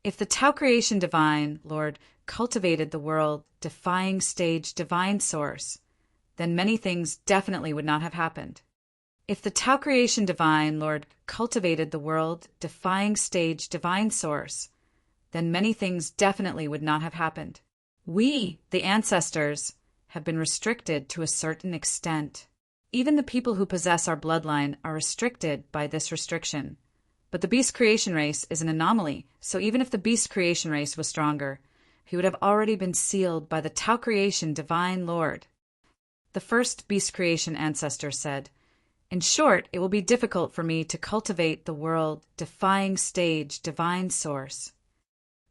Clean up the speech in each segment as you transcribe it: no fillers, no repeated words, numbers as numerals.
If the Tao Creation Divine Lord cultivated the world, defying stage divine source, then many things definitely would not have happened. If the Tao Creation Divine Lord cultivated the world, defying stage divine source, then many things definitely would not have happened. We, the ancestors, have been restricted to a certain extent. Even the people who possess our bloodline are restricted by this restriction. But the beast creation race is an anomaly, so even if the beast creation race was stronger, he would have already been sealed by the Tao Creation Divine Lord. The first beast creation ancestor said, "In short, it will be difficult for me to cultivate the world, defying stage divine source."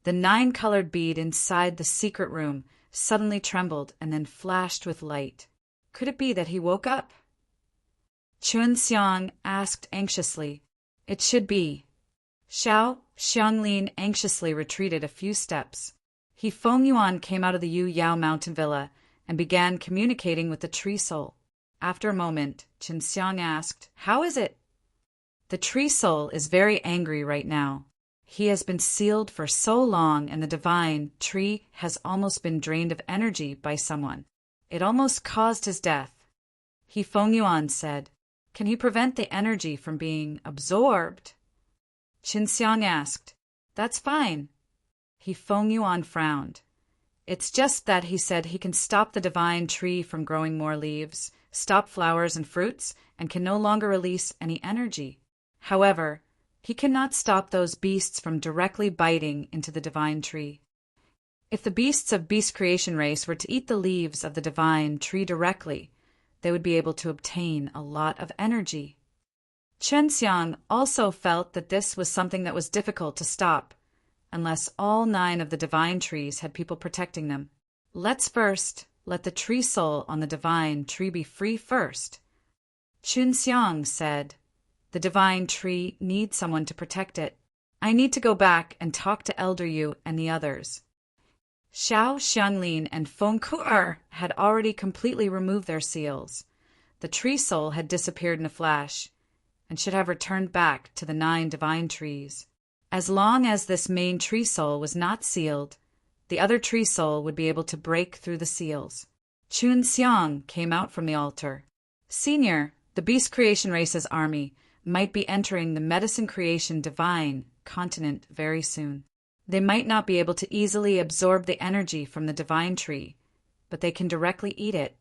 The 9-colored bead inside the secret room suddenly trembled and then flashed with light. Could it be that he woke up? Chun Xiang asked anxiously. It should be. Xiao Xianglin anxiously retreated a few steps. He Feng Yuan came out of the Yu Yao mountain villa and began communicating with the tree soul. After a moment, Qin Xiang asked, "How is it?" "The tree soul is very angry right now. He has been sealed for so long and the divine tree has almost been drained of energy by someone. It almost caused his death." He Feng Yuan said, "Can he prevent the energy from being absorbed?" Qin Xiang asked, "That's fine." He Feng Yuan frowned. "It's just that he said he can stop the divine tree from growing more leaves, stop flowers and fruits, and can no longer release any energy. However, he cannot stop those beasts from directly biting into the divine tree. If the beasts of beast creation race were to eat the leaves of the divine tree directly, they would be able to obtain a lot of energy." Chen Xiang also felt that this was something that was difficult to stop, unless all 9 of the divine trees had people protecting them. "Let's first let the tree soul on the divine tree be free first." Chun Xiang said, "The divine tree needs someone to protect it. I need to go back and talk to Elder Yu and the others." Xiao Xianglin and Feng Ku'er had already completely removed their seals. The tree soul had disappeared in a flash, and should have returned back to the 9 divine trees. As long as this main tree soul was not sealed, the other tree soul would be able to break through the seals. Chun Xiang came out from the altar. "Senior, the beast creation race's army might be entering the medicine creation divine continent very soon. They might not be able to easily absorb the energy from the divine tree, but they can directly eat it."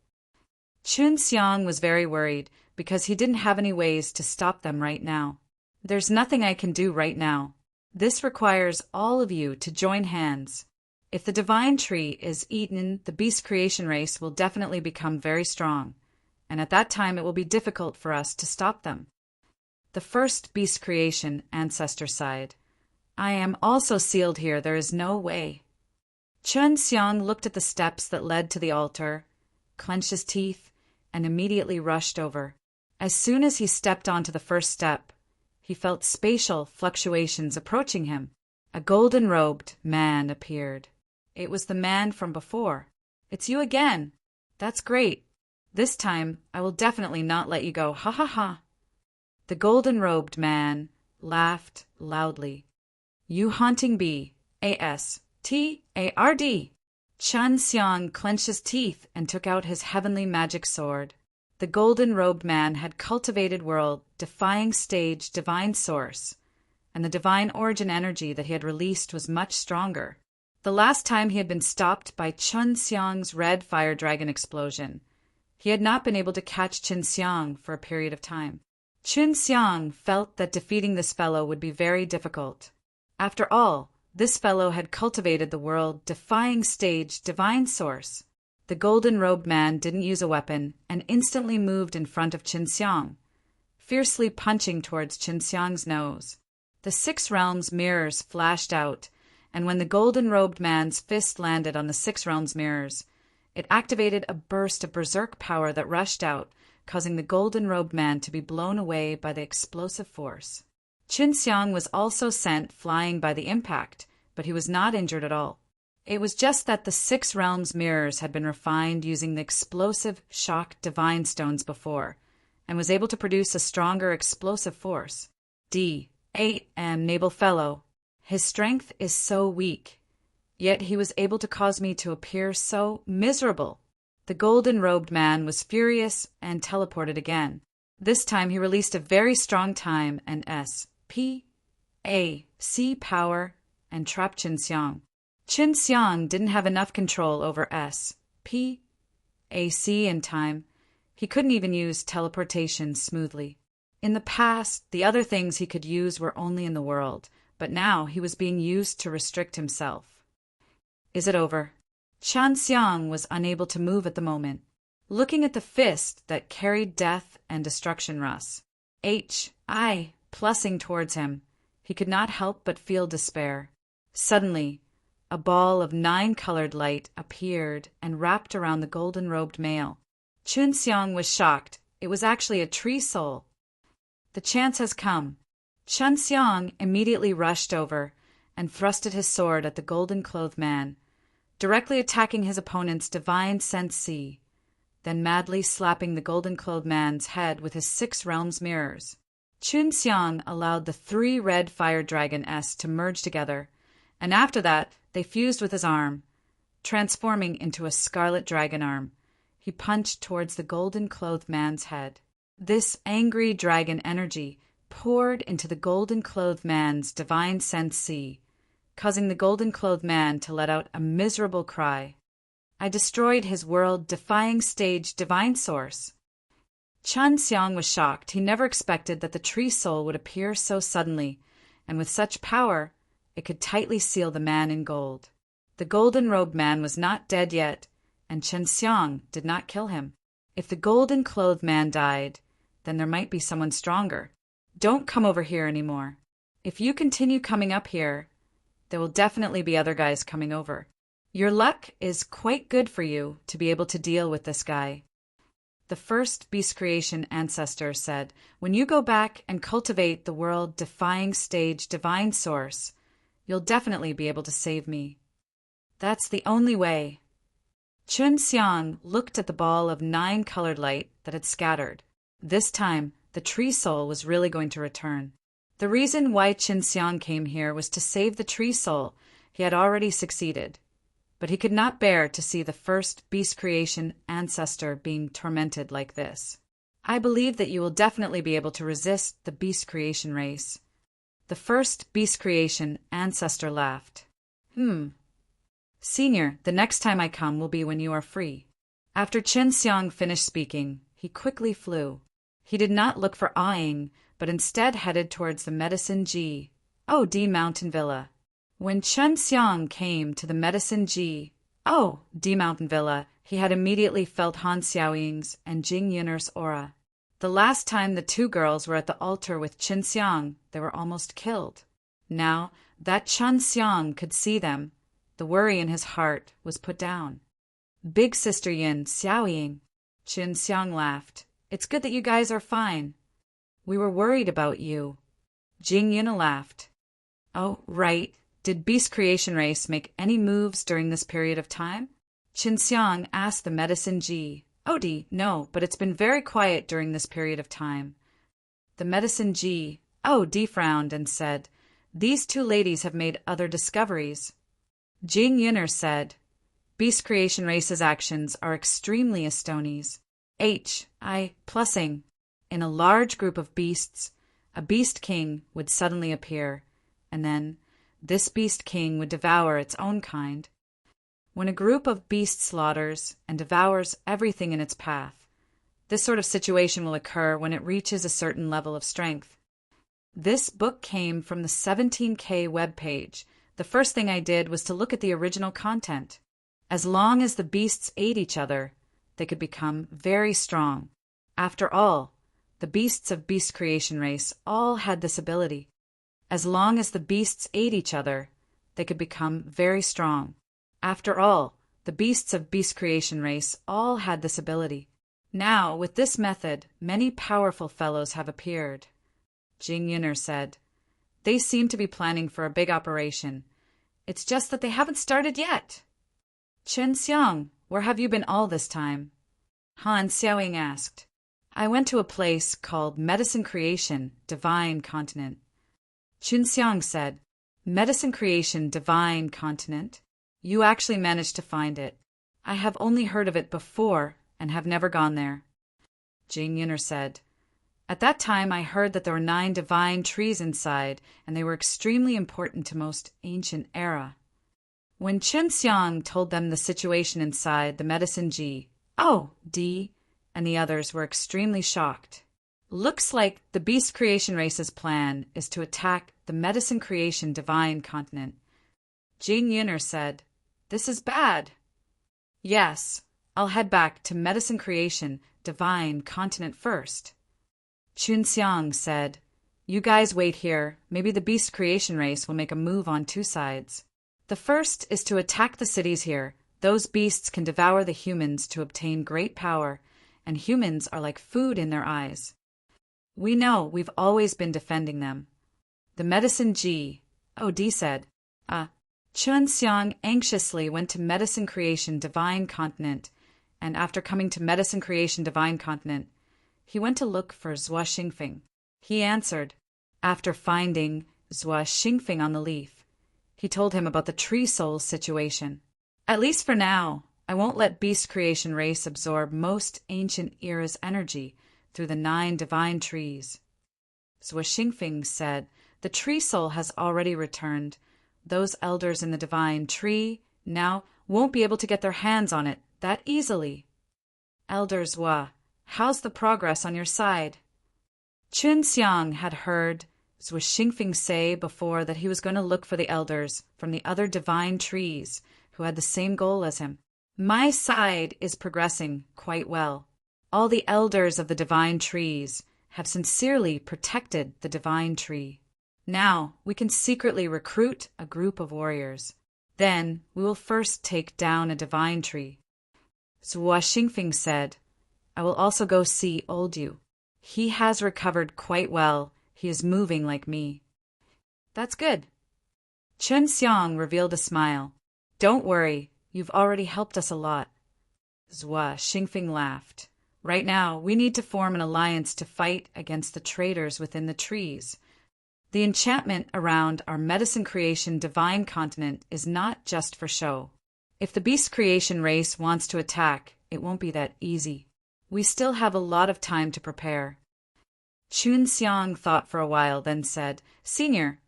Chun Xiang was very worried because he didn't have any ways to stop them right now. "There's nothing I can do right now. This requires all of you to join hands. If the divine tree is eaten, the beast creation race will definitely become very strong, and at that time it will be difficult for us to stop them." The first beast creation ancestor sighed. "I am also sealed here. There is no way." Chun Xiang looked at the steps that led to the altar, clenched his teeth, and immediately rushed over. As soon as he stepped onto the first step, he felt spatial fluctuations approaching him. A golden-robed man appeared. It was the man from before. "It's you again. That's great. This time, I will definitely not let you go. Ha ha ha." The golden-robed man laughed loudly. "You haunting bee, A-S-T-A-R-D." Chun Xiang clenched his teeth and took out his heavenly magic sword. The golden-robed man had cultivated world, defying stage divine source, and the divine origin energy that he had released was much stronger. The last time he had been stopped by Chun Xiang's red fire dragon explosion, he had not been able to catch Chun Xiang for a period of time. Chun Xiang felt that defeating this fellow would be very difficult. After all, this fellow had cultivated the world, defying stage divine source. The golden-robed man didn't use a weapon and instantly moved in front of Qin Xiang, fiercely punching towards Qin Xiang's nose. The 6 realms mirrors flashed out, and when the golden-robed man's fist landed on the 6 realms mirrors, it activated a burst of berserk power that rushed out, causing the golden-robed man to be blown away by the explosive force. Qin Xiang was also sent flying by the impact, but he was not injured at all. It was just that the 6 realms mirrors had been refined using the explosive shock divine stones before, and was able to produce a stronger explosive force. D. 8M Naval Fellow. His strength is so weak, yet he was able to cause me to appear so miserable. The golden-robed man was furious and teleported again. This time he released a very strong time and S-P-A-C power and trapped Qin Xiang. Qin Xiang didn't have enough control over S-P-A-C in time. He couldn't even use teleportation smoothly. In the past, the other things he could use were only in the world, but now he was being used to restrict himself. Is it over? Qin Xiang was unable to move at the moment, looking at the fist that carried death and destruction rus. H-I plussing towards him. He could not help but feel despair. Suddenly, a ball of 9-colored light appeared and wrapped around the golden-robed male. Qin Xiang was shocked. It was actually a tree soul. The chance has come. Qin Xiang immediately rushed over and thrusted his sword at the golden-clothed man, directly attacking his opponent's divine sense, then madly slapping the golden-clothed man's head with his 6 realms mirrors. Qin Xiang allowed the 3 red fire dragon S to merge together, and after that they fused with his arm, transforming into a scarlet dragon arm. He punched towards the golden-clothed man's head. This angry dragon energy poured into the golden-clothed man's divine sense, causing the golden-clothed man to let out a miserable cry. I destroyed his world-defying stage divine source. Qin Xiang was shocked. He never expected that the tree soul would appear so suddenly, and with such power, it could tightly seal the man in gold. The golden-robed man was not dead yet, and Qin Xiang did not kill him. If the golden-clothed man died, then there might be someone stronger. Don't come over here anymore. If you continue coming up here, there will definitely be other guys coming over. Your luck is quite good for you to be able to deal with this guy. The first beast creation ancestor said, when you go back and cultivate the world-defying stage divine source, you'll definitely be able to save me. That's the only way. Qin Xiang looked at the ball of 9-colored light that had scattered. This time, the tree soul was really going to return. The reason why Qin Xiang came here was to save the tree soul. He had already succeeded. But he could not bear to see the first beast creation ancestor being tormented like this. I believe that you will definitely be able to resist the beast creation race. The first beast creation ancestor laughed. Senior, the next time I come will be when you are free. After Qin Xiang finished speaking, he quickly flew. He did not look for Ying, but instead headed towards the Medicine G-O-D mountain villa. When Qin Xiang came to the Medicine G-O-D mountain villa, he had immediately felt Han Xiaoying's and Jing Yun'er's aura. The last time the 2 girls were at the altar with Qin Xiang, they were almost killed. Now that Qin Xiang could see them, the worry in his heart was put down. Big Sister Yin, Xiaoying. Qin Xiang laughed. It's good that you guys are fine. We were worried about you. Jing Yun laughed. Oh, right. Did Beast Creation Race make any moves during this period of time? Qin Xiang asked the Medicine G-O-D. No, but it's been very quiet during this period of time. The Medicine G-O-D frowned and said, these 2 ladies have made other discoveries. Jing Yun'er said, Beast Creation Race's actions are extremely Estonies. H-I plussing. In a large group of beasts, a beast king would suddenly appear, and then this beast king would devour its own kind. When a group of beasts slaughters and devours everything in its path, this sort of situation will occur when it reaches a certain level of strength. This book came from the 17K webpage. The first thing I did was to look at the original content. As long as the beasts ate each other, they could become very strong. After all, the beasts of Beast Creation Race all had this ability. As long as the beasts ate each other, they could become very strong. After all, the beasts of Beast Creation Race all had this ability. Now, with this method, many powerful fellows have appeared. Jing Yun'er said, they seem to be planning for a big operation. It's just that they haven't started yet. Qin Xiang, where have you been all this time? Han Xiaoying asked. I went to a place called Medicine Creation, Divine Continent. Qin Xiang said, Medicine Creation Divine Continent. You actually managed to find it. I have only heard of it before and have never gone there. Jane Yunner said, At that time I heard that there were 9 divine trees inside, and they were extremely important to most ancient era. When Chen Xiang told them the situation inside, the medicine G, D, and the others were extremely shocked. Looks like the Beast Creation Race's plan is to attack the Medicine Creation Divine Continent. Jane Yunner said, This is bad. Yes, I'll head back to Medicine Creation Divine Continent first. Chun Xiang said, You guys wait here. Maybe the Beast Creation Race will make a move on 2 sides. The first is to attack the cities here. Those beasts can devour the humans to obtain great power, and humans are like food in their eyes. We know, we've always been defending them. The medicine D said. Chun Xiang anxiously went to Medicine Creation Divine Continent, and after coming to Medicine Creation Divine Continent, he went to look for Zhua Xingfeng. He answered, after finding Zhua Xingfeng on the leaf. He told him about the tree soul's situation. At least for now, I won't let Beast Creation Race absorb most ancient era's energy through the 9 divine trees. Zhua Xingfeng said, The tree soul has already returned. Those elders in the divine tree now won't be able to get their hands on it that easily. Elder Zhua, how's the progress on your side? Chun Xiang had heard Zhua Xingfeng say before that he was going to look for the elders from the other divine trees who had the same goal as him. My side is progressing quite well. All the elders of the divine trees have sincerely protected the divine tree. Now we can secretly recruit a group of warriors. Then we will first take down a divine tree. Zhua Xingfeng said, I will also go see Old Yu. He has recovered quite well. He is moving like me. That's good. Chun Xiang revealed a smile. Don't worry, you've already helped us a lot. Zhua Xingfeng laughed. Right now, we need to form an alliance to fight against the traitors within the trees. The enchantment around our Medicine Creation Divine Continent is not just for show. If the Beast Creation Race wants to attack, it won't be that easy. We still have a lot of time to prepare. Chun Xiang thought for a while, then said, Senior,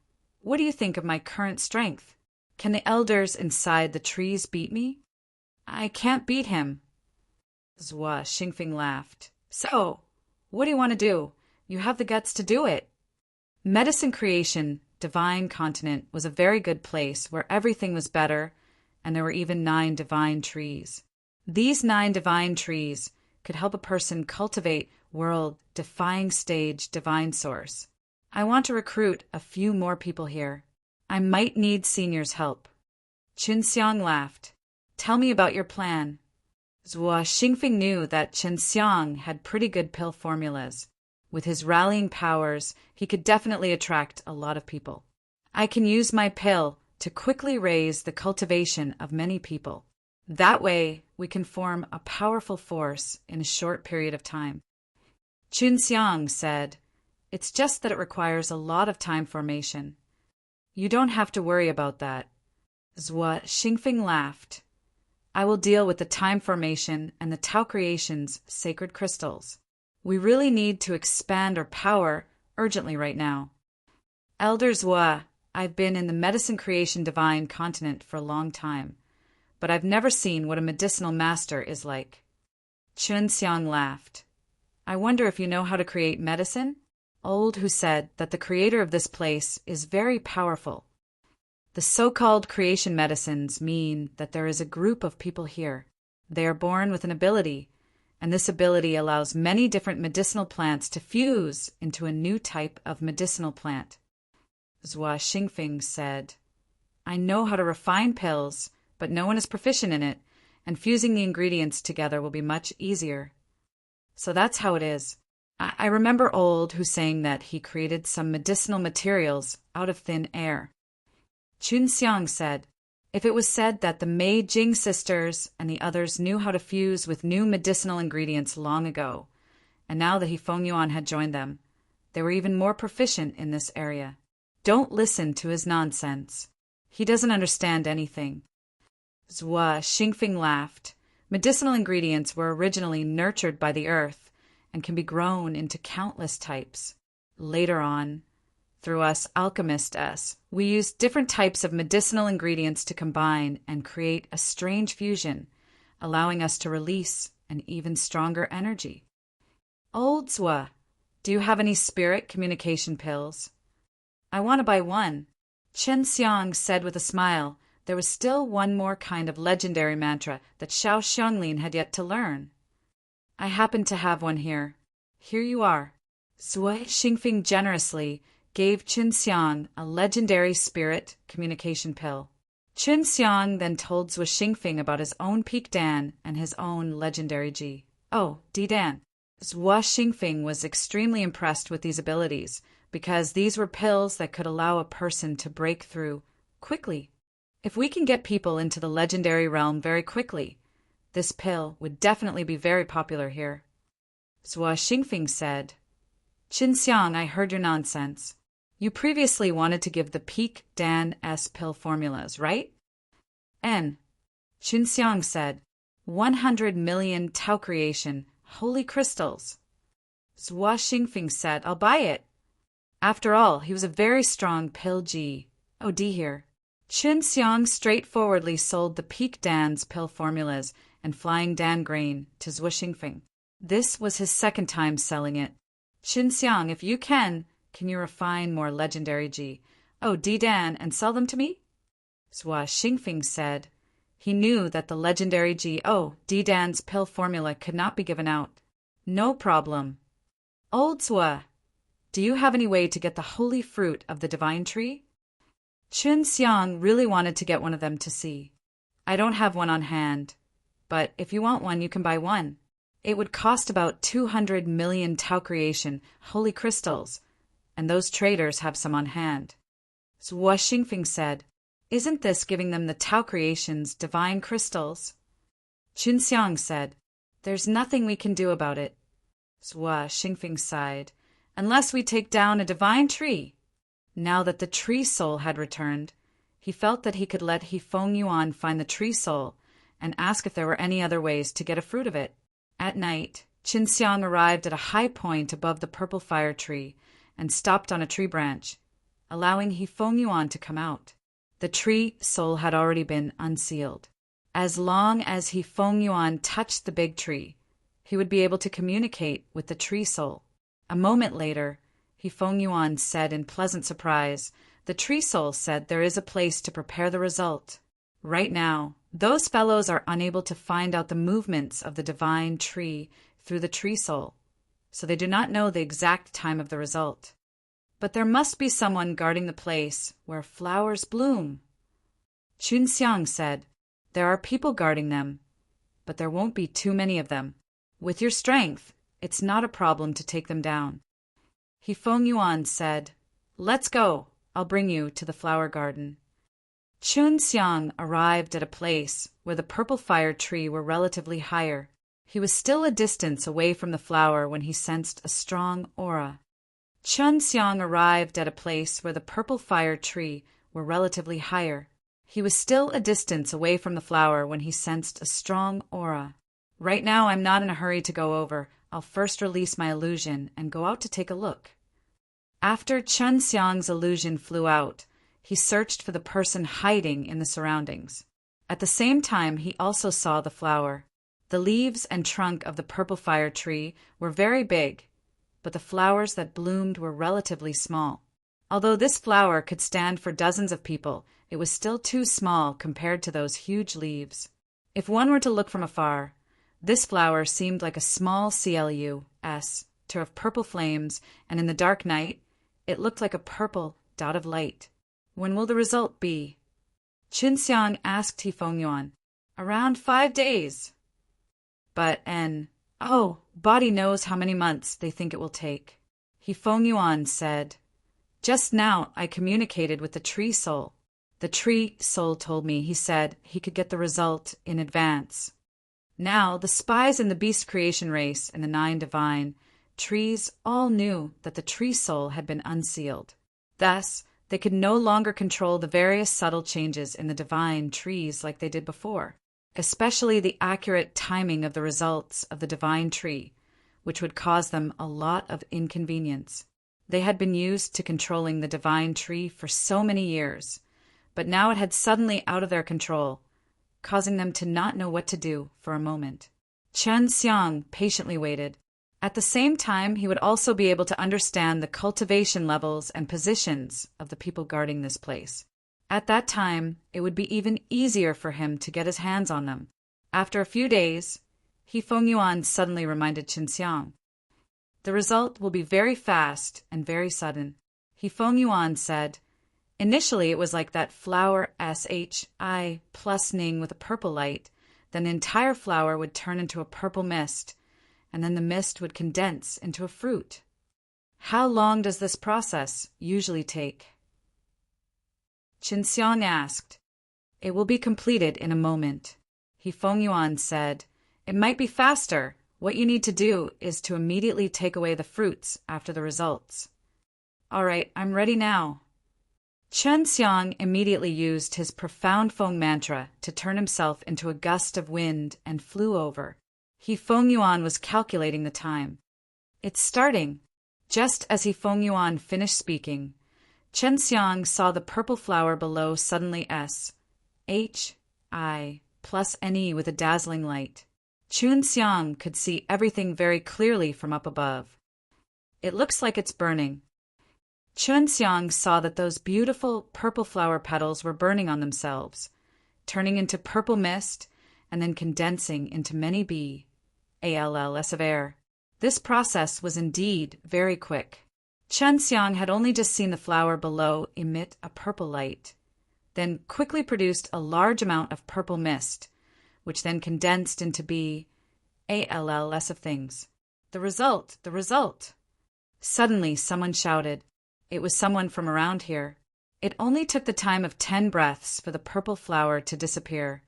what do you think of my current strength? Can the elders inside the trees beat me? I can't beat him. Zhua Xingfeng laughed. So, what do you want to do? You have the guts to do it. Medicine Creation Divine Continent was a very good place where everything was better, and there were even 9 divine trees. These 9 divine trees could help a person cultivate world-defying stage divine source. I want to recruit a few more people here. I might need Senior's help. Chun Xiang laughed. Tell me about your plan. Zhua Xingfeng knew that Chen Xiang had pretty good pill formulas. With his rallying powers, he could definitely attract a lot of people. I can use my pill to quickly raise the cultivation of many people. That way, we can form a powerful force in a short period of time. Chun Xiang said, It's just that it requires a lot of time formation. You don't have to worry about that. Zhua Xingfeng laughed. I will deal with the time formation and the Tao Creation's sacred crystals. We really need to expand our power urgently right now. Elder Zhua, I've been in the Medicine Creation Divine Continent for a long time, but I've never seen what a medicinal master is like. Chun Xiang laughed. I wonder if you know how to create medicine? Old who said that the creator of this place is very powerful. The so-called creation medicines mean that there is a group of people here. They are born with an ability, and this ability allows many different medicinal plants to fuse into a new type of medicinal plant. Zhua Xingfeng said, I know how to refine pills, but no one is proficient in it, and fusing the ingredients together will be much easier. So that's how it is. I remember Old who saying that he created some medicinal materials out of thin air. Chun Xiang said, if it was said that the Mei Jing sisters and the others knew how to fuse with new medicinal ingredients long ago, and now that He Feng Yuan had joined them, they were even more proficient in this area. Don't listen to his nonsense. He doesn't understand anything. Zhua Xingfeng laughed. Medicinal ingredients were originally nurtured by the earth and can be grown into countless types. Later on, through us alchemists, we used different types of medicinal ingredients to combine and create a strange fusion, allowing us to release an even stronger energy. Old Zhua, do you have any spirit communication pills? I want to buy one. Chen Xiang said with a smile. There was still one more kind of legendary mantra that Xiao Xianglin had yet to learn. I happen to have one here. Here you are. Zhua Xingfeng generously gave Qin Xiang a legendary spirit communication pill. Qin Xiang then told Zhua Xingfeng about his own Peak Dan and his own legendary Ji. Oh, Di Dan. Zhua Xingfeng was extremely impressed with these abilities because these were pills that could allow a person to break through quickly. If we can get people into the legendary realm very quickly, this pill would definitely be very popular here. Zhua Xingfeng said, Qin Xiang, I heard your nonsense. You previously wanted to give the Peak Dan S pill formulas, right? N. Qin Xiang said, 100 million Tao creation, holy crystals. Zhua Xingfeng said, I'll buy it. After all, he was a very strong pill G. Oh, D here. Qin Xiang straightforwardly sold the Peak Dan's pill formulas and Flying Dan grain to Zhua Xingfeng. This was his second time selling it. Qin Xiang, if you can you refine more legendary G? Oh, D Dan, and sell them to me? Zhua Xingfeng said. He knew that the legendary G, D Dan's pill formula could not be given out. No problem. Old Zhua, do you have any way to get the holy fruit of the divine tree? Qin Xiang really wanted to get one of them to see. I don't have one on hand, but if you want one, you can buy one. It would cost about 200 million Tao creation, holy crystals, and those traders have some on hand. Zhua Xingfeng said, Isn't this giving them the Tao creation's divine crystals? Qin Xiang said, There's nothing we can do about it. Zhua Xingfeng sighed, Unless we take down a divine tree. Now that the tree soul had returned, he felt that he could let Hifeng Yuan find the tree soul and ask if there were any other ways to get a fruit of it. At night, Qin Xiang arrived at a high point above the purple fire tree and stopped on a tree branch, allowing Hifeng Yuan to come out. The tree soul had already been unsealed. As long as Hifeng Yuan touched the big tree, he would be able to communicate with the tree soul. A moment later, Hifeng Yuan said in pleasant surprise, The tree soul said there is a place to prepare the result. Right now, those fellows are unable to find out the movements of the divine tree through the tree soul, so they do not know the exact time of the result. But there must be someone guarding the place where flowers bloom. Qin Xiang said, There are people guarding them, but there won't be too many of them. With your strength, it's not a problem to take them down. Hifeng Yuan said, Let's go. I'll bring you to the flower garden. Qin Xiang arrived at a place where the purple fire tree were relatively higher. He was still a distance away from the flower when he sensed a strong aura. Qin Xiang arrived at a place where the purple fire tree were relatively higher. He was still a distance away from the flower when he sensed a strong aura. Right now I'm not in a hurry to go over. I'll first release my illusion and go out to take a look. After Qin Xiang's illusion flew out, he searched for the person hiding in the surroundings. At the same time, he also saw the flower. The leaves and trunk of the purple fire tree were very big, but the flowers that bloomed were relatively small. Although this flower could stand for dozens of people, it was still too small compared to those huge leaves. If one were to look from afar, this flower seemed like a small CLUS of purple flames, and in the dark night, it looked like a purple dot of light. When will the result be? Qin Xiang asked Hifeng Yuan. Around 5 days. But body knows how many months they think it will take. Hifeng Yuan said, Just now I communicated with the tree soul. The tree soul told me, he said, he could get the result in advance. Now the spies in the beast creation race and the 9 divine trees all knew that the tree soul had been unsealed. Thus, They could no longer control the various subtle changes in the divine trees like they did before, especially the accurate timing of the results of the divine tree, which would cause them a lot of inconvenience. They had been used to controlling the divine tree for so many years, but now it had suddenly out of their control, causing them to not know what to do for a moment. Chen Xiang patiently waited. At the same time, he would also be able to understand the cultivation levels and positions of the people guarding this place. At that time, it would be even easier for him to get his hands on them. After a few days, He Fengyuan suddenly reminded Chen Xiang. The result will be very fast and very sudden. He Fengyuan said, initially it was like that flower SHI plus Ning with a purple light, then the entire flower would turn into a purple mist, and then the mist would condense into a fruit. How long does this process usually take? Chen Xiang asked. It will be completed in a moment. He Fengyuan said, it might be faster. What you need to do is to immediately take away the fruits after the results. All right, I'm ready now. Chen Xiang immediately used his profound Feng mantra to turn himself into a gust of wind and flew over. He Fengyuan was calculating the time. It's starting. Just as He Fengyuan finished speaking, Chen Xiang saw the purple flower below suddenly SHI plus NE with a dazzling light. Chen Xiang could see everything very clearly from up above. It looks like it's burning. Chen Xiang saw that those beautiful purple flower petals were burning on themselves, turning into purple mist and then condensing into many ALLs of air. This process was indeed very quick. Chen Xiang had only just seen the flower below emit a purple light, then quickly produced a large amount of purple mist, which then condensed into ALLs of things. The result! Suddenly someone shouted. It was someone from around here. It only took the time of 10 breaths for the purple flower to disappear,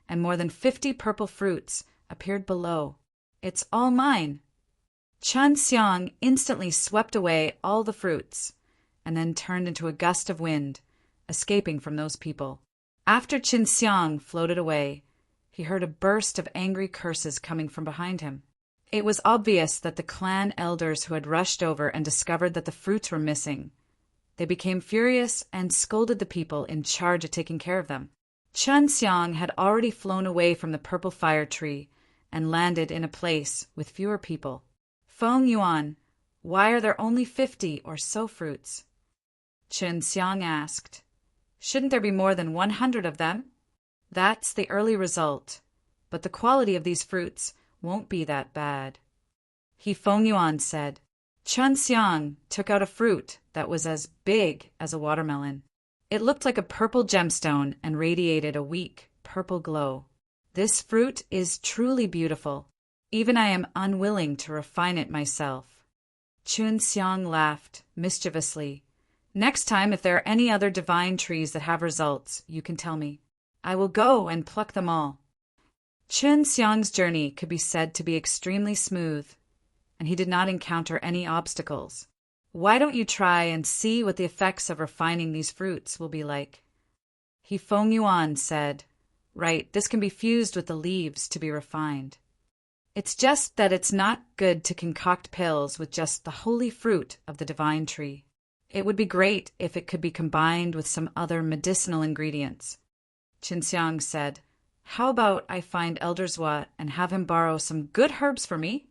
and more than 50 purple fruits appeared below. It's all mine. Chen Xiang instantly swept away all the fruits, and then turned into a gust of wind, escaping from those people. After Chen Xiang floated away, he heard a burst of angry curses coming from behind him. It was obvious that the clan elders who had rushed over and discovered that the fruits were missing. They became furious and scolded the people in charge of taking care of them. Chen Xiang had already flown away from the purple fire tree and landed in a place with fewer people. Fengyuan, why are there only 50 or so fruits? Chen Xiang asked. Shouldn't there be more than 100 of them? That's the early result, but the quality of these fruits won't be that bad. He Fengyuan said. Chen Xiang took out a fruit that was as big as a watermelon. It looked like a purple gemstone and radiated a weak purple glow. This fruit is truly beautiful. Even I am unwilling to refine it myself. Chen Xiang laughed mischievously. Next time, if there are any other divine trees that have results, you can tell me. I will go and pluck them all. Chen Xiang's journey could be said to be extremely smooth, and he did not encounter any obstacles. Why don't you try and see what the effects of refining these fruits will be like? He Fengyuan said, right, this can be fused with the leaves to be refined. It's just that it's not good to concoct pills with just the holy fruit of the divine tree. It would be great if it could be combined with some other medicinal ingredients. Chen Xiang said, how about I find Elder Zhua and have him borrow some good herbs for me?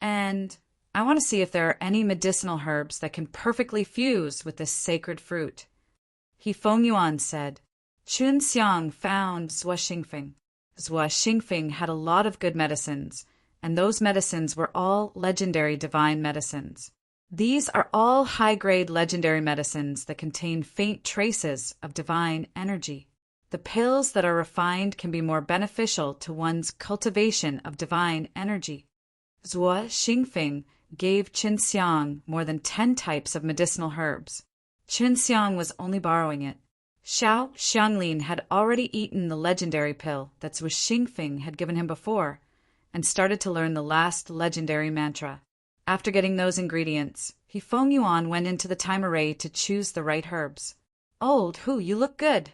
And I want to see if there are any medicinal herbs that can perfectly fuse with this sacred fruit. He Fengyuan said. Chen Xiang found Zhua Xingfeng. Zhua Xingfeng had a lot of good medicines, and those medicines were all legendary divine medicines. These are all high-grade legendary medicines that contain faint traces of divine energy. The pills that are refined can be more beneficial to one's cultivation of divine energy. Zhua Xingfeng gave Chen Xiang more than 10 types of medicinal herbs. Chen Xiang was only borrowing it. Xiao Xianglin had already eaten the legendary pill that Zhua Xingfeng had given him before, and started to learn the last legendary mantra. After getting those ingredients, Hifeng Yuan went into the time array to choose the right herbs. Old Hu, you look good.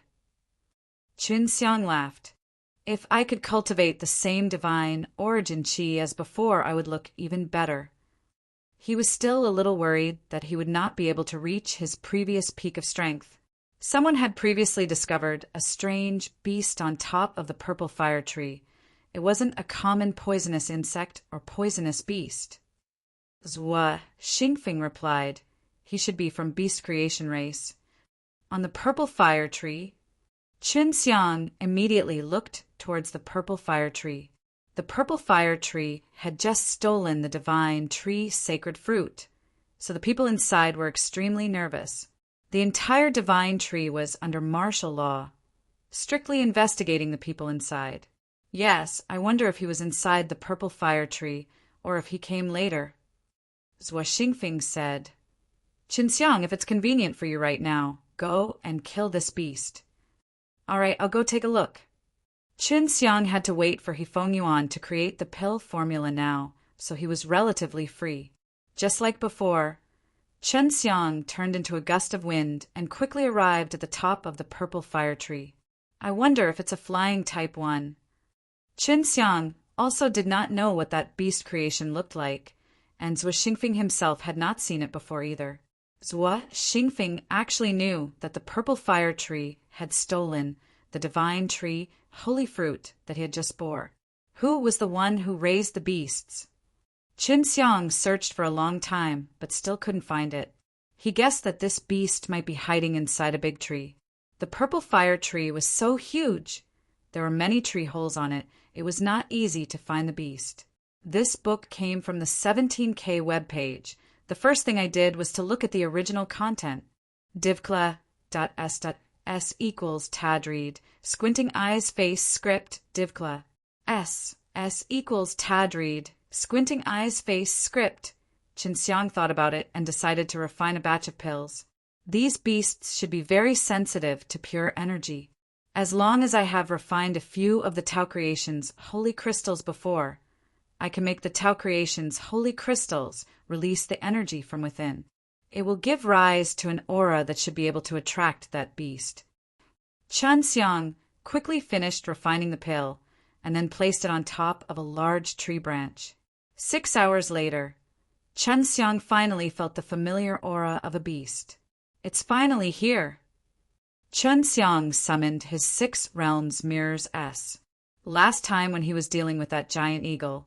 Qin Xiang laughed. If I could cultivate the same divine origin qi as before, I would look even better. He was still a little worried that he would not be able to reach his previous peak of strength. Someone had previously discovered a strange beast on top of the purple fire tree. It wasn't a common poisonous insect or poisonous beast. Zhua Xingfeng replied. He should be from beast creation race. On the purple fire tree, Qin Xiang immediately looked towards the purple fire tree. The purple fire tree had just stolen the divine tree sacred fruit, so the people inside were extremely nervous. The entire divine tree was under martial law, strictly investigating the people inside. Yes, I wonder if he was inside the purple fire tree or if he came later. Zhua Xingfeng said, Qin Xiang, if it's convenient for you right now, go and kill this beast. All right, I'll go take a look. Qin Xiang had to wait for Hifeng Yuan to create the pill formula now, so he was relatively free. Just like before, Qin Xiang turned into a gust of wind and quickly arrived at the top of the purple fire tree. I wonder if it's a flying type one. Qin Xiang also did not know what that beast creation looked like, and Zhua Xingfeng himself had not seen it before either. Zhua Xingfeng actually knew that the purple fire tree had stolen the divine tree holy fruit that he had just bore. Who was the one who raised the beasts? Qin Xiang searched for a long time, but still couldn't find it. He guessed that this beast might be hiding inside a big tree. The purple fire tree was so huge. There were many tree holes on it. It was not easy to find the beast. This book came from the 17K webpage. The first thing I did was to look at the original content. divkla.s equals tadread, squinting eyes face script, divkla. S equals tadread, squinting eyes face script. Qin Xiang thought about it and decided to refine a batch of pills. These beasts should be very sensitive to pure energy. As long as I have refined a few of the Tao Creation's holy crystals before, I can make the Tao Creation's holy crystals release the energy from within. It will give rise to an aura that should be able to attract that beast. Qin Xiang quickly finished refining the pill and then placed it on top of a large tree branch. 6 hours later, Qin Xiang finally felt the familiar aura of a beast. It's finally here. Qin Xiang summoned his 6 realms mirrors S. Last time when he was dealing with that giant eagle,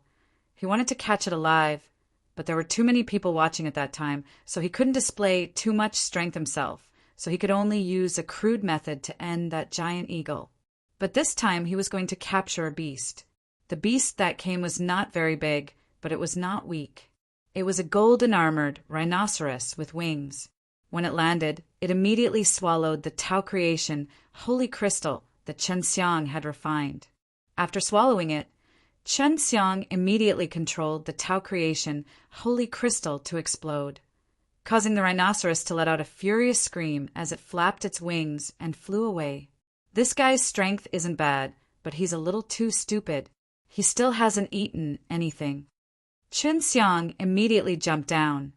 he wanted to catch it alive, but there were too many people watching at that time, so he couldn't display too much strength himself, so he could only use a crude method to end that giant eagle. But this time he was going to capture a beast. The beast that came was not very big, but it was not weak. It was a golden-armored rhinoceros with wings. When it landed, it immediately swallowed the Tao Creation holy crystal that Qin Xiang had refined. After swallowing it, Qin Xiang immediately controlled the Tao Creation holy crystal to explode, causing the rhinoceros to let out a furious scream as it flapped its wings and flew away. This guy's strength isn't bad, but he's a little too stupid. He still hasn't eaten anything. Qin Xiang immediately jumped down,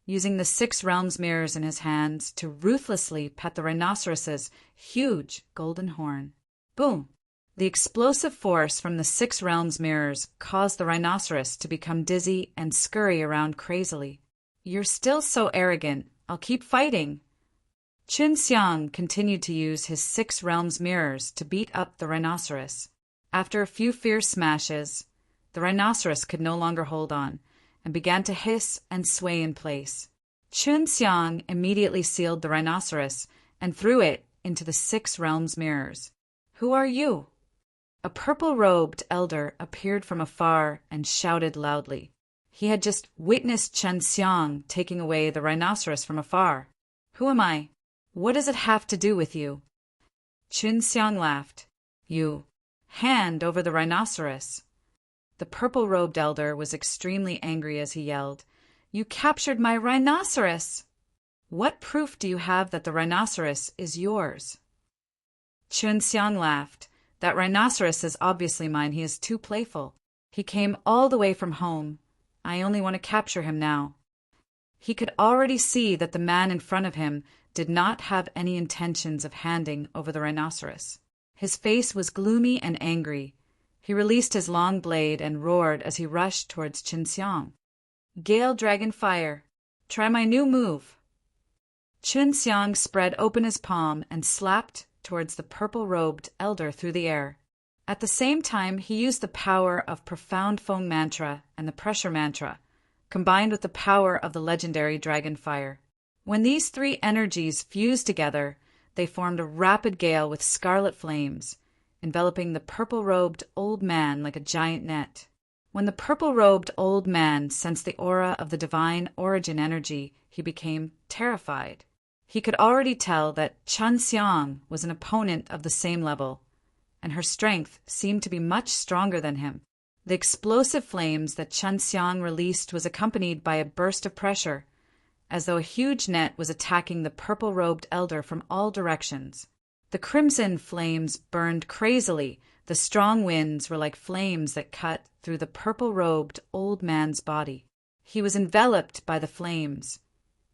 using the 6 realms mirrors in his hands to ruthlessly pet the rhinoceros's huge golden horn. Boom! The explosive force from the 6 realms mirrors caused the rhinoceros to become dizzy and scurry around crazily. You're still so arrogant. I'll keep fighting. Qin Xiang continued to use his 6 realms mirrors to beat up the rhinoceros. After a few fierce smashes, the rhinoceros could no longer hold on and began to hiss and sway in place. Qin Xiang immediately sealed the rhinoceros and threw it into the 6 realms mirrors. Who are you? A purple-robed elder appeared from afar and shouted loudly. He had just witnessed Qin Xiang taking away the rhinoceros from afar. Who am I? What does it have to do with you? Qin Xiang laughed. You. Hand over the rhinoceros. The purple-robed elder was extremely angry as he yelled, You captured my rhinoceros! What proof do you have that the rhinoceros is yours? Qin Xiang laughed. That rhinoceros is obviously mine. He is too playful. He came all the way from home I only want to capture him now. He could already see that the man in front of him did not have any intentions of handing over the rhinoceros. His face was gloomy and angry. He released his long blade and roared as he rushed towards Qin Xiang. Gale Dragon Fire! Try my new move! Qin Xiang spread open his palm and slapped towards the purple-robed elder through the air. At the same time, he used the power of Profound Foam Mantra and the Pressure Mantra, combined with the power of the legendary Dragon Fire. When these three energies fused together, they formed a rapid gale with scarlet flames, enveloping the purple-robed old man like a giant net. When the purple-robed old man sensed the aura of the divine origin energy, he became terrified. He could already tell that Qin Xiang was an opponent of the same level, and her strength seemed to be much stronger than him. The explosive flames that Qin Xiang released was accompanied by a burst of pressure, as though a huge net was attacking the purple-robed elder from all directions. The crimson flames burned crazily. The strong winds were like flames that cut through the purple-robed old man's body. He was enveloped by the flames,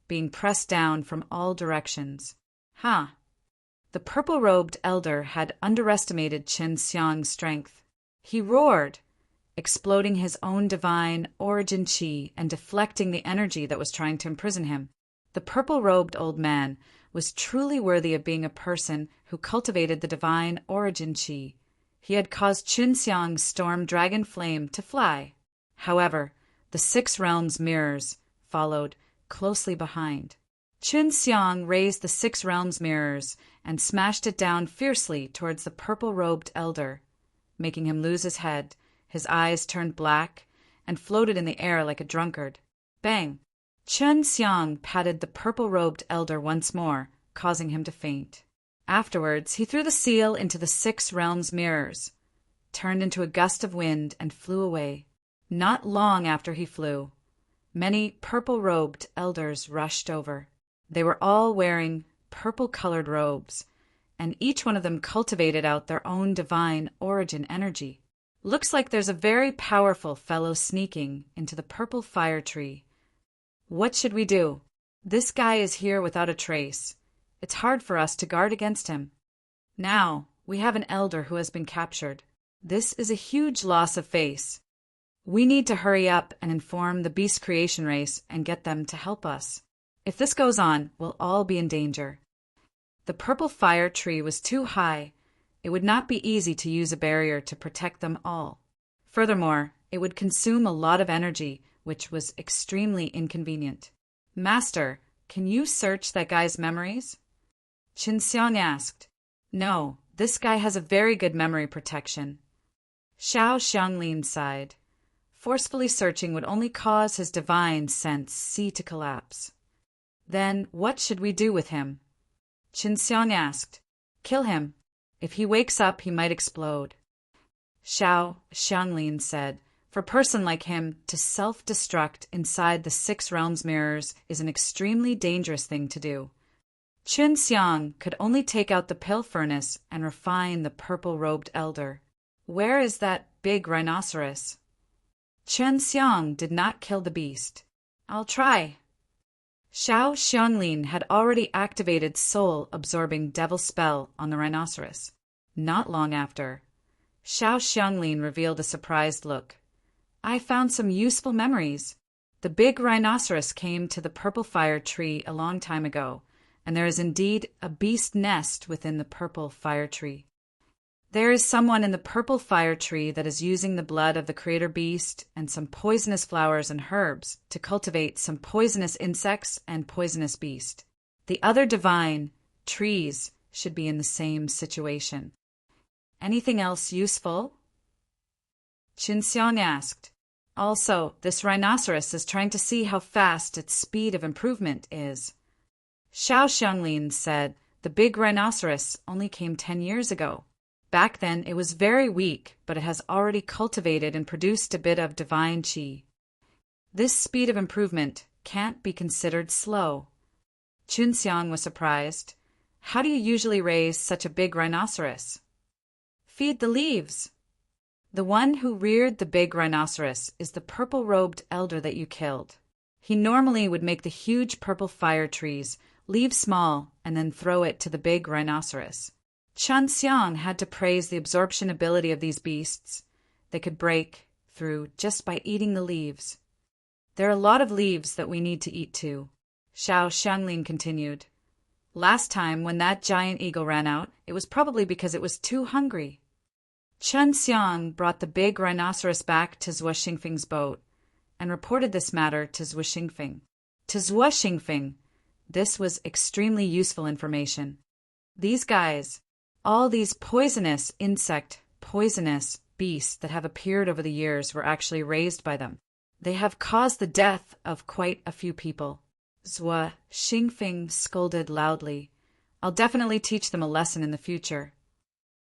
being pressed down from all directions. The purple-robed elder had underestimated Qin Xiang's strength. He roared, exploding his own divine origin chi and deflecting the energy that was trying to imprison him. The purple-robed old man was truly worthy of being a person who cultivated the divine origin chi. He had caused Qin Xiang's storm dragon flame to fly. However, the Six Realms mirrors followed closely behind. Qin Xiang raised the Six Realms mirrors and smashed it down fiercely towards the purple-robed elder, making him lose his head. His eyes turned black and floated in the air like a drunkard. Bang! Qin Xiang patted the purple-robed elder once more, causing him to faint. Afterwards, he threw the seal into the Six Realms mirrors, turned into a gust of wind, and flew away. Not long after he flew, many purple-robed elders rushed over. They were all wearing purple-colored robes, and each one of them cultivated out their own divine origin energy. Looks like there's a very powerful fellow sneaking into the purple fire tree. What should we do? This guy is here without a trace. It's hard for us to guard against him. Now, we have an elder who has been captured. This is a huge loss of face. We need to hurry up and inform the beast creation race and get them to help us. If this goes on, we'll all be in danger. The purple fire tree was too high. It would not be easy to use a barrier to protect them all. Furthermore, it would consume a lot of energy, which was extremely inconvenient. Master, can you search that guy's memories? Qin Xiang asked. No, this guy has a very good memory protection. Xiao Xianglin sighed. Forcefully searching would only cause his divine sense C to collapse. Then what should we do with him? Qin Xiang asked. Kill him. If he wakes up, he might explode. Xiao Xianglin said, for a person like him to self-destruct inside the Six Realms mirrors is an extremely dangerous thing to do. Qin Xiang could only take out the pill furnace and refine the purple-robed elder. Where is that big rhinoceros? Qin Xiang did not kill the beast. I'll try. Xiao Xianglin had already activated soul-absorbing devil spell on the rhinoceros. Not long after, Xiao Xianglin revealed a surprised look. I found some useful memories. The big rhinoceros came to the purple fire tree a long time ago, and there is indeed a beast nest within the purple fire tree. There is someone in the purple fire tree that is using the blood of the creator beast and some poisonous flowers and herbs to cultivate some poisonous insects and poisonous beast. The other divine trees should be in the same situation. Anything else useful? Qin Xiang asked. Also, this rhinoceros is trying to see how fast its speed of improvement is. Xiao Xianglin said the big rhinoceros only came 10 years ago. Back then, it was very weak, but it has already cultivated and produced a bit of divine qi. This speed of improvement can't be considered slow. Qin Xiang was surprised. How do you usually raise such a big rhinoceros? Feed the leaves. The one who reared the big rhinoceros is the purple-robed elder that you killed. He normally would make the huge purple fire trees, leave small, and then throw it to the big rhinoceros. Chun Xiang had to praise the absorption ability of these beasts. They could break through just by eating the leaves. There are a lot of leaves that we need to eat too. Xiao Xianglin continued. Last time, when that giant eagle ran out, it was probably because it was too hungry. Chun Xiang brought the big rhinoceros back to Zhuo Xingfeng's boat and reported this matter to Zhuo Xingfeng. To Zhuo Xingfeng, this was extremely useful information. These guys, all these poisonous beasts that have appeared over the years were actually raised by them. They have caused the death of quite a few people. Zhuo Xingfeng scolded loudly. I'll definitely teach them a lesson in the future.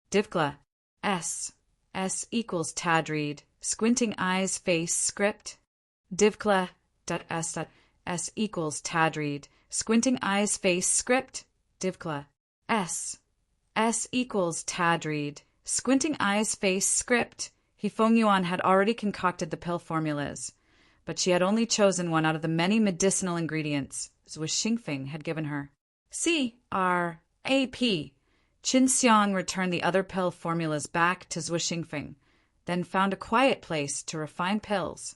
Divkla, S equals Tadreed, squinting eyes face script. Divkla.S equals Tadreed, squinting eyes face script. Divkla, S equals Tadreed, squinting eyes face script. Feng Yuan had already concocted the pill formulas, but she had only chosen one out of the many medicinal ingredients Zhuo Xingfeng had given her. C-R-A-P. Qin Xiang returned the other pill formulas back to Zhuo Xingfeng, then found a quiet place to refine pills.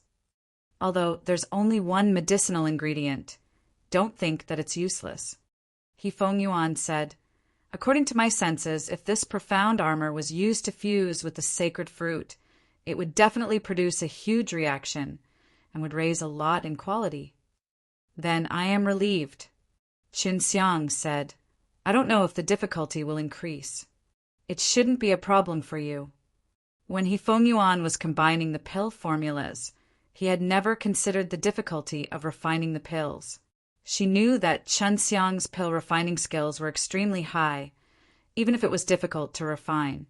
Although there's only one medicinal ingredient, don't think that it's useless. Feng Yuan said, according to my senses, if this profound armor was used to fuse with the sacred fruit, it would definitely produce a huge reaction and would raise a lot in quality. Then I am relieved. Qin Xiang said, I don't know if the difficulty will increase. It shouldn't be a problem for you. When Feng Yuan was combining the pill formulas, he had never considered the difficulty of refining the pills. She knew that Chun Xiang's pill refining skills were extremely high, even if it was difficult to refine.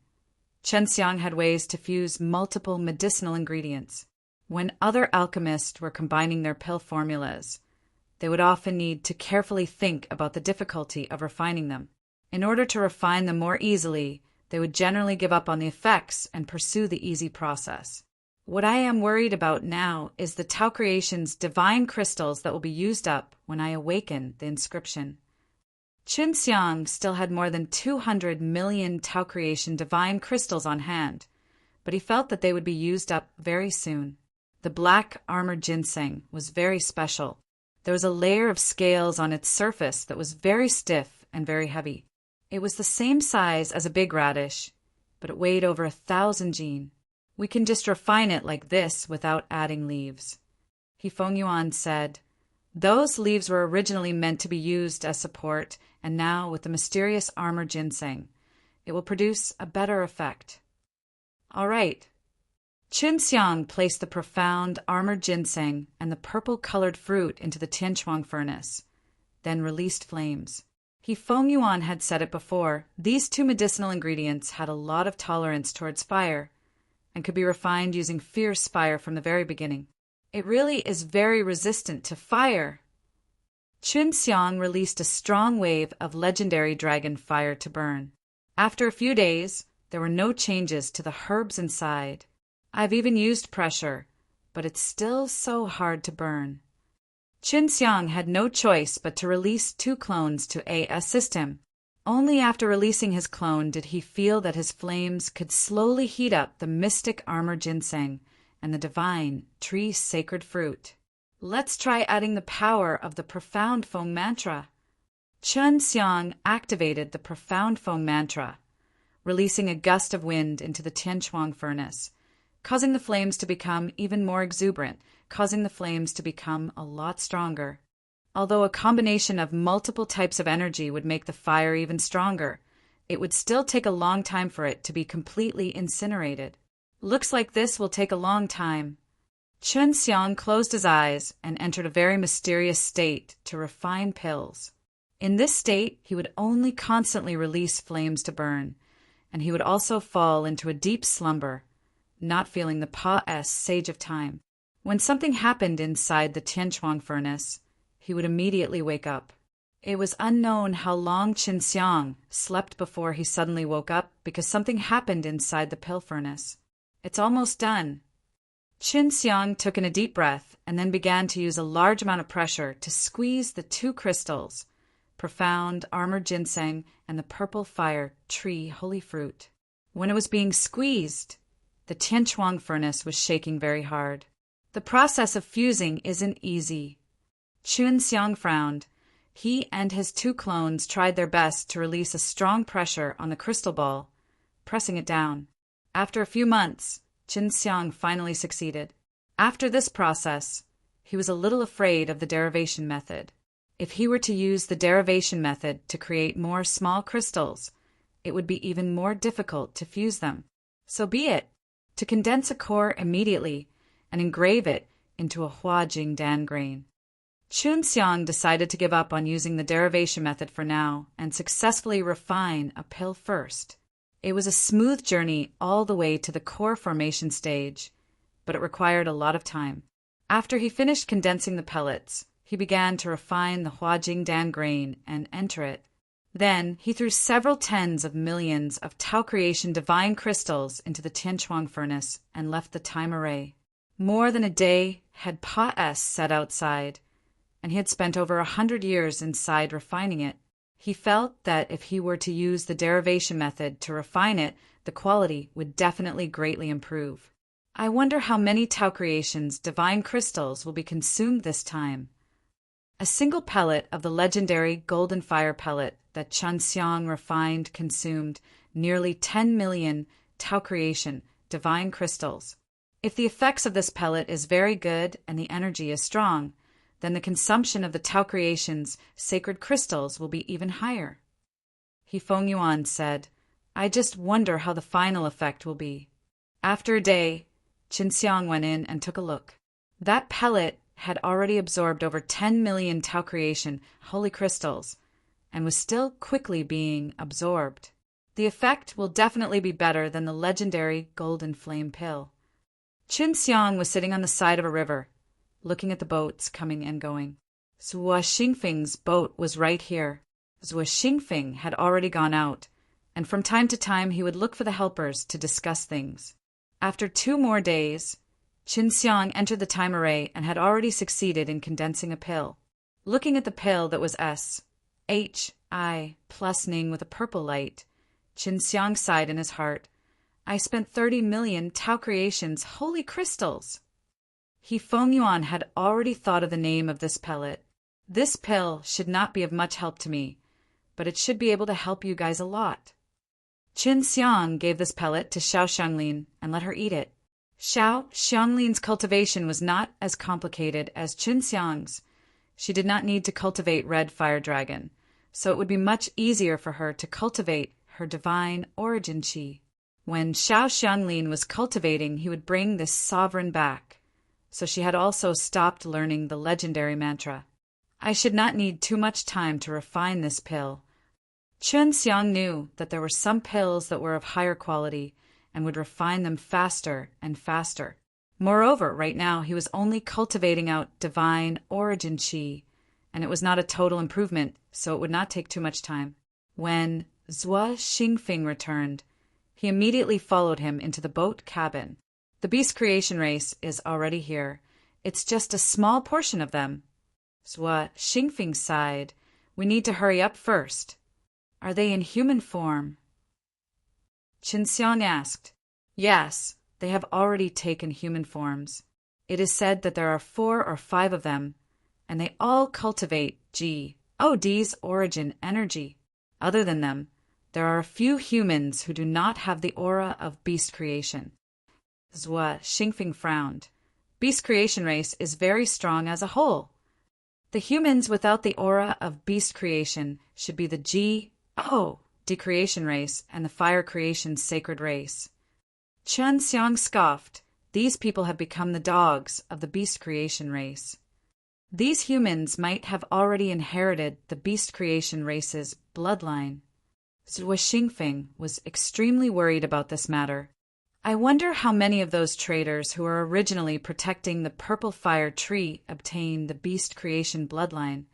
Chun Xiang had ways to fuse multiple medicinal ingredients. When other alchemists were combining their pill formulas, they would often need to carefully think about the difficulty of refining them. In order to refine them more easily, they would generally give up on the effects and pursue the easy process. What I am worried about now is the Tao Creation's divine crystals that will be used up when I awaken the inscription. Qin Xiang still had more than 200 million Tao Creation divine crystals on hand, but he felt that they would be used up very soon. The black armored ginseng was very special. There was a layer of scales on its surface that was very stiff and very heavy. It was the same size as a big radish, but it weighed over 1,000 jin. We can just refine it like this without adding leaves. Feng Yuan said, those leaves were originally meant to be used as support, and now with the mysterious armor ginseng, it will produce a better effect. All right. Qin Xiang placed the profound armored ginseng and the purple-colored fruit into the Tianquang furnace, then released flames. Feng Yuan had said it before, these two medicinal ingredients had a lot of tolerance towards fire and could be refined using fierce fire from the very beginning. It really is very resistant to fire. Qin Xiang released a strong wave of legendary dragon fire to burn. After a few days, there were no changes to the herbs inside. I've even used pressure, but it's still so hard to burn. Qin Xiang had no choice but to release 2 clones to assist him. Only after releasing his clone did he feel that his flames could slowly heat up the mystic armor ginseng and the divine tree sacred fruit. Let's try adding the power of the profound Feng mantra. Qin Xiang activated the profound Feng mantra, releasing a gust of wind into the Tianquang furnace, causing the flames to become even more exuberant, causing the flames to become a lot stronger. Although a combination of multiple types of energy would make the fire even stronger, it would still take a long time for it to be completely incinerated. Looks like this will take a long time. Qin Xiang closed his eyes and entered a very mysterious state to refine pills. In this state, he would only constantly release flames to burn, and he would also fall into a deep slumber, not feeling the Pa-S Sage of Time. When something happened inside the Tianquang furnace, he would immediately wake up. It was unknown how long Qin Xiang slept before he suddenly woke up because something happened inside the pill furnace. It's almost done. Qin Xiang took in a deep breath and then began to use a large amount of pressure to squeeze the two crystals, profound armor ginseng and the purple fire tree holy fruit. When it was being squeezed, the Tianquang furnace was shaking very hard. The process of fusing isn't easy. Qin Xiang frowned. He and his two clones tried their best to release a strong pressure on the crystal ball, pressing it down. After a few months, Qin Xiang finally succeeded. After this process, he was a little afraid of the derivation method. If he were to use the derivation method to create more small crystals, it would be even more difficult to fuse them. So be it. To condense a core immediately and engrave it into a Huajing Dan grain. Qin Xiang decided to give up on using the derivation method for now and successfully refine a pill first. It was a smooth journey all the way to the core formation stage, but it required a lot of time. After he finished condensing the pellets, he began to refine the Huajing Dan grain and enter it. Then he threw several tens of millions of Tao creation divine crystals into the Tianquang furnace and left the time array. More than a day had Pa S set outside, and he had spent over 100 years inside refining it. He felt that if he were to use the derivation method to refine it, the quality would definitely greatly improve. I wonder how many Tao creations divine crystals will be consumed this time. A single pellet of the legendary golden fire pellet that Qin Xiang refined consumed nearly 10 million Tao creation divine crystals. If the effects of this pellet is very good and the energy is strong, then the consumption of the Tao creation's sacred crystals will be even higher. He Feng Yuan said, I just wonder how the final effect will be. After a day, Qin Xiang went in and took a look. That pellet had already absorbed over 10 million Tao creation holy crystals and was still quickly being absorbed. The effect will definitely be better than the legendary golden flame pill. Qin Xiang was sitting on the side of a river, looking at the boats coming and going. Zhuo Xingfeng's boat was right here. Zhuo Xingfeng had already gone out, and from time to time he would look for the helpers to discuss things. After 2 more days, Qin Xiang entered the time array and had already succeeded in condensing a pill. Looking at the pill that was S-H-I plus Ning with a purple light, Qin Xiang sighed in his heart. I spent 30 million Tao creations holy crystals. He Feng Yuan had already thought of the name of this pellet. This pill should not be of much help to me, but it should be able to help you guys a lot. Qin Xiang gave this pellet to Xiao Xianglin and let her eat it. Xiao Xianglin's cultivation was not as complicated as Qin Xiang's. She did not need to cultivate red fire dragon, so it would be much easier for her to cultivate her divine origin qi. When Xiao Xianglin was cultivating, he would bring this sovereign back. So she had also stopped learning the legendary mantra. I should not need too much time to refine this pill. Qin Xiang knew that there were some pills that were of higher quality and would refine them faster and faster. Moreover, right now he was only cultivating out divine origin qi, and it was not a total improvement, so it would not take too much time. When Zhuo Xingfeng returned, he immediately followed him into the boat cabin. The beast creation race is already here. It's just a small portion of them. Zhuo Xingfeng sighed. We need to hurry up first. Are they in human form? Qin Xiang asked. Yes, they have already taken human forms. It is said that there are 4 or 5 of them, and they all cultivate D's origin energy. Other than them, there are a few humans who do not have the aura of beast creation. Zhuo Xingfeng frowned. Beast creation race is very strong as a whole. The humans without the aura of beast creation should be the decreation race and the fire creation sacred race. Qin Xiang scoffed. These people have become the dogs of the beast creation race. These humans might have already inherited the beast creation race's bloodline. Zhuo Xingfeng was extremely worried about this matter. I wonder how many of those traders who were originally protecting the purple fire tree obtained the beast creation bloodline.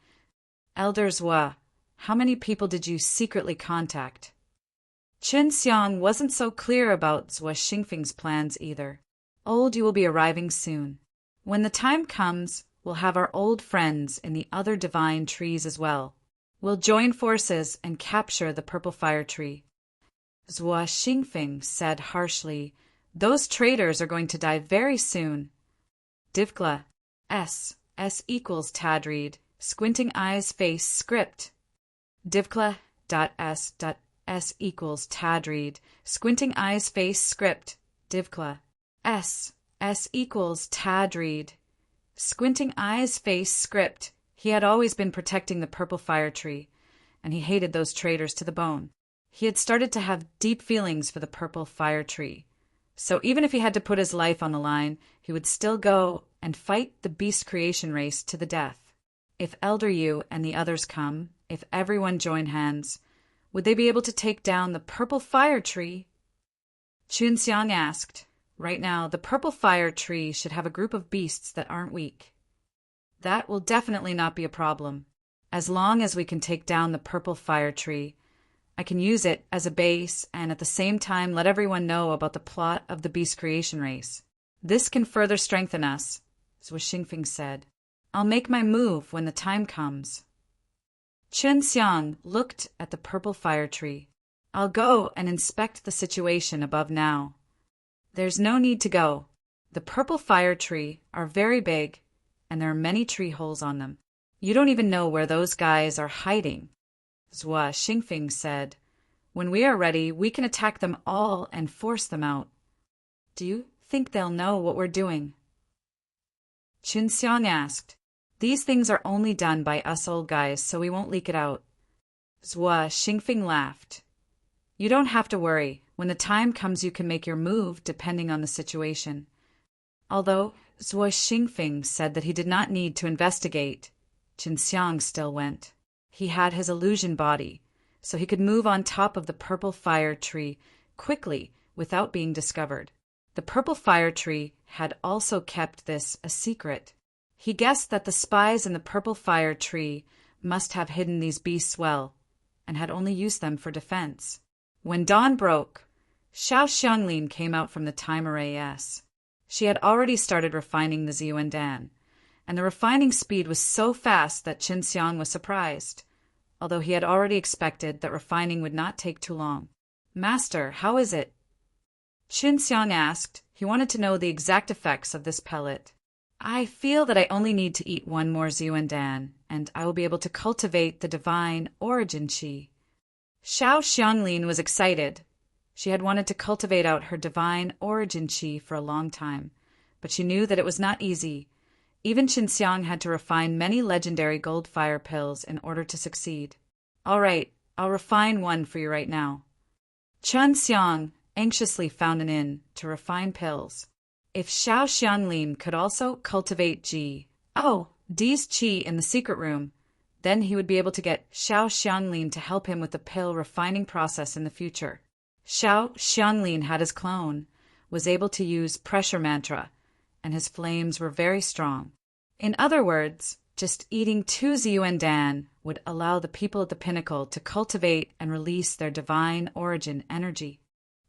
Elder Zhuo, how many people did you secretly contact? Qin Xiang wasn't so clear about Zhuo Xingfeng's plans either. Old, you will be arriving soon. When the time comes, we'll have our old friends in the other divine trees as well. We'll join forces and capture the purple fire tree. Zhuo Xingfeng said harshly, "Those traitors are going to die very soon." Divkla, S equals Tadreed, squinting eyes face script. Divkla.s equals Tadreed, squinting eyes face script. Divkla, S equals Tadreed, squinting eyes face script. He had always been protecting the purple fire tree, and he hated those traitors to the bone. He had started to have deep feelings for the purple fire tree. So even if he had to put his life on the line, he would still go and fight the beast creation race to the death. If Elder Yu and the others come, if everyone join hands, would they be able to take down the purple fire tree? Qin Xiang asked. Right now, the purple fire tree should have a group of beasts that aren't weak. That will definitely not be a problem. As long as we can take down the purple fire tree, I can use it as a base and at the same time let everyone know about the plot of the beast creation race. This can further strengthen us, Zhuo Xingfeng said. I'll make my move when the time comes. Qin Xiang looked at the purple fire tree. I'll go and inspect the situation above now. There's no need to go. The purple fire tree are very big, and there are many tree holes on them. You don't even know where those guys are hiding. Zhuo Xingfeng said, when we are ready, we can attack them all and force them out. Do you think they'll know what we're doing? Qin Xiang asked. These things are only done by us old guys, so we won't leak it out. Zhuo Xingfeng laughed. You don't have to worry. When the time comes, you can make your move depending on the situation. Although Zhuo Xingfeng said that he did not need to investigate, Qin Xiang still went. He had his illusion body, so he could move on top of the purple fire tree quickly without being discovered. The purple fire tree had also kept this a secret. He guessed that the spies in the purple fire tree must have hidden these beasts well, and had only used them for defense. When dawn broke, Xiao Xianglin came out from the time array S. She had already started refining the Ziyuandan, and the refining speed was so fast that Qin Xiang was surprised, although he had already expected that refining would not take too long. Master, how is it? Qin Xiang asked. He wanted to know the exact effects of this pellet. I feel that I only need to eat one more Ziyuandan, and I will be able to cultivate the divine origin qi. Xiao Xianglin was excited. She had wanted to cultivate out her divine origin qi for a long time, but she knew that it was not easy. Even Qin Xiang had to refine many legendary gold fire pills in order to succeed. All right, I'll refine one for you right now. Qin Xiang anxiously found an inn to refine pills. If Xiao Xianglin could also cultivate Di's qi in the secret room, then he would be able to get Xiao Xianglin to help him with the pill refining process in the future. Xiao Xianglin had his clone, was able to use pressure mantra, and his flames were very strong. In other words, just eating 2 Ziyuandan would allow the people at the pinnacle to cultivate and release their divine origin energy.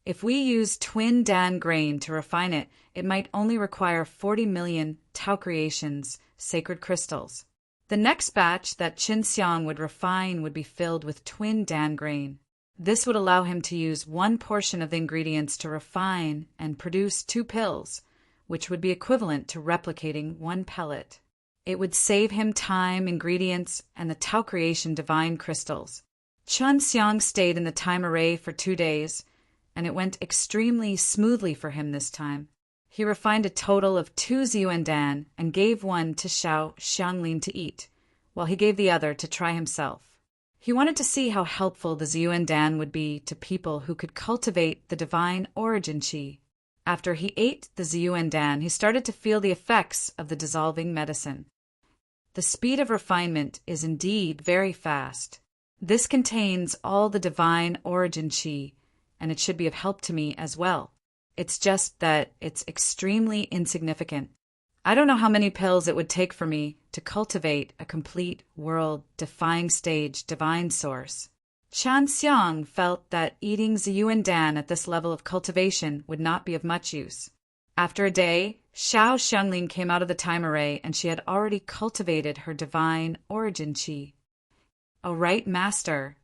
If we use twin Dan grain to refine it, it might only require 40 million Tao creations, sacred crystals. The next batch that Qin Xiang would refine would be filled with twin Dan grain. This would allow him to use one portion of the ingredients to refine and produce 2 pills, which would be equivalent to replicating 1 pellet. It would save him time, ingredients, and the Tao creation divine crystals. Qin Xiang stayed in the time array for 2 days, and it went extremely smoothly for him this time. He refined a total of 2 Ziyuandan and gave one to Xiao Xianglin to eat, while he gave the other to try himself. He wanted to see how helpful the Ziyuandan would be to people who could cultivate the divine origin qi. After he ate the Ziyuandan, he started to feel the effects of the dissolving medicine. The speed of refinement is indeed very fast. This contains all the divine origin qi, and it should be of help to me as well. It's just that it's extremely insignificant. I don't know how many pills it would take for me to cultivate a complete world-defying stage divine source. Chan Xiang felt that eating Ziyu and Dan at this level of cultivation would not be of much use. After a day, Xiao Xianglin came out of the time array and she had already cultivated her divine origin qi. "Oh, right, Master.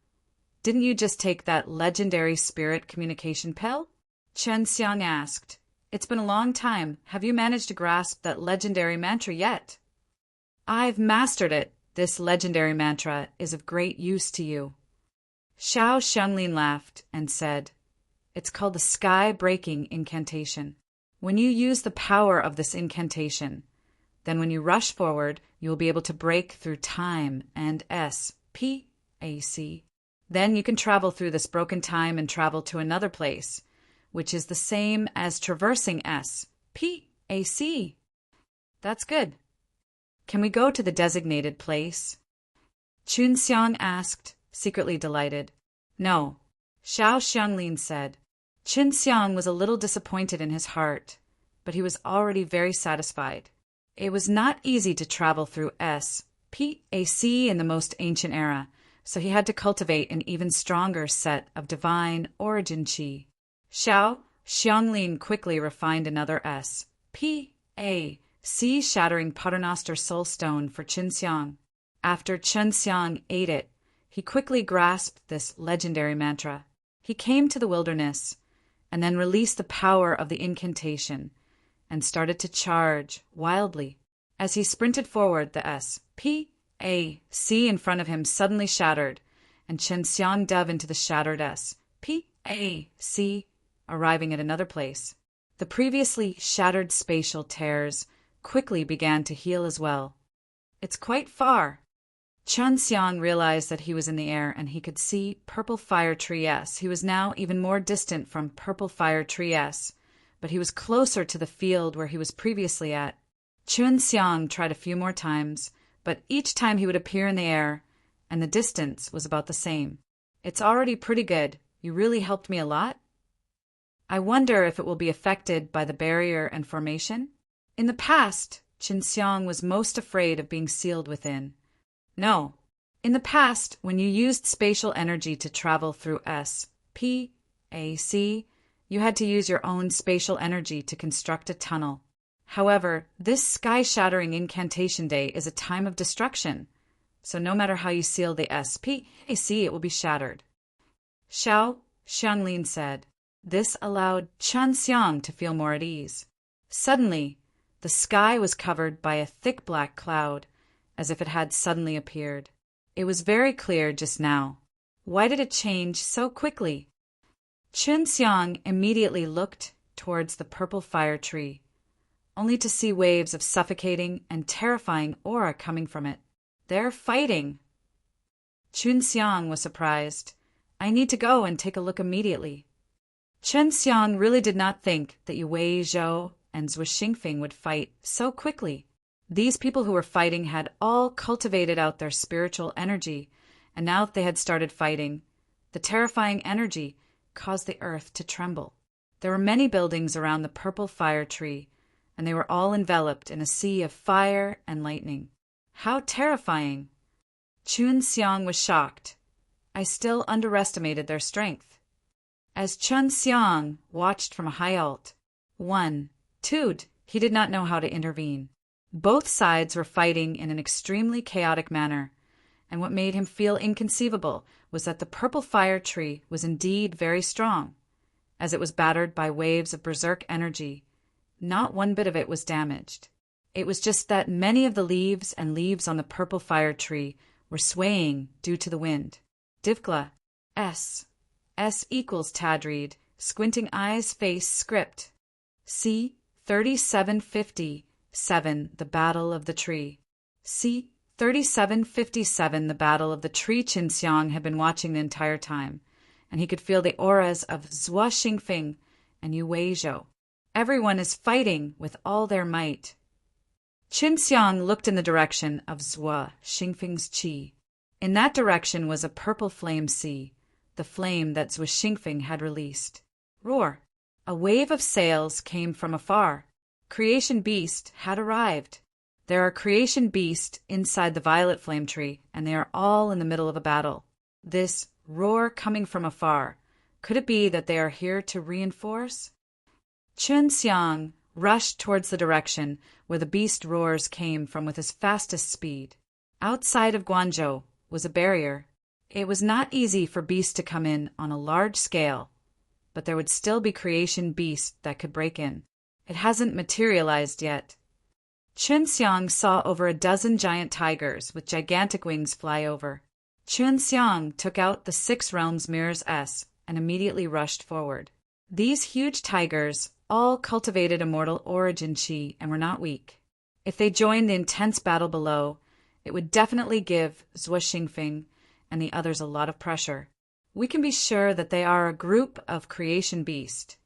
Didn't you just take that legendary spirit communication pill?" Chen Xiang asked. "It's been a long time. Have you managed to grasp that legendary mantra yet?" "I've mastered it. This legendary mantra is of great use to you." Xiao Xianglin laughed and said, "It's called the sky-breaking incantation. When you use the power of this incantation, then when you rush forward, you will be able to break through time and space. Then you can travel through this broken time and travel to another place, which is the same as traversing space. That's good. Can we go to the designated place?" Chun Xiang asked, secretly delighted. "No," Xiao Xianglin said. Chun Xiang was a little disappointed in his heart, but he was already very satisfied. It was not easy to travel through space in the most ancient era, so he had to cultivate an even stronger set of divine origin qi. Xiao Xianglin quickly refined another spac shattering Paternoster soul stone for Chun Xiang. After Chun Xiang ate it, he quickly grasped this legendary mantra. He came to the wilderness and then released the power of the incantation and started to charge wildly. As he sprinted forward, the spac in front of him suddenly shattered, and Chen Xiang dove into the shattered spac, arriving at another place. The previously shattered spatial tears quickly began to heal as well. "It's quite far." Chun Xiang realized that he was in the air and he could see Purple Fire Tree S. He was now even more distant from Purple Fire Tree S, but he was closer to the field where he was previously at. Chun Xiang tried a few more times, but each time he would appear in the air, and the distance was about the same. "It's already pretty good. You really helped me a lot. I wonder if it will be affected by the barrier and formation?" In the past, Chun Xiang was most afraid of being sealed within. No. In the past, when you used spatial energy to travel through spac, you had to use your own spatial energy to construct a tunnel. However, this sky-shattering incantation day is a time of destruction, so no matter how you seal the spac, it will be shattered. Xiao Xianglin said. This allowed Chun Xiang to feel more at ease. Suddenly, the sky was covered by a thick black cloud, as if it had suddenly appeared. It was very clear just now. Why did it change so quickly? Chun Xiang immediately looked towards the purple fire tree, only to see waves of suffocating and terrifying aura coming from it. "They're fighting." Chun Xiang was surprised. "I need to go and take a look immediately." Chun Xiang really did not think that Yue Zhou and Zhu Xingfeng would fight so quickly. These people who were fighting had all cultivated out their spiritual energy, and now that they had started fighting, the terrifying energy caused the earth to tremble. There were many buildings around the purple fire tree, and they were all enveloped in a sea of fire and lightning. How terrifying! Chun Xiang was shocked. I still underestimated their strength. As Chun Xiang watched from a high alt, he did not know how to intervene. Both sides were fighting in an extremely chaotic manner, and what made him feel inconceivable was that the purple fire tree was indeed very strong. As it was battered by waves of berserk energy, not one bit of it was damaged. It was just that many of the leaves on the purple fire tree were swaying due to the wind. Divkla, S equals Tadreed, squinting eyes face script. C 3757, the Battle of the Tree. C 3757, the Battle of the Tree. Chun Xiang had been watching the entire time, and he could feel the auras of Zhu Xingfeng and Yue Zhou. Everyone is fighting with all their might. Chun Xiang looked in the direction of Zhu Xingfeng's qi. In that direction was a purple flame sea, the flame that Zhu Xingfeng had released. Roar! A wave of sails came from afar. Creation Beast had arrived. There are Creation Beast inside the violet flame tree, and they are all in the middle of a battle. This roar coming from afar. Could it be that they are here to reinforce? Chun Xiang rushed towards the direction where the beast roars came from with his fastest speed. Outside of Guangzhou was a barrier. It was not easy for beasts to come in on a large scale, but there would still be creation beasts that could break in. It hasn't materialized yet. Chun Xiang saw over a dozen giant tigers with gigantic wings fly over. Chun Xiang took out the Six Realms Mirror's S and immediately rushed forward. These huge tigers all cultivated immortal origin chi and were not weak. If they joined the intense battle below, it would definitely give Zhuo Xingfeng and the others a lot of pressure. We can be sure that they are a group of creation beast.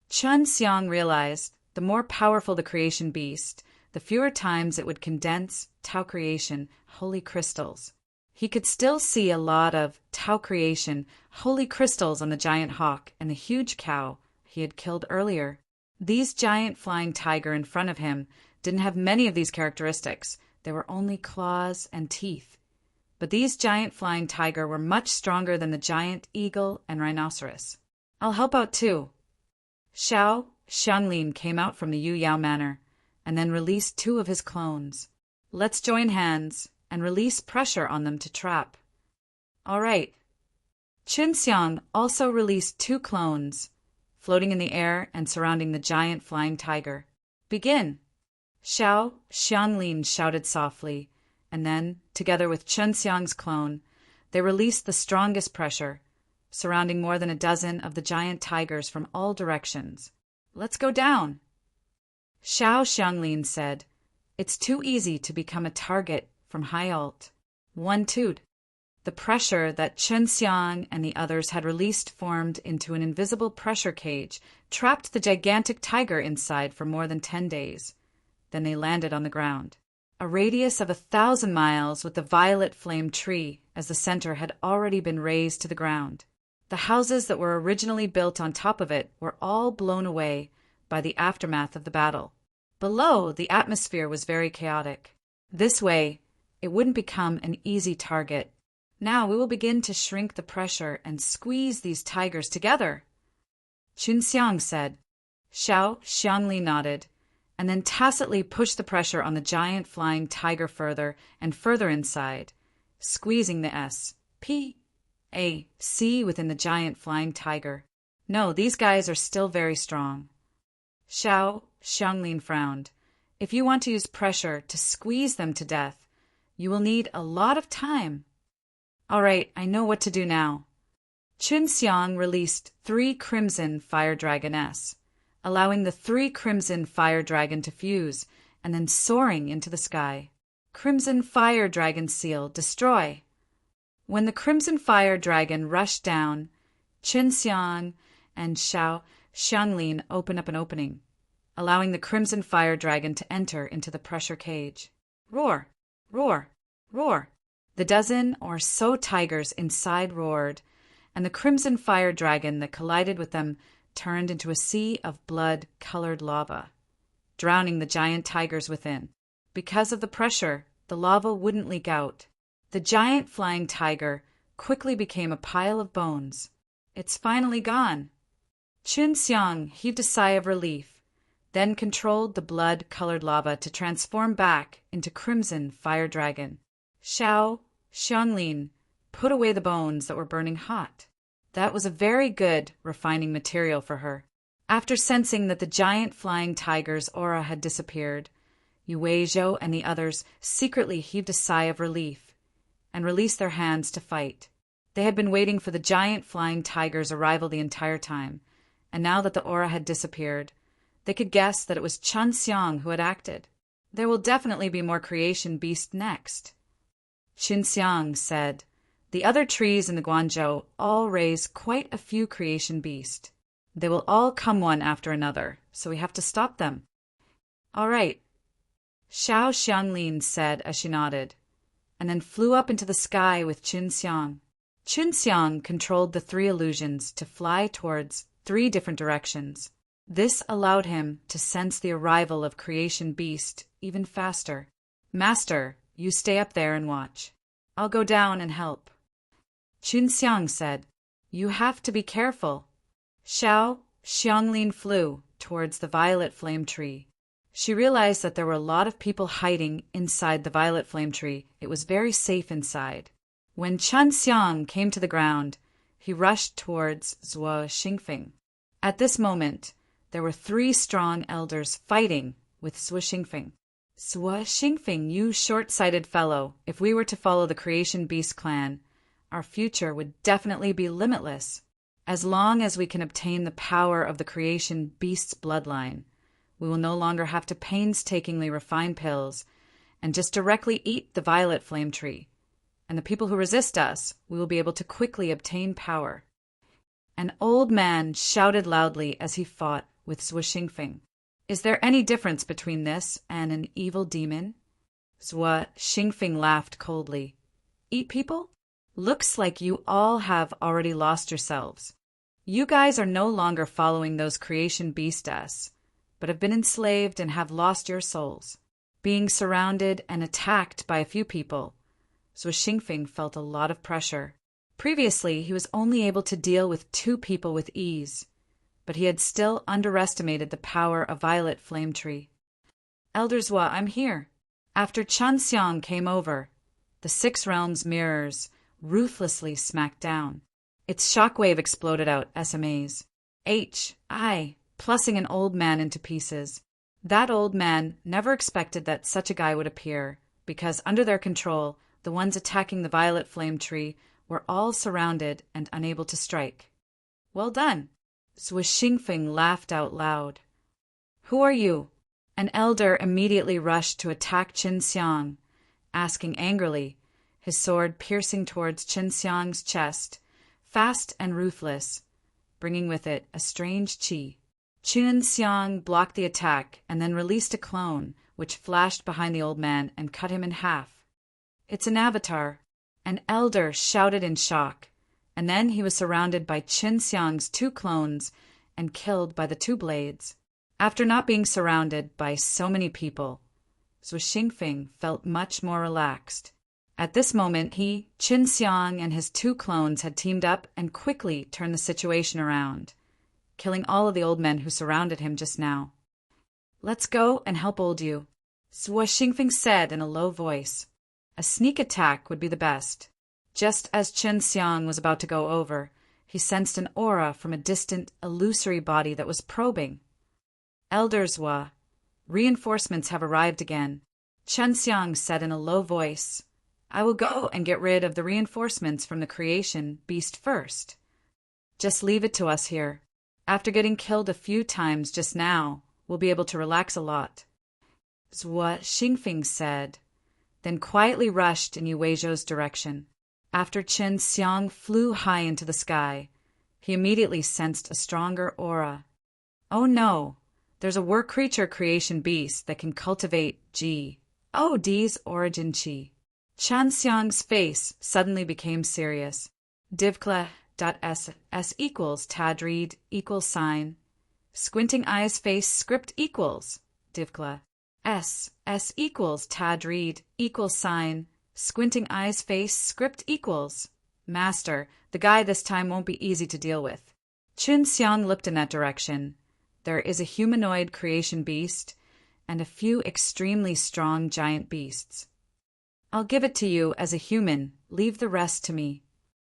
Chun Xiang realized the more powerful the creation beast, the fewer times it would condense Tao creation holy crystals. He could still see a lot of Tao creation holy crystals on the giant hawk and the huge cow he had killed earlier. These giant flying tiger in front of him didn't have many of these characteristics. There were only claws and teeth. But these giant flying tiger were much stronger than the giant eagle and rhinoceros. I'll help out too. Xiao Xianglin came out from the Yu Yao Manor and then released 2 of his clones. Let's join hands and release pressure on them to trap. All right. Chun Xiang also released 2 clones, floating in the air and surrounding the giant flying tiger. Begin! Xiao Xianglin shouted softly, and then, together with Chun Xiang's clone, they released the strongest pressure, surrounding more than a dozen of the giant tigers from all directions. Let's go down! Xiao Xianglin said, "It's too easy to become a target from high alt." 1-2. The pressure that Chun Xiang and the others had released formed into an invisible pressure cage, trapped the gigantic tiger inside for more than 10 days. Then they landed on the ground. A radius of 1,000 miles with the violet flame tree as the center had already been razed to the ground. The houses that were originally built on top of it were all blown away by the aftermath of the battle. Below, the atmosphere was very chaotic. This way, it wouldn't become an easy target. Now we will begin to shrink the pressure and squeeze these tigers together, Chun Xiang said. Xiao Xiangli nodded, and then tacitly pushed the pressure on the giant flying tiger further and further inside, squeezing the S-P-A-C within the giant flying tiger. No, these guys are still very strong. Xiao Xianglin frowned. If you want to use pressure to squeeze them to death, you will need a lot of time. All right, I know what to do now. Chun Xiang released 3 crimson fire dragon S, allowing the 3 crimson fire dragon to fuse and then soaring into the sky. Crimson fire dragon seal, destroy. When the crimson fire dragon rushed down, Chun Xiang and Xiao Xianglin opened up an opening, allowing the crimson fire dragon to enter into the pressure cage. Roar, roar, roar. The dozen or so tigers inside roared, and the crimson fire dragon that collided with them turned into a sea of blood-colored lava, drowning the giant tigers within. Because of the pressure, the lava wouldn't leak out. The giant flying tiger quickly became a pile of bones. It's finally gone. Chun Xiang heaved a sigh of relief, then controlled the blood-colored lava to transform back into crimson fire dragon. Xiao Xianglin put away the bones that were burning hot. That was a very good refining material for her. After sensing that the giant flying tiger's aura had disappeared, Yu Weizhou and the others secretly heaved a sigh of relief and released their hands to fight. They had been waiting for the giant flying tiger's arrival the entire time, and now that the aura had disappeared, they could guess that it was Chun Xiang who had acted. There will definitely be more creation beast next. Chun Xiang said, "The other trees in the Guangzhou all raise quite a few creation beast. They will all come one after another, so we have to stop them." "All right," Xiao Xianglin said as she nodded, and then flew up into the sky with Chun Xiang. Chun Xiang controlled the 3 illusions to fly towards 3 different directions. This allowed him to sense the arrival of creation beast even faster. "Master, you stay up there and watch. I'll go down and help." Qinxiang said, "You have to be careful." Xiao Xianglin flew towards the violet flame tree. She realized that there were a lot of people hiding inside the violet flame tree. It was very safe inside. When Chen Xiang came to the ground, he rushed towards Zhuo Xingfeng. At this moment, there were 3 strong elders fighting with Zhuo Xingfeng. "Zhuo Xingfeng, you short-sighted fellow, if we were to follow the Creation Beast clan, our future would definitely be limitless. As long as we can obtain the power of the Creation Beast's bloodline, we will no longer have to painstakingly refine pills and just directly eat the violet flame tree. And the people who resist us, we will be able to quickly obtain power." An old man shouted loudly as he fought with Zhuo Xingfeng. "Is there any difference between this and an evil demon?" Zhuo Xingfeng laughed coldly. "Eat people? Looks like you all have already lost yourselves. You guys are no longer following those creation beasts, but have been enslaved and have lost your souls." Being surrounded and attacked by a few people, Zhuo Xingfeng felt a lot of pressure. Previously, he was only able to deal with 2 people with ease, but he had still underestimated the power of Violet Flame Tree. "Elder Zhuo, I'm here." After Chen Xiang came over, the 6 realms mirrors ruthlessly smacked down. Its shockwave exploded out SMAs. Plussing an old man into pieces. That old man never expected that such a guy would appear, because under their control, the ones attacking the Violet Flame Tree were all surrounded and unable to strike. "Well done." Zhuo Xingfeng laughed out loud. "Who are you?" An elder immediately rushed to attack Qin Xiang, asking angrily, his sword piercing towards Qin Xiang's chest, fast and ruthless, bringing with it a strange qi. Qin Xiang blocked the attack and then released a clone, which flashed behind the old man and cut him in half. "It's an avatar." An elder shouted in shock, and then he was surrounded by Qin Xiang's 2 clones and killed by the 2 blades. After not being surrounded by so many people, Zhuo Xingfeng felt much more relaxed. At this moment, Qin Xiang and his 2 clones had teamed up and quickly turned the situation around, killing all of the old men who surrounded him just now. "Let's go and help old you," Zhuo Xingfeng said in a low voice. A sneak attack would be the best. Just as Qin Xiang was about to go over, he sensed an aura from a distant, illusory body that was probing. "Elder Zhuo, reinforcements have arrived again," Qin Xiang said in a low voice. "I will go and get rid of the reinforcements from the Creation Beast first. Just leave it to us here. After getting killed a few times just now, we'll be able to relax a lot," Zhuo Xingfeng said, then quietly rushed in Yu Weizhou's direction. After Qin Xiang flew high into the sky, he immediately sensed a stronger aura. "Oh no, there's a work creature creation beast that can cultivate Ji. Oh, D's origin Qi." Qin Xiang's face suddenly became serious. Divkla.s equals tadreed equals sign. Squinting eyes face script equals Divkla. S equals tadreed equals sign. Squinting eyes face script equals. Master, the guy this time won't be easy to deal with. Qin Xiang looked in that direction. There is a humanoid creation beast and a few extremely strong giant beasts. "I'll give it to you as a human. Leave the rest to me."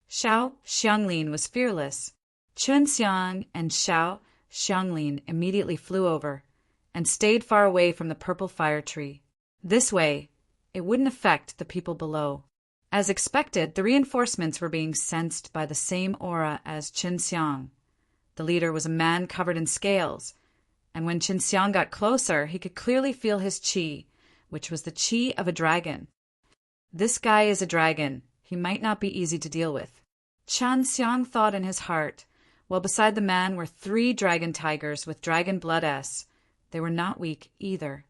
Xiao Xianglin was fearless. Qin Xiang and Xiao Xianglin immediately flew over and stayed far away from the purple fire tree. This way, it wouldn't affect the people below. As expected, the reinforcements were being sensed by the same aura as Qin Xiang. The leader was a man covered in scales, and when Qin Xiang got closer, he could clearly feel his qi, which was the qi of a dragon. This guy is a dragon. He might not be easy to deal with. Qin Xiang thought in his heart, while beside the man were 3 dragon tigers with dragon blood S. They were not weak either.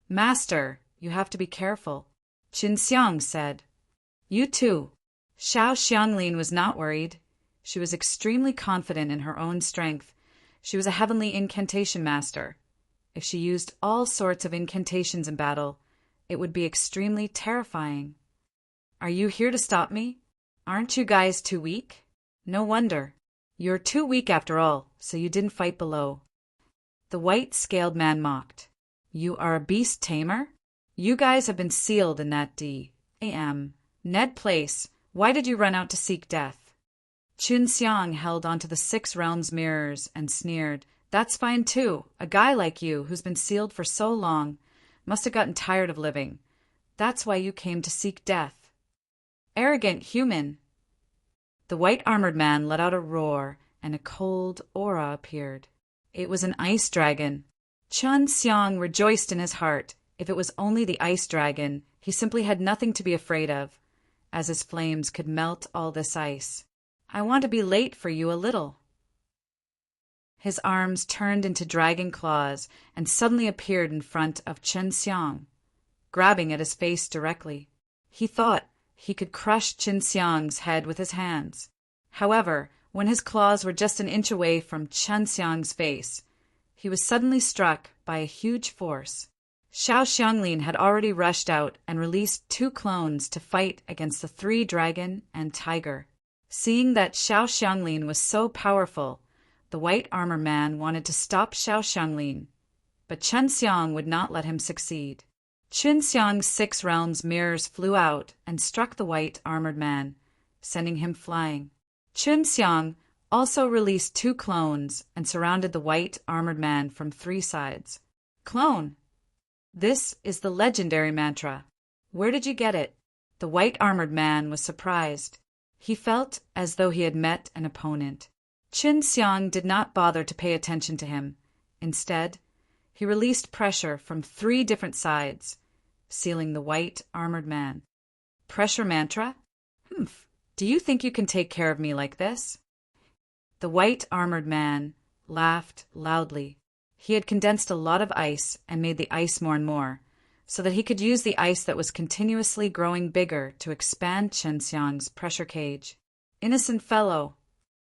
"Master, you have to be careful," Qin Xiang said. "You too." Xiao Xianglin was not worried. She was extremely confident in her own strength. She was a heavenly incantation master. If she used all sorts of incantations in battle, it would be extremely terrifying. "Are you here to stop me?" Aren't you guys too weak? No wonder. You're too weak after all, so you didn't fight below. The white-scaled man mocked. You are a beast tamer? You guys have been sealed in that D.A.M. Ned place. Why did you run out to seek death? Chun Xiang held onto the 6 realms mirrors and sneered. That's fine too. A guy like you, who's been sealed for so long, must have gotten tired of living. That's why you came to seek death. Arrogant human. The white-armored man let out a roar, and a cold aura appeared. It was an ice dragon. Chun Xiang rejoiced in his heart. If it was only the ice dragon, he simply had nothing to be afraid of, as his flames could melt all this ice. I want to be late for you a little. His arms turned into dragon claws and suddenly appeared in front of Chun Xiang, grabbing at his face directly. He thought he could crush Chun Xiang's head with his hands. However, when his claws were just an inch away from Chun Xiang's face, he was suddenly struck by a huge force. Xiao Xianglin had already rushed out and released 2 clones to fight against the 3 dragon and tiger. Seeing that Xiao Xianglin was so powerful, the white armor man wanted to stop Xiao Xianglin, but Chun Xiang would not let him succeed. Chun Xiang's 6 realms mirrors flew out and struck the white armored man, sending him flying. Chun Xiang also released 2 clones and surrounded the white armored man from 3 sides. Clone! This is the legendary mantra. Where did you get it? The white-armored man was surprised. He felt as though he had met an opponent. Chun Xiang did not bother to pay attention to him. Instead, he released pressure from 3 different sides, sealing the white-armored man. Pressure mantra? Humph. Do you think you can take care of me like this? The white-armored man laughed loudly. He had condensed a lot of ice and made the ice more and more, so that he could use the ice that was continuously growing bigger to expand Chun Xiang's pressure cage. Innocent fellow.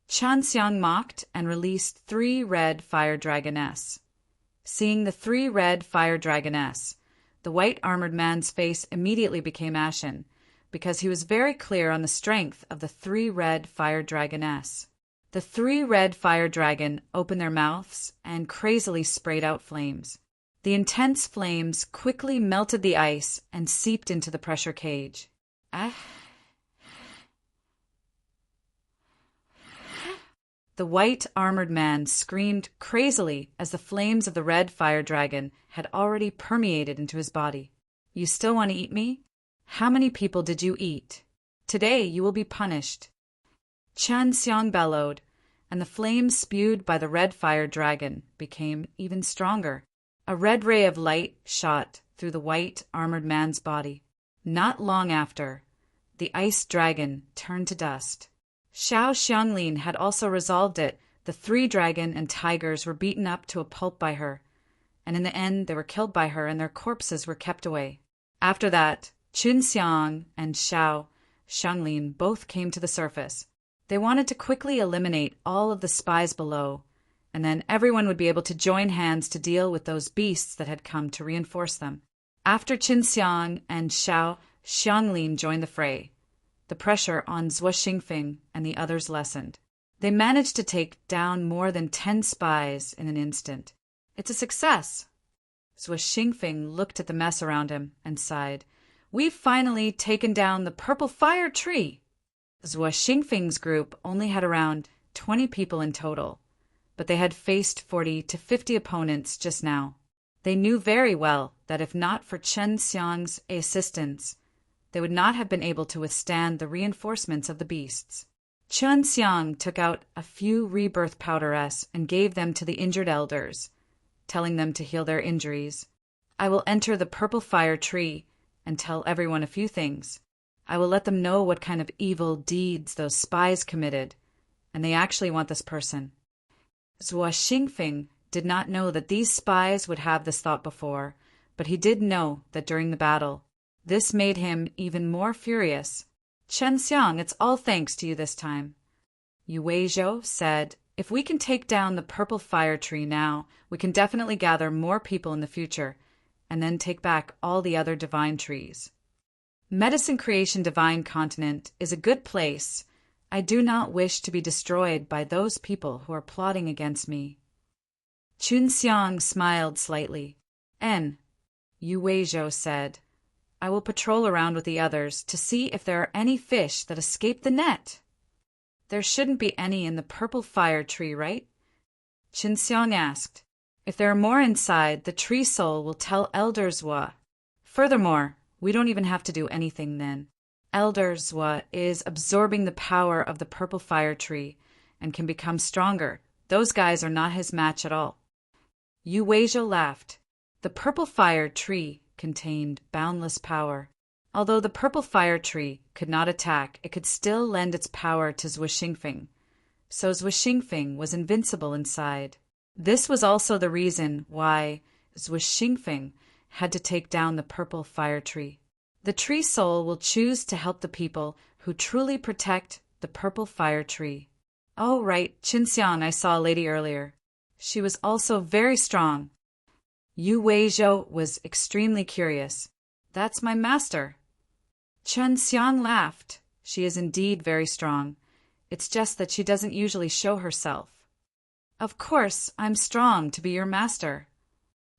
Chun Xiang mocked and released 3 red fire dragoness. Seeing the 3 red fire dragoness, the white-armored man's face immediately became ashen, because he was very clear on the strength of the 3 red fire dragoness. The 3 red fire dragon opened their mouths and crazily sprayed out flames. The intense flames quickly melted the ice and seeped into the pressure cage. The white-armored man screamed crazily as the flames of the red fire dragon had already permeated into his body. You still want to eat me? How many people did you eat? Today you will be punished. Chun Xiang bellowed, and the flames spewed by the red fire dragon became even stronger. A red ray of light shot through the white-armored man's body. Not long after, the ice dragon turned to dust. Xiao Xianglin had also resolved it. The 3 dragon and tigers were beaten up to a pulp by her, and in the end they were killed by her and their corpses were kept away. After that, Chun Xiang and Xiao Xianglin both came to the surface. They wanted to quickly eliminate all of the spies below, and then everyone would be able to join hands to deal with those beasts that had come to reinforce them. After Chun Xiang and Xiao Xianglin joined the fray, the pressure on Zhuo Xingfeng and the others lessened. They managed to take down more than 10 spies in an instant. It's a success. Zhuo Xingfeng looked at the mess around him and sighed. We've finally taken down the purple fire tree. Zhuo Xingfeng's group only had around 20 people in total, but they had faced 40 to 50 opponents just now. They knew very well that if not for Chun Xiang's assistance, they would not have been able to withstand the reinforcements of the beasts. Chun Xiang took out a few rebirth powder-s and gave them to the injured elders, telling them to heal their injuries. I will enter the purple fire tree and tell everyone a few things. I will let them know what kind of evil deeds those spies committed, and they actually want this person. Zhuo Xingfeng did not know that these spies would have this thought before, but he did know that during the battle. This made him even more furious. Chen Xiang, it's all thanks to you this time. Yu Weizhou said, if we can take down the purple fire tree now, we can definitely gather more people in the future, and then take back all the other divine trees. Medicine Creation Divine Continent is a good place. I do not wish to be destroyed by those people who are plotting against me. Chunxiang smiled slightly. Yu Weizhou said, I will patrol around with the others to see if there are any fish that escape the net. There shouldn't be any in the purple fire tree, right? Chunxiang asked. If there are more inside, the tree soul will tell Elder Zhua. Furthermore, we don't even have to do anything then. Elder Zhua is absorbing the power of the purple fire tree and can become stronger. Those guys are not his match at all. Yu Weizhou laughed. The purple fire tree contained boundless power. Although the purple fire tree could not attack, it could still lend its power to Zhua Xingfeng. So Zhua Xingfeng was invincible inside. This was also the reason why Zhua Xingfeng had to take down the purple fire tree. The tree soul will choose to help the people who truly protect the purple fire tree. Oh, right, Chunxiang, I saw a lady earlier. She was also very strong. Yu Weizhou was extremely curious. That's my master. Chunxiang laughed. She is indeed very strong. It's just that she doesn't usually show herself. Of course, I'm strong to be your master.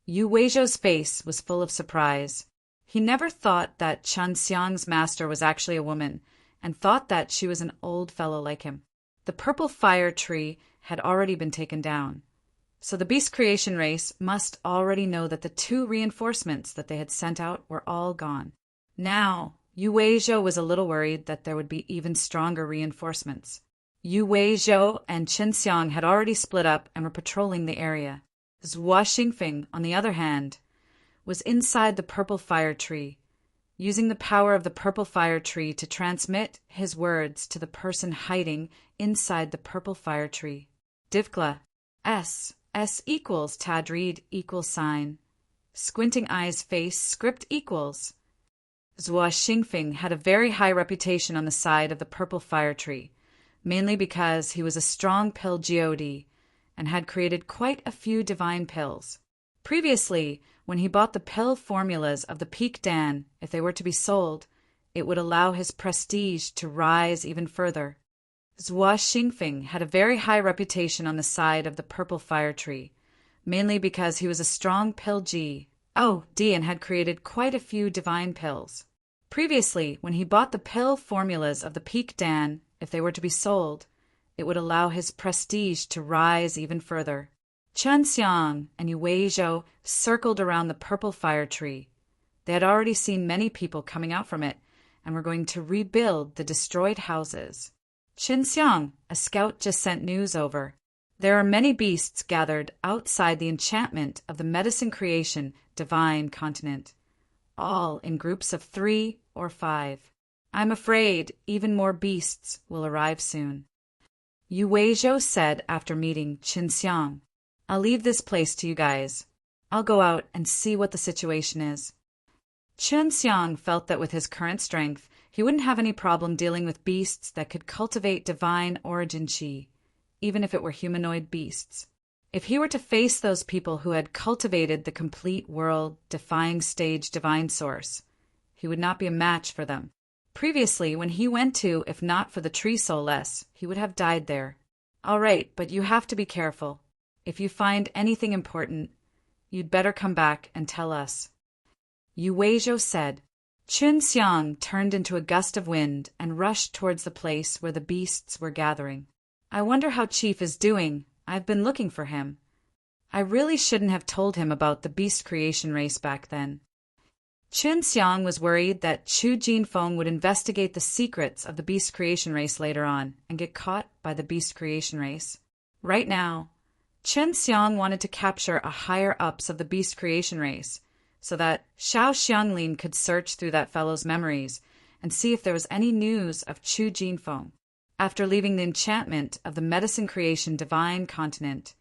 Yu Weizhou's face was full of surprise. He never thought that Chunxiang's master was actually a woman, and thought that she was an old fellow like him. The purple fire tree had already been taken down, so the beast creation race must already know that the 2 reinforcements that they had sent out were all gone. Now, Yu Weizhou was a little worried that there would be even stronger reinforcements. Yu Weizhou and Chunxiang had already split up and were patrolling the area. Zhua Xingfeng, on the other hand, was inside the purple fire tree, using the power of the purple fire tree to transmit his words to the person hiding inside the purple fire tree. Divkla, S equals Tadreed equals sign. Squinting eyes face script equals. Zhua Xingfeng had a very high reputation on the side of the purple fire tree, mainly because he was a strong pill god and had created quite a few divine pills. Previously, when he bought the pill formulas of the Peak Dan, if they were to be sold, it would allow his prestige to rise even further. Zhua Xingfeng had a very high reputation on the side of the purple fire tree, mainly because he was a strong pill D and had created quite a few divine pills. Previously, when he bought the pill formulas of the Peak Dan, if they were to be sold, it would allow his prestige to rise even further. Chunxiang and Yu Weizhou circled around the purple fire tree. They had already seen many people coming out from it and were going to rebuild the destroyed houses. Chunxiang, a scout, just sent news over. There are many beasts gathered outside the enchantment of the Medicine Creation Divine Continent, all in groups of 3 or 5. I'm afraid even more beasts will arrive soon. Yu Weizhou said after meeting Chunxiang, I'll leave this place to you guys. I'll go out and see what the situation is. Chunxiang felt that with his current strength, he wouldn't have any problem dealing with beasts that could cultivate divine origin chi, even if it were humanoid beasts. If he were to face those people who had cultivated the complete world-defying stage divine source, he would not be a match for them. Previously, when he went to, if not for the tree soulless, he would have died there. All right, but you have to be careful. If you find anything important, you'd better come back and tell us. Yu Weizhou said. Chunxiang turned into a gust of wind and rushed towards the place where the beasts were gathering. I wonder how Chief is doing. I've been looking for him. I really shouldn't have told him about the beast creation race back then. Chunxiang was worried that Chu Jinfeng would investigate the secrets of the beast creation race later on and get caught by the beast creation race. Right now, Chunxiang wanted to capture a higher-ups of the beast creation race so that Xiao Xianglin could search through that fellow's memories and see if there was any news of Chu Jinfeng. After leaving the enchantment of the Medicine Creation Divine Continent,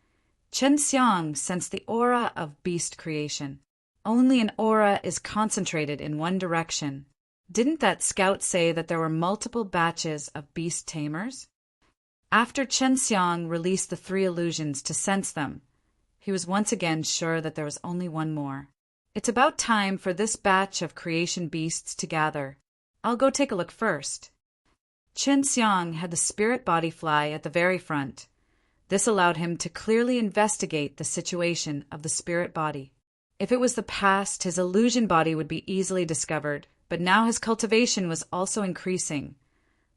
Chunxiang sensed the aura of beast creation. Only an aura is concentrated in one direction. Didn't that scout say that there were multiple batches of beast tamers? After Chunxiang released the 3 illusions to sense them, he was once again sure that there was only one more. It's about time for this batch of creation beasts to gather. I'll go take a look first. Qin Xiang had the spirit body fly at the very front. This allowed him to clearly investigate the situation of the spirit body. If it was the past, his illusion body would be easily discovered, but now his cultivation was also increasing.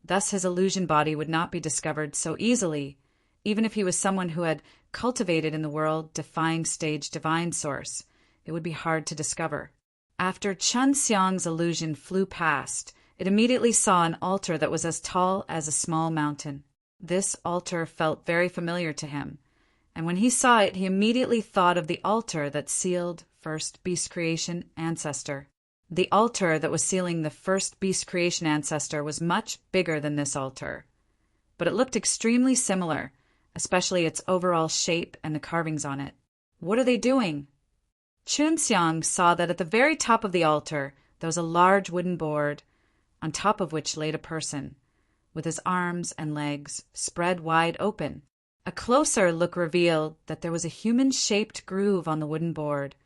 Thus his illusion body would not be discovered so easily, even if he was someone who had cultivated in the world defying stage divine source. It would be hard to discover. After Qin Xiang's illusion flew past, it immediately saw an altar that was as tall as a small mountain. This altar felt very familiar to him, and when he saw it, he immediately thought of the altar that sealed first beast creation ancestor. The altar that was sealing the first beast creation ancestor was much bigger than this altar, but it looked extremely similar, especially its overall shape and the carvings on it. What are they doing? Qin Xiang saw that at the very top of the altar there was a large wooden board, on top of which laid a person, with his arms and legs spread wide open. A closer look revealed that there was a human-shaped groove on the wooden board,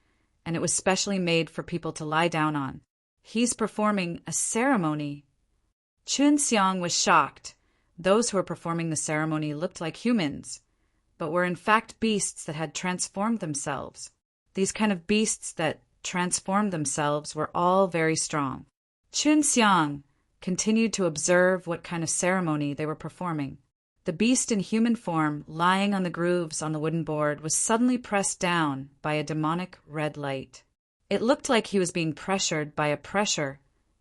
and it was specially made for people to lie down on. He's performing a ceremony. Qin Xiang was shocked. Those who were performing the ceremony looked like humans, but were in fact beasts that had transformed themselves. These kind of beasts that transformed themselves were all very strong. Qin Xiang continued to observe what kind of ceremony they were performing. The beast in human form, lying on the grooves on the wooden board, was suddenly pressed down by a demonic red light. It looked like he was being pressured by a pressure,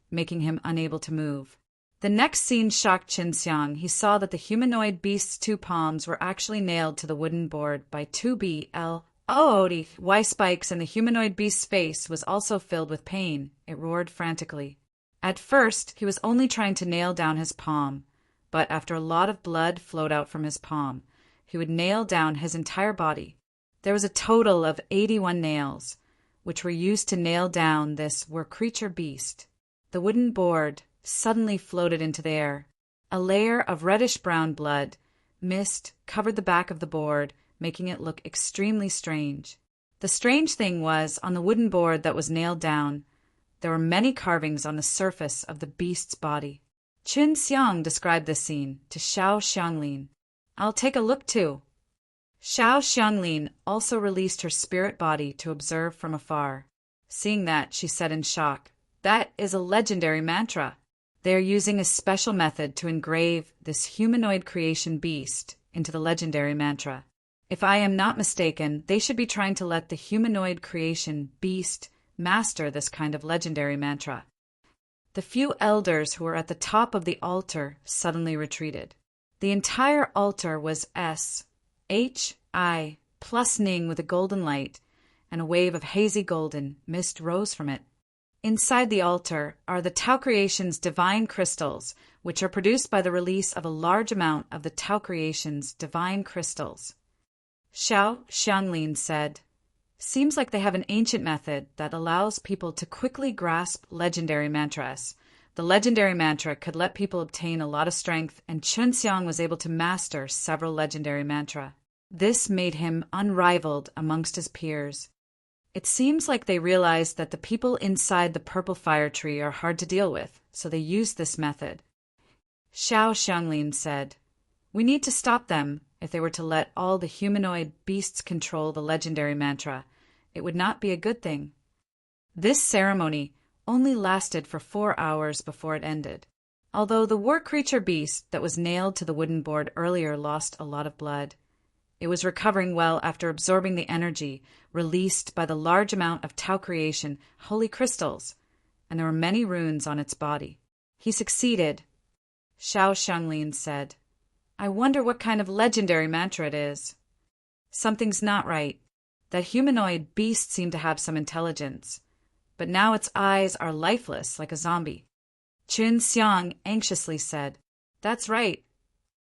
making him unable to move. The next scene shocked Qin Xiang. He saw that the humanoid beast's 2 palms were actually nailed to the wooden board by 2 BLOODY spikes, and the humanoid beast's face was also filled with pain. It roared frantically. At first, he was only trying to nail down his palm, but after a lot of blood flowed out from his palm, he would nail down his entire body. There was a total of 81 nails, which were used to nail down this creature beast. The wooden board suddenly floated into the air. A layer of reddish-brown blood mist covered the back of the board, making it look extremely strange. The strange thing was, on the wooden board that was nailed down, there were many carvings on the surface of the beast's body. Qin Xiang described this scene to Xiao Xianglin. I'll take a look too. Xiao Xianglin also released her spirit body to observe from afar. Seeing that, she said in shock, "That is a legendary mantra." They are using a special method to engrave this humanoid creation beast into the legendary mantra. If I am not mistaken, they should be trying to let the humanoid creation beast master this kind of legendary mantra. The few elders who were at the top of the altar suddenly retreated. The entire altar was SHI plus Ning with a golden light, and a wave of hazy golden mist rose from it. Inside the altar are the Tao Creation's divine crystals, which are produced by the release of a large amount of the Tao Creation's divine crystals. Xiao Xianglin said, "Seems like they have an ancient method that allows people to quickly grasp legendary mantras. The legendary mantra could let people obtain a lot of strength, and Qin Xiang was able to master several legendary mantra. This made him unrivaled amongst his peers. It seems like they realized that the people inside the purple fire tree are hard to deal with, so they used this method." Xiao Xianglin said, "We need to stop them. If they were to let all the humanoid beasts control the legendary mantra, it would not be a good thing." This ceremony only lasted for 4 hours before it ended. Although the war creature beast that was nailed to the wooden board earlier lost a lot of blood, it was recovering well after absorbing the energy released by the large amount of Tao Creation holy crystals, and there were many runes on its body. He succeeded. Xiao Xianglin said, "I wonder what kind of legendary mantra it is. Something's not right. That humanoid beast seemed to have some intelligence, but now its eyes are lifeless like a zombie." Qin Xiang anxiously said, "That's right.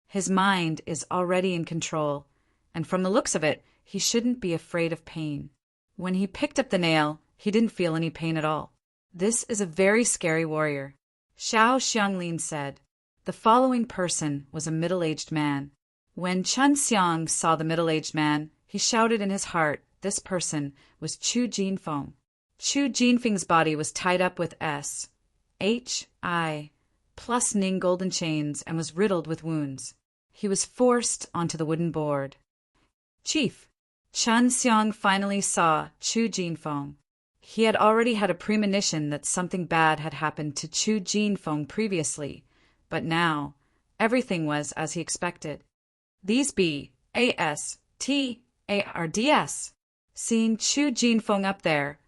His mind is already in control, and from the looks of it, he shouldn't be afraid of pain." When he picked up the nail, he didn't feel any pain at all. This is a very scary warrior. Xiao Xianglin said, "The following person was a middle-aged man. When Qin Xiang saw the middle-aged man, he shouted in his heart, this person was Chu Jinfeng. Chu Jinfeng's body was tied up with HI plus Ning golden chains and was riddled with wounds. He was forced onto the wooden board. Chief, Chen Xiang finally saw Chu Jinfeng. He had already had a premonition that something bad had happened to Chu Jinfeng previously, but now everything was as he expected. These be ASTARDS. Seeing Chu Jinfeng up there,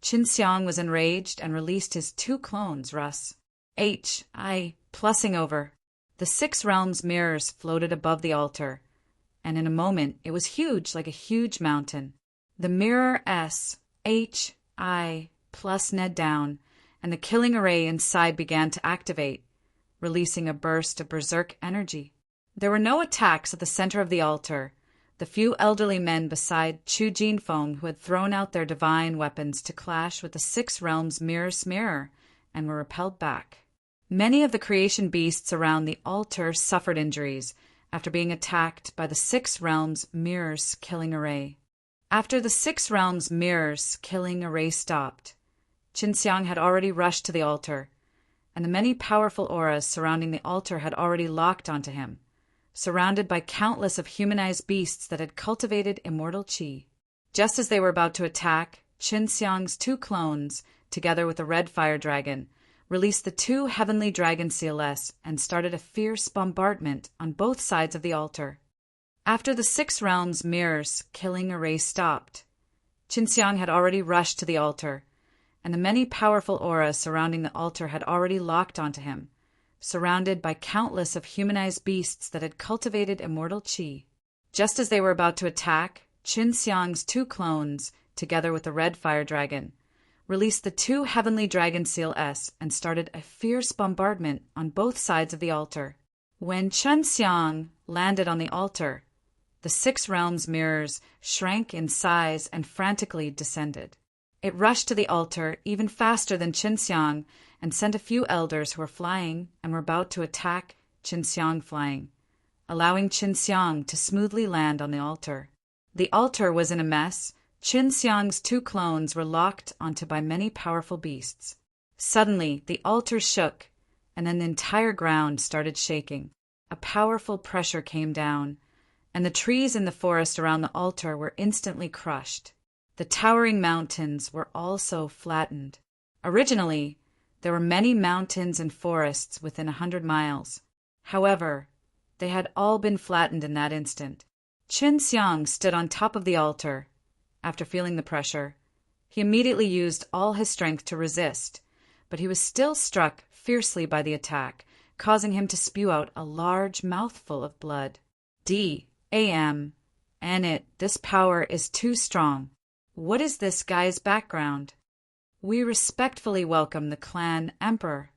Qin Xiang was enraged and released his 2 clones, Russ. HI plussing over. The 6 realms mirrors floated above the altar, and in a moment it was huge like a huge mountain. The mirror SHI plus Ned down, and the killing array inside began to activate, releasing a burst of berserk energy. There were no attacks at the center of the altar. The few elderly men beside Chu Jinfeng who had thrown out their divine weapons to clash with the 6 realms mirror and were repelled back. Many of the creation beasts around the altar suffered injuries after being attacked by the 6 realms mirrors killing array. After the 6 realms mirrors killing array stopped, Qin Xiang had already rushed to the altar, and the many powerful auras surrounding the altar had already locked onto him, surrounded by countless of humanized beasts that had cultivated immortal qi. Just as they were about to attack, Qin Xiang's 2 clones, together with the red fire dragon, released the 2 heavenly dragon seals and started a fierce bombardment on both sides of the altar. After the 6 realms mirrors killing array stopped, Qin Xiang had already rushed to the altar, and the many powerful auras surrounding the altar had already locked onto him, surrounded by countless of humanized beasts that had cultivated immortal qi. Just as they were about to attack, Qin Xiang's 2 clones, together with the red fire dragon, released the 2 heavenly dragon seals and started a fierce bombardment on both sides of the altar. When Qin Xiang landed on the altar, the 6 realms mirrors shrank in size and frantically descended. It rushed to the altar even faster than Qin Xiang and sent a few elders who were flying and were about to attack Qin Xiang flying, allowing Qin Xiang to smoothly land on the altar. The altar was in a mess. Qin Xiang's 2 clones were locked onto by many powerful beasts. Suddenly, the altar shook, and then the entire ground started shaking. A powerful pressure came down, and the trees in the forest around the altar were instantly crushed. The towering mountains were also flattened. Originally, there were many mountains and forests within 100 miles. However, they had all been flattened in that instant. Qin Xiang stood on top of the altar. After feeling the pressure, he immediately used all his strength to resist, but he was still struck fiercely by the attack, causing him to spew out a large mouthful of blood. D.A.M. This power is too strong. What is this guy's background? We respectfully welcome the clan emperor.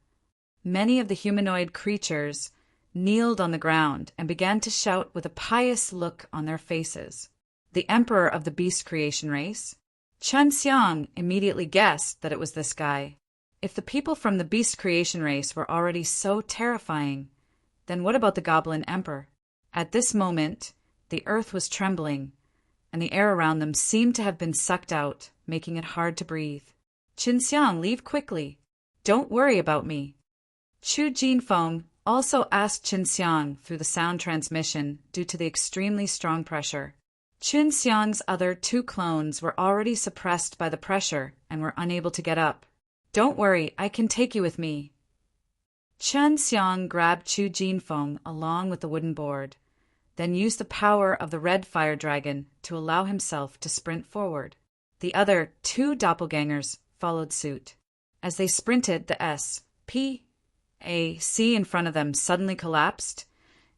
Many of the humanoid creatures kneeled on the ground and began to shout with a pious look on their faces. The emperor of the beast creation race? Qin Xiang immediately guessed that it was this guy. If the people from the beast creation race were already so terrifying, then what about the goblin emperor? At this moment, the earth was trembling, and the air around them seemed to have been sucked out, making it hard to breathe. Qin Xiang, leave quickly. Don't worry about me. Chu Jinfeng also asked Qin Xiang through the sound transmission due to the extremely strong pressure. Qin Xiang's other 2 clones were already suppressed by the pressure and were unable to get up. Don't worry, I can take you with me. Qin Xiang grabbed Chu Jinfeng along with the wooden board, then used the power of the red fire dragon to allow himself to sprint forward. The other 2 doppelgangers followed suit. As they sprinted, the SPAC in front of them suddenly collapsed,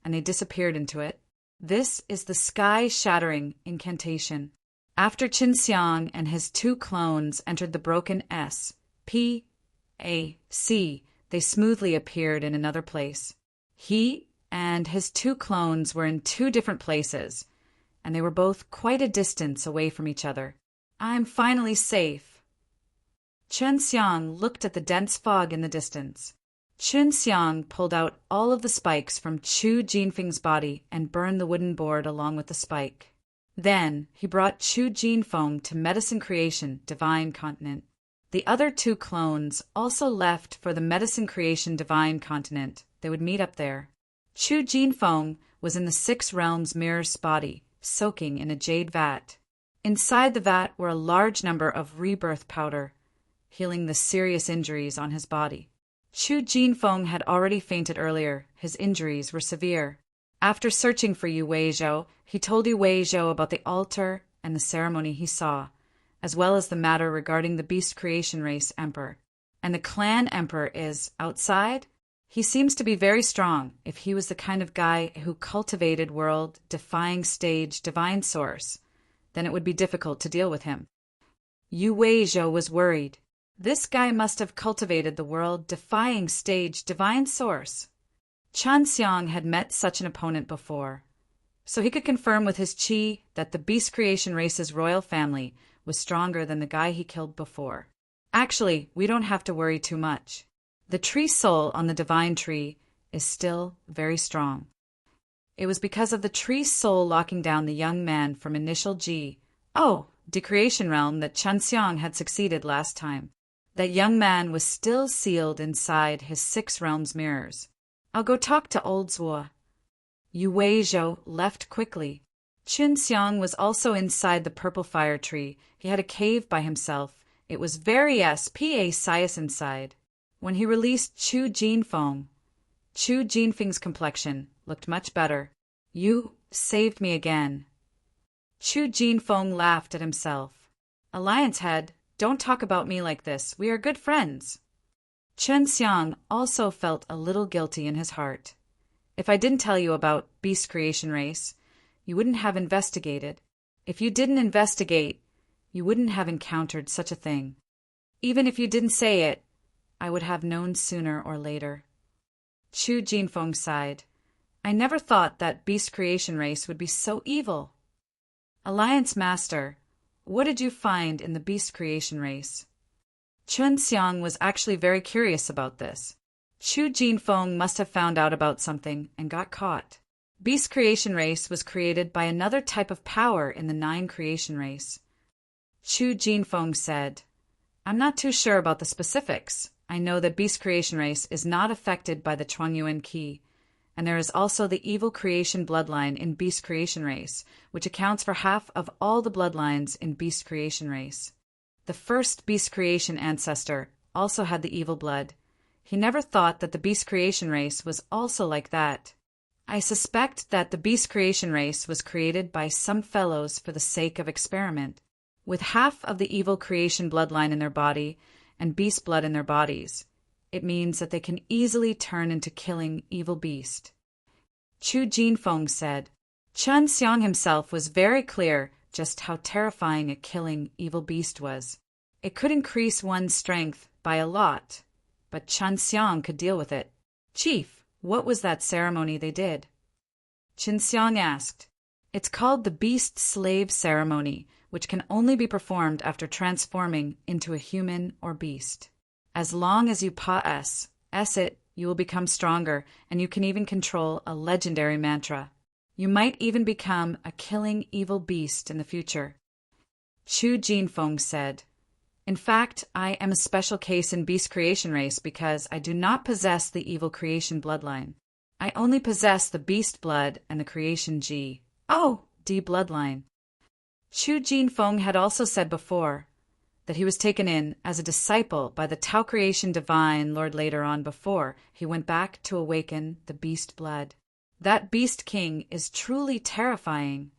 and they disappeared into it. This is the sky-shattering incantation. After Qin Xiang and his 2 clones entered the broken SPAC, they smoothly appeared in another place. He and his 2 clones were in 2 different places, and they were both quite a distance away from each other. I'm finally safe. Qin Xiang looked at the dense fog in the distance. Qin Xiang pulled out all of the spikes from Chu Jinfeng's body and burned the wooden board along with the spike. Then he brought Chu Jinfeng to Medicine Creation, Divine Continent. The other two clones also left for the medicine creation divine continent. They would meet up there. Chu Jinfeng was in the six realms mirror's body, soaking in a jade vat. Inside the vat were a large number of rebirth powder, healing the serious injuries on his body. Chu Jinfeng had already fainted earlier. His injuries were severe. After searching for Yu Weizhou, he told Yu Weizhou about the altar and the ceremony he saw, as well as the matter regarding the beast creation race emperor. And the clan emperor is outside? He seems to be very strong. If he was the kind of guy who cultivated world-defying stage divine source, then it would be difficult to deal with him. Yu Weizhou was worried. This guy must have cultivated the world-defying stage divine source. Chan Xiang had met such an opponent before, so he could confirm with his qi that the beast creation race's royal family was stronger than the guy he killed before. Actually, we don't have to worry too much. The tree soul on the divine tree is still very strong. It was because of the tree soul locking down the young man from initial G, decreation realm, that Chan Xiang had succeeded last time. That young man was still sealed inside his six realms mirrors. I'll go talk to old Zhuo. Yu Weizhou left quickly. Qin Xiang was also inside the purple fire tree. He had a cave by himself. It was very spacious inside. When he released Chu Jinfeng, Chu Jinfeng's complexion looked much better. You saved me again. Chu Jinfeng laughed at himself. Alliance head, don't talk about me like this. We are good friends. Chen Xiang also felt a little guilty in his heart. If I didn't tell you about beast creation race, you wouldn't have investigated. If you didn't investigate, you wouldn't have encountered such a thing. Even if you didn't say it, I would have known sooner or later. Chu Jinfeng sighed. I never thought that beast creation race would be so evil. Alliance Master, what did you find in the beast creation race? Chen Xiang was actually very curious about this. Chu Jinfeng must have found out about something and got caught. Beast creation race was created by another type of power in the 9 creation race. Chu Jinfeng said, I'm not too sure about the specifics. I know that beast creation race is not affected by the Chuangyuan Qi, and there is also the evil creation bloodline in beast creation race, which accounts for half of all the bloodlines in beast creation race. The first beast creation ancestor also had the evil blood. He never thought that the beast creation race was also like that. I suspect that the beast creation race was created by some fellows for the sake of experiment. With half of the evil creation bloodline in their body and beast blood in their bodies, it means that they can easily turn into killing evil beast. Chu Jinfeng said. Chen Xiang himself was very clear just how terrifying a killing evil beast was. It could increase one's strength by a lot, but Chen Xiang could deal with it. Chief, what was that ceremony they did? Qin Xiang asked. It's called the Beast Slave Ceremony, which can only be performed after transforming into a human or beast. As long as you pass it, you will become stronger, and you can even control a legendary mantra. You might even become a killing evil beast in the future. Chu Jinfeng said, In fact, I am a special case in beast creation race because I do not possess the evil creation bloodline. I only possess the beast blood and the creation D bloodline. Chu Jinfeng had also said before that he was taken in as a disciple by the Tao Creation Divine Lord later on before he went back to awaken the beast blood. That beast king is truly terrifying.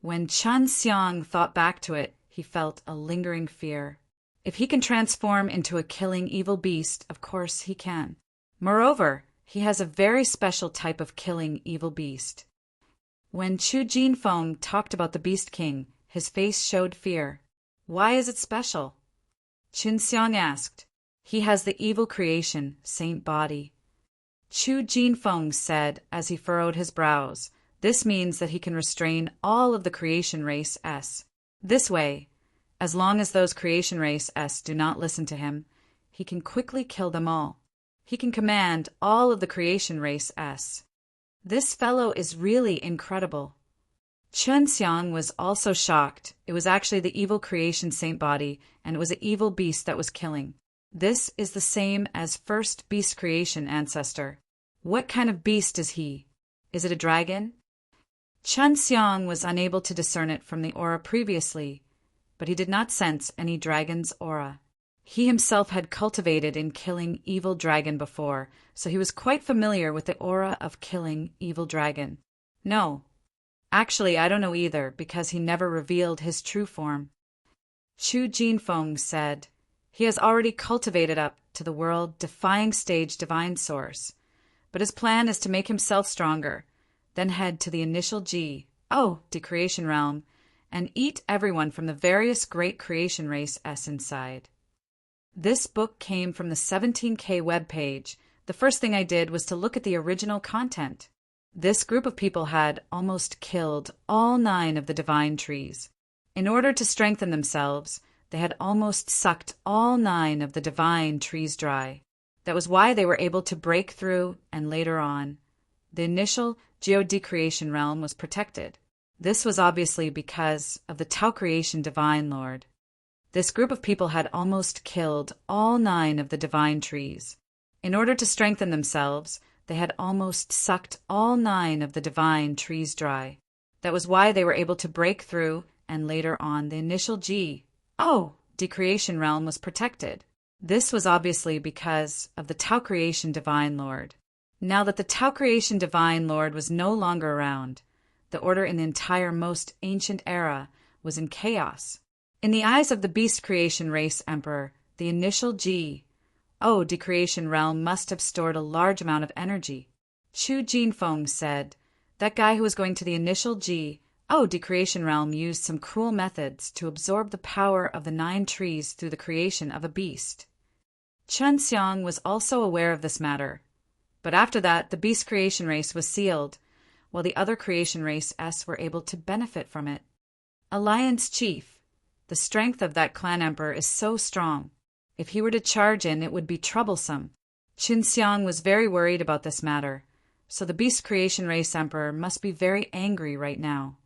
When Chen Xiang thought back to it, he felt a lingering fear. If he can transform into a killing evil beast, of course he can. Moreover, he has a very special type of killing evil beast. When Chu Jinfeng talked about the beast king, his face showed fear. Why is it special? Qin Xiang asked. He has the evil creation, saint body. Chu Jinfeng said as he furrowed his brows, this means that he can restrain all of the creation race S. This way, as long as those creation race S do not listen to him, he can quickly kill them all. He can command all of the creation race S. This fellow is really incredible. Chun Xiang was also shocked. It was actually the evil creation saint body, and it was an evil beast that was killing. This is the same as first beast creation ancestor. What kind of beast is he? Is it a dragon? Chun Xiang was unable to discern it from the aura previously, but he did not sense any dragon's aura. He himself had cultivated in killing evil dragon before, so he was quite familiar with the aura of killing evil dragon. No. Actually, I don't know either, because he never revealed his true form. Chu Jinfeng said, he has already cultivated up to the world-defying stage divine source, but his plan is to make himself stronger, then head to the initial decreation realm, and eat everyone from the various great creation race S inside. This book came from the 17K webpage. The first thing I did was to look at the original content. This group of people had almost killed all 9 of the divine trees. In order to strengthen themselves, they had almost sucked all 9 of the divine trees dry. That was why they were able to break through, and later on, the initial geo-decreation realm was protected. This was obviously because of the Tao creation divine lord. This group of people had almost killed all 9 of the divine trees. In order to strengthen themselves, they had almost sucked all 9 of the divine trees dry. That was why they were able to break through, and later on the initial decreation realm was protected. This was obviously because of the Tao creation divine lord. Now that the Tao creation divine lord was no longer around, the order in the entire most ancient era was in chaos. In the eyes of the beast creation race emperor, the initial decreation realm must have stored a large amount of energy. Chu Jinfeng said, that guy who was going to the initial decreation realm used some cruel methods to absorb the power of the 9 trees through the creation of a beast. Chun Xiang was also aware of this matter, but after that the beast creation race was sealed, while the other creation race S were able to benefit from it. Alliance Chief, the strength of that clan emperor is so strong. If he were to charge in, it would be troublesome. Chun Xiang was very worried about this matter, so the beast creation race emperor must be very angry right now.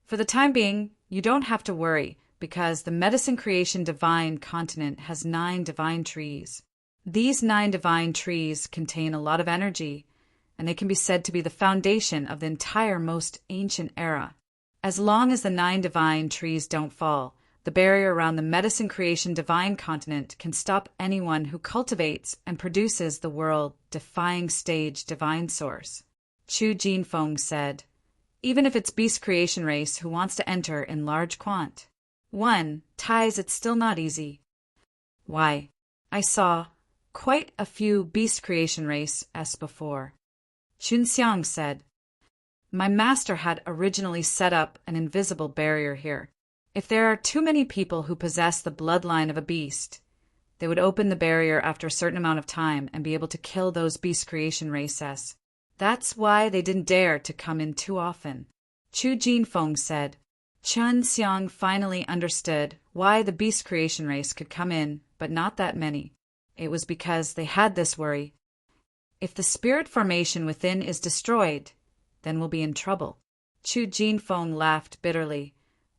For the time being, you don't have to worry, because the medicine creation divine continent has 9 divine trees. These 9 divine trees contain a lot of energy, and they can be said to be the foundation of the entire most ancient era. As long as the 9 divine trees don't fall, the barrier around the medicine creation divine continent can stop anyone who cultivates and produces the world-defying stage divine source. Chu Jinfeng said, even if it's beast creation race who wants to enter in large quant. Ties, it's still not easy. Why, I saw quite a few beast creation race S before. Chun Xiang said, my master had originally set up an invisible barrier here. If there are too many people who possess the bloodline of a beast, they would open the barrier after a certain amount of time and be able to kill those beast creation races. That's why they didn't dare to come in too often. Chu Jinfeng said, Chun Xiang finally understood why the beast creation race could come in, but not that many. It was because they had this worry. If the spirit formation within is destroyed, then we'll be in trouble. Chu Jinfeng laughed bitterly.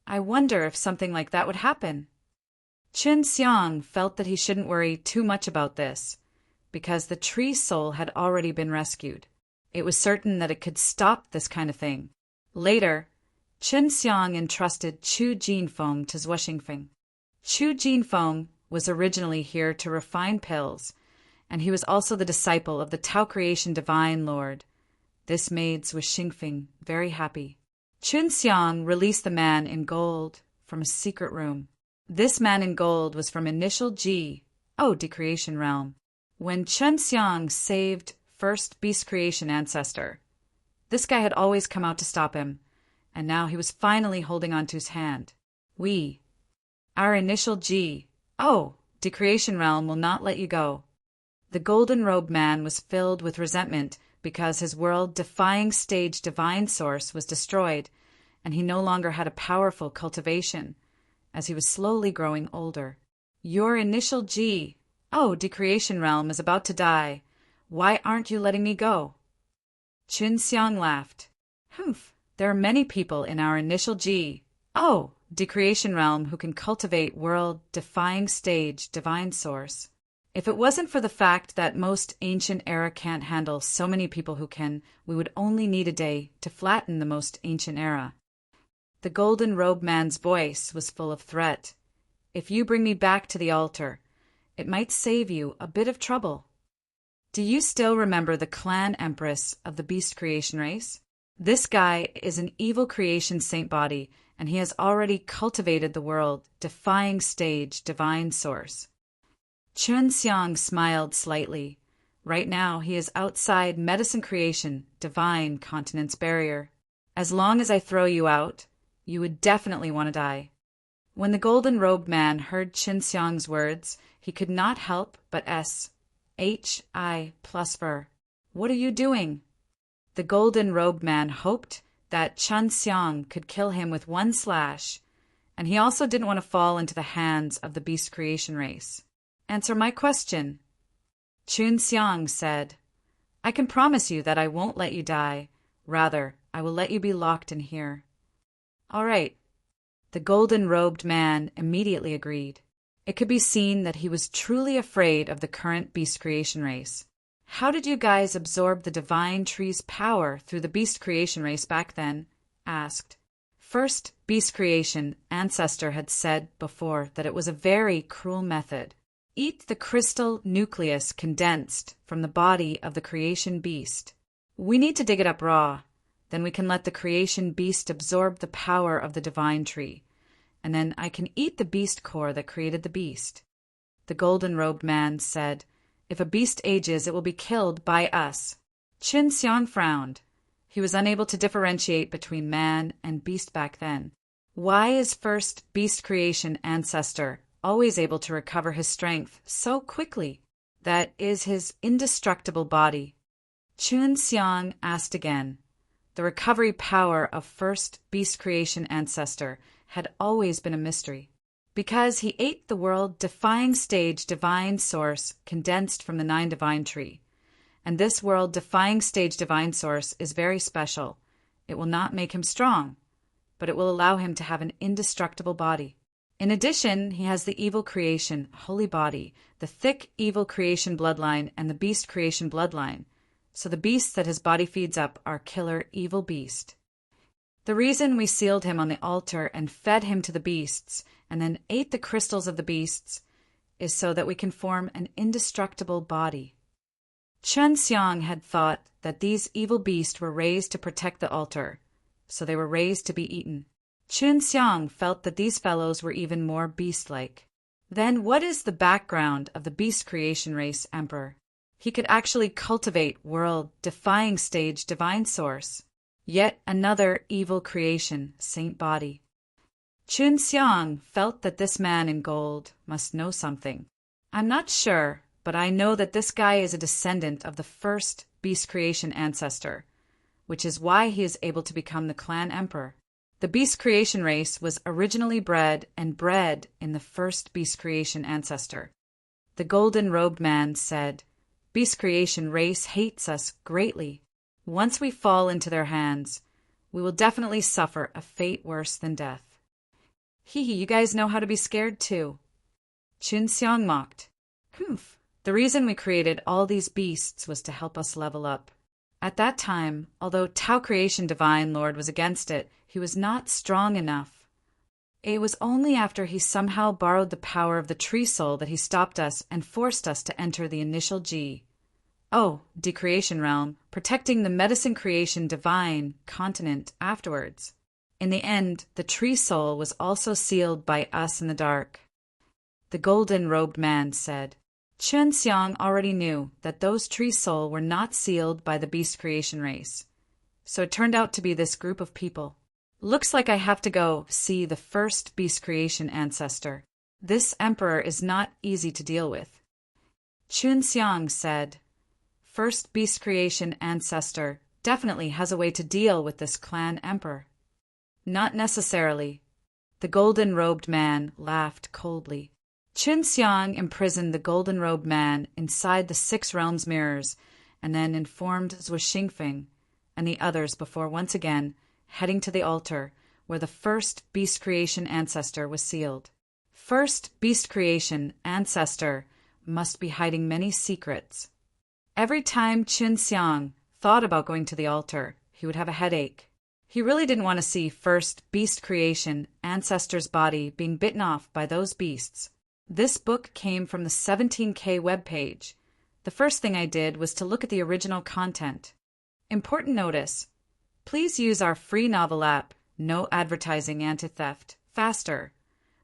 I wonder if something like that would happen. Chun Xiang felt that he shouldn't worry too much about this, because the tree soul had already been rescued. It was certain that it could stop this kind of thing. Later, Chun Xiang entrusted Chu Jinfeng to Zhuxingfeng. Chu Jinfeng was originally here to refine pills, and he was also the disciple of the Tao creation divine lord. This made Zhuxingfeng very happy. Chun Xiang released the man in gold from a secret room. This man in gold was from initial decreation realm. When Chun Xiang saved first beast creation ancestor, this guy had always come out to stop him, and now he was finally holding onto his hand. Our initial decreation realm will not let you go. The golden robed man was filled with resentment because his world-defying stage divine source was destroyed, and he no longer had a powerful cultivation, as he was slowly growing older. Your initial decreation realm is about to die. Why aren't you letting me go? Chun Xiang laughed. Humph, There are many people in our initial decreation realm who can cultivate world-defying stage divine source. If it wasn't for the fact that most ancient era can't handle so many people who can, we would only need a day to flatten the most ancient era. The golden robe man's voice was full of threat. If you bring me back to the altar, it might save you a bit of trouble. Do you still remember the clan empress of the beast creation race? This guy is an evil creation saint body, and he has already cultivated the world, defying stage divine source. Chun Xiang smiled slightly. Right now, he is outside medicine creation, divine continence barrier. As long as I throw you out, you would definitely want to die. When the golden-robed man heard Chun Xiang's words, he could not help but H-I plus ver. What are you doing? The golden-robed man hoped that Chun Xiang could kill him with one slash, and he also didn't want to fall into the hands of the beast creation race. Answer my question. Chun Xiang said, I can promise you that I won't let you die. Rather, I will let you be locked in here. All right. The golden-robed man immediately agreed. It could be seen that he was truly afraid of the current beast creation race. How did you guys absorb the divine tree's power through the beast creation race back then? Asked. First beast creation ancestor had said before that it was a very cruel method. Eat the crystal nucleus condensed from the body of the creation beast. We need to dig it up raw. Then we can let the creation beast absorb the power of the divine tree. And then I can eat the beast core that created the beast. The golden-robed man said, If a beast ages, it will be killed by us. Chun Xiang frowned. He was unable to differentiate between man and beast back then. Why is first beast creation ancestor always able to recover his strength so quickly? That is his indestructible body. Chun Xiang asked again. The recovery power of first beast creation ancestor had always been a mystery. Because he ate the world-defying stage divine source condensed from the 9 divine tree. And this world-defying stage divine source is very special. It will not make him strong, but it will allow him to have an indestructible body. In addition, he has the evil creation, holy body, the thick evil creation bloodline, and the beast creation bloodline. So the beasts that his body feeds up are killer evil beast. The reason we sealed him on the altar and fed him to the beasts, and then ate the crystals of the beasts, is so that we can form an indestructible body. Chun Xiang had thought that these evil beasts were raised to protect the altar, so they were raised to be eaten. Chun Xiang felt that these fellows were even more beast-like. Then what is the background of the beast creation race emperor? He could actually cultivate world-defying stage divine source. Yet another evil creation, saint body. Chun Xiang felt that this man in gold must know something. I'm not sure, but I know that this guy is a descendant of the first beast creation ancestor, which is why he is able to become the clan emperor. The beast creation race was originally bred in the first beast creation ancestor. The golden-robed man said, Beast creation race hates us greatly. Once we fall into their hands, we will definitely suffer a fate worse than death. Hee, you guys know how to be scared too. Chun Xiang mocked. The reason we created all these beasts was to help us level up. At that time, although Tao Creation Divine Lord was against it, he was not strong enough. It was only after he somehow borrowed the power of the tree soul that he stopped us and forced us to enter the initial decreation realm, protecting the medicine creation divine continent afterwards. In the end, the tree soul was also sealed by us in the dark. The golden-robed man said. Chun Xiang already knew that those tree soul were not sealed by the beast creation race. So it turned out to be this group of people. Looks like I have to go see the first beast creation ancestor. This emperor is not easy to deal with. Chun Xiang said, First beast creation ancestor definitely has a way to deal with this clan emperor. Not necessarily. The golden-robed man laughed coldly. Chun Xiang imprisoned the golden-robed man inside the 6 realms mirrors and then informed Zhuo Xingfeng and the others before once again heading to the altar, where the first beast creation ancestor was sealed. First beast creation ancestor must be hiding many secrets. Every time Qin Xiang thought about going to the altar, he would have a headache. He really didn't want to see first beast creation ancestor's body being bitten off by those beasts. This book came from the 17K webpage. The first thing I did was to look at the original content. Important notice: please use our free novel app, No Advertising Anti-Theft, faster.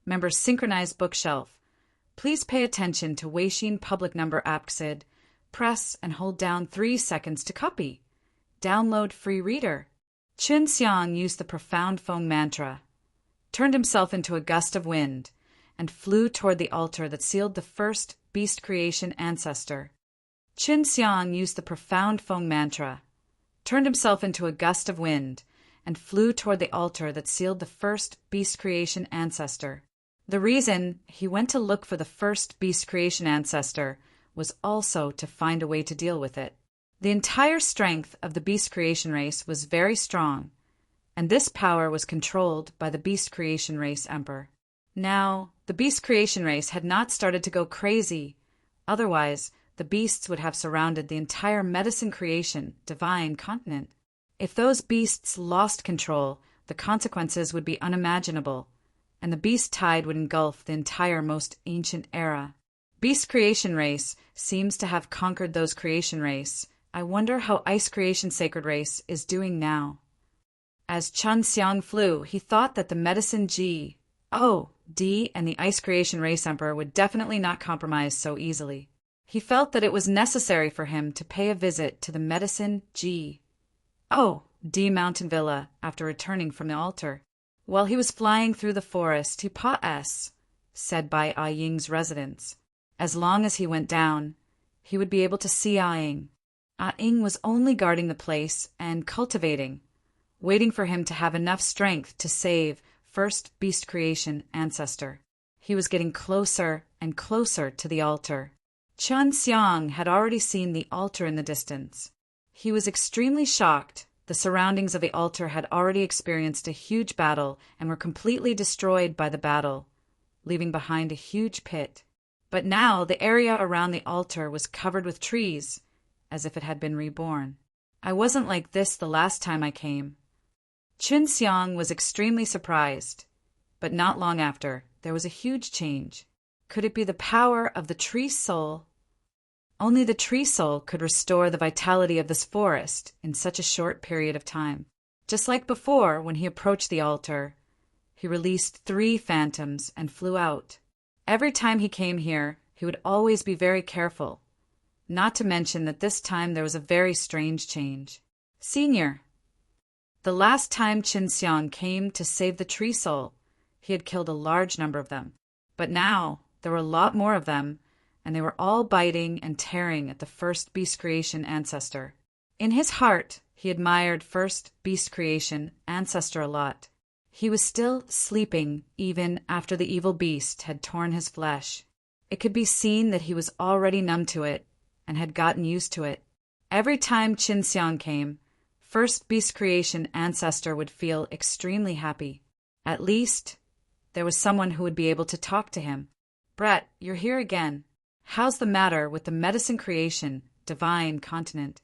Member Synchronized Bookshelf. Please pay attention to Weixin public number AppSid. Press and hold down 3 seconds to copy. Download free reader. Qin Xiang used the profound Feng mantra, turned himself into a gust of wind, and flew toward the altar that sealed the first beast creation ancestor. Qin Xiang used the profound Feng mantra, turned himself into a gust of wind, and flew toward the altar that sealed the first beast creation ancestor. The reason he went to look for the first beast creation ancestor was also to find a way to deal with it. The entire strength of the beast creation race was very strong, and this power was controlled by the beast creation race emperor. Now, the beast creation race had not started to go crazy. Otherwise, the beasts would have surrounded the entire medicine creation divine continent. If those beasts lost control, the consequences would be unimaginable, and the beast tide would engulf the entire most ancient era. Beast creation race seems to have conquered those creation race. I wonder how Ice Creation Sacred Race is doing now. As Qin Xiang flew, he thought that the medicine D and the Ice Creation Race Emperor would definitely not compromise so easily. He felt that it was necessary for him to pay a visit to the medicine D Mountain Villa after returning from the altar. While he was flying through the forest, he said by Ah Ying's residence. As long as he went down, he would be able to see Ah Ying. Ah Ying was only guarding the place and cultivating, waiting for him to have enough strength to save first beast creation ancestor. He was getting closer and closer to the altar. Qin Xiang had already seen the altar in the distance. He was extremely shocked. The surroundings of the altar had already experienced a huge battle and were completely destroyed by the battle, leaving behind a huge pit. But now the area around the altar was covered with trees, as if it had been reborn. I wasn't like this the last time I came. Qin Xiang was extremely surprised, but not long after, there was a huge change. Could it be the power of the tree soul? Only the tree soul could restore the vitality of this forest in such a short period of time. Just like before, when he approached the altar, he released 3 phantoms and flew out. Every time he came here, he would always be very careful. Not to mention that this time there was a very strange change. Senior. The last time Qin Xiang came to save the tree soul, he had killed a large number of them. But now, there were a lot more of them, and they were all biting and tearing at the first beast creation ancestor. In his heart, he admired first beast creation ancestor a lot. He was still sleeping even after the evil beast had torn his flesh. It could be seen that he was already numb to it and had gotten used to it. Every time Qin Xiang came, first beast creation ancestor would feel extremely happy. At least, there was someone who would be able to talk to him. Brett, you're here again. How's the matter with the medicine creation divine continent?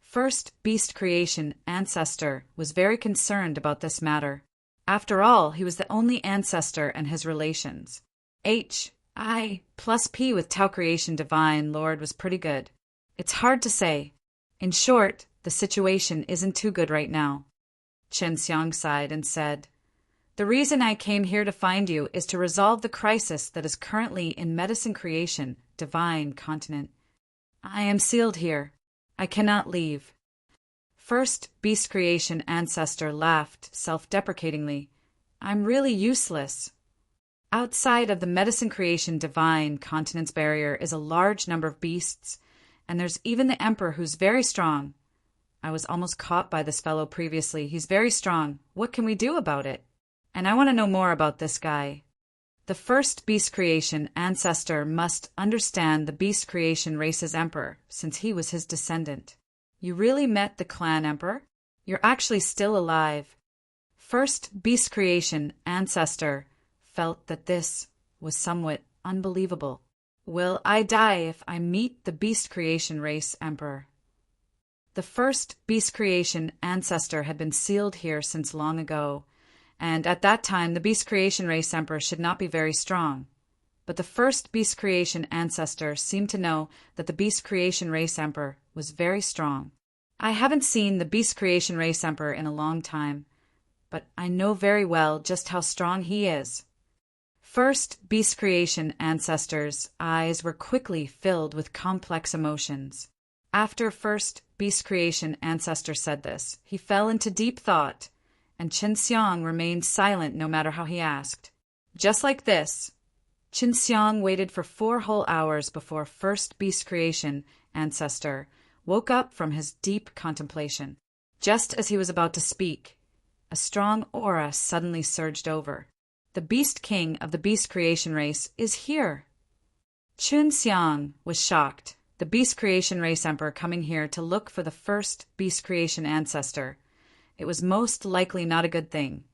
First beast creation ancestor was very concerned about this matter. After all, he was the only ancestor and his relations. I plus P with Tao creation divine lord was pretty good. It's hard to say. In short, the situation isn't too good right now. Qin Xiang sighed and said, "The reason I came here to find you is to resolve the crisis that is currently in medicine creation, divine continent. I am sealed here. I cannot leave." First beast creation ancestor laughed self-deprecatingly. "I'm really useless. Outside of the medicine creation divine continent's barrier is a large number of beasts, and there's even the emperor who's very strong. I was almost caught by this fellow previously. He's very strong. What can we do about it? And I want to know more about this guy." The first beast creation ancestor must understand the beast creation race's emperor, since he was his descendant. "You really met the clan emperor? You're actually still alive. First Beast Creation Ancestor felt that this was somewhat unbelievable. Will I die if I meet the Beast Creation Race Emperor? The first Beast Creation Ancestor had been sealed here since long ago, and at that time the Beast Creation Race Emperor should not be very strong. But the first Beast Creation Ancestor seemed to know that the Beast Creation Race Emperor was very strong. I haven't seen the Beast Creation Race Emperor in a long time, but I know very well just how strong he is. First Beast Creation Ancestor's eyes were quickly filled with complex emotions. After first Beast Creation Ancestor said this, he fell into deep thought, and Qin Xiang remained silent no matter how he asked. Just like this, Qin Xiang waited for 4 whole hours before first Beast Creation Ancestor woke up from his deep contemplation. Just as he was about to speak, a strong aura suddenly surged over. The Beast King of the Beast Creation race is here. Qin Xiang was shocked. The Beast Creation Race Emperor coming here to look for the first Beast Creation Ancestor. It was most likely not a good thing.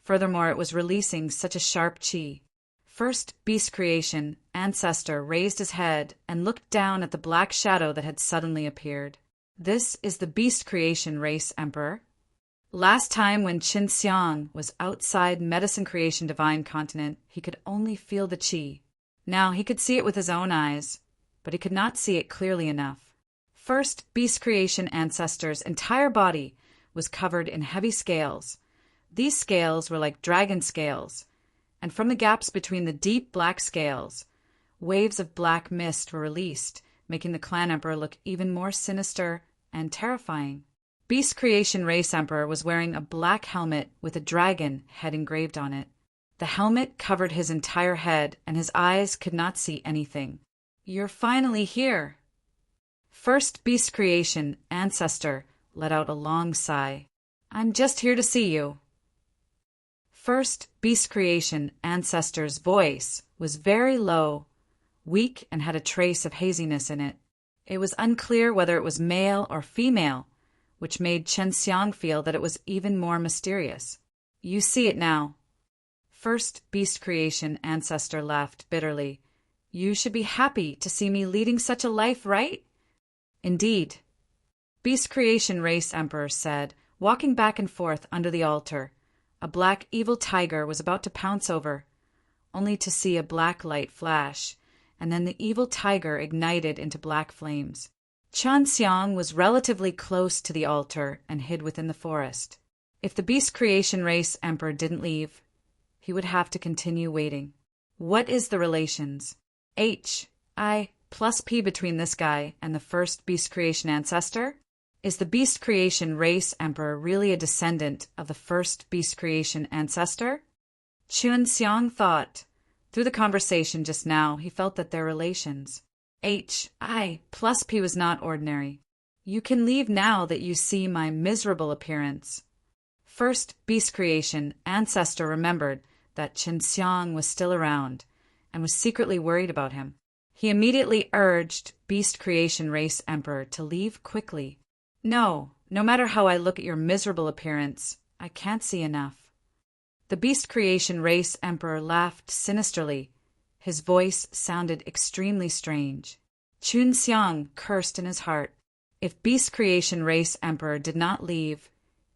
Furthermore, it was releasing such a sharp qi. First Beast Creation Ancestor raised his head and looked down at the black shadow that had suddenly appeared. This is the Beast Creation Race Emperor. Last time when Qin Xiang was outside Medicine Creation Divine Continent, he could only feel the qi. Now he could see it with his own eyes, but he could not see it clearly enough. First Beast Creation Ancestor's entire body was covered in heavy scales. These scales were like dragon scales, and from the gaps between the deep black scales, waves of black mist were released, making the Clan Emperor look even more sinister and terrifying. Beast Creation Race Emperor was wearing a black helmet with a dragon head engraved on it. The helmet covered his entire head, and his eyes could not see anything. You're finally here. First Beast Creation Ancestor let out a long sigh. I'm just here to see you. First Beast Creation Ancestor's voice was very low, weak, and had a trace of haziness in it. It was unclear whether it was male or female, which made Qin Xiang feel that it was even more mysterious. You see it now. First Beast Creation Ancestor laughed bitterly. You should be happy to see me leading such a life, right? Indeed. Beast Creation Race Emperor said, walking back and forth under the altar. A black evil tiger was about to pounce over, only to see a black light flash, and then the evil tiger ignited into black flames. Qin Xiang was relatively close to the altar and hid within the forest. If the Beast Creation Race Emperor didn't leave, he would have to continue waiting. What is the relations? I plus P between this guy and the first Beast Creation Ancestor? Is the Beast Creation Race Emperor really a descendant of the first Beast Creation Ancestor? Qin Xiang thought. Through the conversation just now, he felt that their relations. I plus P was not ordinary. You can leave now that you see my miserable appearance. First Beast Creation Ancestor remembered that Qin Xiang was still around and was secretly worried about him. He immediately urged Beast Creation Race Emperor to leave quickly. No matter how I look at your miserable appearance, I can't see enough. The Beast Creation Race Emperor laughed sinisterly. His voice sounded extremely strange. Qin Xiang cursed in his heart. If Beast Creation Race Emperor did not leave,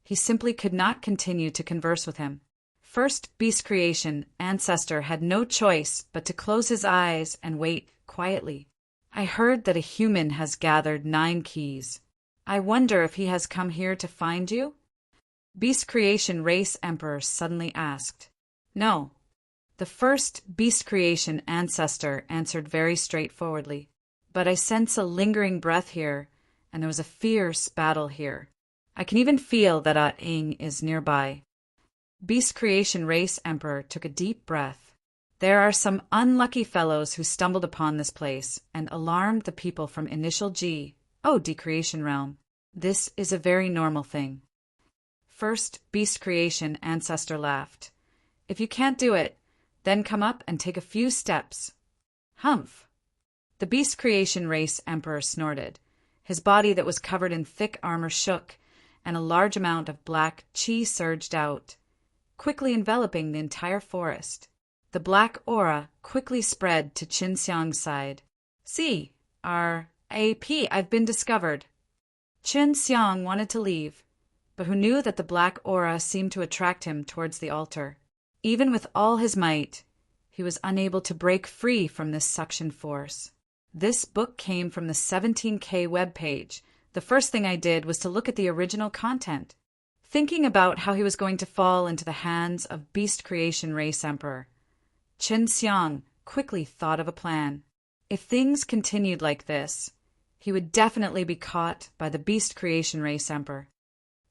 he simply could not continue to converse with him. First Beast Creation Ancestor had no choice but to close his eyes and wait quietly. I heard that a human has gathered 9 keys. I wonder if he has come here to find you? Beast Creation Race Emperor suddenly asked. No. The first Beast Creation Ancestor answered very straightforwardly. But I sense a lingering breath here, and there was a fierce battle here. I can even feel that Ing is nearby. Beast Creation Race Emperor took a deep breath. There are some unlucky fellows who stumbled upon this place and alarmed the people from Initial G, Decreation Realm. This is a very normal thing. First Beast Creation Ancestor laughed. If you can't do it, then come up and take a few steps. Humph. The Beast Creation Race Emperor snorted. His body that was covered in thick armor shook, and a large amount of black qi surged out, quickly enveloping the entire forest. The black aura quickly spread to Qin Xiang's side. "See, I've been discovered." Qin Xiang wanted to leave, but who knew that the black aura seemed to attract him towards the altar. Even with all his might, he was unable to break free from this suction force. This book came from the 17K webpage. The first thing I did was to look at the original content, thinking about how he was going to fall into the hands of Beast Creation Race Emperor. Qin Xiang quickly thought of a plan. If things continued like this, he would definitely be caught by the Beast Creation Race Emperor.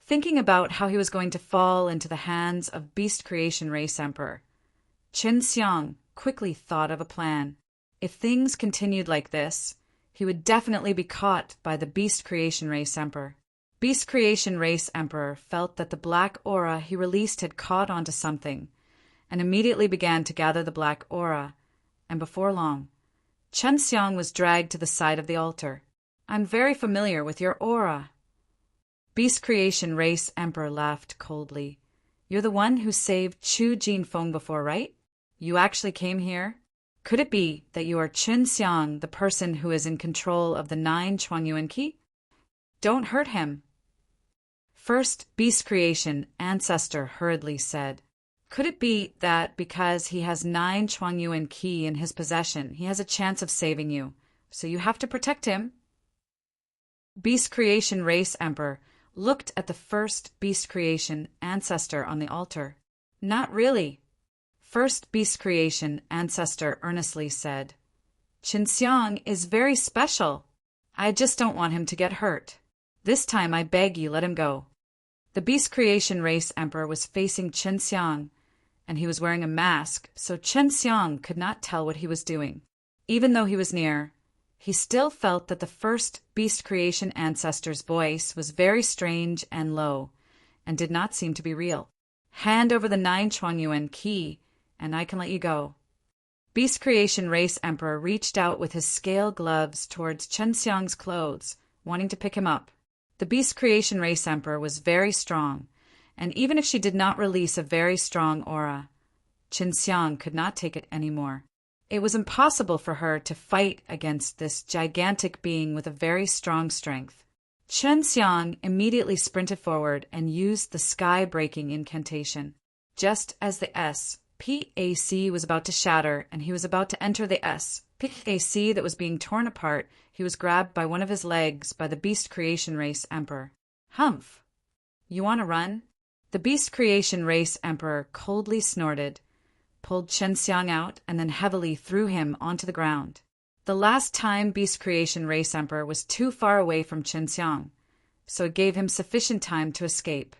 Thinking about how he was going to fall into the hands of Beast Creation Race Emperor, Qin Xiang quickly thought of a plan. If things continued like this, he would definitely be caught by the Beast Creation Race Emperor. Beast Creation Race Emperor felt that the black aura he released had caught onto something, and immediately began to gather the black aura, and before long, Qin Xiang was dragged to the side of the altar. "I'm very familiar with your aura." Beast Creation Race Emperor laughed coldly. "You're the one who saved Chu Jinfeng before, right? You actually came here? Could it be that you are Qin Xiang, the person who is in control of the 9 Chuangyuan Qi? Don't hurt him." First Beast Creation Ancestor hurriedly said, "Could it be that because he has 9 Chuangyuan Qi in his possession, he has a chance of saving you, so you have to protect him?" Beast Creation Race Emperor looked at the first Beast Creation Ancestor on the altar. "Not really." First Beast Creation Ancestor earnestly said, "Qin Xiang is very special. I just don't want him to get hurt. This time I beg you let him go." The Beast Creation Race Emperor was facing Qin Xiang, and he was wearing a mask, so Qin Xiang could not tell what he was doing. Even though he was near, he still felt that the first Beast Creation Ancestor's voice was very strange and low, and did not seem to be real. "Hand over the 9 Chuangyuan Qi, and I can let you go." Beast Creation Race Emperor reached out with his scale gloves towards Qin Xiang's clothes, wanting to pick him up. The Beast Creation Race Emperor was very strong, and even if she did not release a very strong aura, Qin Xiang could not take it anymore. It was impossible for her to fight against this gigantic being with a very strong strength. Qin Xiang immediately sprinted forward and used the sky-breaking incantation. Just as the SPAC was about to shatter and he was about to enter the SPAC that was being torn apart, he was grabbed by one of his legs by the Beast Creation Race Emperor. "Humph! You want to run?" The Beast Creation Race Emperor coldly snorted, pulled Qin Xiang out, and then heavily threw him onto the ground. The last time Beast Creation Race Emperor was too far away from Qin Xiang, so it gave him sufficient time to escape.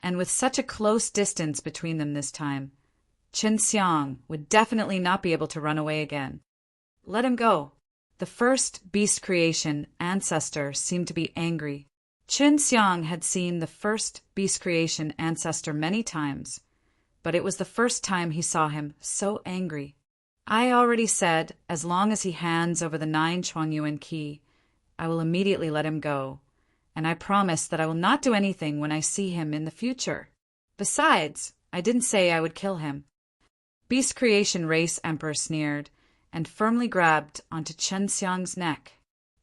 And with such a close distance between them this time, Qin Xiang would definitely not be able to run away again. "Let him go." The first Beast Creation Ancestor seemed to be angry. Qin Xiang had seen the first Beast Creation Ancestor many times, but it was the first time he saw him so angry. "I already said, as long as he hands over the 9 Chuangyuan Qi, I will immediately let him go, and I promise that I will not do anything when I see him in the future. Besides, I didn't say I would kill him." Beast Creation Race Emperor sneered, and firmly grabbed onto Qin Xiang's neck.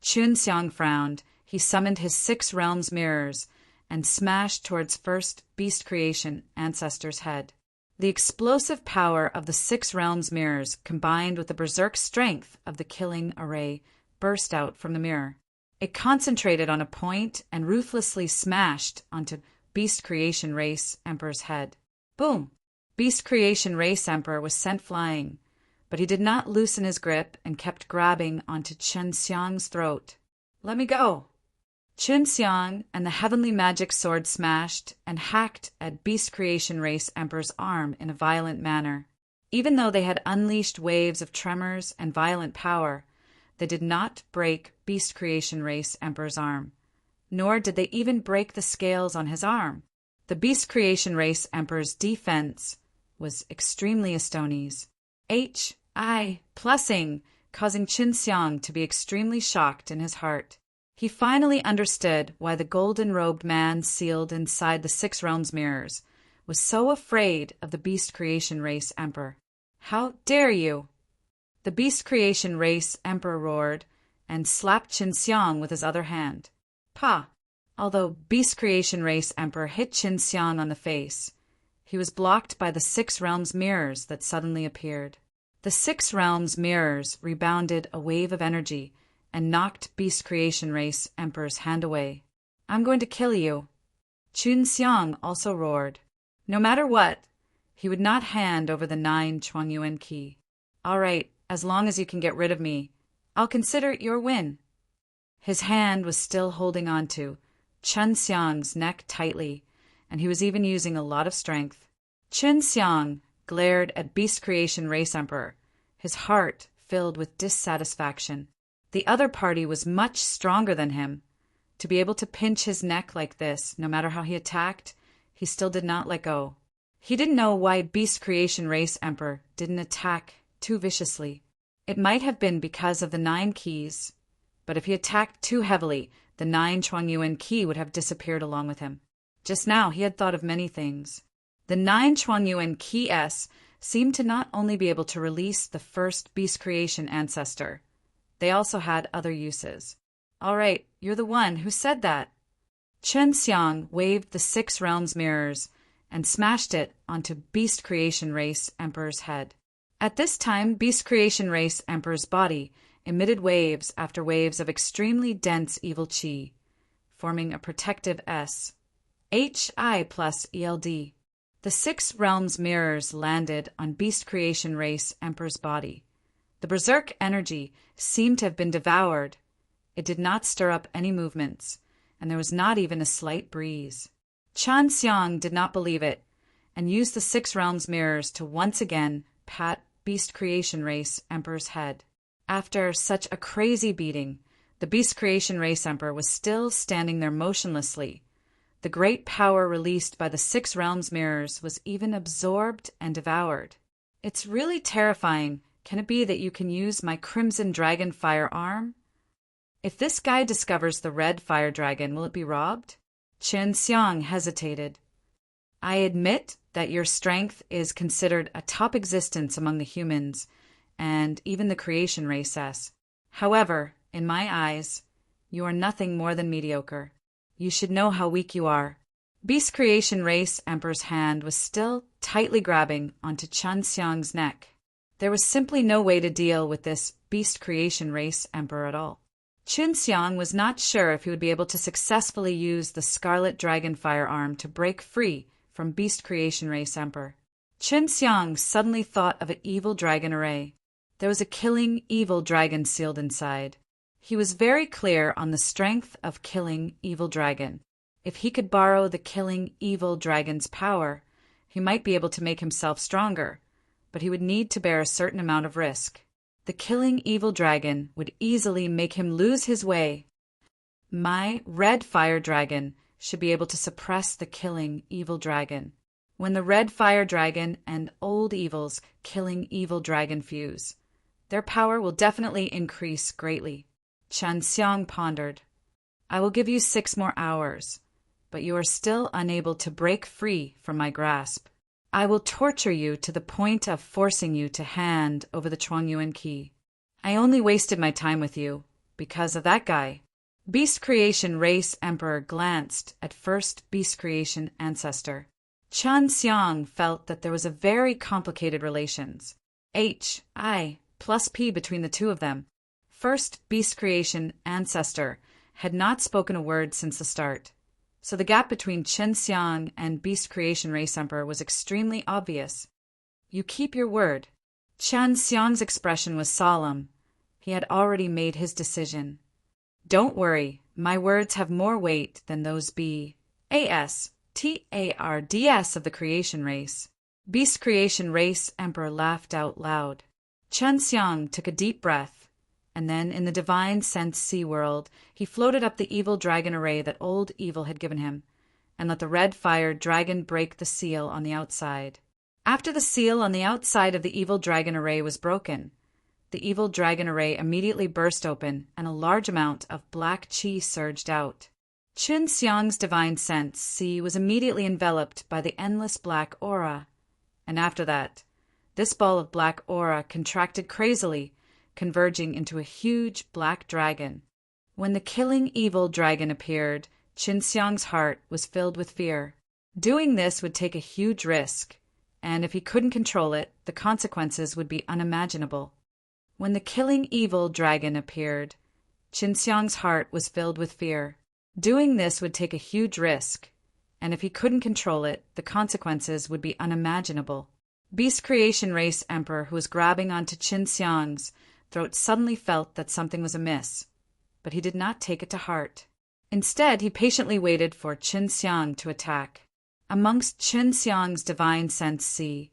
Qin Xiang frowned. He summoned his 6 realms mirrors and smashed towards first Beast Creation Ancestor's head. The explosive power of the 6 realms mirrors combined with the berserk strength of the killing array burst out from the mirror. It concentrated on a point and ruthlessly smashed onto Beast Creation Race Emperor's head. Boom! Beast Creation Race Emperor was sent flying, but he did not loosen his grip and kept grabbing onto Qin Xiang's throat. "Let me go!" Qin Xiang and the heavenly magic sword smashed and hacked at Beast Creation Race Emperor's arm in a violent manner. Even though they had unleashed waves of tremors and violent power, they did not break Beast Creation Race Emperor's arm, nor did they even break the scales on his arm. The Beast Creation Race Emperor's defense was extremely Estonies. HI plussing, causing Qin Xiang to be extremely shocked in his heart. He finally understood why the golden-robed man sealed inside the Six Realms mirrors was so afraid of the Beast Creation Race Emperor. "How dare you!" The Beast Creation Race Emperor roared and slapped Qin Xiang with his other hand. "Pah!" Although Beast Creation Race Emperor hit Qin Xiang on the face, he was blocked by the Six Realms mirrors that suddenly appeared. The Six Realms mirrors rebounded a wave of energy and knocked Beast Creation Race Emperor's hand away. "I'm going to kill you." Qin Xiang also roared. No matter what, he would not hand over the 9 Chuangyuan key. "All right, as long as you can get rid of me, I'll consider it your win." His hand was still holding on to Qin Xiang's neck tightly, and he was even using a lot of strength. Qin Xiang glared at Beast Creation Race Emperor, his heart filled with dissatisfaction. The other party was much stronger than him. To be able to pinch his neck like this, no matter how he attacked, he still did not let go. He didn't know why Beast Creation Race Emperor didn't attack too viciously. It might have been because of the 9 keys, but if he attacked too heavily, the 9 Chuangyuan key would have disappeared along with him. Just now he had thought of many things. The 9 Chuangyuan key S seemed to not only be able to release the first Beast Creation ancestor, they also had other uses. "All right, you're the one who said that." Qin Xiang waved the Six Realms mirrors and smashed it onto Beast Creation Race Emperor's head. At this time, Beast Creation Race Emperor's body emitted waves after waves of extremely dense evil chi, forming a protective S. HI plus ELD. The Six Realms mirrors landed on Beast Creation Race Emperor's body. The berserk energy seemed to have been devoured. It did not stir up any movements, and there was not even a slight breeze. Qin Xiang did not believe it, and used the Six Realms mirrors to once again pat Beast Creation Race Emperor's head. After such a crazy beating, the Beast Creation Race Emperor was still standing there motionlessly. The great power released by the Six Realms mirrors was even absorbed and devoured. "It's really terrifying. Can it be that you can use my Crimson Dragon firearm? If this guy discovers the Red Fire Dragon, will it be robbed?" Qin Xiang hesitated. "I admit that your strength is considered a top existence among the humans, and even the creation race. However, in my eyes, you are nothing more than mediocre. You should know how weak you are." Beast Creation Race Emperor's hand was still tightly grabbing onto Qin Xiang's neck. There was simply no way to deal with this Beast Creation Race Emperor at all. Qin Xiang was not sure if he would be able to successfully use the Scarlet Dragon firearm to break free from Beast Creation Race Emperor. Qin Xiang suddenly thought of an evil dragon array. There was a killing evil dragon sealed inside. He was very clear on the strength of killing evil dragon. If he could borrow the killing evil dragon's power, he might be able to make himself stronger, but he would need to bear a certain amount of risk. The killing evil dragon would easily make him lose his way. My Red Fire Dragon should be able to suppress the killing evil dragon. When the Red Fire Dragon and Old Evil's killing evil dragon fuse, their power will definitely increase greatly. Qin Xiang pondered. "I will give you 6 more hours, but you are still unable to break free from my grasp. I will torture you to the point of forcing you to hand over the Chuangyuan key. I only wasted my time with you because of that guy." Beast Creation Race Emperor glanced at first Beast Creation ancestor. Qin Xiang felt that there was a very complicated relations. HI plus P between the two of them. First Beast Creation ancestor had not spoken a word since the start, so the gap between Qin Xiang and Beast Creation Race Emperor was extremely obvious. "You keep your word." Qin Xiang's expression was solemn. He had already made his decision. "Don't worry, my words have more weight than those BASTARDS of the creation race." Beast Creation Race Emperor laughed out loud. Qin Xiang took a deep breath, and then in the divine sense sea world, he floated up the evil dragon array that Old Evil had given him, and let the Red Fire Dragon break the seal on the outside. After the seal on the outside of the evil dragon array was broken, the evil dragon array immediately burst open, and a large amount of black qi surged out. Qin Xiang's divine sense, Qi, was immediately enveloped by the endless black aura. And after that, this ball of black aura contracted crazily, converging into a huge black dragon. When the killing evil dragon appeared, Qin Xiang's heart was filled with fear. Doing this would take a huge risk, and if he couldn't control it, the consequences would be unimaginable. When the killing evil dragon appeared, Qin Xiang's heart was filled with fear. Doing this would take a huge risk, and if he couldn't control it, the consequences would be unimaginable. Beast Creation Race Emperor, who was grabbing onto Qin Xiang's throat, suddenly felt that something was amiss, but he did not take it to heart. Instead, he patiently waited for Qin Xiang to attack. Amongst Qin Xiang's divine sense Qi,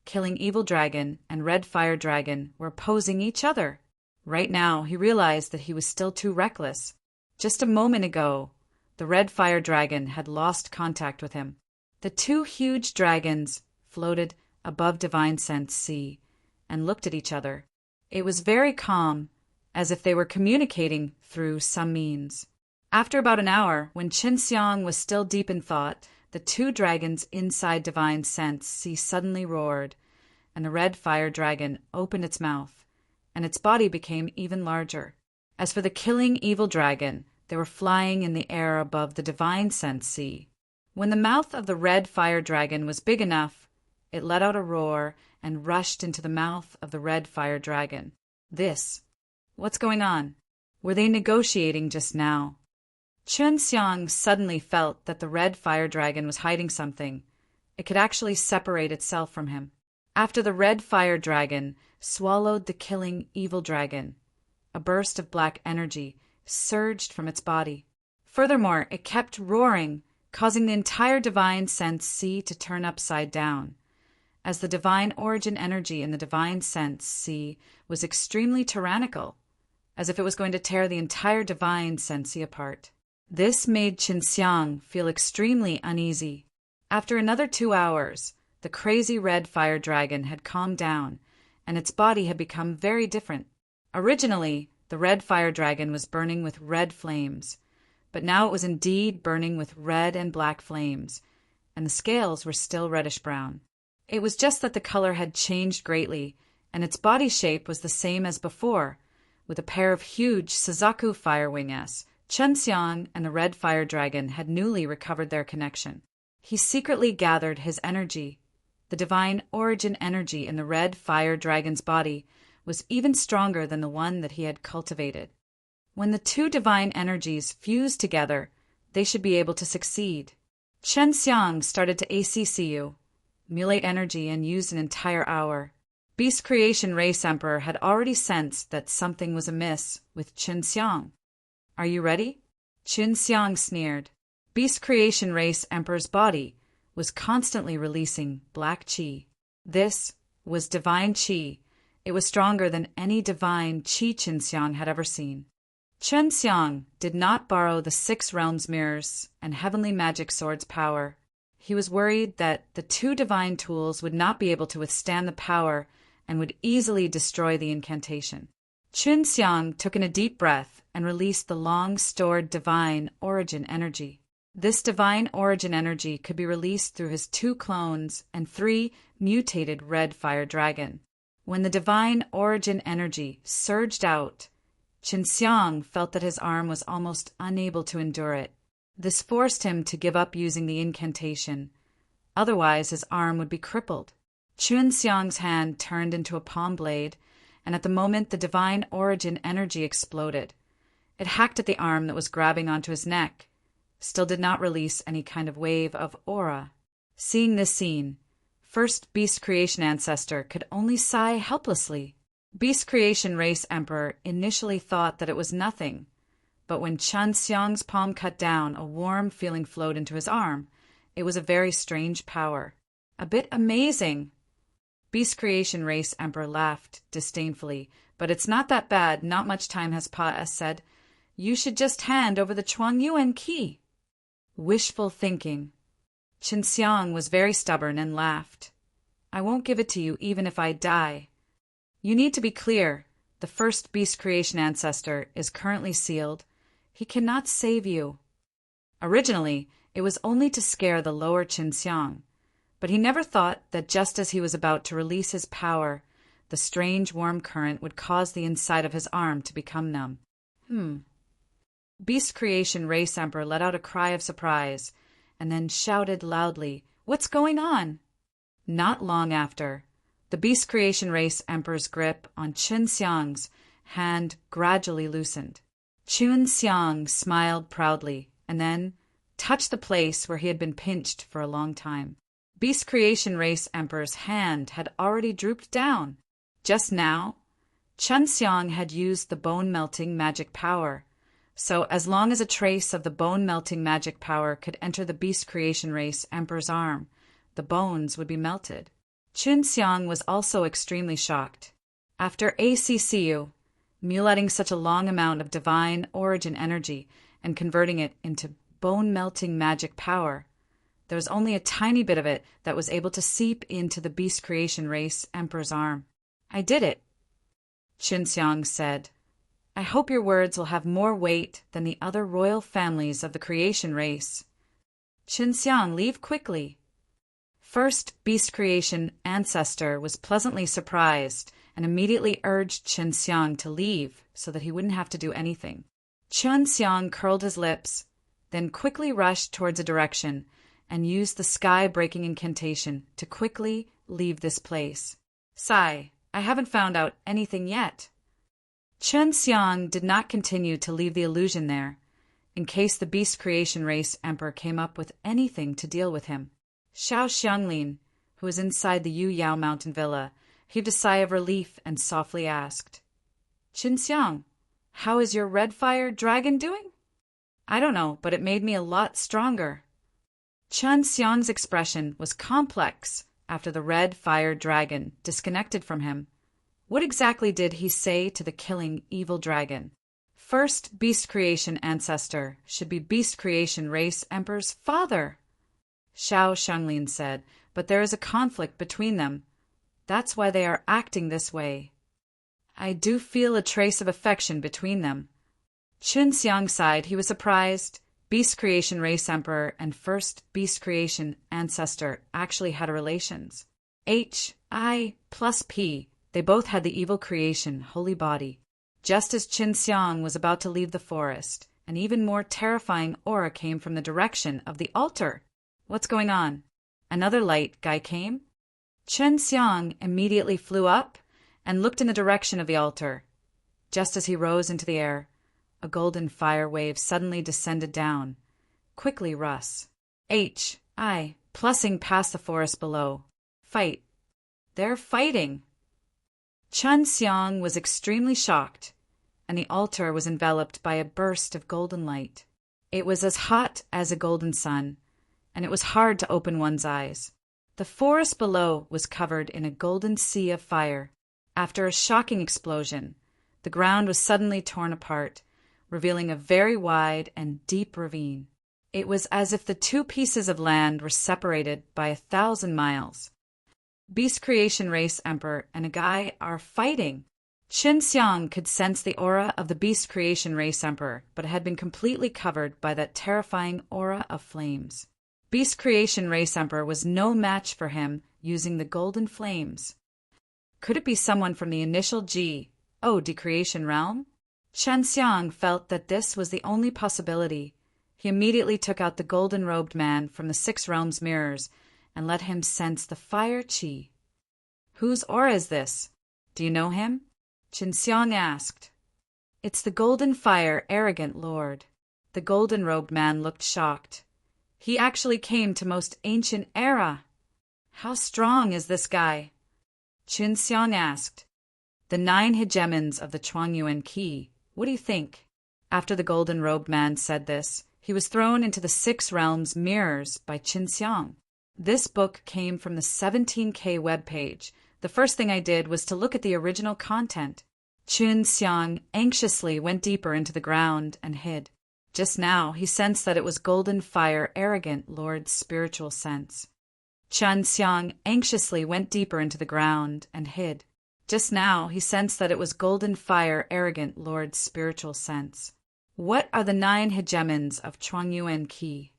Killing Evil Dragon and Red Fire Dragon were opposing each other. Right now, he realized that he was still too reckless. Just a moment ago, the Red Fire Dragon had lost contact with him. The two huge dragons floated above divine sense Qi and looked at each other. It was very calm, as if they were communicating through some means. After about an hour, when Qin Xiang was still deep in thought, the two dragons inside divine sense Qi suddenly roared, and the Red Fire Dragon opened its mouth, and its body became even larger. As for the Killing Evil Dragon, they were flying in the air above the divine sense Qi. When the mouth of the Red Fire Dragon was big enough, it let out a roar and rushed into the mouth of the Red Fire Dragon. What's going on? Were they negotiating just now? Qin Xiang suddenly felt that the Red Fire Dragon was hiding something. It could actually separate itself from him. After the Red Fire Dragon swallowed the Killing Evil Dragon, a burst of black energy surged from its body. Furthermore, it kept roaring, causing the entire divine sense Qi to turn upside down, as the divine origin energy in the divine sense Qi was extremely tyrannical, as if it was going to tear the entire divine sense Qi apart. This made Qin Xiang feel extremely uneasy. After another 2 hours, the crazy Red Fire Dragon had calmed down, and its body had become very different. Originally, the Red Fire Dragon was burning with red flames, but now it was indeed burning with red and black flames, and the scales were still reddish-brown. It was just that the color had changed greatly, and its body shape was the same as before, with a pair of huge Suzaku fire wing-s. Qin Xiang and the Red Fire Dragon had newly recovered their connection. He secretly gathered his energy. The divine origin energy in the Red Fire Dragon's body was even stronger than the one that he had cultivated. When the two divine energies fused together, they should be able to succeed. Qin Xiang started to ACCU, emulate energy, and used an entire hour. Beast Creation Race Emperor had already sensed that something was amiss with Qin Xiang. Are you ready? Qin Xiang sneered. Beast Creation Race Emperor's body was constantly releasing black qi. This was divine qi. It was stronger than any divine qi Qin Xiang had ever seen. Qin Xiang did not borrow the 6 realms mirrors and heavenly magic sword's power. He was worried that the 2 divine tools would not be able to withstand the power and would easily destroy the incantation. Qin Xiang took in a deep breath and released the long-stored divine origin energy. This divine origin energy could be released through his 2 clones and 3 mutated Red Fire Dragon. When the divine origin energy surged out, Qin Xiang felt that his arm was almost unable to endure it. This forced him to give up using the incantation. Otherwise, his arm would be crippled. Qin Xiang's hand turned into a palm blade, and at the moment the divine origin energy exploded. It hacked at the arm that was grabbing onto his neck, still did not release any kind of wave of aura. Seeing this scene, first Beast Creation Ancestor could only sigh helplessly. Beast Creation Race Emperor initially thought that it was nothing, but when Qin Xiang's palm cut down, a warm feeling flowed into his arm. It was a very strange power. A bit amazing. Beast Creation Race Emperor laughed disdainfully. But it's not that bad. Not much time has passed, said. You should just hand over the Chuangyuan key. Wishful thinking. Qin Xiang was very stubborn and laughed. I won't give it to you even if I die. You need to be clear. the first beast creation ancestor, is currently sealed. He cannot save you. Originally, it was only to scare the lower Qinxiang, but he never thought that just as he was about to release his power, the strange warm current would cause the inside of his arm to become numb. Beast creation race emperor let out a cry of surprise, and then shouted loudly, "What's going on?" Not long after, the beast creation race emperor's grip on Qinxiang's hand gradually loosened. Qinxiang smiled proudly, and then touched the place where he had been pinched for a long time. Beast creation race emperor's hand had already drooped down. Just now, Qinxiang had used the bone-melting magic power, so as long as a trace of the bone-melting magic power could enter the beast creation race emperor's arm, the bones would be melted. Qinxiang was also extremely shocked. After ACCU, muletting such a long amount of divine origin energy and converting it into bone-melting magic power, there was only a tiny bit of it that was able to seep into the beast creation race emperor's arm. "I did it," Qinxiang said. "I hope your words will have more weight than the other royal families of the creation race." "Qinxiang, leave quickly." First beast creation ancestor was pleasantly surprised and immediately urged Qinxiang to leave so that he wouldn't have to do anything. Qinxiang curled his lips, then quickly rushed towards a direction and used the sky-breaking incantation to quickly leave this place. "Sigh, I haven't found out anything yet." Qinxiang did not continue to leave the illusion there, in case the beast creation race emperor came up with anything to deal with him. Xiao Xianglin, who was inside the Yu Yao mountain villa, heaved a sigh of relief and softly asked, "Qinxiang, how is your red fire dragon doing?" "I don't know, but it made me a lot stronger." Qinxiang's expression was complex after the red fire dragon disconnected from him. What exactly did he say to the killing evil dragon? First beast creation ancestor should be beast creation race emperor's father, Xiao Xianglin said, but there is a conflict between them. That's why they are acting this way. I do feel a trace of affection between them. Qinxiang sighed. He was surprised. Beast creation race emperor and first beast creation ancestor actually had relations. H-I plus P. They both had the evil creation, holy body. Just as Qinxiang was about to leave the forest, an even more terrifying aura came from the direction of the altar. What's going on? Another light guy came? Qinxiang immediately flew up and looked in the direction of the altar. Just as he rose into the air, a golden fire wave suddenly descended down. Quickly, Russ. H-I, plussing past the forest below. Fight. They're fighting. Qinxiang was extremely shocked, and the altar was enveloped by a burst of golden light. It was as hot as a golden sun, and it was hard to open one's eyes. The forest below was covered in a golden sea of fire. After a shocking explosion, the ground was suddenly torn apart, revealing a very wide and deep ravine. It was as if the two pieces of land were separated by 1,000 miles. Beast creation race emperor and a guy are fighting. Qinxiang could sense the aura of the beast creation race emperor, but it had been completely covered by that terrifying aura of flames. Beast creation race emperor was no match for him using the golden flames. Could it be someone from the initial G-O decreation realm? Qinxiang felt that this was the only possibility. He immediately took out the golden-robed man from the 6 realms mirrors and let him sense the fire qi. Whose aura is this? Do you know him? Qinxiang asked. It's the golden fire, arrogant lord. The golden-robed man looked shocked. He actually came to most ancient era. How strong is this guy? Qinxiang asked. The 9 hegemons of the Chuangyuan Qi. What do you think? After the golden-robed man said this, he was thrown into the 6 realms mirrors by Qinxiang. This book came from the 17K webpage. The first thing I did was to look at the original content. Qinxiang anxiously went deeper into the ground and hid. Just now, he sensed that it was golden fire, arrogant lord's spiritual sense. Qinxiang anxiously went deeper into the ground and hid. Just now he sensed that it was golden fire, arrogant Lord's spiritual sense. What are the 9 hegemons of Chuangyuan Qi?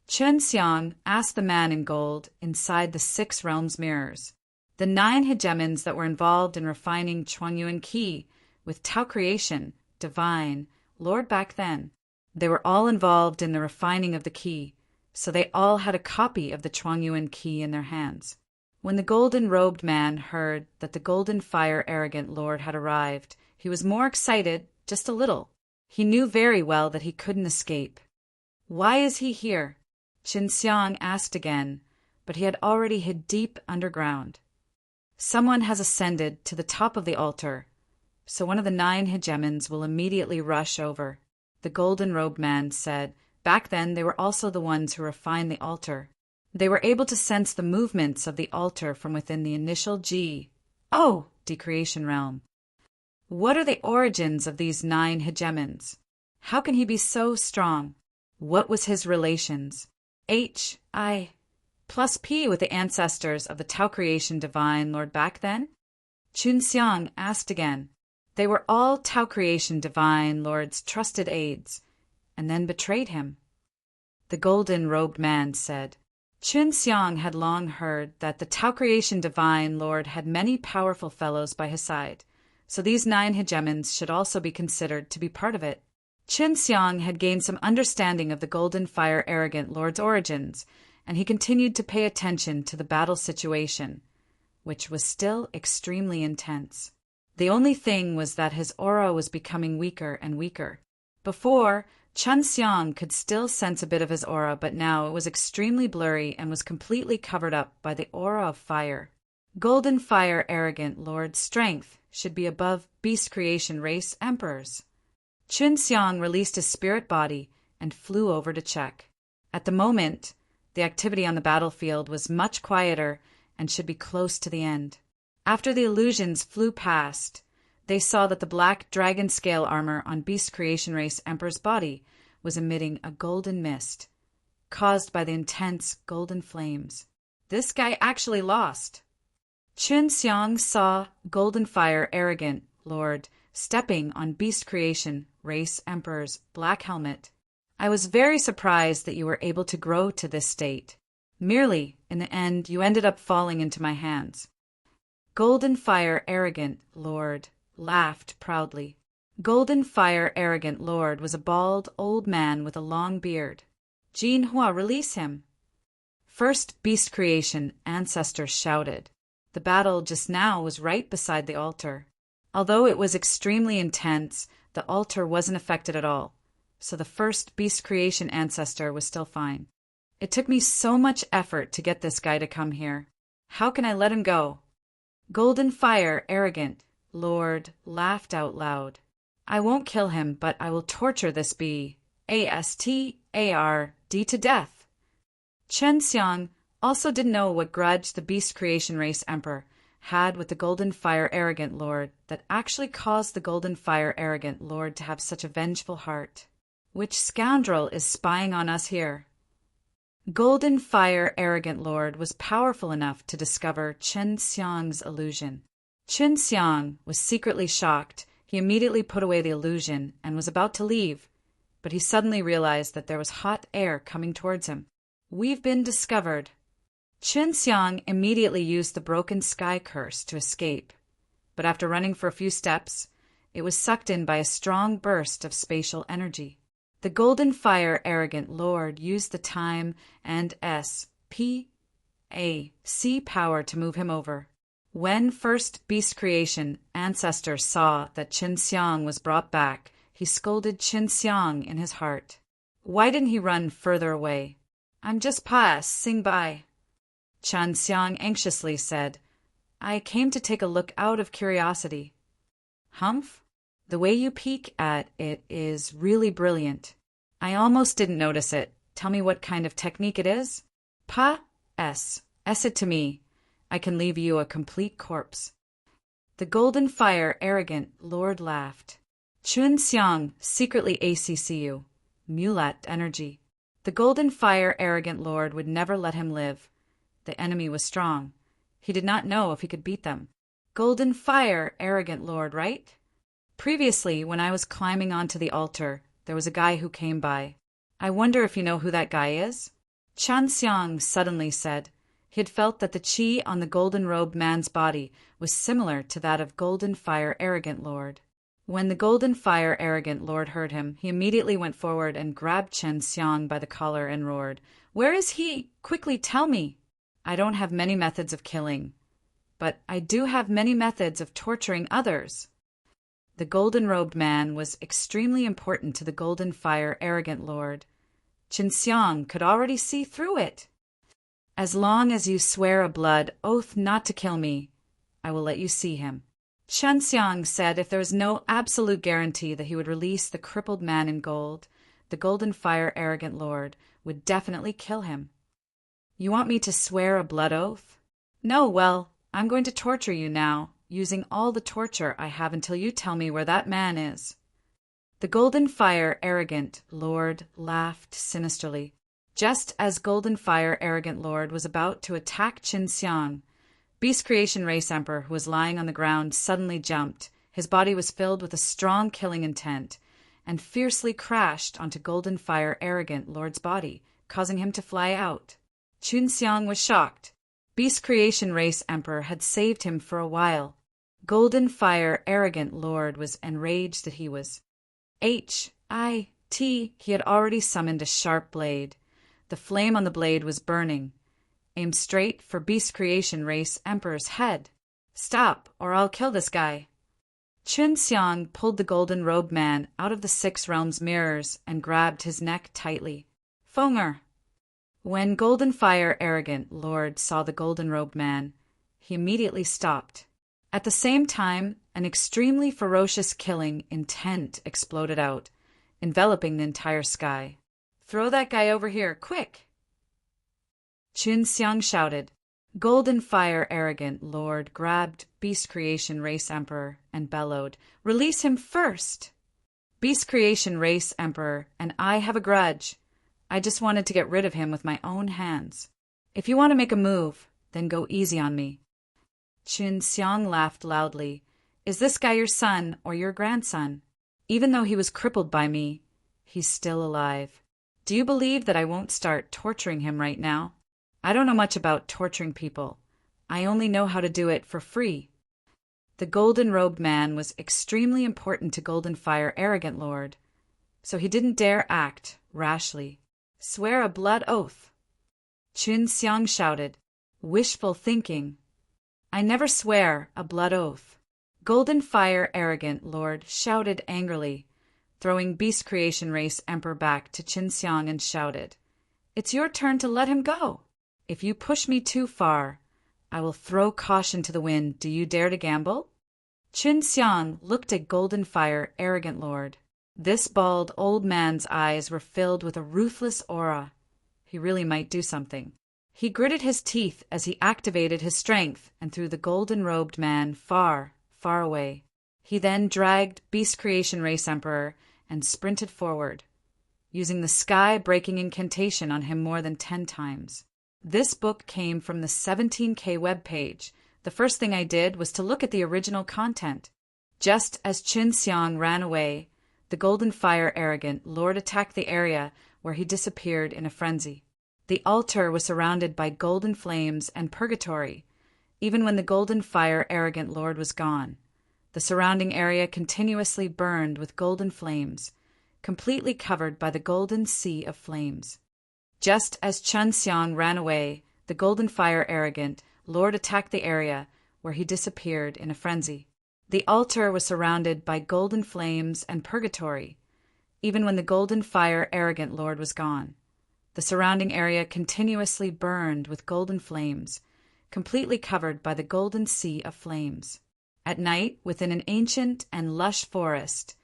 Chen Xiang asked the man in gold inside the 6 realms mirrors. The 9 hegemons that were involved in refining Chuangyuan Qi with Tao creation, divine, Lord back then. They were all involved in the refining of the Qi, so they all had a copy of the Chuangyuan Qi in their hands. When the golden-robed man heard that the golden fire arrogant Lord had arrived, he was more excited, just a little. He knew very well that he couldn't escape. Why is he here? Qin Xiang asked again, but he had already hid deep underground. Someone has ascended to the top of the altar, so one of the 9 hegemons will immediately rush over. The golden-robed man said, back then they were also the ones who refined the altar. They were able to sense the movements of the altar from within the initial decreation realm. What are the origins of these 9 hegemons? How can he be so strong? What was his relations? I plus P with the ancestors of the Tao creation divine Lord back then? Qin Xiang asked again. They were all Tao creation divine Lord's trusted aides, and then betrayed him. The golden-robed man said. Qin Xiang had long heard that the Tao creation divine Lord had many powerful fellows by his side, so these 9 hegemons should also be considered to be part of it. Qin Xiang had gained some understanding of the golden fire arrogant Lord's origins, and he continued to pay attention to the battle situation, which was still extremely intense. The only thing was that his aura was becoming weaker and weaker. Before, Qin Xiang could still sense a bit of his aura, but now it was extremely blurry and was completely covered up by the aura of fire. Golden fire arrogant Lord's strength should be above beast creation race emperors. Qin Xiang released his spirit body and flew over to check. At the moment, the activity on the battlefield was much quieter and should be close to the end. After the illusions flew past, they saw that the black dragon scale armor on beast creation race emperor's body was emitting a golden mist, caused by the intense golden flames. This guy actually lost. Qin Xiang saw golden fire arrogant Lord stepping on beast creation race emperor's black helmet. I was very surprised that you were able to grow to this state. Merely, in the end, you ended up falling into my hands. Golden fire arrogant Lord laughed proudly. Golden fire arrogant Lord was a bald old man with a long beard. Jin Hua, release him. First beast creation ancestors shouted. The battle just now was right beside the altar. Although it was extremely intense, the altar wasn't affected at all, so the first beast creation ancestor was still fine. It took me so much effort to get this guy to come here. How can I let him go? Golden fire arrogant Lord laughed out loud. I won't kill him, but I will torture this bastard to death. Chen Xiang also didn't know what grudge the beast creation race emperor had with the golden fire arrogant Lord that actually caused the golden fire arrogant Lord to have such a vengeful heart. Which scoundrel is spying on us here? Golden fire arrogant Lord was powerful enough to discover Chen Xiang's illusion. Chen Xiang was secretly shocked. He immediately put away the illusion and was about to leave, but he suddenly realized that there was hot air coming towards him. We've been discovered. Chen Xiang immediately used the broken sky curse to escape, but after running for a few steps, it was sucked in by a strong burst of spatial energy. The golden fire arrogant Lord used the time and SPAC power to move him over. When first beast creation ancestor saw that Qin Xiang was brought back, he scolded Qin Xiang in his heart. Why didn't he run further away? I'm just passing by. Qin Xiang anxiously said, I came to take a look out of curiosity. Humph? The way you peek at it is really brilliant. I almost didn't notice it. Tell me what kind of technique it is? S it to me. I can leave you a complete corpse. The golden fire arrogant Lord laughed. Qin Xiang secretly ACCU. Mulat energy. The golden fire arrogant Lord would never let him live. The enemy was strong. He did not know if he could beat them. Golden Fire, arrogant lord, right? Previously, when I was climbing onto the altar, there was a guy who came by. I wonder if you know who that guy is? Chan Xiang suddenly said. He had felt that the qi on the golden-robed man's body was similar to that of Golden Fire, arrogant lord. When the Golden Fire, arrogant lord heard him, he immediately went forward and grabbed Chen Xiang by the collar and roared, "Where is he? Quickly tell me!" I don't have many methods of killing, but I do have many methods of torturing others. The golden-robed man was extremely important to the Golden Fire, arrogant lord. Chen Xiang could already see through it. As long as you swear a blood oath not to kill me, I will let you see him. Chen Xiang said if there was no absolute guarantee that he would release the crippled man in gold, the Golden Fire, arrogant lord would definitely kill him. You want me to swear a blood oath? No, well, I'm going to torture you now, using all the torture I have until you tell me where that man is. The Golden Fire, arrogant lord laughed sinisterly. Just as Golden Fire, arrogant lord was about to attack Chen Xiang, Beast Creation Race Emperor, who was lying on the ground, suddenly jumped. His body was filled with a strong killing intent, and fiercely crashed onto Golden Fire, arrogant lord's body, causing him to fly out. Chen Xiang was shocked. Beast Creation Race Emperor had saved him for a while. Golden Fire, arrogant lord was enraged that he was He had already summoned a sharp blade. The flame on the blade was burning, aimed straight for Beast Creation Race Emperor's head. Stop, or I'll kill this guy. Chen Xiang pulled the golden-robed man out of the Six Realms mirrors and grabbed his neck tightly. Fenger. When Golden Fire, arrogant lord saw the golden-robed man, he immediately stopped. At the same time, an extremely ferocious killing intent exploded out, enveloping the entire sky. Throw that guy over here, quick! Chen Xiang shouted. Golden Fire, arrogant lord grabbed Beast Creation Race Emperor and bellowed, "Release him first!" Beast Creation Race Emperor and I have a grudge. I just wanted to get rid of him with my own hands. If you want to make a move, then go easy on me. Chen Xiang laughed loudly. Is this guy your son or your grandson? Even though he was crippled by me, he's still alive. Do you believe that I won't start torturing him right now? I don't know much about torturing people. I only know how to do it for free. The golden-robed man was extremely important to Golden Fire, arrogant lord, so he didn't dare act rashly. Swear a blood oath. Chen Xiang shouted. Wishful thinking. I never swear a blood oath. Golden Fire, arrogant lord shouted angrily, throwing Beast Creation Race Emperor back to Chen Xiang and shouted, It's your turn to let him go. If you push me too far, I will throw caution to the wind. Do you dare to gamble? Chen Xiang looked at Golden Fire, arrogant lord. This bald old man's eyes were filled with a ruthless aura. He really might do something. He gritted his teeth as he activated his strength and threw the golden-robed man far, far away. He then dragged Beast Creation Race Emperor and sprinted forward, using the sky-breaking incantation on him more than 10 times. This book came from the 17K webpage. The first thing I did was to look at the original content. Just as Chen Xiang ran away, the Golden Fire, arrogant lord attacked the area where he disappeared in a frenzy. The altar was surrounded by golden flames and purgatory. Even when the Golden Fire, arrogant lord was gone, the surrounding area continuously burned with golden flames, completely covered by the golden sea of flames. Just as Chen Xiang ran away, the Golden Fire, arrogant lord attacked the area where he disappeared in a frenzy. The altar was surrounded by golden flames and purgatory. Even when the Golden Fire, arrogant lord was gone, the surrounding area continuously burned with golden flames, completely covered by the golden sea of flames. At night, within an ancient and lush forest,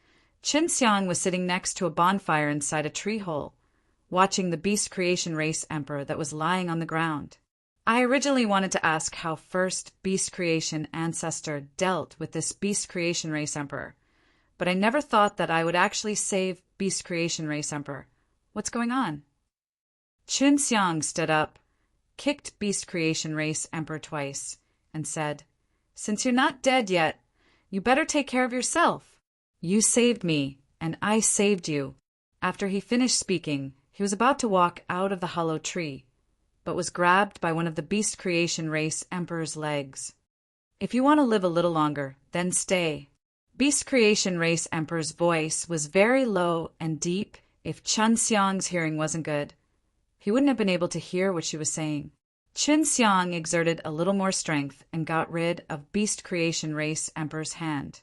Chen Xiang was sitting next to a bonfire inside a tree hole, watching the Beast Creation Race Emperor that was lying on the ground. I originally wanted to ask how first Beast Creation Ancestor dealt with this Beast Creation Race Emperor, but I never thought that I would actually save Beast Creation Race Emperor. What's going on? Chen Xiang stood up, kicked Beast Creation Race Emperor twice, and said, Since you're not dead yet, you better take care of yourself. You saved me, and I saved you." After he finished speaking, he was about to walk out of the hollow tree, but was grabbed by one of the Beast Creation Race Emperor's legs. "If you want to live a little longer, then stay." Beast Creation Race Emperor's voice was very low and deep. If Chun Xiang's hearing wasn't good, he wouldn't have been able to hear what she was saying. Chun Xiang exerted a little more strength and got rid of Beast Creation Race Emperor's hand,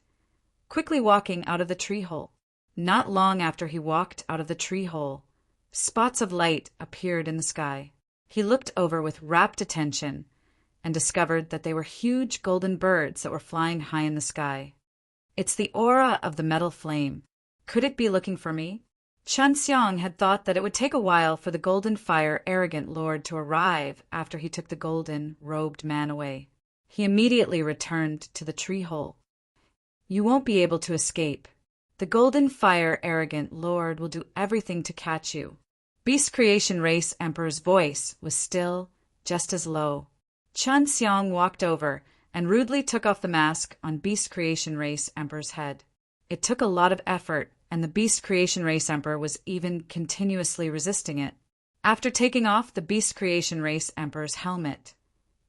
quickly walking out of the tree hole. Not long after he walked out of the tree hole, spots of light appeared in the sky. He looked over with rapt attention and discovered that they were huge golden birds that were flying high in the sky. "It's the aura of the metal flame. Could it be looking for me?" Chun Xiang had thought that it would take a while for the golden fire arrogant lord to arrive after he took the golden robed man away. He immediately returned to the tree hole. "You won't be able to escape. The golden fire arrogant lord will do everything to catch you." Beast Creation Race Emperor's voice was still just as low. Chun Xiang walked over and rudely took off the mask on Beast Creation Race Emperor's head. It took a lot of effort, and the Beast Creation Race Emperor was even continuously resisting it. After taking off the Beast Creation Race Emperor's helmet,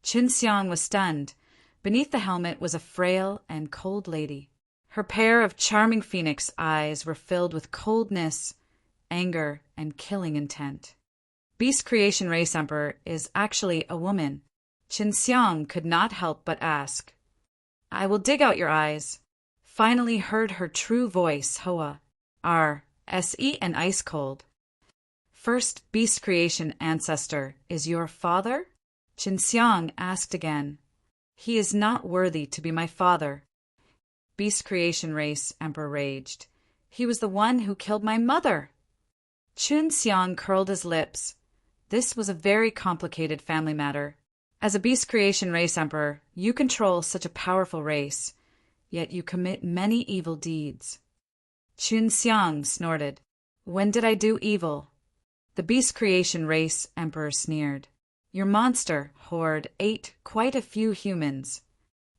Chun Xiang was stunned. Beneath the helmet was a frail and cold lady. Her pair of charming phoenix eyes were filled with coldness, anger, and killing intent. Beast Creation Race Emperor is actually a woman. Chun Xiang could not help but ask, "I will dig out your eyes." Finally heard her true voice, Hoa, R.S.E. and ice cold. "First Beast Creation Ancestor is your father?" Chun Xiang asked again. "He is not worthy to be my father." Beast Creation Race Emperor raged. "He was the one who killed my mother." Chun Xiang curled his lips. This was a very complicated family matter. As a Beast Creation Race Emperor, you control such a powerful race, yet you commit many evil deeds. Chun Xiang snorted. "When did I do evil?" The Beast Creation Race Emperor sneered. "Your monster horde ate quite a few humans."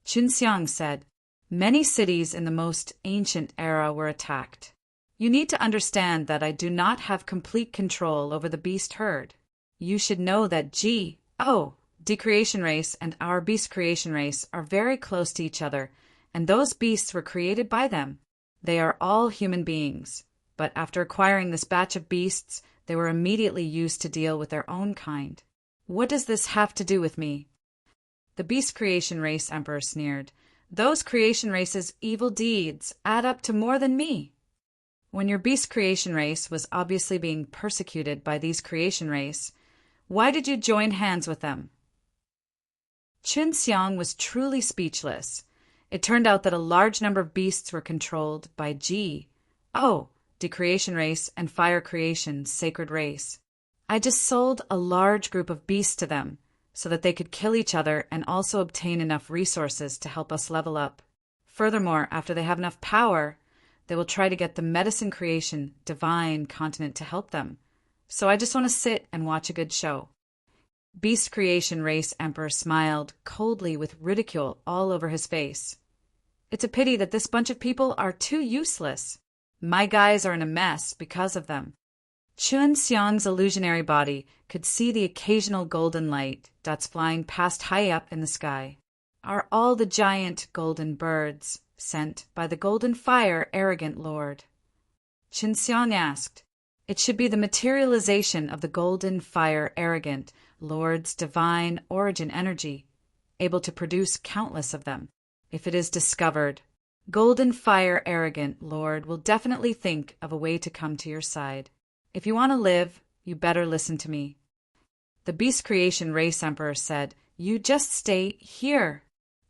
Chun Xiang said, "Many cities in the most ancient era were attacked. You need to understand that I do not have complete control over the beast herd. You should know that Decreation Race and our Beast Creation Race are very close to each other, and those beasts were created by them. They are all human beings, but after acquiring this batch of beasts, they were immediately used to deal with their own kind. What does this have to do with me?" The Beast Creation Race Emperor sneered. "Those creation races' evil deeds add up to more than me." When your Beast Creation Race was obviously being persecuted by these creation race, why did you join hands with them? Chun Xiang was truly speechless. It turned out that a large number of beasts were controlled by Decreation Race and Fire Creation's Sacred Race. I just sold a large group of beasts to them so that they could kill each other and also obtain enough resources to help us level up. Furthermore, after they have enough power, they will try to get the Medicine Creation Divine Continent to help them. So I just want to sit and watch a good show. Beast Creation Race Emperor smiled coldly with ridicule all over his face. "It's a pity that this bunch of people are too useless. My guys are in a mess because of them." Chun Xiang's illusionary body could see the occasional golden light dots flying past high up in the sky. Are all the giant golden birds sent by the golden fire arrogant lord? Chun Xiang asked. It should be the materialization of the golden fire arrogant lord's divine origin energy, able to produce countless of them. If it is discovered, golden fire arrogant lord will definitely think of a way to come to your side. If you want to live, you better listen to me. The Beast Creation Race Emperor said, "You just stay here.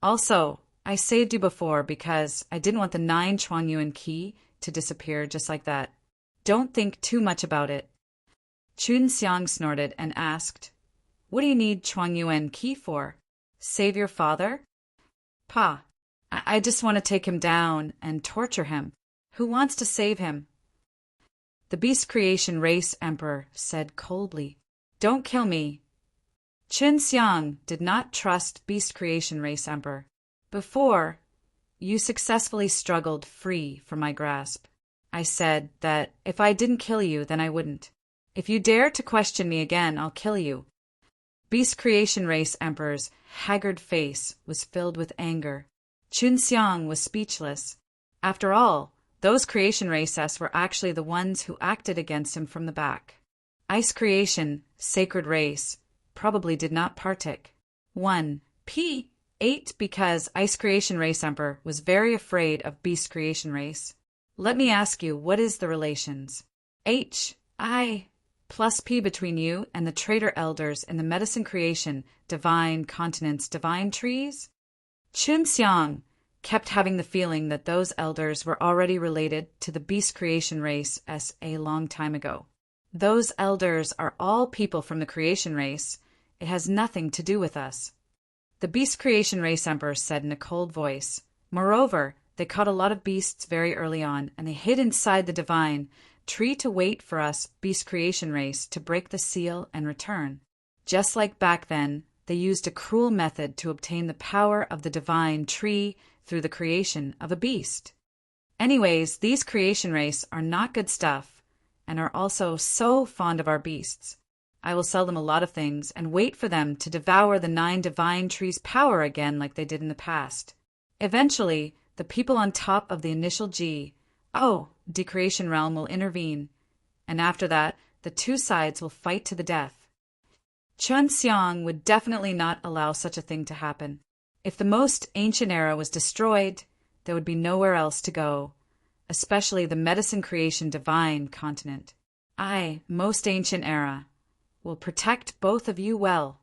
Also, I saved you before because I didn't want the 9 Chuangyuan key to disappear just like that. Don't think too much about it." Chun Xiang snorted and asked, "What do you need Chuangyuan key for? Save your father?" "Pa, I just want to take him down and torture him. Who wants to save him?" The Beast Creation Race Emperor said coldly, "Don't kill me." Chun Xiang did not trust Beast Creation Race Emperor. Before, you successfully struggled free from my grasp. I said that if I didn't kill you, then I wouldn't. If you dare to question me again, I'll kill you. Beast Creation Race Emperor's haggard face was filled with anger. Chun Xiang was speechless. After all, those Creation Races were actually the ones who acted against him from the back. Ice Creation, Sacred Race, probably did not partake. 1. P. 8 because Ice Creation Race Emperor was very afraid of Beast Creation Race. Let me ask you, what is the relations? H. I. plus P between you and the traitor elders in the medicine creation, divine continents, divine trees? Chun Xiang kept having the feeling that those elders were already related to the beast creation race as a long time ago. Those elders are all people from the creation race. It has nothing to do with us. The beast creation race emperor said in a cold voice. Moreover, they caught a lot of beasts very early on, and they hid inside the divine tree to wait for us, beast creation race, to break the seal and return. Just like back then, they used a cruel method to obtain the power of the divine tree through the creation of a beast. Anyways, these creation race are not good stuff and are also so fond of our beasts. I will sell them a lot of things and wait for them to devour the 9 divine trees' power again like they did in the past. Eventually, the people on top of the initial decreation realm will intervene, and after that, the 2 sides will fight to the death. Chun Xiang would definitely not allow such a thing to happen. If the most ancient era was destroyed, there would be nowhere else to go, especially the medicine creation divine continent. I, most ancient era, will protect both of you well.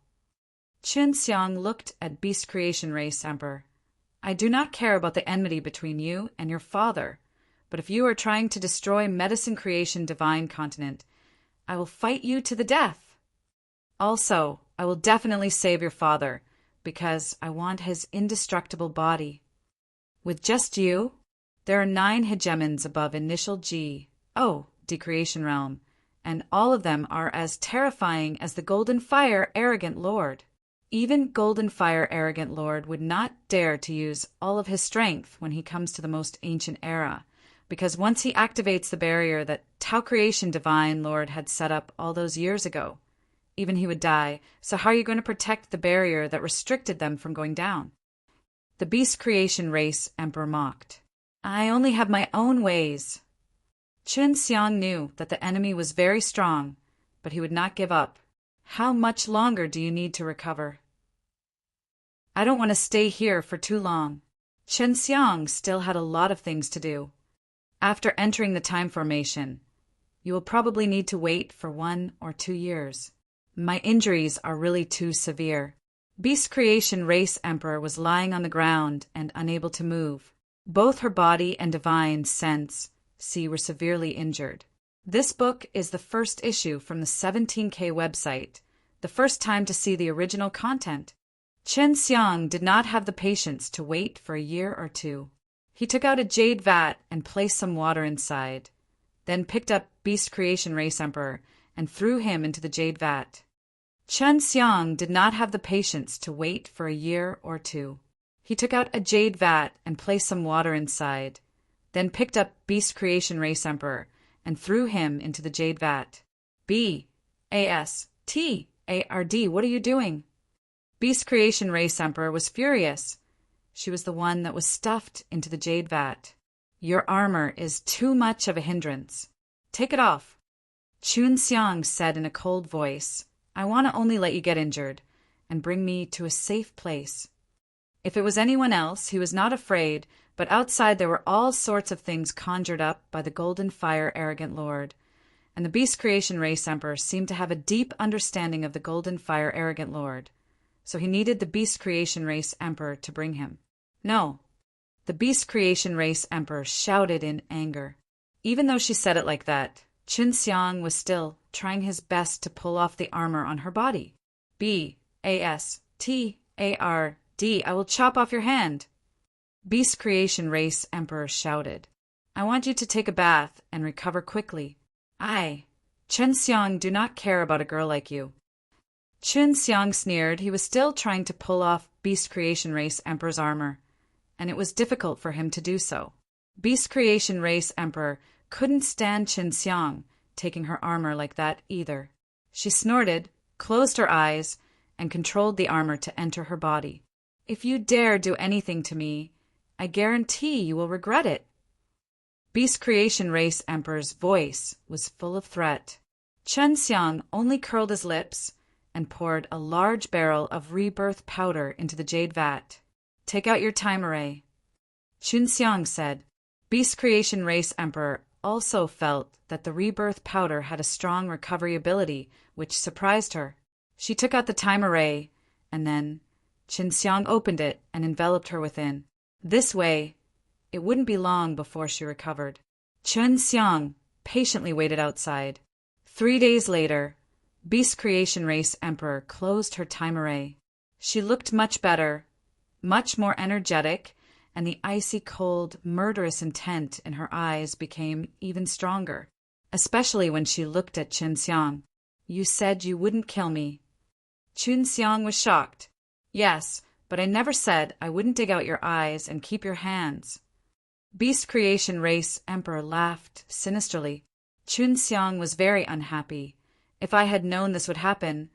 Chun Xiang looked at Beast Creation Race Emperor. I do not care about the enmity between you and your father, but if you are trying to destroy medicine creation divine continent, I will fight you to the death. Also, I will definitely save your father, because I want his indestructible body. With just you, there are 9 hegemons above initial decreation realm, and all of them are as terrifying as the Golden Fire Arrogant Lord. Even Golden Fire Arrogant Lord would not dare to use all of his strength when he comes to the most ancient era, because once he activates the barrier that Tao Creation Divine Lord had set up all those years ago, even he would die. So how are you going to protect the barrier that restricted them from going down? The Beast Creation Race Emperor mocked. I only have my own ways. Chun Xiang knew that the enemy was very strong, but he would not give up. How much longer do you need to recover? I don't want to stay here for too long. Chun Xiang still had a lot of things to do. After entering the time formation, you will probably need to wait for 1 or 2 years. My injuries are really too severe. Beast Creation Race Emperor was lying on the ground and unable to move. Both her body and divine sense were severely injured. This book is the first issue from the 17K website, the first time to see the original content. Chun Xiang did not have the patience to wait for a year or 2. He took out a jade vat and placed some water inside, then picked up Beast Creation Race Emperor and threw him into the jade vat. Chun Xiang did not have the patience to wait for a year or 2. He took out a jade vat and placed some water inside, then picked up Beast Creation Race Emperor and threw him into the jade vat. B-A-S-T-A-R-D, what are you doing? Beast Creation Race Emperor was furious. She was the one that was stuffed into the jade vat. Your armor is too much of a hindrance. Take it off. Chun Xiang said in a cold voice, I want to only let you get injured and bring me to a safe place. If it was anyone else, he was not afraid, but outside there were all sorts of things conjured up by the Golden Fire Arrogant Lord, and the Beast Creation Race Emperor seemed to have a deep understanding of the Golden Fire Arrogant Lord, so he needed the Beast Creation Race Emperor to bring him. No. The Beast Creation Race Emperor shouted in anger. Even though she said it like that, Chun Xiang was still trying his best to pull off the armor on her body. B-A-S-T-A-R-D, I will chop off your hand. Beast Creation Race Emperor shouted. I want you to take a bath and recover quickly. I, Chun Xiang, do not care about a girl like you. Chun Xiang sneered. He was still trying to pull off Beast Creation Race Emperor's armor. and it was difficult for him to do so. Beast Creation Race Emperor couldn't stand Qin Xiang taking her armor like that either. She snorted, closed her eyes, and controlled the armor to enter her body. "If you dare do anything to me, I guarantee you will regret it." Beast Creation Race Emperor's voice was full of threat. Qin Xiang only curled his lips and poured a large barrel of rebirth powder into the jade vat. "Take out your time array," Qin Xiang said. Beast Creation Race Emperor also felt that the rebirth powder had a strong recovery ability, which surprised her. She took out the time array, and then Qin Xiang opened it and enveloped her within. This way, it wouldn't be long before she recovered. Qin Xiang patiently waited outside. 3 days later, Beast Creation Race Emperor closed her time array. She looked much better, much more energetic, and the icy cold, murderous intent in her eyes became even stronger, especially when she looked at Qin Xiang. "You said you wouldn't kill me." Qin Xiang was shocked. "Yes, but I never said I wouldn't dig out your eyes and keep your hands." Beast Creation Race Emperor laughed sinisterly. Qin Xiang was very unhappy. "If I had known this would happen,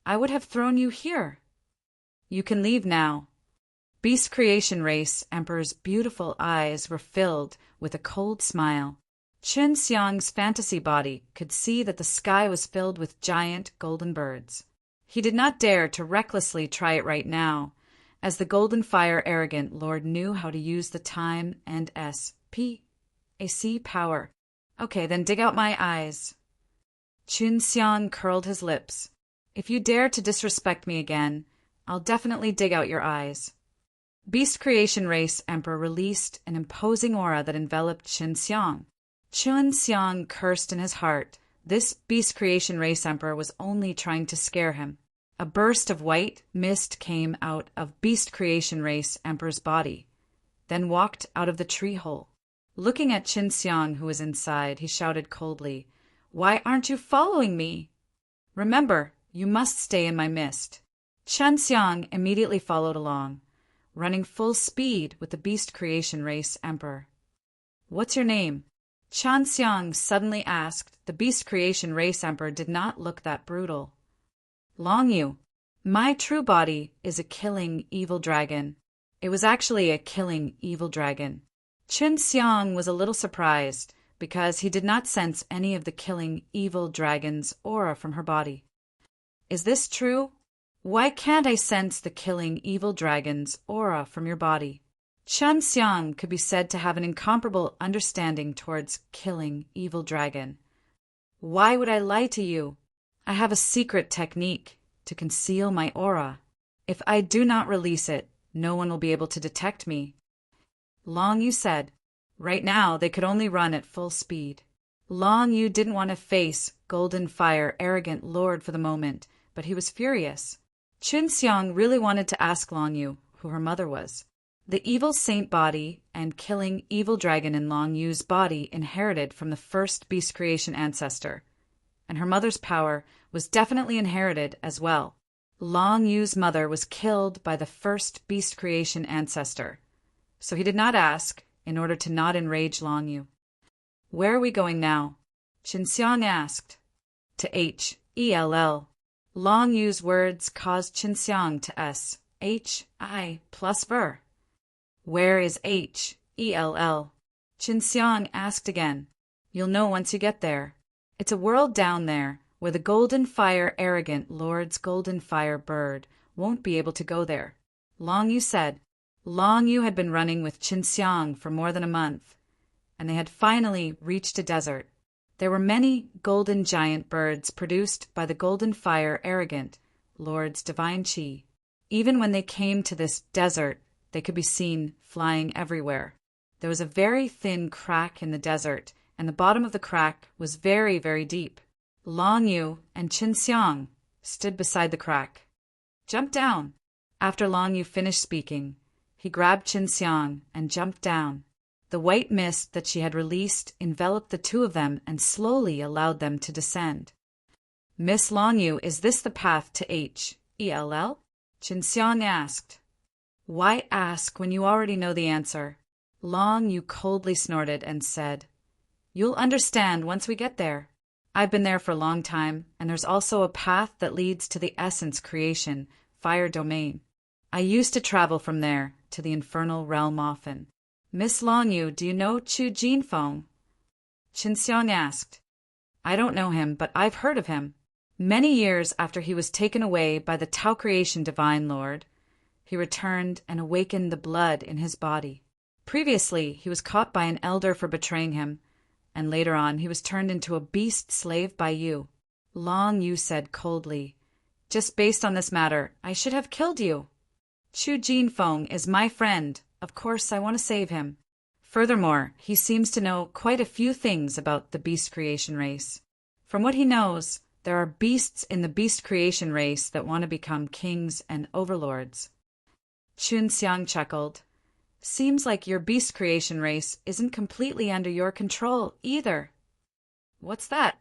I would have thrown you here." "You can leave now." Beast Creation Race Emperor's beautiful eyes were filled with a cold smile. Qin Xiang's fantasy body could see that the sky was filled with giant golden birds. He did not dare to recklessly try it right now, as the Golden Fire Arrogant Lord knew how to use the time and SPAC power. "Okay, then dig out my eyes." Qin Xiang curled his lips. "If you dare to disrespect me again, I'll definitely dig out your eyes." Beast Creation Race Emperor released an imposing aura that enveloped Qin Xiang. Qin Xiang cursed in his heart. This Beast Creation Race Emperor was only trying to scare him. A burst of white mist came out of Beast Creation Race Emperor's body, then walked out of the tree hole. Looking at Qin Xiang, who was inside, he shouted coldly, "Why aren't you following me? Remember, you must stay in my mist." Qin Xiang immediately followed along, running full speed with the Beast Creation Race Emperor. "What's your name?" Qin Xiang suddenly asked. The Beast Creation Race Emperor did not look that brutal. "Long Yu. My true body is a killing evil dragon." It was actually a killing evil dragon. Qin Xiang was a little surprised because he did not sense any of the killing evil dragon's aura from her body. "Is this true? Why can't I sense the killing evil dragon's aura from your body?" Qin Xiang could be said to have an incomparable understanding towards killing evil dragon. "Why would I lie to you? I have a secret technique to conceal my aura. If I do not release it, no one will be able to detect me." Long Yu said. Right now, they could only run at full speed. Long Yu didn't want to face Golden Fire Arrogant Lord for the moment, but he was furious. Qin Xiang really wanted to ask Long Yu who her mother was. The evil saint body and killing evil dragon in Long Yu's body inherited from the first beast creation ancestor, and her mother's power was definitely inherited as well. Long Yu's mother was killed by the first beast creation ancestor, so he did not ask in order to not enrage Long Yu. "Where are we going now?" Qin Xiang asked. "To Hell." Long Yu's words caused Qin Xiang to SHI plus ver. "Where is Hell?" Qin Xiang asked again. "You'll know once you get there. It's a world down there where the Golden Fire Arrogant Lord's Golden Fire bird won't be able to go there." Long Yu said. Long Yu had been running with Qin Xiang for more than a month, and they had finally reached a desert. There were many golden giant birds produced by the Golden Fire Arrogant Lord's divine chi. Even when they came to this desert, they could be seen flying everywhere. There was a very thin crack in the desert, and the bottom of the crack was very, very deep. Long Yu and Qin Xiang stood beside the crack. "Jump down." After Long Yu finished speaking, he grabbed Qin Xiang and jumped down. The white mist that she had released enveloped the two of them and slowly allowed them to descend. "Miss Long Yu, is this the path to Hell?" Qin Xiang asked. Why ask when you already know the answer? Long Yu coldly snorted and said, You'll understand once we get there. I've been there for a long time, and there's also a path that leads to the essence creation, fire domain. I used to travel from there to the infernal realm often. Miss Long Yu, do you know Chu Jinfeng? Qin Xiang asked. I don't know him, but I've heard of him. Many years after he was taken away by the Tao Creation Divine Lord, he returned and awakened the blood in his body. Previously, he was caught by an elder for betraying him, and later on he was turned into a beast slave by you. Long Yu said coldly, Just based on this matter, I should have killed you. Chu Jinfeng is my friend. Of course, I want to save him. Furthermore, he seems to know quite a few things about the beast creation race. From what he knows, there are beasts in the beast creation race that want to become kings and overlords. Qin Xiang chuckled. Seems like your beast creation race isn't completely under your control either. What's that?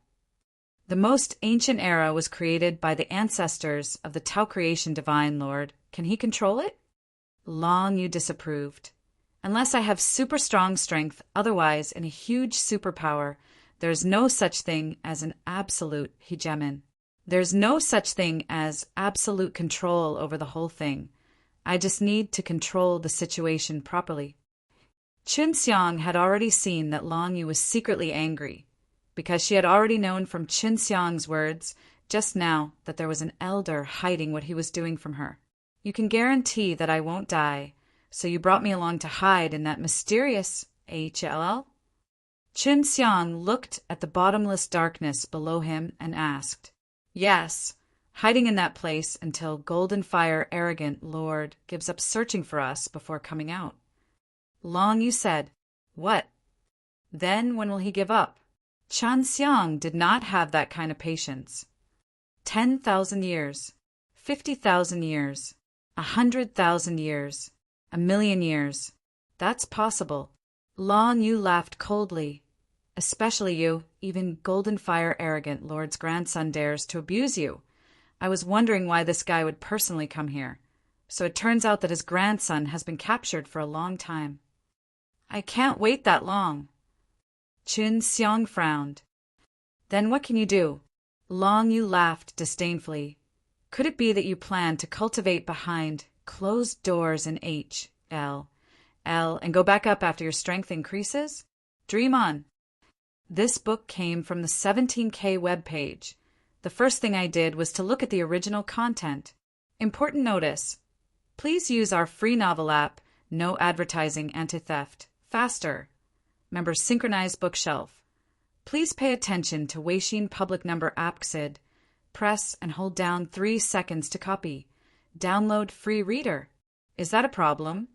The most ancient era was created by the ancestors of the Tao Creation Divine Lord. Can he control it? Long Yu disapproved. Unless I have super strong strength, otherwise in a huge superpower, there's no such thing as an absolute hegemon. There's no such thing as absolute control over the whole thing. I just need to control the situation properly. Qin Xiang had already seen that Long Yu was secretly angry, because she had already known from Qin Xiang's words just now that there was an elder hiding what he was doing from her. You can guarantee that I won't die, so you brought me along to hide in that mysterious HLL? Qin Xiang looked at the bottomless darkness below him and asked, Yes, hiding in that place until Golden Fire Arrogant Lord gives up searching for us before coming out. Long Yu said, What? Then when will he give up? Qin Xiang did not have that kind of patience. 10,000 years, 50,000 years, 100,000 years, 1,000,000 years. That's possible. Long Yu laughed coldly. Especially you, even Golden Fire Arrogant Lord's grandson dares to abuse you. I was wondering why this guy would personally come here. So it turns out that his grandson has been captured for a long time. I can't wait that long. Qin Xiang frowned. Then what can you do? Long Yu laughed disdainfully. Could it be that you plan to cultivate behind closed doors in HL and go back up after your strength increases? Dream on. This book came from the 17K webpage. The first thing I did was to look at the original content. Important notice. Please use our free novel app, No Advertising Anti-Theft, faster. Member Synchronized Bookshelf. Please pay attention to Weixin public number AppXid. Press and hold down 3 seconds to copy. Download free reader. Is that a problem?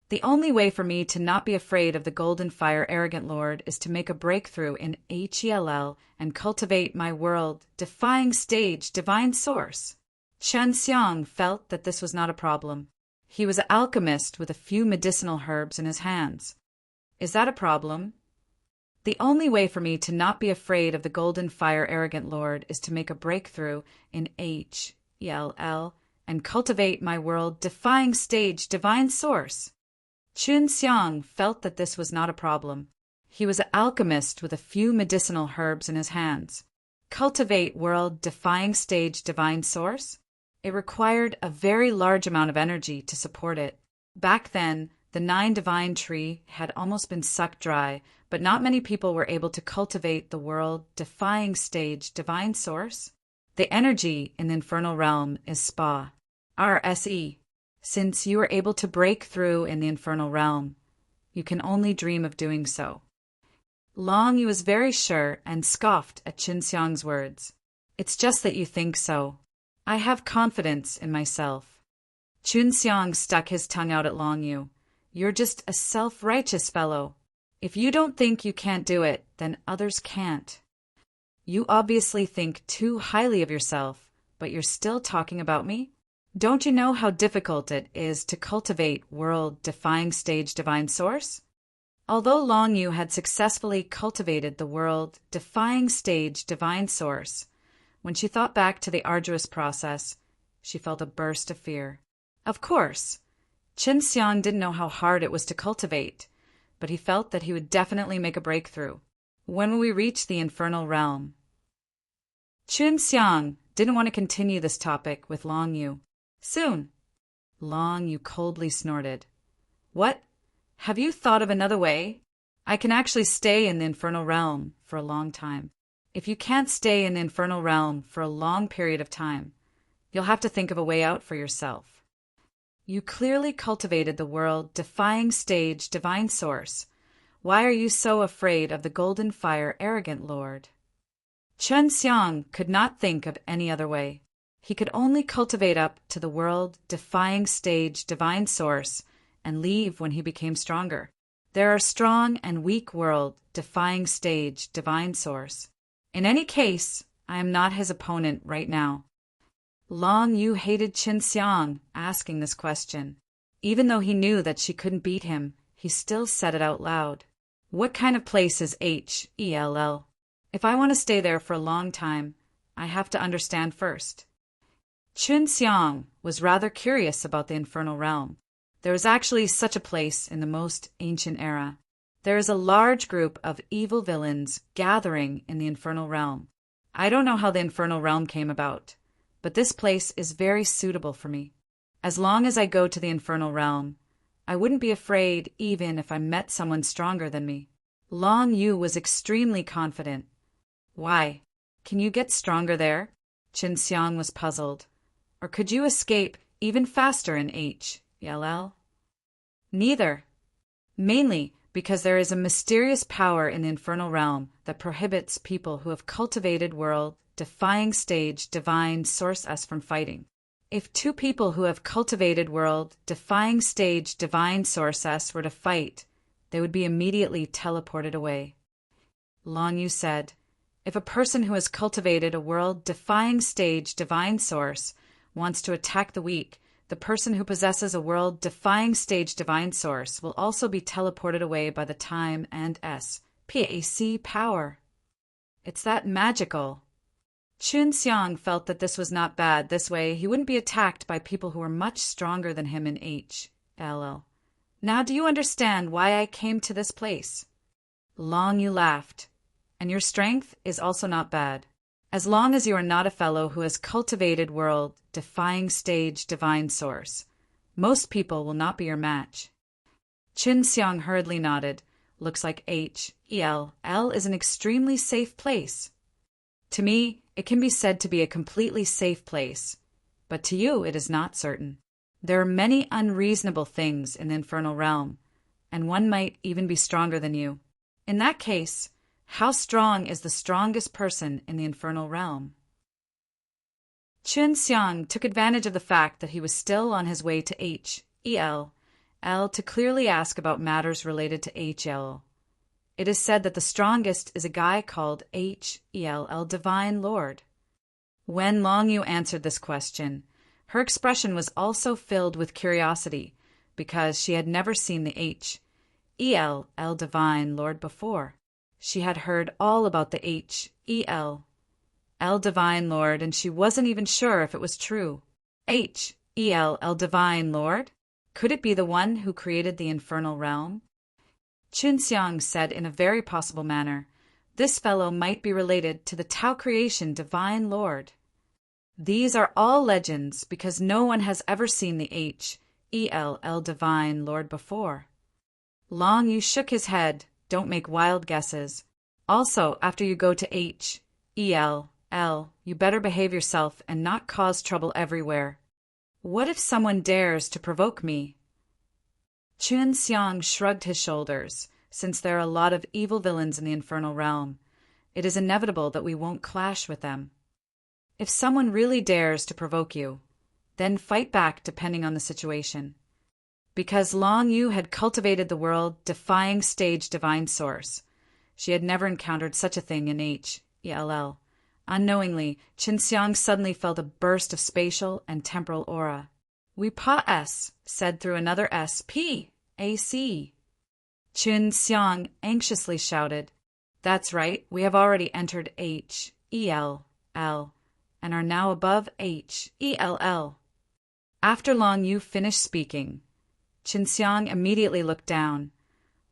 The only way for me to not be afraid of the Golden Fire Arrogant Lord is to make a breakthrough in HELL and cultivate my world, defying stage, divine source. Qin Xiang felt that this was not a problem. He was an alchemist with a few medicinal herbs in his hands. Is that a problem? The only way for me to not be afraid of the Golden Fire Arrogant Lord is to make a breakthrough in HELL and cultivate my world, defying stage, divine source. Qin Xiang felt that this was not a problem. He was an alchemist with a few medicinal herbs in his hands. Cultivate world, defying stage, divine source? It required a very large amount of energy to support it. Back then, the 9 divine tree had almost been sucked dry, but not many people were able to cultivate the world, defying stage, divine source. The energy in the infernal realm is spa. RSE. Since you are able to break through in the infernal realm, you can only dream of doing so. Long Yu was very sure and scoffed at Qin Xiang's words. It's just that you think so. I have confidence in myself. Qin Xiang stuck his tongue out at Long Yu. You're just a self-righteous fellow. If you don't think you can't do it, then others can't. You obviously think too highly of yourself, but you're still talking about me? Don't you know how difficult it is to cultivate world-defying stage divine source? Although Long Yu had successfully cultivated the world-defying stage divine source, when she thought back to the arduous process, she felt a burst of fear. Of course, Qin Xiang didn't know how hard it was to cultivate, but he felt that he would definitely make a breakthrough. When will we reach the infernal realm? Qin Xiang didn't want to continue this topic with Long Yu. Soon. Long Yu coldly snorted. What? Have you thought of another way? I can actually stay in the infernal realm for a long time. If you can't stay in the infernal realm for a long period of time, you'll have to think of a way out for yourself. You clearly cultivated the world-defying stage divine source. Why are you so afraid of the golden fire, arrogant lord? Qin Xiang could not think of any other way. He could only cultivate up to the world-defying stage divine source and leave when he became stronger. There are strong and weak world-defying stage divine source. In any case, I am not his opponent right now. Long Yu hated Qin Xiang asking this question. Even though he knew that she couldn't beat him, he still said it out loud. What kind of place is Hell? If I want to stay there for a long time, I have to understand first. Qin Xiang was rather curious about the infernal realm. There is actually such a place in the most ancient era. There is a large group of evil villains gathering in the infernal realm. I don't know how the infernal realm came about, but this place is very suitable for me. As long as I go to the infernal realm, I wouldn't be afraid even if I met someone stronger than me. Long Yu was extremely confident. Why? Can you get stronger there? Qin Xiang was puzzled. Or could you escape even faster in Hell? Neither. Mainly because there is a mysterious power in the infernal realm that prohibits people who have cultivated world-defying stage divine source us from fighting. If two people who have cultivated world-defying stage divine source us were to fight, they would be immediately teleported away. Long Yu said, if a person who has cultivated a world-defying stage divine source wants to attack the weak, the person who possesses a world-defying stage divine source will also be teleported away by the time and SPAC power. It's that magical. Qin Xiang felt that this was not bad. This way, he wouldn't be attacked by people who were much stronger than him in HL. Now do you understand why I came to this place? Long Yu laughed. And your strength is also not bad. As long as you are not a fellow who has cultivated world-defying stage divine source, most people will not be your match. Qin Xiang hurriedly nodded. Looks like Hell is an extremely safe place. To me, it can be said to be a completely safe place, but to you it is not certain. There are many unreasonable things in the infernal realm, and one might even be stronger than you. In that case, how strong is the strongest person in the infernal realm? Qin Xiang took advantage of the fact that he was still on his way to Hell to clearly ask about matters related to HL. It is said that the strongest is a guy called Hell, Divine Lord. When Long Yu answered this question, her expression was also filled with curiosity because she had never seen the Hell, Divine Lord before. She had heard all about the Hell, Divine Lord, and she wasn't even sure if it was true. Hell, Divine Lord? Could it be the one who created the infernal realm? Qin Xiang said in a very possible manner, this fellow might be related to the Tao creation Divine Lord. These are all legends because no one has ever seen the Hell, Divine Lord before. Long Yu shook his head. Don't make wild guesses. Also, after you go to Hell, you better behave yourself and not cause trouble everywhere. What if someone dares to provoke me? Qin Xiang shrugged his shoulders. Since there are a lot of evil villains in the infernal realm, it is inevitable that we won't clash with them. If someone really dares to provoke you, then fight back depending on the situation. Because Long Yu had cultivated the world-defying stage divine source, she had never encountered such a thing in Hell. Unknowingly, Qin Xiang suddenly felt a burst of spatial and temporal aura. We said through another SPAC. Qin Xiang anxiously shouted. That's right, we have already entered Hell, and are now above Hell. After Long Yu finished speaking, Qinxiang immediately looked down,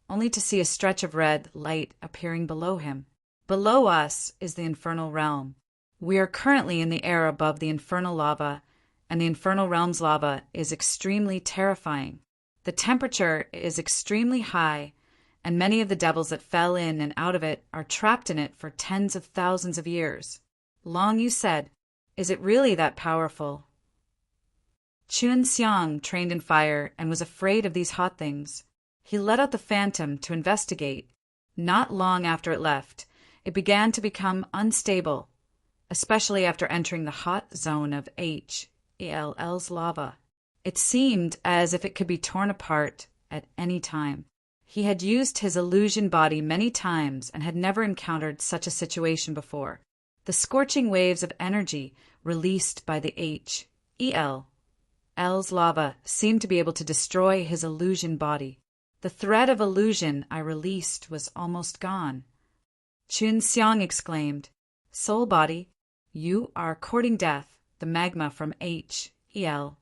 only to see a stretch of red light appearing below him. Below us is the infernal realm. We are currently in the air above the infernal lava, and the infernal realm's lava is extremely terrifying. The temperature is extremely high, and many of the devils that fell in and out of it are trapped in it for tens of thousands of years. Long Yu said, "Is it really that powerful?" Qinxiang trained in fire and was afraid of these hot things. He let out the phantom to investigate. Not long after it left, it began to become unstable, especially after entering the hot zone of HELL's lava. It seemed as if it could be torn apart at any time. He had used his illusion body many times and had never encountered such a situation before. The scorching waves of energy released by the HELL's lava seemed to be able to destroy his illusion body. The thread of illusion I released was almost gone. Qinxiang exclaimed, "Soul body, you are courting death. The magma from HELL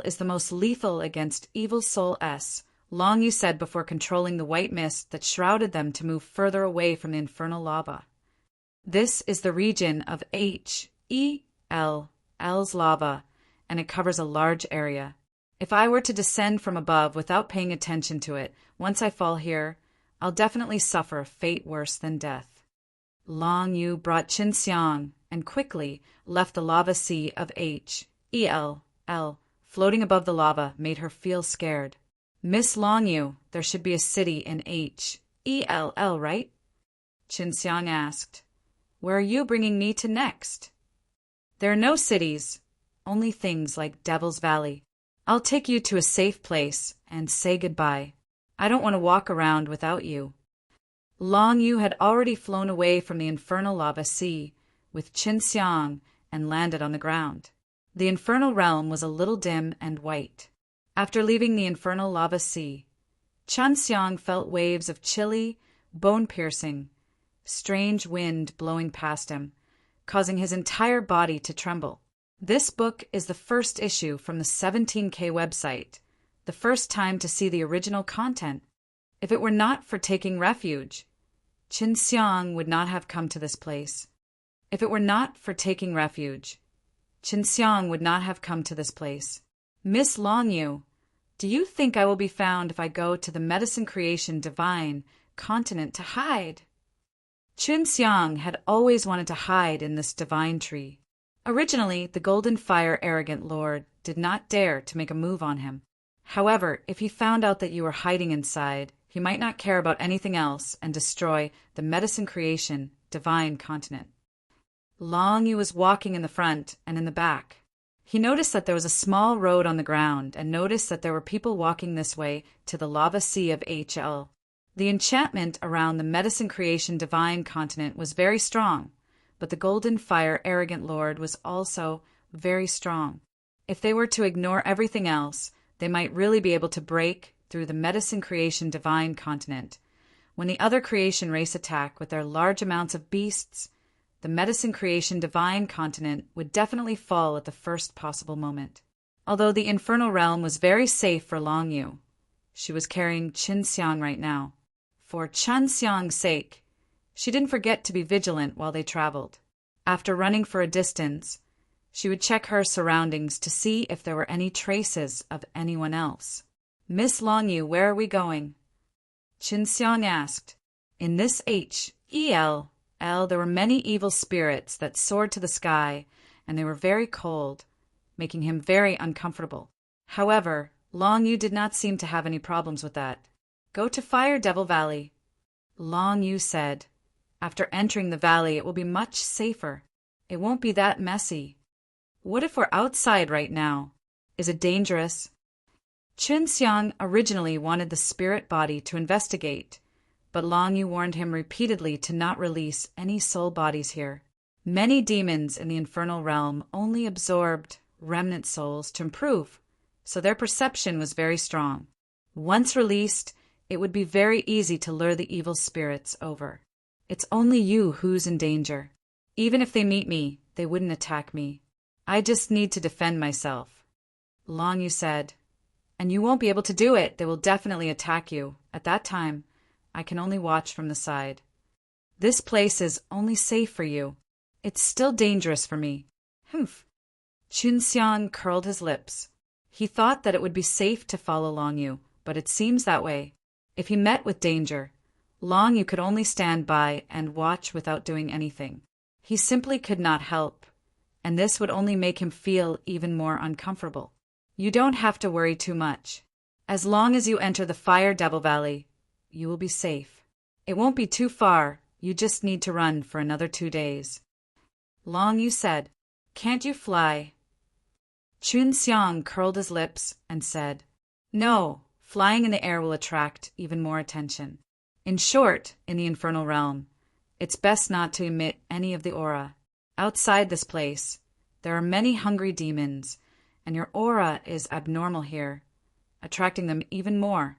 is the most lethal against evil soul S," Long Yu said before controlling the white mist that shrouded them to move further away from the infernal lava. "This is the region of HELL's lava, and it covers a large area. If I were to descend from above without paying attention to it, once I fall here, I'll definitely suffer a fate worse than death." Long Yu brought Qinxiang and quickly left the lava sea of HELL. Floating above the lava made her feel scared. "Miss Long Yu, there should be a city in HELL, right?" Qinxiang asked. "Where are you bringing me to next?" "There are no cities, only things like Devil's Valley. I'll take you to a safe place and say goodbye. I don't want to walk around without you." Long Yu had already flown away from the infernal lava sea with Qinxiang and landed on the ground. The infernal realm was a little dim and white. After leaving the infernal lava sea, Qinxiang felt waves of chilly, bone-piercing, strange wind blowing past him, causing his entire body to tremble. This book is the first issue from the 17K website, the first time to see the original content. If it were not for taking refuge, Qinxiang would not have come to this place. If it were not for taking refuge, Qinxiang would not have come to this place. "Miss Long Yu, do you think I will be found if I go to the Medicine Creation Divine continent to hide?" Qinxiang had always wanted to hide in this divine tree. Originally, the Golden Fire Arrogant Lord did not dare to make a move on him. However, if he found out that you were hiding inside, he might not care about anything else and destroy the Medicine Creation Divine continent. Long Yu was walking in the front and in the back. He noticed that there was a small road on the ground and noticed that there were people walking this way to the lava sea of HL. The enchantment around the Medicine Creation Divine continent was very strong, but the Golden Fire Arrogant Lord was also very strong. If they were to ignore everything else, they might really be able to break through the Medicine Creation Divine continent. When the other creation race attack with their large amounts of beasts, the Medicine Creation Divine continent would definitely fall at the first possible moment. Although the infernal realm was very safe for Long Yu, she was carrying Qinxiang right now. For Qinxiang's sake, she didn't forget to be vigilant while they traveled. After running for a distance, she would check her surroundings to see if there were any traces of anyone else. "Miss Long Yu, where are we going?" Qinxiang asked. In this HELL, there were many evil spirits that soared to the sky, and they were very cold, making him very uncomfortable. However, Long Yu did not seem to have any problems with that. "Go to Fire Devil Valley," Long Yu said. "After entering the valley, it will be much safer. It won't be that messy. What if we're outside right now? Is it dangerous?" Qinxiang originally wanted the spirit body to investigate, but Long Yu warned him repeatedly to not release any soul bodies here. Many demons in the infernal realm only absorbed remnant souls to improve, so their perception was very strong. Once released, it would be very easy to lure the evil spirits over. "It's only you who's in danger. Even if they meet me, they wouldn't attack me. I just need to defend myself," Long Yu said. And you won't be able to do it. They will definitely attack you. At that time, I can only watch from the side. This place is only safe for you. It's still dangerous for me. Humph. Chunxiang curled his lips. He thought that it would be safe to follow Long Yu, but it seems that way. If he met with danger, Long Yu could only stand by and watch without doing anything. He simply could not help, and this would only make him feel even more uncomfortable. You don't have to worry too much. As long as you enter the Fire Devil Valley, you will be safe. It won't be too far. You just need to run for another 2 days. Long Yu said, "Can't you fly?" Chunxiang curled his lips and said, "No, flying in the air will attract even more attention. In short, in the infernal realm, it's best not to emit any of the aura. Outside this place, there are many hungry demons, and your aura is abnormal here, attracting them even more."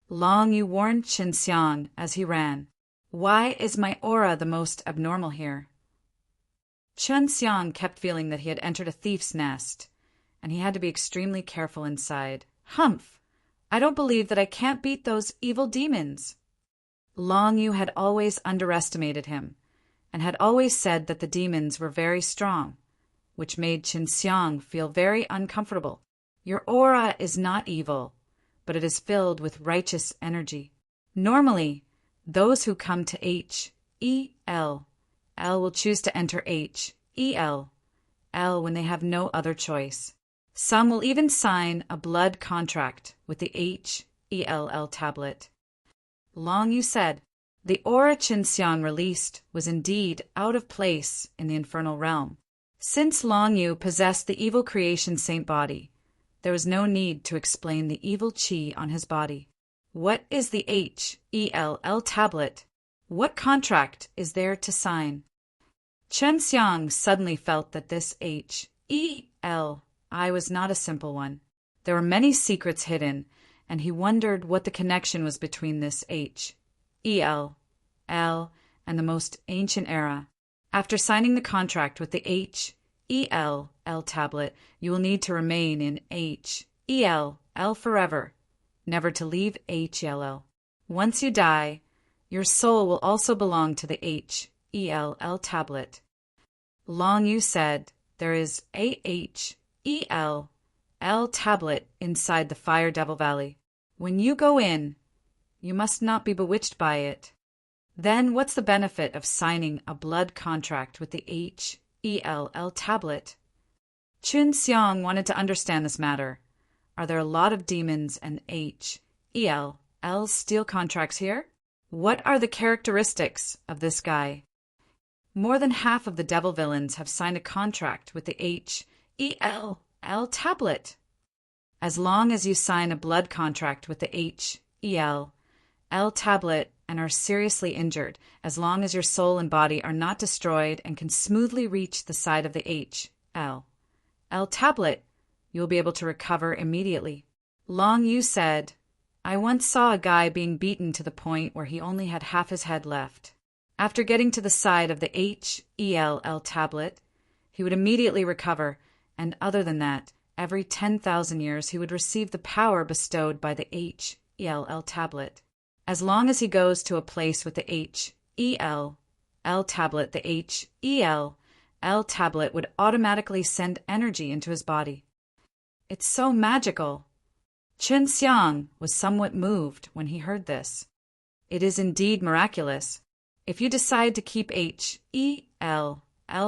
Long Yu warned Chunxiang as he ran, "Why is my aura the most abnormal here?" Chunxiang kept feeling that he had entered a thief's nest, and he had to be extremely careful inside. Humph! I don't believe that I can't beat those evil demons. Long Yu had always underestimated him, and had always said that the demons were very strong, which made Chunxiang feel very uncomfortable. Your aura is not evil, but it is filled with righteous energy. Normally, those who come to H-E-L will choose to enter H-E-L when they have no other choice. Some will even sign a blood contract with the H-E-L tablet. Long Yu said, the aura Chunxiang released was indeed out of place in the infernal realm. Since Long Yu possessed the evil creation saint body, there was no need to explain the evil qi on his body. What is the H-E-L tablet? What contract is there to sign? Chunxiang suddenly felt that this H-E-L was not a simple one. There were many secrets hidden, and he wondered what the connection was between this H-E-L and the most ancient era. After signing the contract with the H-E-L tablet, you will need to remain in H-E-L forever, never to leave H-E-L. Once you die, your soul will also belong to the H-E-L tablet. Long Yu said, there is a H-E-L tablet inside the Fire Devil Valley. When you go in, you must not be bewitched by it. Then what's the benefit of signing a blood contract with the H-E-L tablet? Chunxiang wanted to understand this matter. Are there a lot of demons and H-E-L steel contracts here? What are the characteristics of this guy? More than half of the devil villains have signed a contract with the H-E-L tablet. As long as you sign a blood contract with the H-E-L tablet and are seriously injured, as long as your soul and body are not destroyed and can smoothly reach the side of the H-E-L tablet, you will be able to recover immediately. Long Yu said, I once saw a guy being beaten to the point where he only had half his head left. After getting to the side of the H-E-L tablet, he would immediately recover, and other than that, every 10,000 years he would receive the power bestowed by the H-E-L tablet. As long as he goes to a place with the H-E-L tablet, the H-E-L tablet would automatically send energy into his body. It's so magical. Chunxiang was somewhat moved when he heard this. It is indeed miraculous. If you decide to keep H-E-L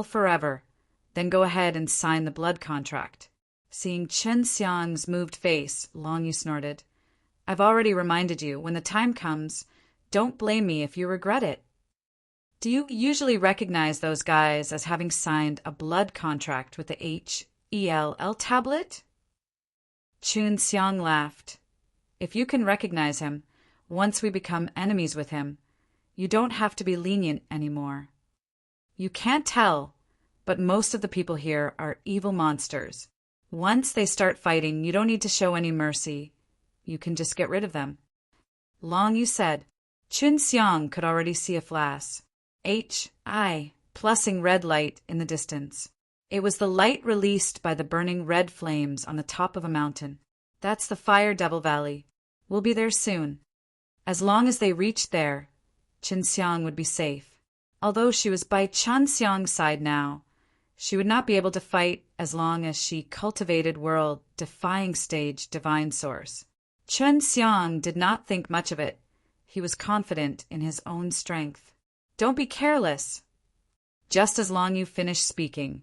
forever, then go ahead and sign the blood contract. Seeing Chunxiang's moved face, Long Yu snorted. I've already reminded you, when the time comes, don't blame me if you regret it. Do you usually recognize those guys as having signed a blood contract with the H-E-L tablet? Chunxiang laughed. If you can recognize him, once we become enemies with him, you don't have to be lenient anymore. You can't tell, but most of the people here are evil monsters. Once they start fighting, you don't need to show any mercy. You can just get rid of them. Long Yu said. Chunxiang could already see a flash. H-I, plusing red light in the distance. It was the light released by the burning red flames on the top of a mountain. That's the Fire Devil Valley. We'll be there soon. As long as they reached there, Qinxiang would be safe. Although she was by Qinxiang's side now, she would not be able to fight as long as she cultivated world-defying stage divine source. Qinxiang did not think much of it. He was confident in his own strength. Don't be careless. Just as Long Yu finished speaking,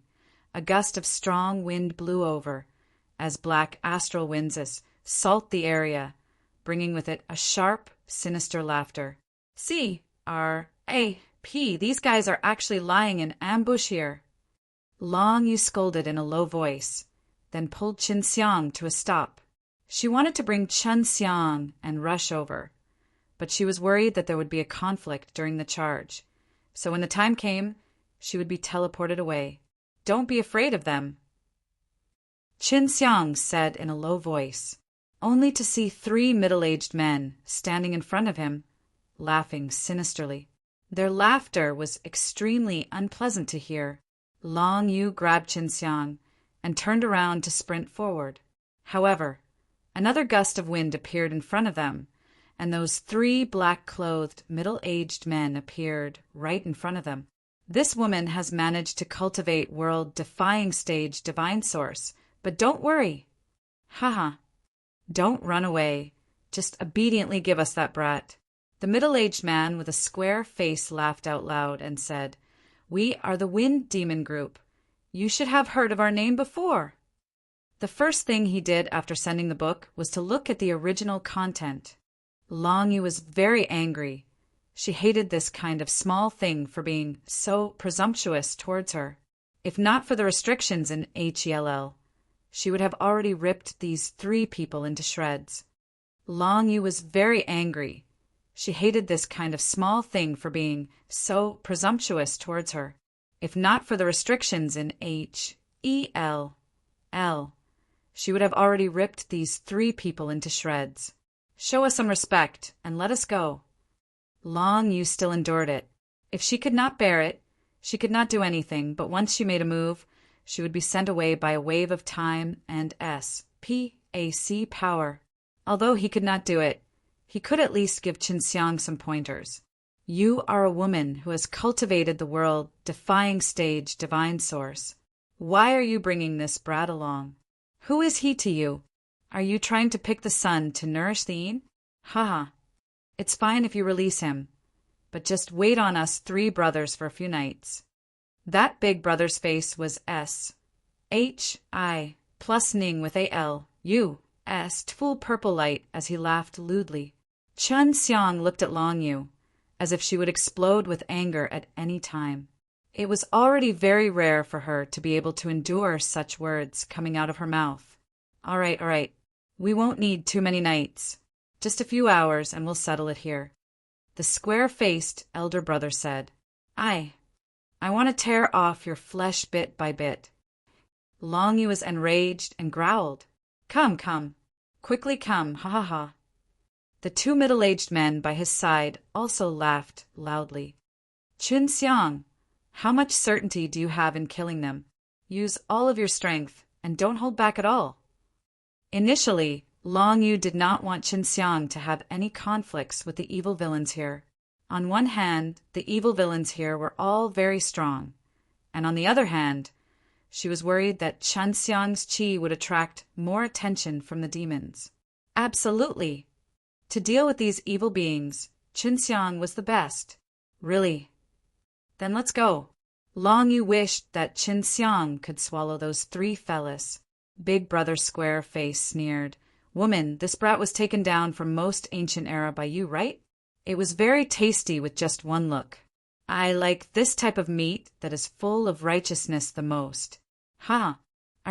a gust of strong wind blew over, as black astral winds salt the area, bringing with it a sharp, sinister laughter. C-R-A-P, these guys are actually lying in ambush here. Long Yu scolded in a low voice, then pulled Qinxiang to a stop. She wanted to bring Qinxiang and rush over, but she was worried that there would be a conflict during the charge, so when the time came, she would be teleported away. Don't be afraid of them, Qinxiang said in a low voice, only to see 3 middle-aged men standing in front of him, laughing sinisterly. Their laughter was extremely unpleasant to hear. Long Yu grabbed Qinxiang and turned around to sprint forward. However, another gust of wind appeared in front of them, and those 3 black-clothed, middle-aged men appeared right in front of them. This woman has managed to cultivate world-defying stage divine source, but don't worry. Haha. Don't run away. Just obediently give us that brat. The middle-aged man with a square face laughed out loud and said, We are the Wind Demon Group. You should have heard of our name before. The first thing he did after sending the book was to look at the original content. Long Yu was very angry. She hated this kind of small thing for being so presumptuous towards her. If not for the restrictions in HELL, she would have already ripped these 3 people into shreds. Long Yu was very angry. She hated this kind of small thing for being so presumptuous towards her. If not for the restrictions in HELL, she would have already ripped these 3 people into shreds. Show us some respect and let us go. Long Yu still endured it. If she could not bear it, she could not do anything, but once she made a move, she would be sent away by a wave of time and SPAC power. Although he could not do it, he could at least give Qinxiang some pointers. You are a woman who has cultivated the world-defying stage divine source. Why are you bringing this brat along? Who is he to you? Are you trying to pick the sun to nourish the yin? Haha. It's fine if you release him, but just wait on us 3 brothers for a few nights. That big brother's face was S-H-I plus Ning with A-L-U-S full purple light as he laughed lewdly. Qinxiang looked at Long Yu, as if she would explode with anger at any time. It was already very rare for her to be able to endure such words coming out of her mouth. All right. We won't need too many nights. Just a few hours and we'll settle it here. The square-faced elder brother said, I want to tear off your flesh bit by bit. Long Yu was enraged and growled. Come. Quickly come, ha ha ha. The 2 middle-aged men by his side also laughed loudly. Qinxiang, how much certainty do you have in killing them? Use all of your strength and don't hold back at all. Initially, Long Yu did not want Qinxiang to have any conflicts with the evil villains here. On one hand, the evil villains here were all very strong, and on the other hand, she was worried that Qinxiang's qi would attract more attention from the demons. Absolutely. To deal with these evil beings, Qinxiang was the best. Really? Then let's go. Long Yu wished that Qinxiang could swallow those 3 fellas. Big Brother Square Face sneered. Woman, this brat was taken down from most ancient era by you, right? It was very tasty with just one look. I like this type of meat that is full of righteousness the most. Are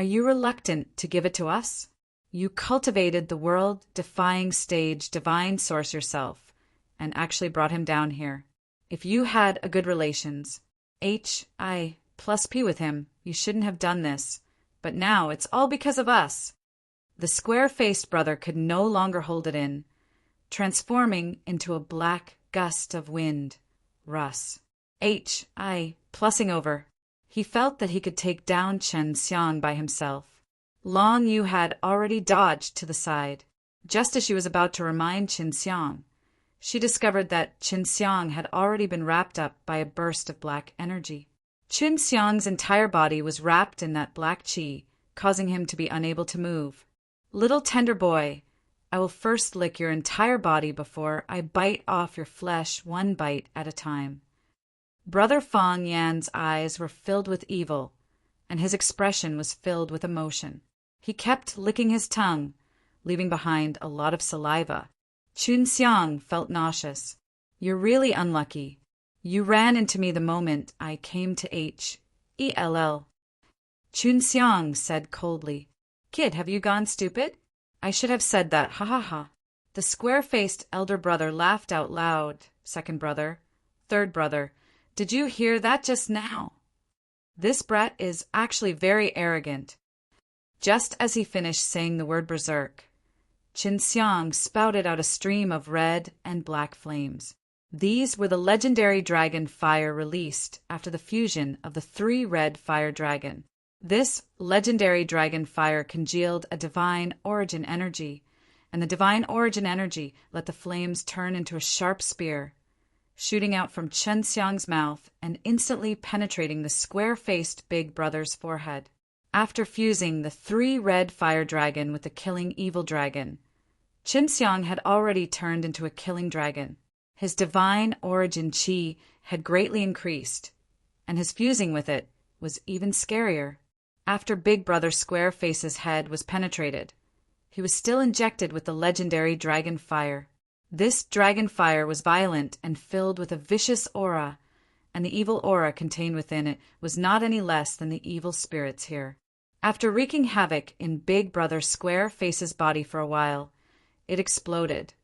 you reluctant to give it to us? You cultivated the world-defying stage divine source yourself, and actually brought him down here. If you had a good relations, H-I plus P with him, you shouldn't have done this. But now it's all because of us. The square-faced brother could no longer hold it in, transforming into a black gust of wind. Russ. H-I plussing over. He felt that he could take down Qinxiang by himself. Long Yu had already dodged to the side. Just as she was about to remind Qin Xiang, she discovered that Qin Xiang had already been wrapped up by a burst of black energy. Qin Xiang's entire body was wrapped in that black qi, causing him to be unable to move. "Little tender boy, I will first lick your entire body before I bite off your flesh one bite at a time." Brother Fong Yan's eyes were filled with evil, and his expression was filled with emotion. He kept licking his tongue, leaving behind a lot of saliva. Qin Xiang felt nauseous. "You're really unlucky. You ran into me the moment I came to H.E.L.L." Qin Xiang said coldly, "Kid, have you gone stupid? I should have said that, ha ha ha." The square-faced elder brother laughed out loud. Second brother, third brother, "Did you hear that just now? This brat is actually very arrogant." Just as he finished saying the word berserk, Qin Xiang spouted out a stream of red and black flames. These were the legendary dragon fire released after the fusion of the 3 red fire dragon. This legendary dragon fire congealed a divine origin energy, and the divine origin energy let the flames turn into a sharp spear, shooting out from Qin Xiang's mouth and instantly penetrating the square-faced big brother's forehead. After fusing the 3 red fire dragon with the killing evil dragon, Qin Xiang had already turned into a killing dragon. His divine origin qi had greatly increased, and his fusing with it was even scarier. After Big Brother Squareface's head was penetrated, he was still injected with the legendary dragon fire. This dragon fire was violent and filled with a vicious aura, and the evil aura contained within it was not any less than the evil spirits here. After wreaking havoc in Big Brother Squareface's body for a while, it exploded,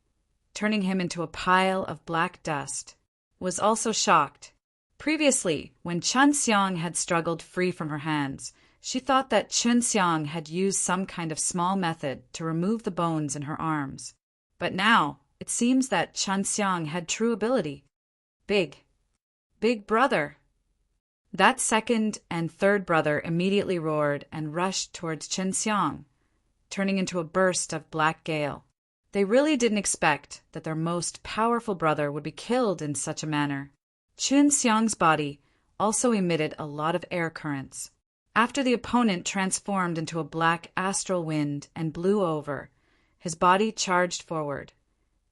turning him into a pile of black dust. Was also shocked. Previously, when Qin Xiang had struggled free from her hands, she thought that Qin Xiang had used some kind of small method to remove the bones in her arms. But now, it seems that Qin Xiang had true ability. Big Brother! That second and third brother immediately roared and rushed towards Qin Xiang, turning into a burst of black gale. They really didn't expect that their most powerful brother would be killed in such a manner. Qin Xiang's body also emitted a lot of air currents. After the opponent transformed into a black astral wind and blew over, his body charged forward,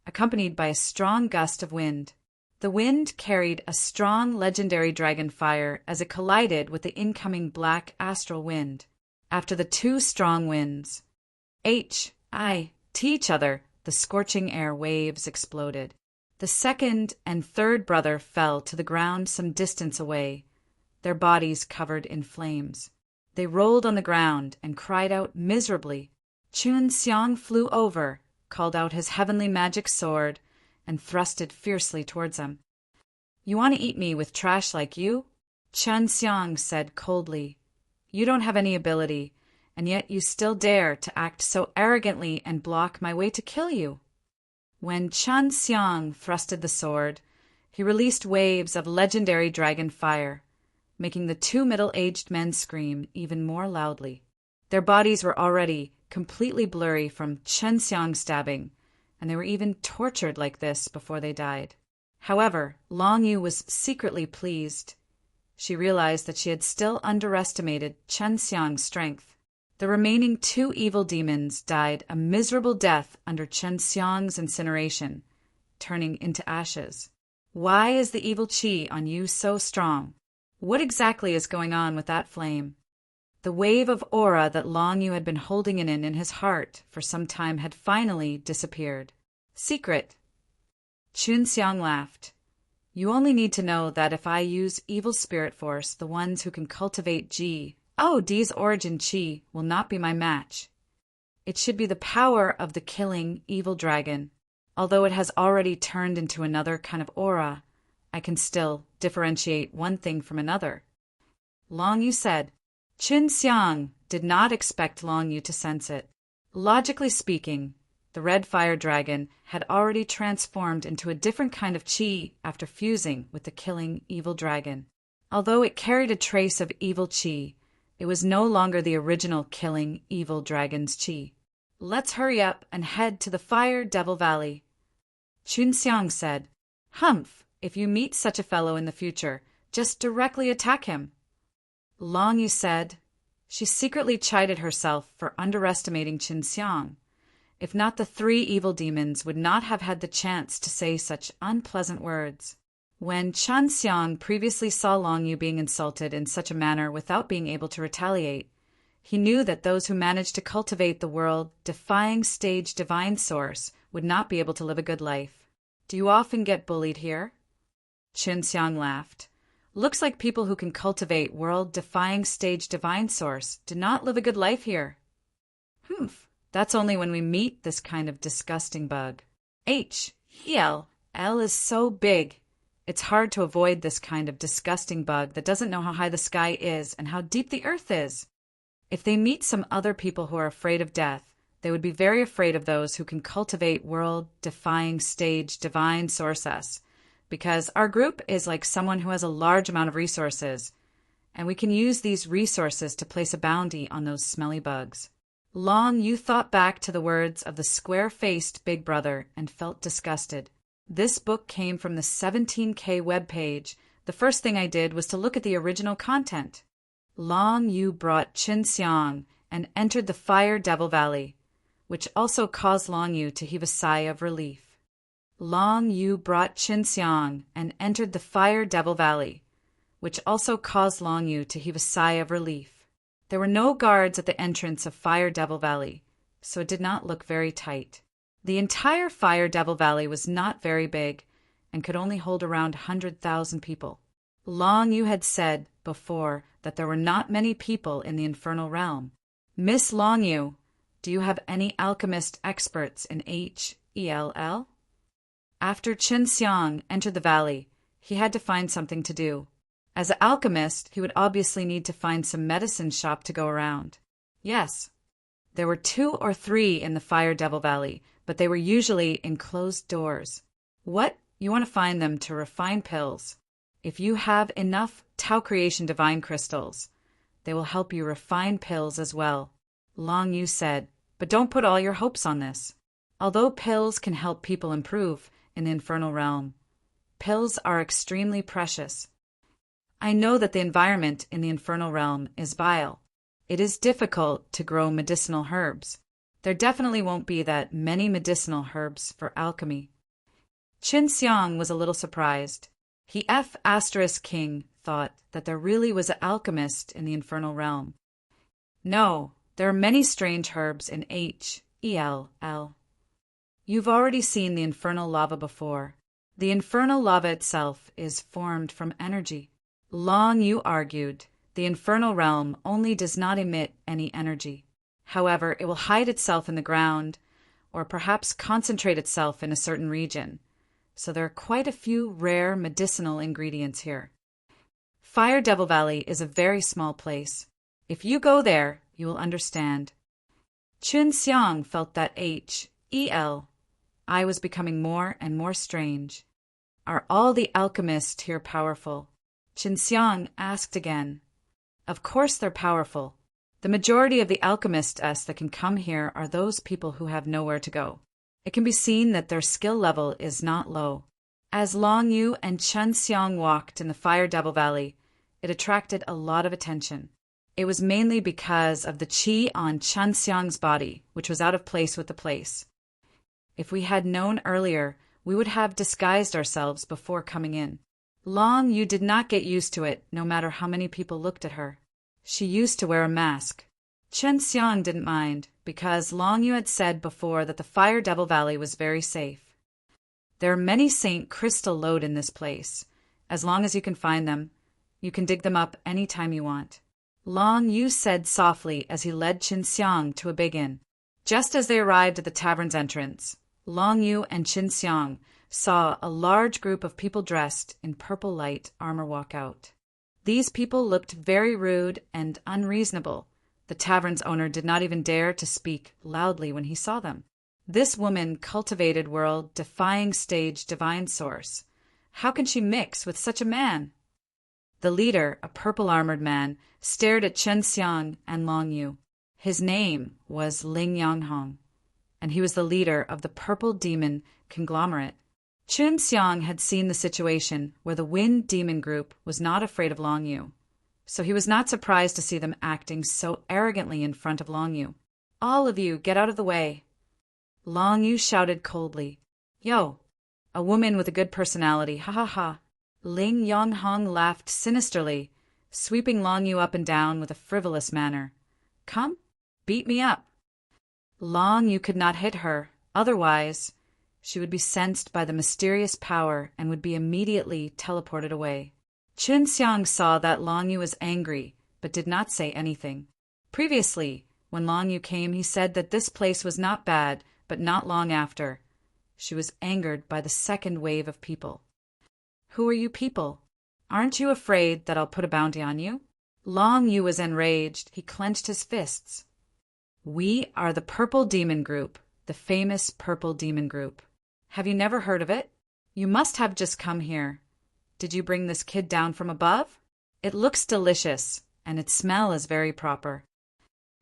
accompanied by a strong gust of wind. The wind carried a strong legendary dragon fire as it collided with the incoming black astral wind. After the 2 strong winds hit each other, the scorching air waves exploded. The second and third brother fell to the ground some distance away, their bodies covered in flames. They rolled on the ground and cried out miserably. Qin Xiang flew over, called out his heavenly magic sword, and thrusted fiercely towards them. "You want to eat me with trash like you?" Qin Xiang said coldly. "You don't have any ability, and yet you still dare to act so arrogantly and block my way to kill you." When Qin Xiang thrusted the sword, he released waves of legendary dragon fire, making the 2 middle-aged men scream even more loudly. Their bodies were already completely blurry from Qin Xiang's stabbing, and they were even tortured like this before they died. However, Long Yu was secretly pleased. She realized that she had still underestimated Qin Xiang's strength. The remaining 2 evil demons died a miserable death under Qin Xiang's incineration, turning into ashes. Why is the evil qi on you so strong? What exactly is going on with that flame? The wave of aura that Long Yu had been holding in his heart for some time had finally disappeared. Secret. Qin Xiang laughed. "You only need to know that if I use evil spirit force, the ones who can cultivate D's origin qi will not be my match. It should be the power of the killing evil dragon. Although it has already turned into another kind of aura, I can still differentiate one thing from another." Long Yu said. Qin Xiang did not expect Long Yu to sense it. Logically speaking, the red fire dragon had already transformed into a different kind of qi after fusing with the killing evil dragon. Although it carried a trace of evil qi, It was no longer the original killing evil dragon's chi. Let's hurry up and head to the Fire Devil Valley. Chunxiang said, Humph, if you meet such a fellow in the future, just directly attack him. Long Yu said. She secretly chided herself for underestimating Chunxiang. If not, the three evil demons would not have had the chance to say such unpleasant words. When Chunxiang previously saw Long Yu being insulted in such a manner without being able to retaliate, he knew that those who managed to cultivate the world-defying stage divine source would not be able to live a good life. Do you often get bullied here? Chunxiang laughed. Looks like people who can cultivate world-defying stage divine source do not live a good life here. Humph, that's only when we meet this kind of disgusting bug. L is so big. It's hard to avoid this kind of disgusting bug that doesn't know how high the sky is and how deep the earth is. If they meet some other people who are afraid of death, they would be very afraid of those who can cultivate world-defying stage divine sources, because our group is like someone who has a large amount of resources, and we can use these resources to place a bounty on those smelly bugs. Long Yu thought back to the words of the square-faced big brother and felt disgusted. This book came from the 17K webpage. The first thing I did was to look at the original content. Long Yu brought Chunxiang and entered the Fire Devil Valley, which also caused Long Yu to heave a sigh of relief. Long Yu brought Chunxiang and entered the Fire Devil Valley, which also caused Long Yu to heave a sigh of relief. There were no guards at the entrance of Fire Devil Valley, so it did not look very tight. The entire Fire Devil Valley was not very big and could only hold around 100,000 people. Long Yu had said before that there were not many people in the infernal realm. Miss Long Yu, do you have any alchemist experts in HELL? After Chunxiang entered the valley, he had to find something to do. As an alchemist, he would obviously need to find some medicine shop to go around. Yes, there were 2 or 3 in the Fire Devil Valley, but they were usually in closed doors. What? You want to find them to refine pills. If you have enough Tao Creation Divine Crystals, they will help you refine pills as well. Long Yu said, but don't put all your hopes on this. Although pills can help people improve in the infernal realm, pills are extremely precious. I know that the environment in the infernal realm is vile. It is difficult to grow medicinal herbs. There definitely won't be that many medicinal herbs for alchemy. Chunxiang was a little surprised. He King thought that there really was an alchemist in the infernal realm. No, there are many strange herbs in HELL. You've already seen the infernal lava before. The infernal lava itself is formed from energy. Long Yu argued, the infernal realm only does not emit any energy. However, it will hide itself in the ground, or perhaps concentrate itself in a certain region. So there are quite a few rare medicinal ingredients here. Fire Devil Valley is a very small place. If you go there, you will understand. Chunxiang felt that I was becoming more and more strange. Are all the alchemists here powerful? Chunxiang asked again. Of course they're powerful. The majority of the alchemists that can come here are those people who have nowhere to go. It can be seen that their skill level is not low. As Long Yu and Chunxiang walked in the Fire Devil Valley, it attracted a lot of attention. It was mainly because of the chi on Chunxiang's body, which was out of place with the place. If we had known earlier, we would have disguised ourselves before coming in. Long Yu did not get used to it, no matter how many people looked at her. She used to wear a mask. Chunxiang didn't mind, because Long Yu had said before that the Fire Devil Valley was very safe. There are many Saint Crystal lode in this place. As long as you can find them, you can dig them up any time you want. Long Yu said softly as he led Chunxiang to a big inn. Just as they arrived at the tavern's entrance, Long Yu and Chunxiang saw a large group of people dressed in purple light armor walk out. These people looked very rude and unreasonable. The tavern's owner did not even dare to speak loudly when he saw them. This woman cultivated world-defying stage divine source. How can she mix with such a man? The leader, a purple-armored man, stared at Chen Xiang and Long Yu. His name was Ling Yanghong, and he was the leader of the Purple Demon conglomerate. Chen Xiang had seen the situation where the Wind Demon group was not afraid of Long Yu, so he was not surprised to see them acting so arrogantly in front of Long Yu. "All of you, get out of the way!" Long Yu shouted coldly. "Yo, a woman with a good personality, ha ha ha." Ling Yanghong laughed sinisterly, sweeping Long Yu up and down with a frivolous manner. "Come, beat me up." Long Yu could not hit her, otherwise she would be sensed by the mysterious power and would be immediately teleported away. Chen Xiang saw that Long Yu was angry, but did not say anything. Previously, when Long Yu came, he said that this place was not bad, but not long after. She was angered by the second wave of people. "Who are you people? Aren't you afraid that I'll put a bounty on you?" Long Yu was enraged. He clenched his fists. "We are the Purple Demon Group, the famous Purple Demon Group. Have you never heard of it? You must have just come here. Did you bring this kid down from above? It looks delicious, and its smell is very proper."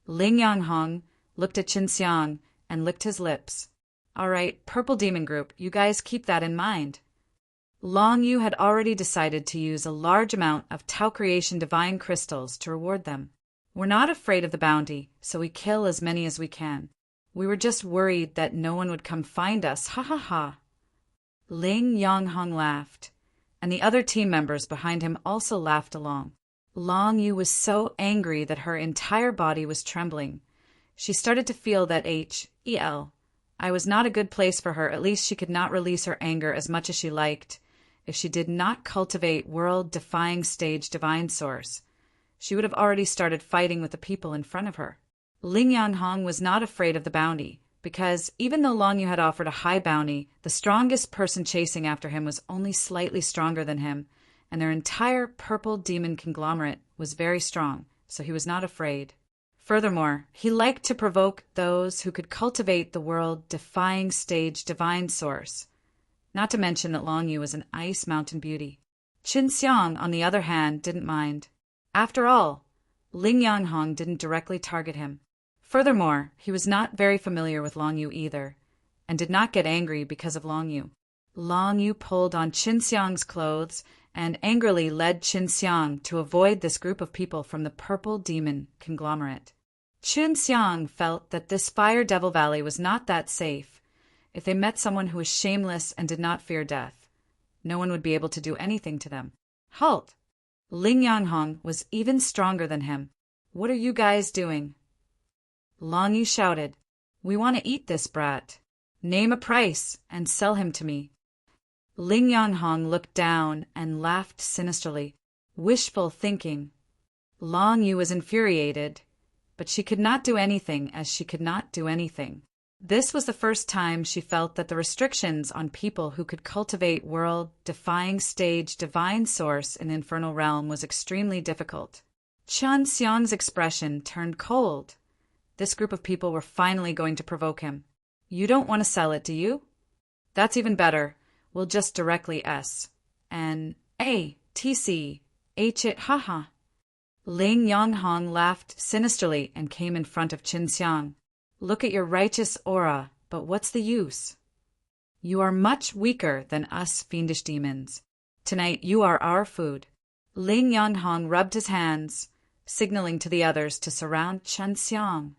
Ling Yanghong looked at Chen Xiang and licked his lips. "All right, Purple Demon Group, you guys keep that in mind." Long Yu had already decided to use a large amount of Tao Creation Divine Crystals to reward them. "We're not afraid of the bounty, so we kill as many as we can. We were just worried that no one would come find us, ha ha ha." Ling Yanghong laughed, and the other team members behind him also laughed along. Long Yu was so angry that her entire body was trembling. She started to feel that I was not a good place for her. At least she could not release her anger as much as she liked. If she did not cultivate world-defying stage divine source, she would have already started fighting with the people in front of her. Ling Yanghong was not afraid of the bounty, because even though Long Yu had offered a high bounty, the strongest person chasing after him was only slightly stronger than him, and their entire Purple Demon conglomerate was very strong, so he was not afraid. Furthermore, he liked to provoke those who could cultivate the world-defying stage divine source, not to mention that Long Yu was an ice mountain beauty. Chen Xiang, on the other hand, didn't mind. After all, Ling Yanghong didn't directly target him. Furthermore, he was not very familiar with Long Yu either, and did not get angry because of Long Yu. Long Yu pulled on Chen Xiang's clothes and angrily led Chen Xiang to avoid this group of people from the Purple Demon conglomerate. Chen Xiang felt that this Fire Devil Valley was not that safe. If they met someone who was shameless and did not fear death, no one would be able to do anything to them. "Halt!" Ling Yanghong was even stronger than him. "What are you guys doing?" Long Yu shouted, "We want to eat this brat. Name a price and sell him to me." Ling Yanghong looked down and laughed sinisterly. Wishful thinking. Long Yu was infuriated, but she could not do anything as she could not do anything. This was the first time she felt that the restrictions on people who could cultivate world-defying stage divine source in the infernal realm was extremely difficult. Chen Xiang's expression turned cold. This group of people were finally going to provoke him. "You don't want to sell it, do you? That's even better. We'll just directly TCH it, haha." Ling Yanghong laughed sinisterly and came in front of Chen Xiang. "Look at your righteous aura, but what's the use? You are much weaker than us fiendish demons. Tonight you are our food." Ling Yanghong rubbed his hands, signaling to the others to surround Chen Xiang.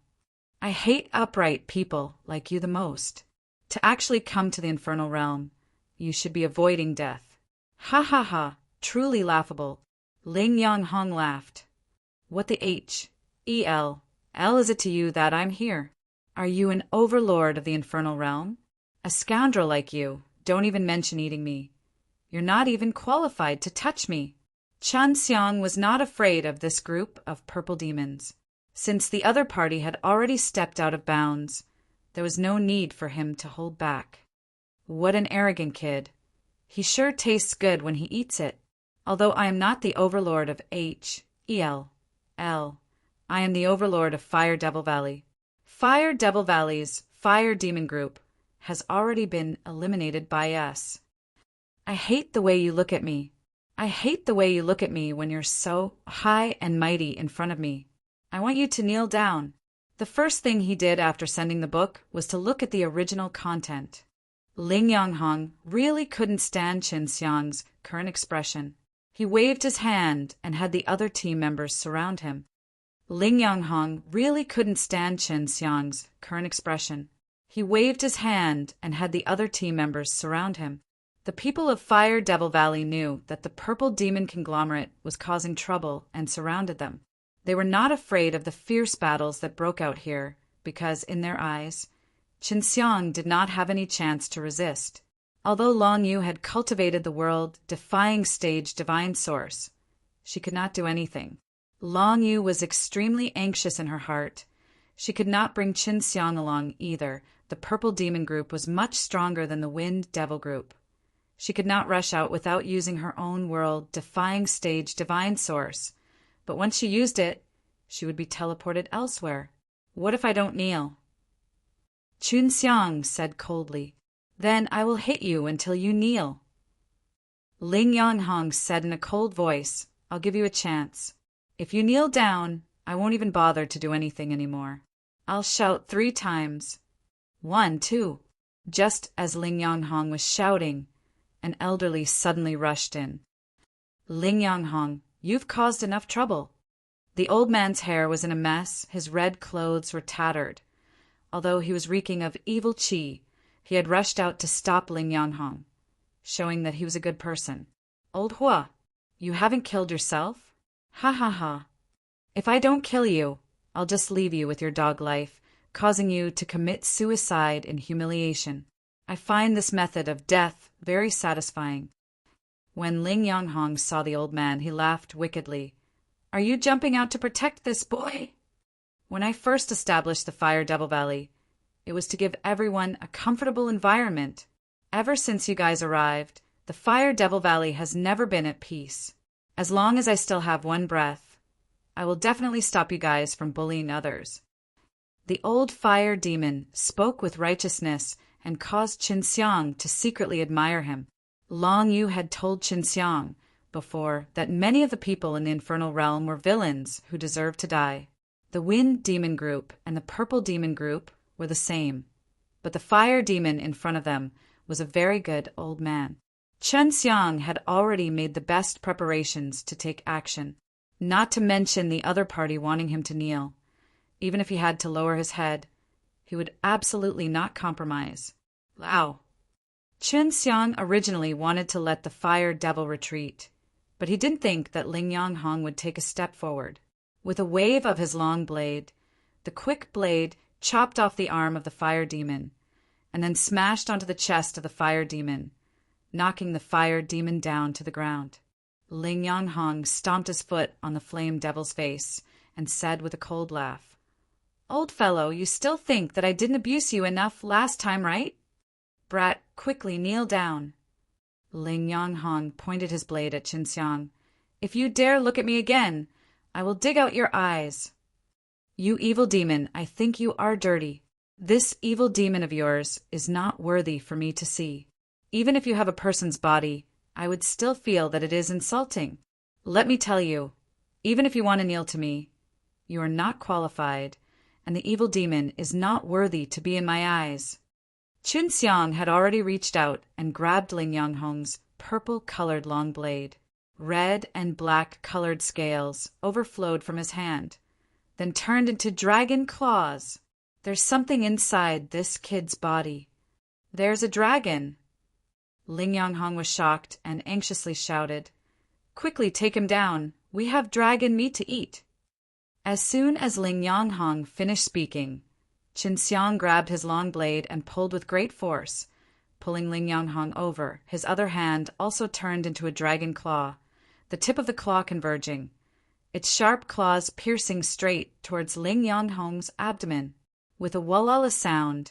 "I hate upright people like you the most. To actually come to the infernal realm, you should be avoiding death." "Ha ha ha, truly laughable." Ling Yanghong laughed. "What the hell is it to you that I'm here? Are you an overlord of the infernal realm? A scoundrel like you, don't even mention eating me. You're not even qualified to touch me." Chen Xiang was not afraid of this group of purple demons. Since the other party had already stepped out of bounds, there was no need for him to hold back. What an arrogant kid. He sure tastes good when he eats it. Although I am not the overlord of I am the overlord of Fire Devil Valley. Fire Devil Valley's Fire Demon Group has already been eliminated by us. I hate the way you look at me. I hate the way you look at me when you're so high and mighty in front of me. I want you to kneel down." The first thing he did after sending the book was to look at the original content. Ling Yonghong really couldn't stand Qin Xiang's current expression. He waved his hand and had the other team members surround him. Ling Yonghong really couldn't stand Qin Xiang's current expression. He waved his hand and had the other team members surround him. The people of Fire Devil Valley knew that the purple demon conglomerate was causing trouble and surrounded them. They were not afraid of the fierce battles that broke out here because, in their eyes, Qin Xiang did not have any chance to resist. Although Long Yu had cultivated the world-defying stage divine source, she could not do anything. Long Yu was extremely anxious in her heart. She could not bring Qin Xiang along either. The purple demon group was much stronger than the wind devil group. She could not rush out without using her own world-defying stage divine source. But once she used it, she would be teleported elsewhere. What if I don't kneel? Qin Xiang said coldly. Then I will hit you until you kneel. Ling Yonghong said in a cold voice, I'll give you a chance. If you kneel down, I won't even bother to do anything anymore. I'll shout 3 times. 1, 2. Just as Ling Yonghong was shouting, an elderly suddenly rushed in. Ling Yonghong, you've caused enough trouble. The old man's hair was in a mess, his red clothes were tattered. Although he was reeking of evil qi, he had rushed out to stop Ling Yonghong, showing that he was a good person. Old Hua, you haven't killed yourself? Ha ha ha. If I don't kill you, I'll just leave you with your dog life, causing you to commit suicide in humiliation. I find this method of death very satisfying. When Ling Yonghong saw the old man, he laughed wickedly. Are you jumping out to protect this boy? When I first established the Fire Devil Valley, it was to give everyone a comfortable environment. Ever since you guys arrived, the Fire Devil Valley has never been at peace. As long as I still have one breath, I will definitely stop you guys from bullying others. The old fire demon spoke with righteousness and caused Qin Xiang to secretly admire him. Long Yu had told Qin Xiang before that many of the people in the infernal realm were villains who deserved to die. The wind demon group and the purple demon group were the same, but the fire demon in front of them was a very good old man. Qin Xiang had already made the best preparations to take action, not to mention the other party wanting him to kneel. Even if he had to lower his head, he would absolutely not compromise. Wow. Qin Xiang originally wanted to let the fire devil retreat, but he didn't think that Ling Yonghong would take a step forward. With a wave of his long blade, the quick blade chopped off the arm of the fire demon, and then smashed onto the chest of the fire demon, knocking the fire demon down to the ground. Ling Yonghong stomped his foot on the flame devil's face and said with a cold laugh, Old fellow, you still think that I didn't abuse you enough last time, right? Brat, quickly kneel down. Ling Yonghong pointed his blade at Qin Xiang. If you dare look at me again, I will dig out your eyes. You evil demon, I think you are dirty. This evil demon of yours is not worthy for me to see. Even if you have a person's body, I would still feel that it is insulting. Let me tell you, even if you want to kneel to me, you are not qualified, and the evil demon is not worthy to be in my eyes. Qin Xiang had already reached out and grabbed Ling Yonghong's purple-colored long blade. Red and black-colored scales overflowed from his hand, then turned into dragon claws. There's something inside this kid's body. There's a dragon. Ling Yonghong was shocked and anxiously shouted, Quickly take him down. We have dragon meat to eat. As soon as Ling Yonghong finished speaking, Qin Xiang grabbed his long blade and pulled with great force, pulling Ling Yonghong over. His other hand also turned into a dragon claw, the tip of the claw converging, its sharp claws piercing straight towards Ling Yonghong's abdomen. With a wallala sound,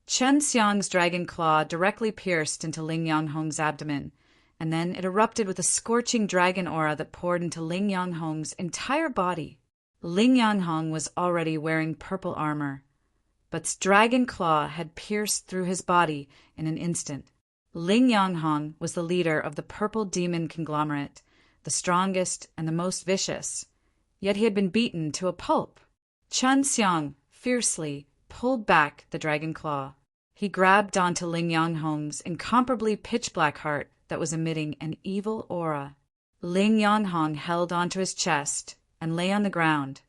Qin Xiang's dragon claw directly pierced into Ling Yonghong's abdomen, and then it erupted with a scorching dragon aura that poured into Ling Yonghong's entire body. Ling Yonghong was already wearing purple armor, but's dragon claw had pierced through his body in an instant. Ling Yonghong was the leader of the purple demon conglomerate, the strongest and the most vicious. Yet he had been beaten to a pulp. Chun Xiang fiercely pulled back the dragon claw. He grabbed onto Ling Yanghong's incomparably pitch-black heart that was emitting an evil aura. Ling Yanghong held onto his chest and lay on the ground,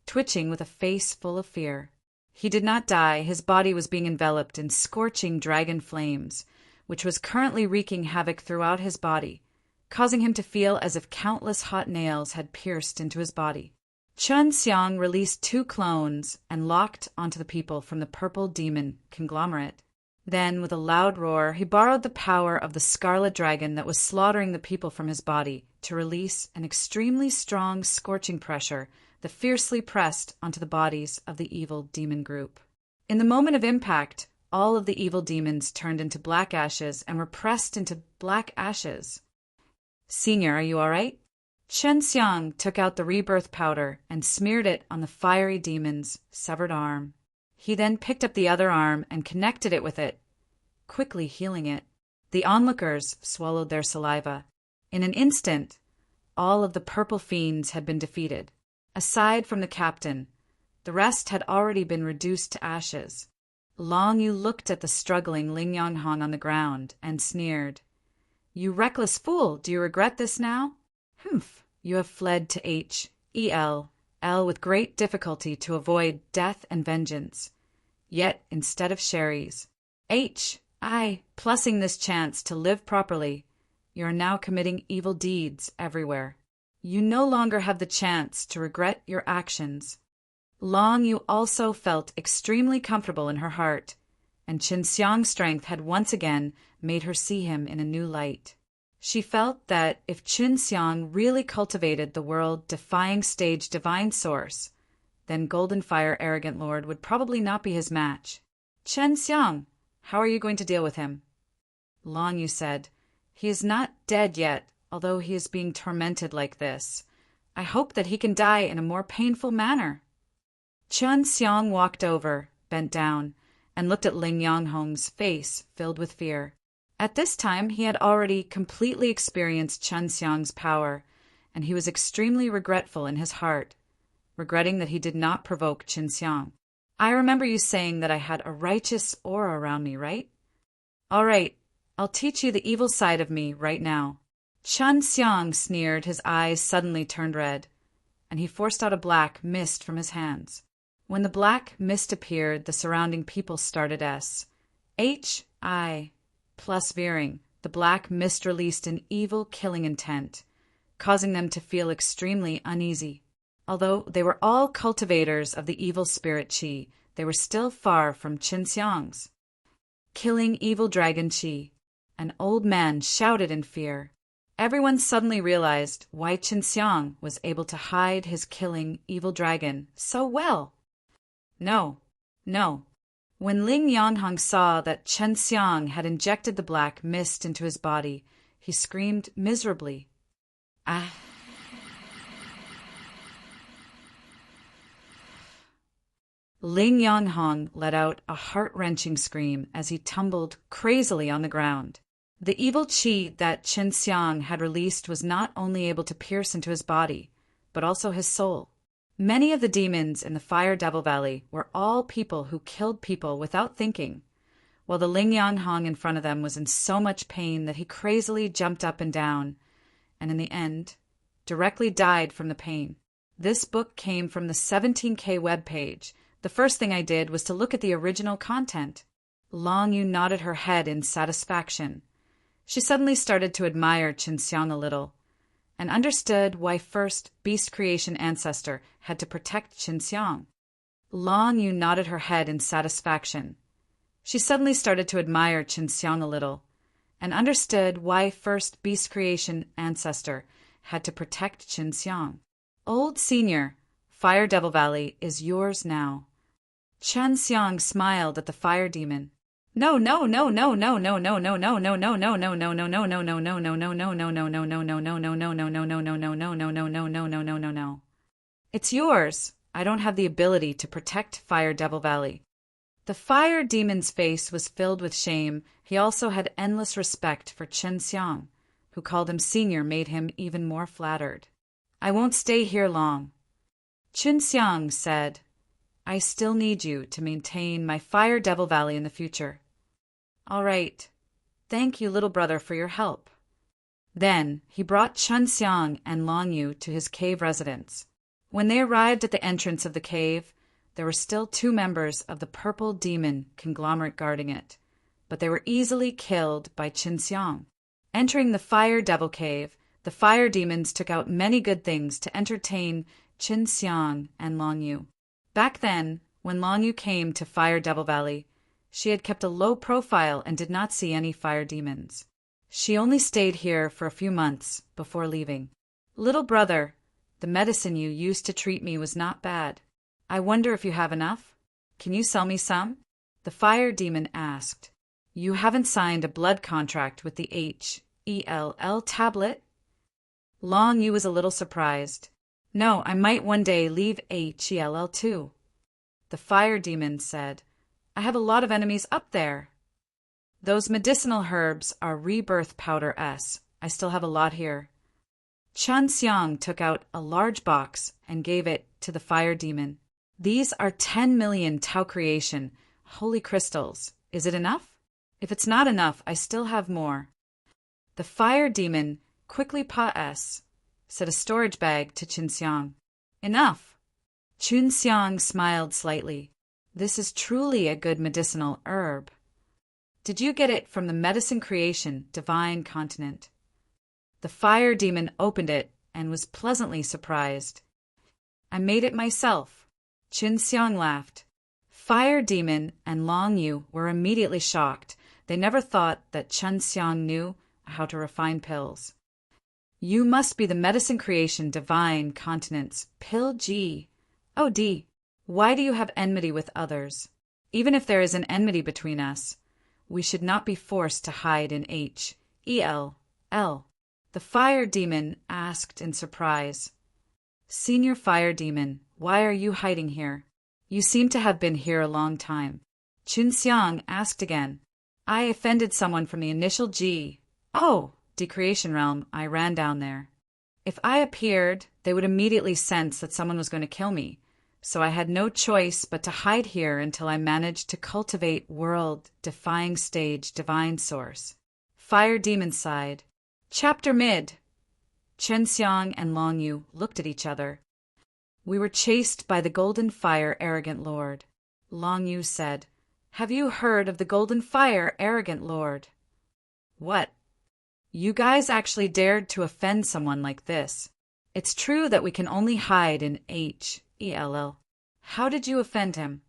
twitching with a face full of fear. He did not die. His body was being enveloped in scorching dragon flames, which was currently wreaking havoc throughout his body, causing him to feel as if countless hot nails had pierced into his body. Chun Xiang released 2 clones and locked onto the people from the purple demon conglomerate. Then, with a loud roar, he borrowed the power of the scarlet dragon that was slaughtering the people from his body to release an extremely strong scorching pressure that fiercely pressed onto the bodies of the evil demon group. In the moment of impact, all of the evil demons turned into black ashes and were pressed into black ashes. "Senior, are you all right?" Chun Xiang took out the rebirth powder and smeared it on the fiery demon's severed arm. He then picked up the other arm and connected it with it, quickly healing it. The onlookers swallowed their saliva. In an instant, all of the purple fiends had been defeated. Aside from the captain, the rest had already been reduced to ashes. Long Yu looked at the struggling Ling Yanghong on the ground and sneered. "You reckless fool, do you regret this now? Humph, you have fled to H.E.L. with great difficulty to avoid death and vengeance. Yet, instead of Sherry's plussing this chance to live properly, you are now committing evil deeds everywhere. You no longer have the chance to regret your actions." Long Yu also felt extremely comfortable in her heart, and Chun Xiang's strength had once again made her see him in a new light. She felt that if Chun Xiang really cultivated the world-defying stage divine source, then Golden Fire Arrogant Lord would probably not be his match. "Chun Xiang, how are you going to deal with him?" Long Yu said, "He is not dead yet, although he is being tormented like this. I hope that he can die in a more painful manner." Chun Xiang walked over, bent down, and looked at Ling Yanghong's face filled with fear. At this time, he had already completely experienced Chun Xiang's power, and he was extremely regretful in his heart, regretting that he did not provoke Chun Xiang. "I remember you saying that I had a righteous aura around me, right? All right, I'll teach you the evil side of me right now." Chun Xiang sneered, his eyes suddenly turned red, and he forced out a black mist from his hands. When the black mist appeared, the surrounding people started H.I. plus veering. The black mist released an evil killing intent, causing them to feel extremely uneasy. Although they were all cultivators of the evil spirit Qi, they were still far from Chun Xiang's. Killing evil dragon Qi. An old man shouted in fear. Everyone suddenly realized why Chun Xiang was able to hide his killing evil dragon so well. No. When Ling Yanghong saw that Chun Xiang had injected the black mist into his body, he screamed miserably. "Ah!" Ling Yanghong let out a heart-wrenching scream as he tumbled crazily on the ground. The evil qi that Chun Xiang had released was not only able to pierce into his body, but also his soul. Many of the demons in the Fire Devil Valley were all people who killed people without thinking, while the Ling Yanghong in front of them was in so much pain that he crazily jumped up and down, and in the end, directly died from the pain. This book came from the 17K webpage. The first thing I did was to look at the original content. Long Yu nodded her head in satisfaction. She suddenly started to admire Chun Xiang a little, and understood why first Beast Creation Ancestor had to protect Chun Xiang. Long Yu nodded her head in satisfaction. She suddenly started to admire Chun Xiang a little, and understood why first Beast Creation Ancestor had to protect Chun Xiang. Old Senior, Fire Devil Valley is yours now. Chun Xiang smiled at the fire demon. No. It's yours. I don't have the ability to protect Fire Devil Valley. The fire demon's face was filled with shame. He also had endless respect for Chun Xiang, who called him senior, made him even more flattered. I won't stay here long. Qinxiang said, I still need you to maintain my Fire Devil Valley in the future. All right. Thank you, little brother, for your help. Then he brought Qinxiang and Long Yu to his cave residence. When they arrived at the entrance of the cave, there were still 2 members of the purple demon conglomerate guarding it, but they were easily killed by Qinxiang. Entering the Fire Devil Cave, the fire demons took out many good things to entertain Qinxiang and Long Yu. Back then, when Long Yu came to Fire Devil Valley, she had kept a low profile and did not see any fire demons. She only stayed here for a few months before leaving. Little brother, the medicine you used to treat me was not bad. I wonder if you have enough? Can you sell me some? The fire demon asked. You haven't signed a blood contract with the HELL tablet? Long Yu was a little surprised. No, I might one day leave HELL too. The fire demon said, I have a lot of enemies up there. Those medicinal herbs are rebirth powder S. I still have a lot here. Qinxiang took out a large box and gave it to the fire demon. These are 10 million Tao creation, holy crystals. Is it enough? If it's not enough, I still have more. The fire demon quickly said a storage bag to Qinxiang. Enough. Qinxiang smiled slightly. This is truly a good medicinal herb. Did you get it from the medicine creation divine continent? The fire demon opened it and was pleasantly surprised. I made it myself. Qinxiang laughed. Fire demon and Long Yu were immediately shocked. They never thought that Qinxiang knew how to refine pills. You must be the medicine creation divine continent's pill G. Oh, D. Why do you have enmity with others? Even if there is an enmity between us, we should not be forced to hide in HELL. The fire demon asked in surprise. Senior fire demon, why are you hiding here? You seem to have been here a long time. Qinxiang asked again. I offended someone from the initial G. Oh, decreation realm, I ran down there. If I appeared, they would immediately sense that someone was going to kill me, so I had no choice but to hide here until I managed to cultivate world-defying stage divine source. Fire demon sighed. Chapter mid. Qinxiang and Long Yu looked at each other. We were chased by the golden fire, arrogant lord. Long Yu said, Have you heard of the golden fire, arrogant lord? What? You guys actually dared to offend someone like this. It's true that we can only hide in HELL. How did you offend him?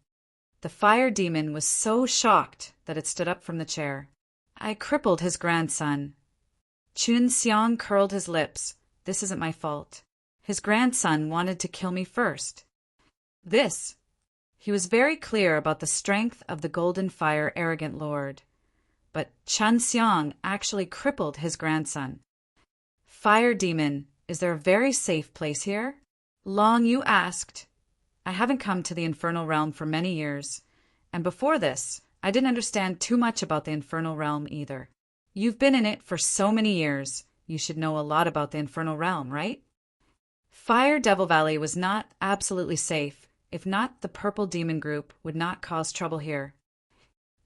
The fire demon was so shocked that it stood up from the chair. I crippled his grandson. Qinxiang curled his lips. This isn't my fault. His grandson wanted to kill me first. He was very clear about the strength of the golden fire, arrogant lord. But Qinxiang actually crippled his grandson. Fire demon, is there a very safe place here? Long Yu asked. I haven't come to the infernal realm for many years, and before this, I didn't understand too much about the infernal realm either. You've been in it for so many years, you should know a lot about the infernal realm, right? Fire Devil Valley was not absolutely safe. If not, the purple demon group would not cause trouble here.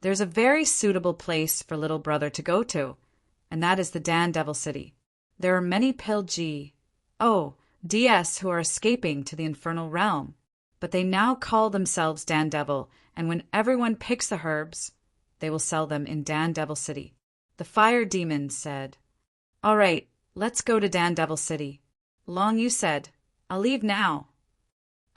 There's a very suitable place for little brother to go to, and that is the Dan Devil City. There are many Pill DS who are escaping to the infernal realm, but they now call themselves Dan Devil, and when everyone picks the herbs, they will sell them in Dan Devil City. The fire demon said, All right, let's go to Dan Devil City. Long Yu said, I'll leave now.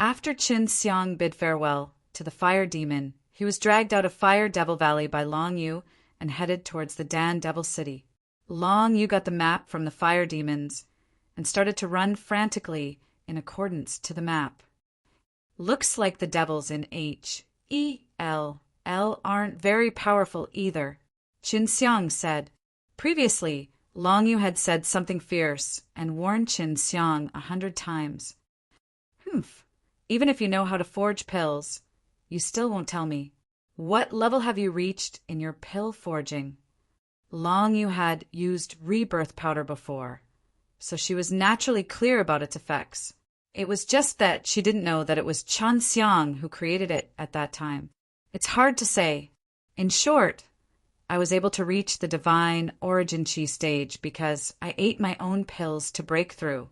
After Qinxiang bid farewell to the fire demon, he was dragged out of Fire Devil Valley by Long Yu and headed towards the Dan Devil City. Long Yu got the map from the fire demons and started to run frantically in accordance to the map. Looks like the devils in HELL aren't very powerful either, Qinxiang said. Previously, Long Yu had said something fierce and warned Qinxiang 100 times. Even if you know how to forge pills, you still won't tell me. What level have you reached in your pill forging? Long Yu had used rebirth powder before, so she was naturally clear about its effects. It was just that she didn't know that it was Chun Xiang who created it at that time. It's hard to say. In short, I was able to reach the divine origin chi stage because I ate my own pills to break through.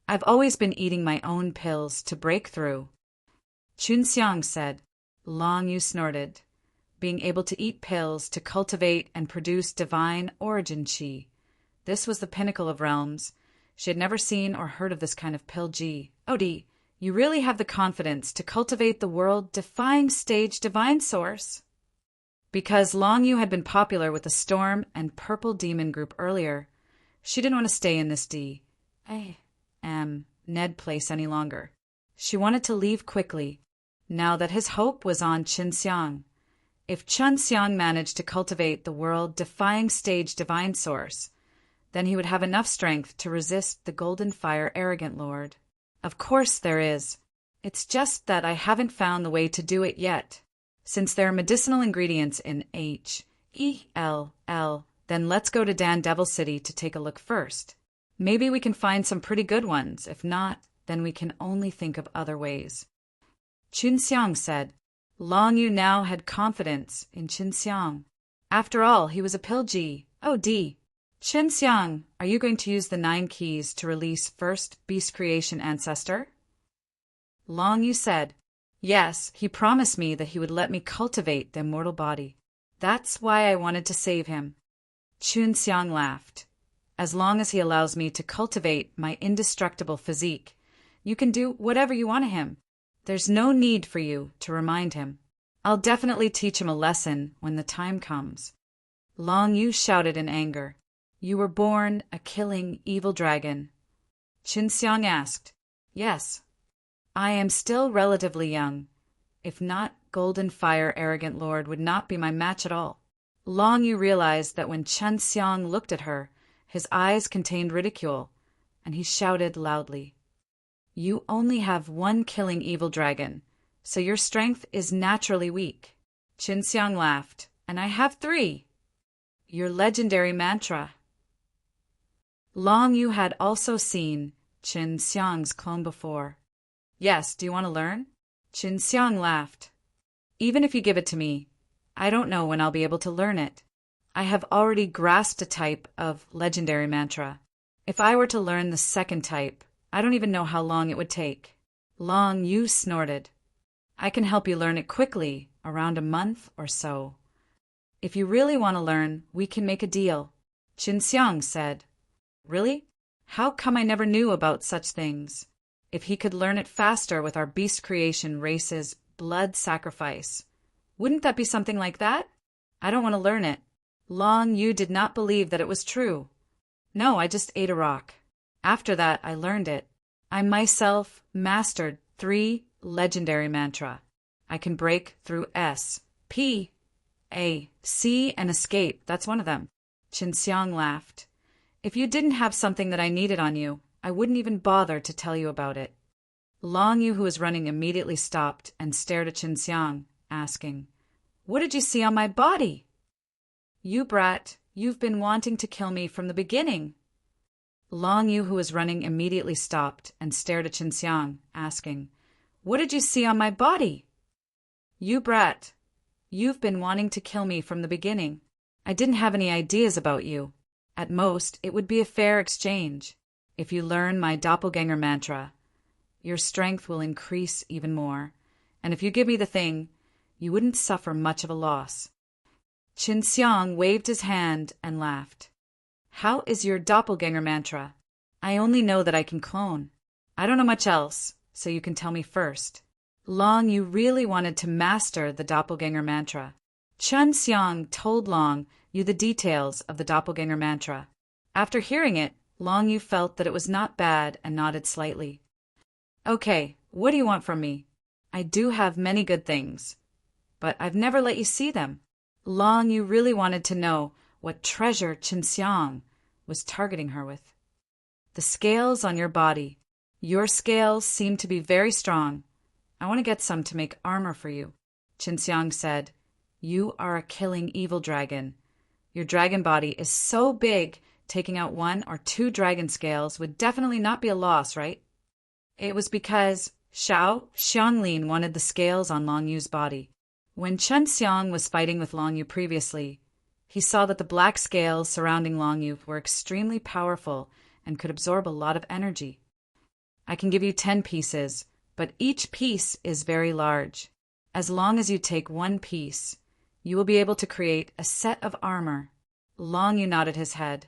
I've always been eating my own pills to break through. Chun Xiang said. Long Yu snorted. Being able to eat pills to cultivate and produce divine origin chi. This was the pinnacle of realms. She had never seen or heard of this kind of pill G. Odie, you really have the confidence to cultivate the world-defying stage divine source? Because Long Yu had been popular with the Storm and Purple Demon group earlier, she didn't want to stay in this Ned place any longer. She wanted to leave quickly, now that his hope was on Chun Xiang. If Chun Xiang managed to cultivate the world-defying stage divine source, then he would have enough strength to resist the Golden Fire Arrogant Lord. Of course there is. It's just that I haven't found the way to do it yet. Since there are medicinal ingredients in HELL, then let's go to Dan Devil City to take a look first. Maybe we can find some pretty good ones. If not, then we can only think of other ways. Chun Xiang said. Long Yu now had confidence in Chun Xiang. After all, he was a pill G. Oh, D. Chun Xiang, are you going to use the 9 keys to release first beast creation ancestor? Long Yu said. Yes, he promised me that he would let me cultivate the immortal body. That's why I wanted to save him. Chun Xiang laughed. As long as he allows me to cultivate my indestructible physique, you can do whatever you want to him. There's no need for you to remind him. I'll definitely teach him a lesson when the time comes. Long Yu shouted in anger. You were born a killing evil dragon. Chun Xiang asked. Yes. I am still relatively young. If not, Golden Fire Arrogant Lord would not be my match at all. Long Yu realized that when Chun Xiang looked at her, his eyes contained ridicule, and he shouted loudly. You only have 1 killing evil dragon, so your strength is naturally weak. Chun Xiang laughed. And I have 3. Your legendary mantra. Long Yu had also seen Chun Xiang's clone before. Yes, do you want to learn? Chun Xiang laughed. Even if you give it to me, I don't know when I'll be able to learn it. I have already grasped a type of legendary mantra. If I were to learn the 2nd type, I don't even know how long it would take. Long Yu snorted. I can help you learn it quickly, around a month or so. If you really want to learn, we can make a deal. Chun Xiang said. Really? How come I never knew about such things? If he could learn it faster with our beast creation race's blood sacrifice, wouldn't that be something like that? I don't want to learn it. Long Yu did not believe that it was true. No, I just ate a rock. After that, I learned it. I myself mastered 3 legendary mantra. I can break through S, P, A, C, and escape. That's one of them. Chun Xiang laughed. If you didn't have something that I needed on you, I wouldn't even bother to tell you about it. Long Yu, who was running, immediately stopped and stared at Chun Xiang, asking, What did you see on my body? You brat, you've been wanting to kill me from the beginning. Long Yu, who was running, immediately stopped and stared at Chun Xiang, asking, What did you see on my body? You brat, you've been wanting to kill me from the beginning. I didn't have any ideas about you. At most, it would be a fair exchange. If you learn my doppelganger mantra, your strength will increase even more, and if you give me the thing, you wouldn't suffer much of a loss. Chun Xiang waved his hand and laughed. How is your doppelganger mantra? I only know that I can clone. I don't know much else, so you can tell me first. Long Yu really wanted to master the doppelganger mantra. Chun Xiang told Long Yu the details of the doppelganger mantra. After hearing it, Long Yu felt that it was not bad and nodded slightly. Okay, what do you want from me? I do have many good things, but I've never let you see them. Long Yu really wanted to know what treasure Chun Xiang was targeting her with. The scales on your body. Your scales seem to be very strong. I want to get some to make armor for you. Chun Xiang said, You are a killing evil dragon. Your dragon body is so big, taking out 1 or 2 dragon scales would definitely not be a loss, right? It was because Xiao Xianglin wanted the scales on Long Yu's body. When Chen Xiang was fighting with Long Yu previously, he saw that the black scales surrounding Long Yu were extremely powerful and could absorb a lot of energy. I can give you 10 pieces, but each piece is very large. As long as you take 1 piece, you will be able to create a set of armor. Long Yu nodded his head.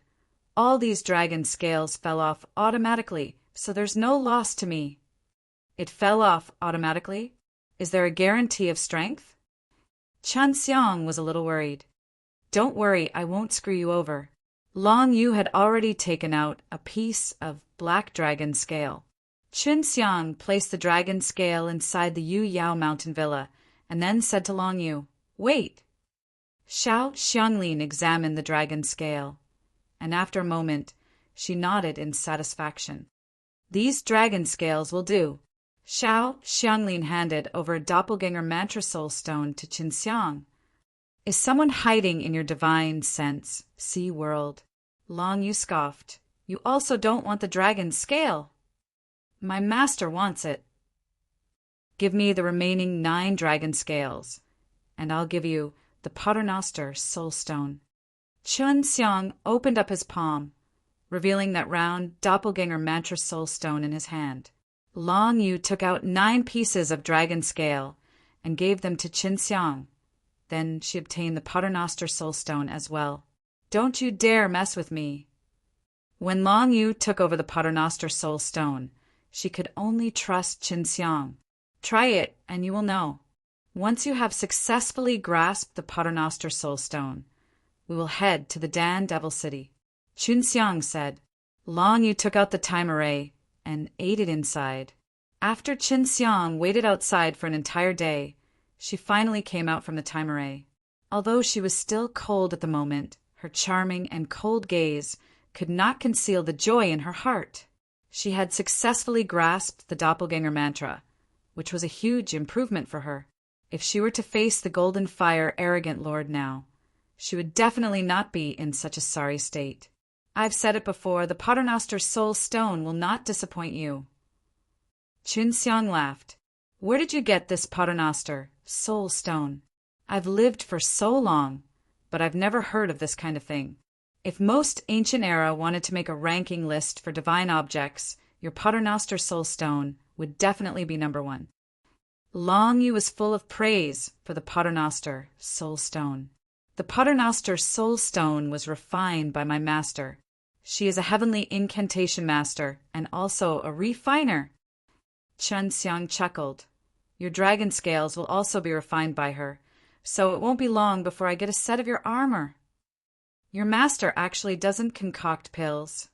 All these dragon scales fell off automatically, so there's no loss to me. It fell off automatically? Is there a guarantee of strength? Chen Xiang was a little worried. Don't worry, I won't screw you over. Long Yu had already taken out a piece of black dragon scale. Chen Xiang placed the dragon scale inside the Yu Yao mountain villa and then said to Long Yu, "Wait." Xiao Xianglin examined the dragon scale, and after a moment, she nodded in satisfaction. "These dragon scales will do." Xiao Xianglin handed over a doppelganger mantra soul stone to Qin Xiang. "Is someone hiding in your divine sense, sea world?" Long Yu scoffed. "You also don't want the dragon scale." "My master wants it." "Give me the remaining 9 dragon scales, and I'll give you the Paternoster soul stone." Chen Xiang opened up his palm, revealing that round doppelganger mantra soul stone in his hand. Long Yu took out 9 pieces of dragon scale and gave them to Qin Xiang. Then she obtained the Paternoster soul stone as well. "Don't you dare mess with me." When Long Yu took over the Paternoster soul stone, she could only trust Qin Xiang. Try it and you will know. Once you have successfully grasped the Paternoster soul stone, we will head to the Dan Devil City. Qin Xiang said. Long Yu took out the time array and ate it inside. After Qin Xiang waited outside for an entire day, she finally came out from the time array. Although she was still cold at the moment, her charming and cold gaze could not conceal the joy in her heart. She had successfully grasped the doppelganger mantra, which was a huge improvement for her. If she were to face the golden fire arrogant lord now, she would definitely not be in such a sorry state. I've said it before, the Paternoster soul stone will not disappoint you. Qin Xiang laughed. Where did you get this Paternoster soul stone? I've lived for so long, but I've never heard of this kind of thing. If most ancient era wanted to make a ranking list for divine objects, your Paternoster soul stone would definitely be number 1. Long Yu was full of praise for the Paternoster soul stone. The Paternoster soul stone was refined by my master. She is a heavenly incantation master and also a refiner. Chen Xiang chuckled. Your dragon scales will also be refined by her, so it won't be long before I get a set of your armor. Your master actually doesn't concoct pills.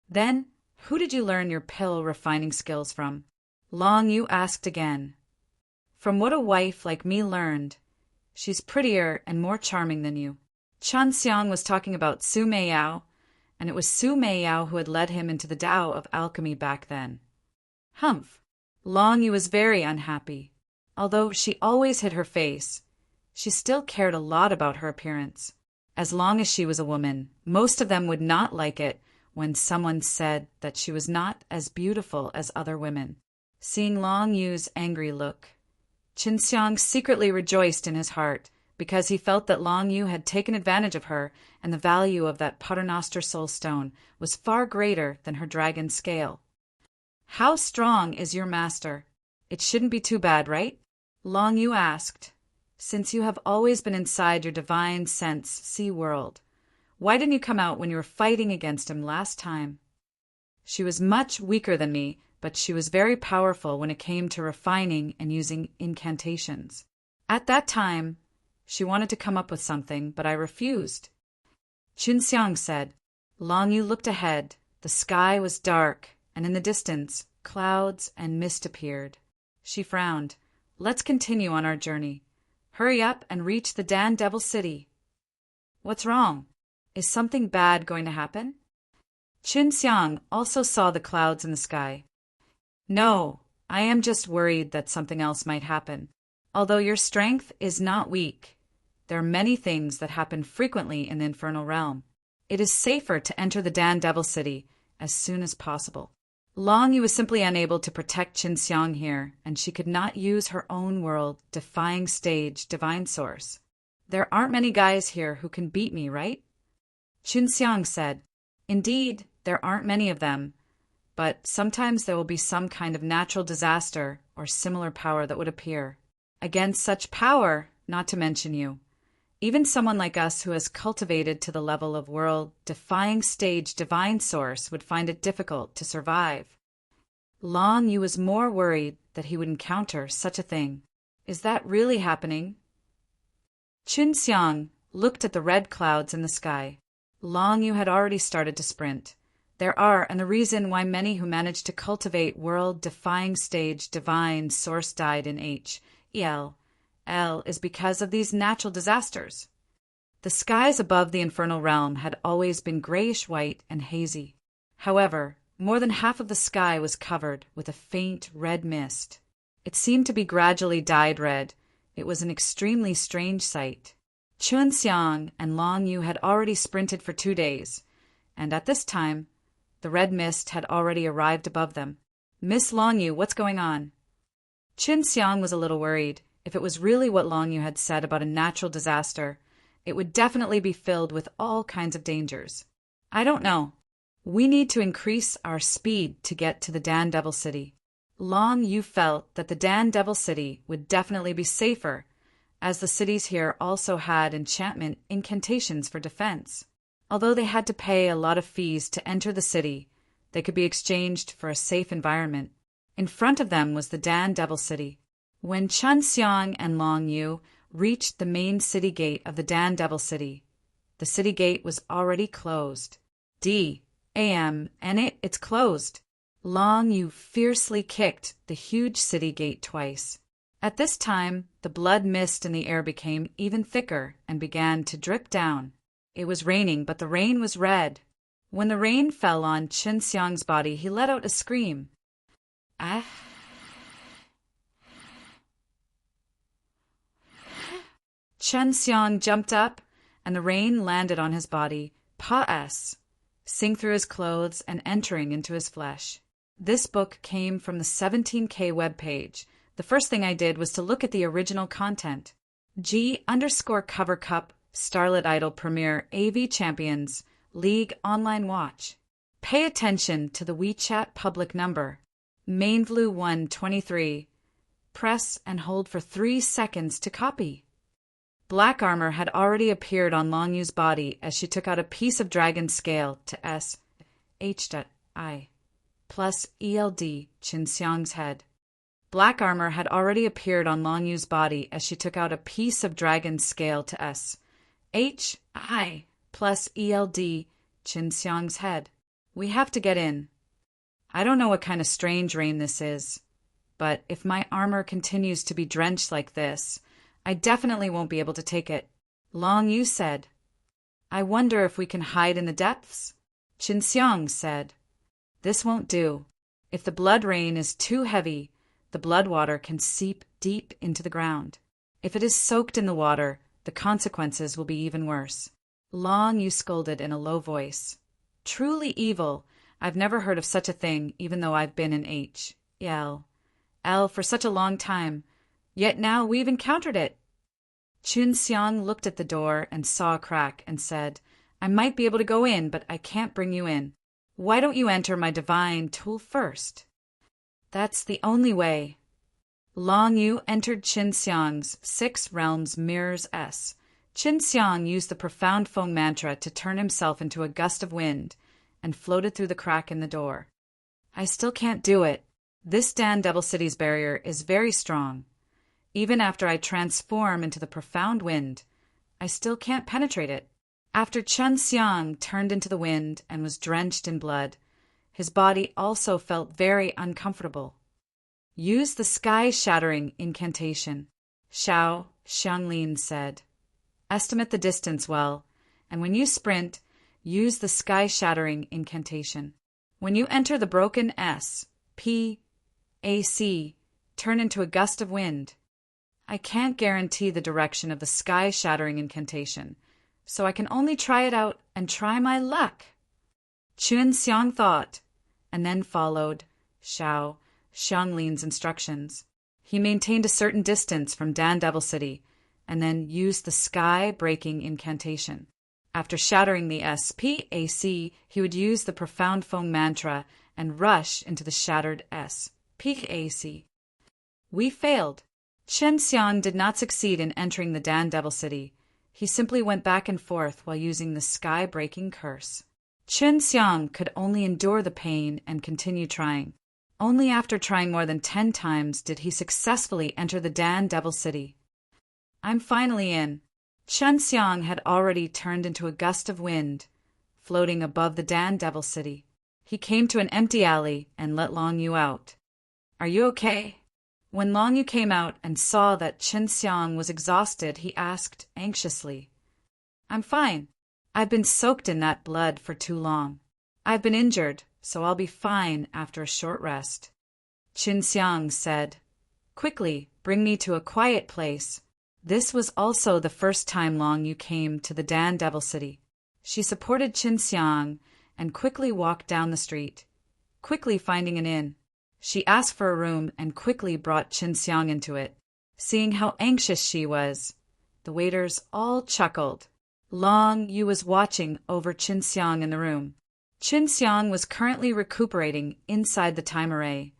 Then, who did you learn your pill refining skills from? Long Yu asked again. From what a wife like me learned. She's prettier and more charming than you. Chen Xiang was talking about Su Meiyao, and it was Su Meiyao who had led him into the Tao of alchemy back then. Humph. Long Yu was very unhappy. Although she always hid her face, she still cared a lot about her appearance. As long as she was a woman, most of them would not like it when someone said that she was not as beautiful as other women. Seeing Long Yu's angry look, Qin Xiang secretly rejoiced in his heart because he felt that Long Yu had taken advantage of her and the value of that Paternoster soul stone was far greater than her dragon scale. How strong is your master? It shouldn't be too bad, right? Long Yu asked. Since you have always been inside your divine sense sea world, why didn't you come out when you were fighting against him last time? She was much weaker than me, but she was very powerful when it came to refining and using incantations. At that time, she wanted to come up with something, but I refused. Qin Xiang said. Long Yu looked ahead. The sky was dark, and in the distance, clouds and mist appeared. She frowned. Let's continue on our journey. Hurry up and reach the Dan Devil City. What's wrong? Is something bad going to happen? Qin Xiang also saw the clouds in the sky. No, I am just worried that something else might happen. Although your strength is not weak, there are many things that happen frequently in the infernal realm. It is safer to enter the Dan Devil City as soon as possible. Long Yu was simply unable to protect Qinxiang here, and she could not use her own world-defying stage divine source. There aren't many guys here who can beat me, right? Qinxiang said, Indeed, there aren't many of them, but sometimes there will be some kind of natural disaster or similar power that would appear. Against such power, not to mention you, even someone like us who has cultivated to the level of world-defying stage divine source would find it difficult to survive. Long Yu was more worried that he would encounter such a thing. Is that really happening? Qinxiang looked at the red clouds in the sky. Long Yu had already started to sprint. There are, and the reason why many who managed to cultivate world-defying stage divine source died in L is because of these natural disasters. The skies above the infernal realm had always been grayish-white and hazy. However, more than half of the sky was covered with a faint red mist. It seemed to be gradually dyed red. It was an extremely strange sight. Qinxiang and Long Yu had already sprinted for 2 days, and at this time, the red mist had already arrived above them. Miss Long Yu, what's going on? Qinxiang was a little worried. If it was really what Long Yu had said about a natural disaster, it would definitely be filled with all kinds of dangers. I don't know. We need to increase our speed to get to the Dan Devil City. Long Yu felt that the Dan Devil City would definitely be safer, as the cities here also had enchantment incantations for defense. Although they had to pay a lot of fees to enter the city, they could be exchanged for a safe environment. In front of them was the Dan Devil City. When Qinxiang and Long Yu reached the main city gate of the Dan Devil City, the city gate was already closed. And it's closed. Long Yu fiercely kicked the huge city gate twice. At this time, the blood mist in the air became even thicker and began to drip down. It was raining, but the rain was red. When the rain fell on Qinxiang's body, he let out a scream. Ah! Qinxiang jumped up, and the rain landed on his body, sing through his clothes and entering into his flesh. This book came from the 17K webpage. The first thing I did was to look at the original content. G_cover cup Starlit Idol Premier AV Champions League Online Watch. Pay attention to the WeChat public number. Mainvlu123. Press and hold for 3 seconds to copy. Black armor had already appeared on Long Yu's body as she took out a piece of dragon scale to SH.I plus ELD Qinxiang's head. Black armor had already appeared on Long Yu's body as she took out a piece of dragon scale to SHI plus ELD Qinxiang's head. We have to get in. I don't know what kind of strange rain this is, but if my armor continues to be drenched like this, I definitely won't be able to take it. Long Yu said. I wonder if we can hide in the depths? Qinxiang said. This won't do. If the blood rain is too heavy, the blood water can seep deep into the ground. If it is soaked in the water, the consequences will be even worse. Long Yu scolded in a low voice. Truly evil. I've never heard of such a thing, even though I've been in L for such a long time. Yet now we've encountered it. Qinxiang looked at the door and saw a crack and said, I might be able to go in, but I can't bring you in. Why don't you enter my divine tool first? That's the only way. Long Yu entered Qinxiang's 6 realms mirrors S. Qinxiang used the profound phone mantra to turn himself into a gust of wind and floated through the crack in the door. I still can't do it. This Dan Devil City's barrier is very strong. Even after I transform into the profound wind, I still can't penetrate it. After Qinxiang turned into the wind and was drenched in blood, his body also felt very uncomfortable. Use the sky-shattering incantation, Xiao Xianglin said. Estimate the distance well, and when you sprint, use the sky-shattering incantation. When you enter the broken S, P, AC, turn into a gust of wind. I can't guarantee the direction of the sky-shattering incantation, so I can only try it out and try my luck. Chun Xiang thought, and then followed Xiao Xianglin's instructions. He maintained a certain distance from Dan Devil City, and then used the sky-breaking incantation. After shattering the SPAC, he would use the profound foam mantra and rush into the shattered SPAC. We failed. Chen Xiang did not succeed in entering the Dan Devil City. He simply went back and forth while using the sky-breaking curse. Chen Xiang could only endure the pain and continue trying. Only after trying more than 10 times did he successfully enter the Dan Devil City. I'm finally in. Chen Xiang had already turned into a gust of wind, floating above the Dan Devil City. He came to an empty alley and let Long Yu out. Are you okay? When Long Yu came out and saw that Chen Xiang was exhausted, he asked anxiously. I'm fine. I've been soaked in that blood for too long. I've been injured, so I'll be fine after a short rest. Chen Xiang said, Quickly, bring me to a quiet place. This was also the first time Long Yu came to the Dan Devil City. She supported Chen Xiang and quickly walked down the street, quickly finding an inn. She asked for a room and quickly brought Chen Xiang into it. Seeing how anxious she was, the waiters all chuckled. Long Yu was watching over Chen Xiang in the room. Chen Xiang was currently recuperating inside the time array,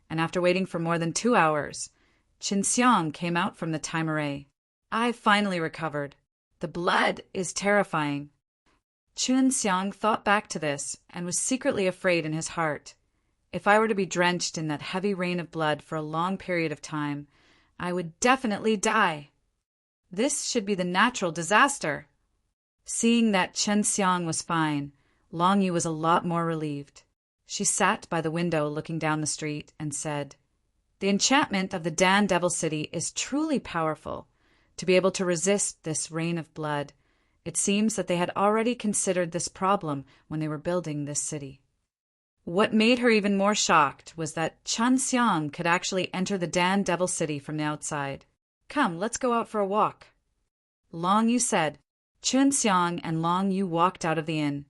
and after waiting for more than 2 hours, Chen Xiang came out from the time array. I finally recovered. The blood is terrifying. Chen Xiang thought back to this and was secretly afraid in his heart. If I were to be drenched in that heavy rain of blood for a long period of time, I would definitely die. This should be the natural disaster. Seeing that Chen Xiang was fine, Long Yu was a lot more relieved. She sat by the window looking down the street and said, The enchantment of the Dan Devil City is truly powerful. To be able to resist this rain of blood, it seems that they had already considered this problem when they were building this city. What made her even more shocked was that Chen Xiang could actually enter the Dan Devil City from the outside. Come, let's go out for a walk. Long Yu said. Chen Xiang and Long Yu walked out of the inn,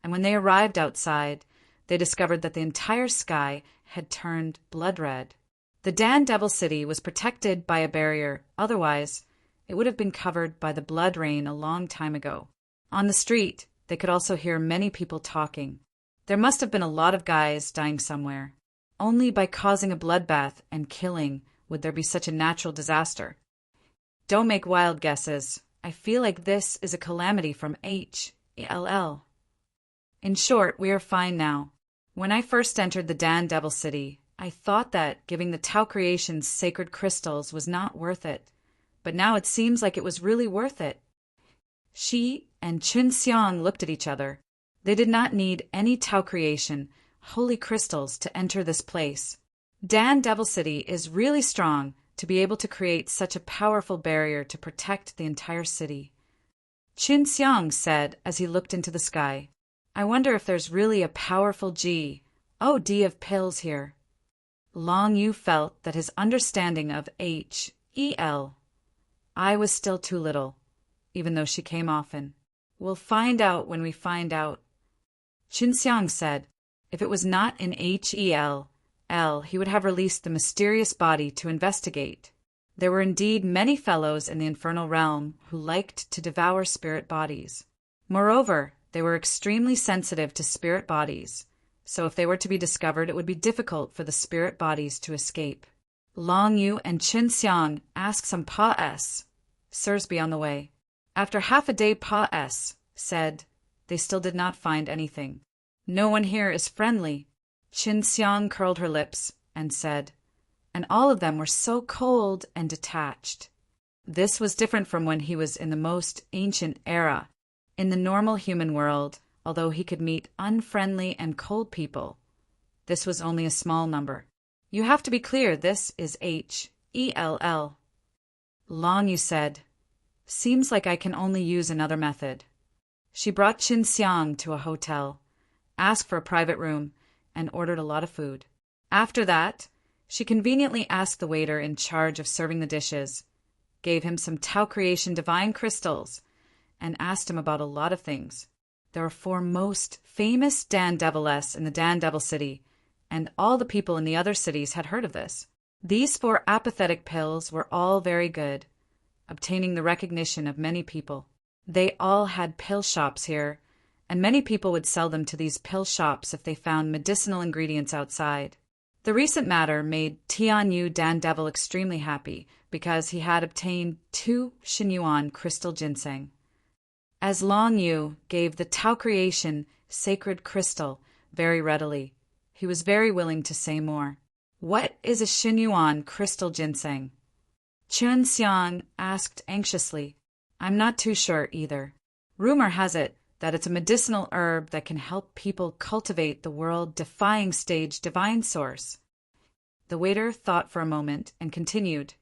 and when they arrived outside, they discovered that the entire sky had turned blood red. The Dan Devil City was protected by a barrier, otherwise it would have been covered by the blood rain a long time ago. On the street, they could also hear many people talking. There must have been a lot of guys dying somewhere. Only by causing a bloodbath and killing would there be such a natural disaster. Don't make wild guesses. I feel like this is a calamity from HELL. In short, we are fine now. When I first entered the Dan Devil City, I thought that giving the Tao Creation's sacred crystals was not worth it. But now it seems like it was really worth it. She and Chen Xiang looked at each other. They did not need any Tao Creation, holy crystals to enter this place. Dan Devil City is really strong to be able to create such a powerful barrier to protect the entire city. Chen Xiang said as he looked into the sky, I wonder if there's really a powerful D of pills here. Long Yu felt that his understanding of HEL I was still too little, even though she came often. We'll find out when we find out. Chen Xiang said, if it was not in HEL, he would have released the mysterious body to investigate. There were indeed many fellows in the infernal realm who liked to devour spirit bodies. Moreover, they were extremely sensitive to spirit bodies, so if they were to be discovered, it would be difficult for the spirit bodies to escape. Long Yu and Chen Xiang asked some Pa-S. Sirs be on the way. After half a day, Pa-S said they still did not find anything. No one here is friendly. Chen Xiang curled her lips and said, and all of them were so cold and detached. This was different from when he was in the most ancient era. In the normal human world, although he could meet unfriendly and cold people, this was only a small number. You have to be clear, this is HELL. Long Yu said, seems like I can only use another method. She brought Chen Xiang to a hotel, asked for a private room, and ordered a lot of food. After that, she conveniently asked the waiter in charge of serving the dishes, gave him some Tao Creation divine crystals and asked him about a lot of things. There were 4 most famous Dandevilless in the Dandevil City, and all the people in the other cities had heard of this. These 4 apathetic pills were all very good, obtaining the recognition of many people. They all had pill shops here, and many people would sell them to these pill shops if they found medicinal ingredients outside. The recent matter made Tianyu Dandevil extremely happy because he had obtained 2 Xinyuan crystal ginseng. As Long Yu gave the Tao Creation sacred crystal very readily, he was very willing to say more. What is a Xinyuan crystal ginseng? Chun Xiang asked anxiously. I'm not too sure either. Rumor has it that it's a medicinal herb that can help people cultivate the world-defying stage divine source. The waiter thought for a moment and continued.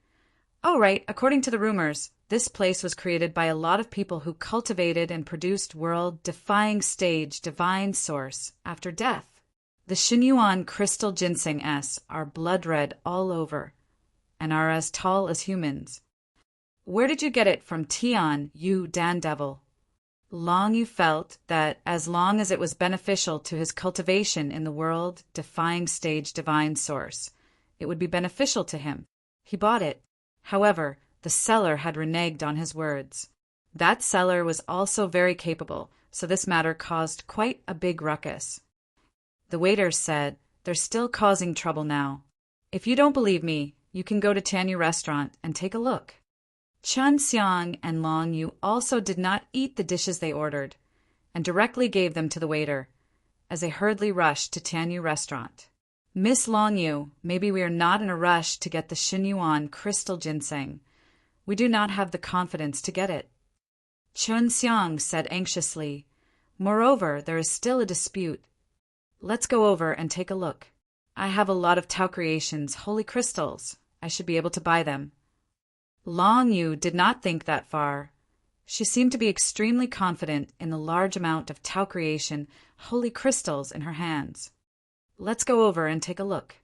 Oh, right, according to the rumors, this place was created by a lot of people who cultivated and produced world-defying stage divine source after death. The Xinyuan crystal ginseng S are blood red all over and are as tall as humans. Where did you get it from Tian Yu Dandevil? Long Yu felt that as long as it was beneficial to his cultivation in the world-defying stage divine source, it would be beneficial to him. He bought it. However, the seller had reneged on his words. That seller was also very capable, so this matter caused quite a big ruckus. The waiter said, they're still causing trouble now. If you don't believe me, you can go to Tianyu restaurant and take a look. Chun Xiang and Long Yu also did not eat the dishes they ordered, and directly gave them to the waiter, as they hurriedly rushed to Tianyu restaurant. Miss Long Yu, maybe we are not in a rush to get the Xinyuan crystal ginseng. We do not have the confidence to get it. Chun Xiang said anxiously. Moreover, there is still a dispute. Let's go over and take a look. I have a lot of Tao Creation's holy crystals. I should be able to buy them. Long Yu did not think that far. She seemed to be extremely confident in the large amount of Tao Creation holy crystals in her hands. Let's go over and take a look.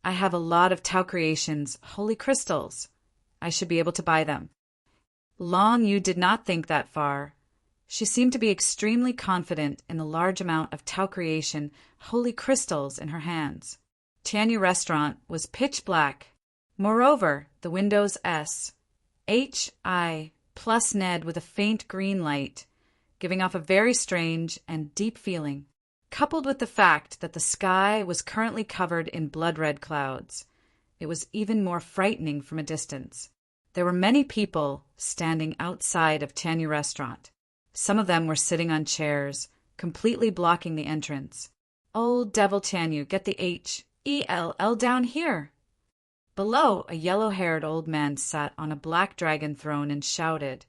I have a lot of Tao Creation's holy crystals. I should be able to buy them. Long Yu did not think that far. She seemed to be extremely confident in the large amount of Tao Creation holy crystals in her hands. Tianyu restaurant was pitch black. Moreover, the windows S.H.I. plus Ned with a faint green light, giving off a very strange and deep feeling, coupled with the fact that the sky was currently covered in blood-red clouds. It was even more frightening from a distance. There were many people standing outside of Tianyu restaurant. Some of them were sitting on chairs, completely blocking the entrance. Old Devil Tianyu, get the H-E-L-L down here. Below, a yellow-haired old man sat on a black dragon throne and shouted,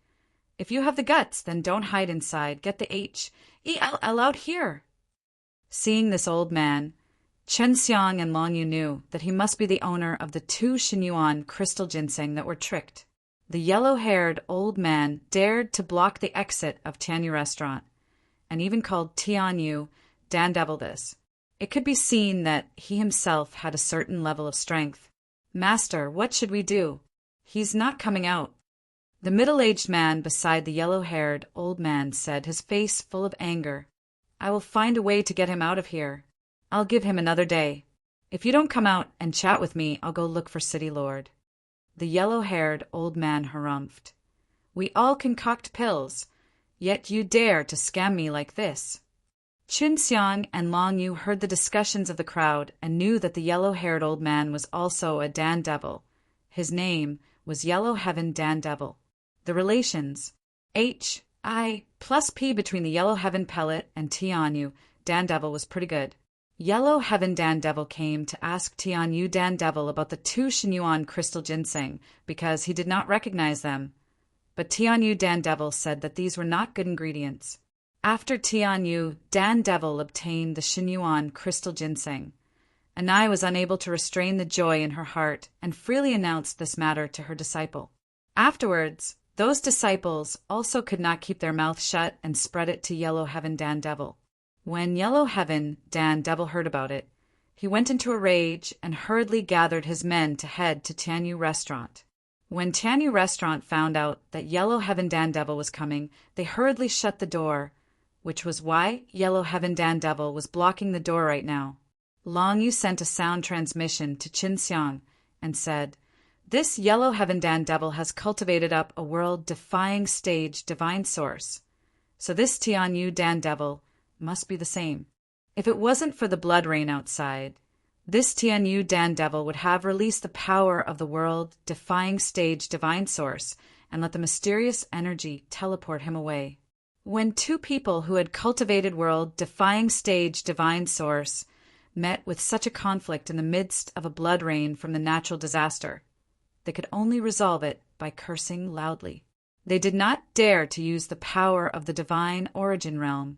If you have the guts, then don't hide inside. Get the H-E-L-L out here. Seeing this old man, Chun Xiang and Long Yu knew that he must be the owner of the 2 Xinyuan crystal ginseng that were tricked. The yellow-haired old man dared to block the exit of Tianyu restaurant, and even called Tianyu Dandevil this. It could be seen that he himself had a certain level of strength. Master, what should we do? He's not coming out. The middle-aged man beside the yellow-haired old man said, his face full of anger, I will find a way to get him out of here. I'll give him another day. If you don't come out and chat with me, I'll go look for City Lord. The yellow-haired old man harumphed. We all concoct pills, yet you dare to scam me like this. Chun Xiang and Long Yu heard the discussions of the crowd and knew that the yellow-haired old man was also a Dandevil. His name was Yellow Heaven Dandevil. The relations, H-I plus P between the Yellow Heaven Pellet and Tianyu Dandevil was pretty good. Yellow Heaven Dandevil came to ask Tianyu Dandevil about the 2 Xinyuan crystal ginseng because he did not recognize them. But Tianyu Dandevil said that these were not good ingredients. After Tianyu Dandevil obtained the Xinyuan crystal ginseng, Anai was unable to restrain the joy in her heart and freely announced this matter to her disciple. Afterwards, those disciples also could not keep their mouth shut and spread it to Yellow Heaven Dandevil. When Yellow Heaven Dandevil heard about it, he went into a rage and hurriedly gathered his men to head to Tianyu restaurant. When Tianyu Restaurant found out that Yellow Heaven Dandevil was coming, they hurriedly shut the door, which was why Yellow Heaven Dandevil was blocking the door right now. Long Yu sent a sound transmission to Qin Xiang and said, "This Yellow Heaven Dandevil has cultivated up a world-defying stage divine source. So this Tianyu Dandevil must be the same. If it wasn't for the blood rain outside, this Tianyu Dandevil would have released the power of the world-defying stage divine source and let the mysterious energy teleport him away." When two people who had cultivated world-defying stage divine source met with such a conflict in the midst of a blood rain from the natural disaster, they could only resolve it by cursing loudly. They did not dare to use the power of the divine origin realm,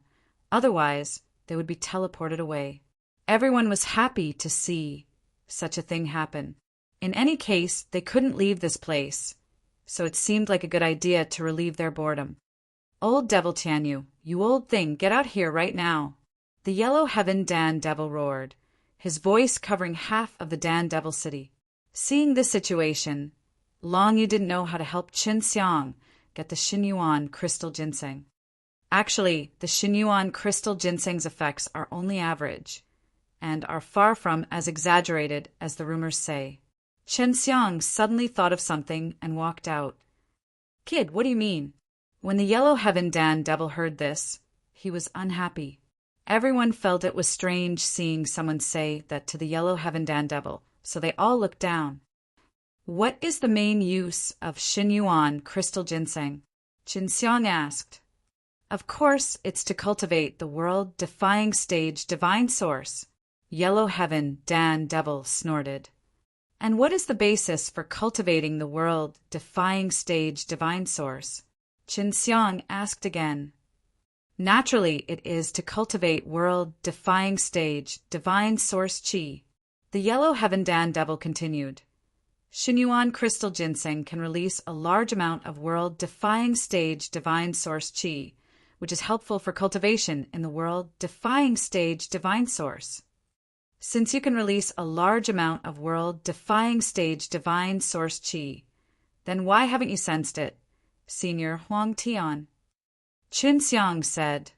otherwise they would be teleported away. Everyone was happy to see such a thing happen. In any case, they couldn't leave this place, so it seemed like a good idea to relieve their boredom. "Old Devil Tianyu, you old thing, get out here right now!" The Yellow Heaven Dandevil roared, his voice covering half of the Dandevil city. Seeing this situation, Long Yu didn't know how to help Qin Xiang get the Xinyuan crystal ginseng. Actually, the Xinyuan crystal ginseng's effects are only average, and are far from as exaggerated as the rumors say. Qin Xiang suddenly thought of something and walked out. "Kid, what do you mean?" When the Yellow Heaven Dandevil heard this, he was unhappy. Everyone felt it was strange seeing someone say that to the Yellow Heaven Dandevil, so they all looked down. "What is the main use of Xinyuan crystal ginseng?" Qin Xiang asked. "Of course, it's to cultivate the world-defying stage divine source," Yellow Heaven Dandevil snorted. "And what is the basis for cultivating the world-defying stage divine source?" Qin Xiang asked again. "Naturally, it is to cultivate world-defying stage divine source qi." The Yellow Heaven Dandevil continued. "Xinyuan crystal ginseng can release a large amount of world-defying stage divine source qi, which is helpful for cultivation in the world-defying stage divine source. Since you can release a large amount of world-defying stage divine source qi, then why haven't you sensed it, Senior Huang Tian?" Qin Xiang said,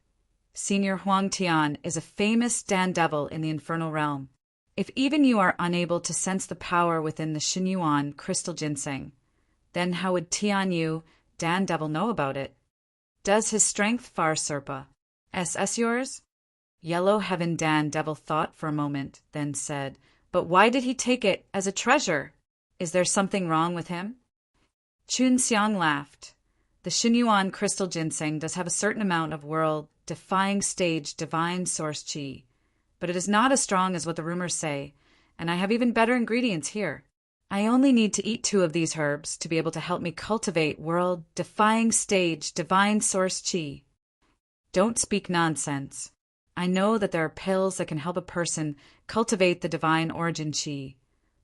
"Senior Huang Tian is a famous Dandevil in the infernal realm. If even you are unable to sense the power within the Xinyuan crystal ginseng, then how would Tianyu Dandevil know about it? Does his strength far surpass yours?" Yellow Heaven Dandevil thought for a moment, then said, "But why did he take it as a treasure? Is there something wrong with him?" Qin Xiang laughed. "The Xinyuan crystal ginseng does have a certain amount of world-defying stage divine source qi, but it is not as strong as what the rumors say, and I have even better ingredients here. I only need to eat 2 of these herbs to be able to help me cultivate world-defying stage divine source qi." "Don't speak nonsense. I know that there are pills that can help a person cultivate the divine origin qi,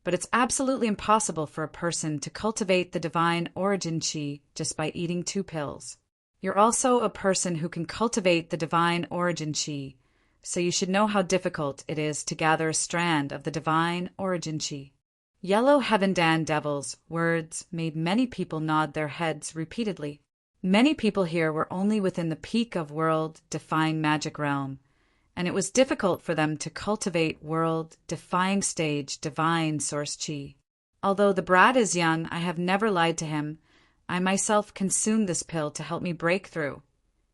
but it's absolutely impossible for a person to cultivate the divine origin qi just by eating 2 pills. You're also a person who can cultivate the divine origin qi, so you should know how difficult it is to gather a strand of the divine origin qi." Yellow Heaven Dandevil's words made many people nod their heads repeatedly. Many people here were only within the peak of world-defying magic realm, and it was difficult for them to cultivate world-defying stage divine source qi. "Although the brat is young, I have never lied to him. I myself consumed this pill to help me break through.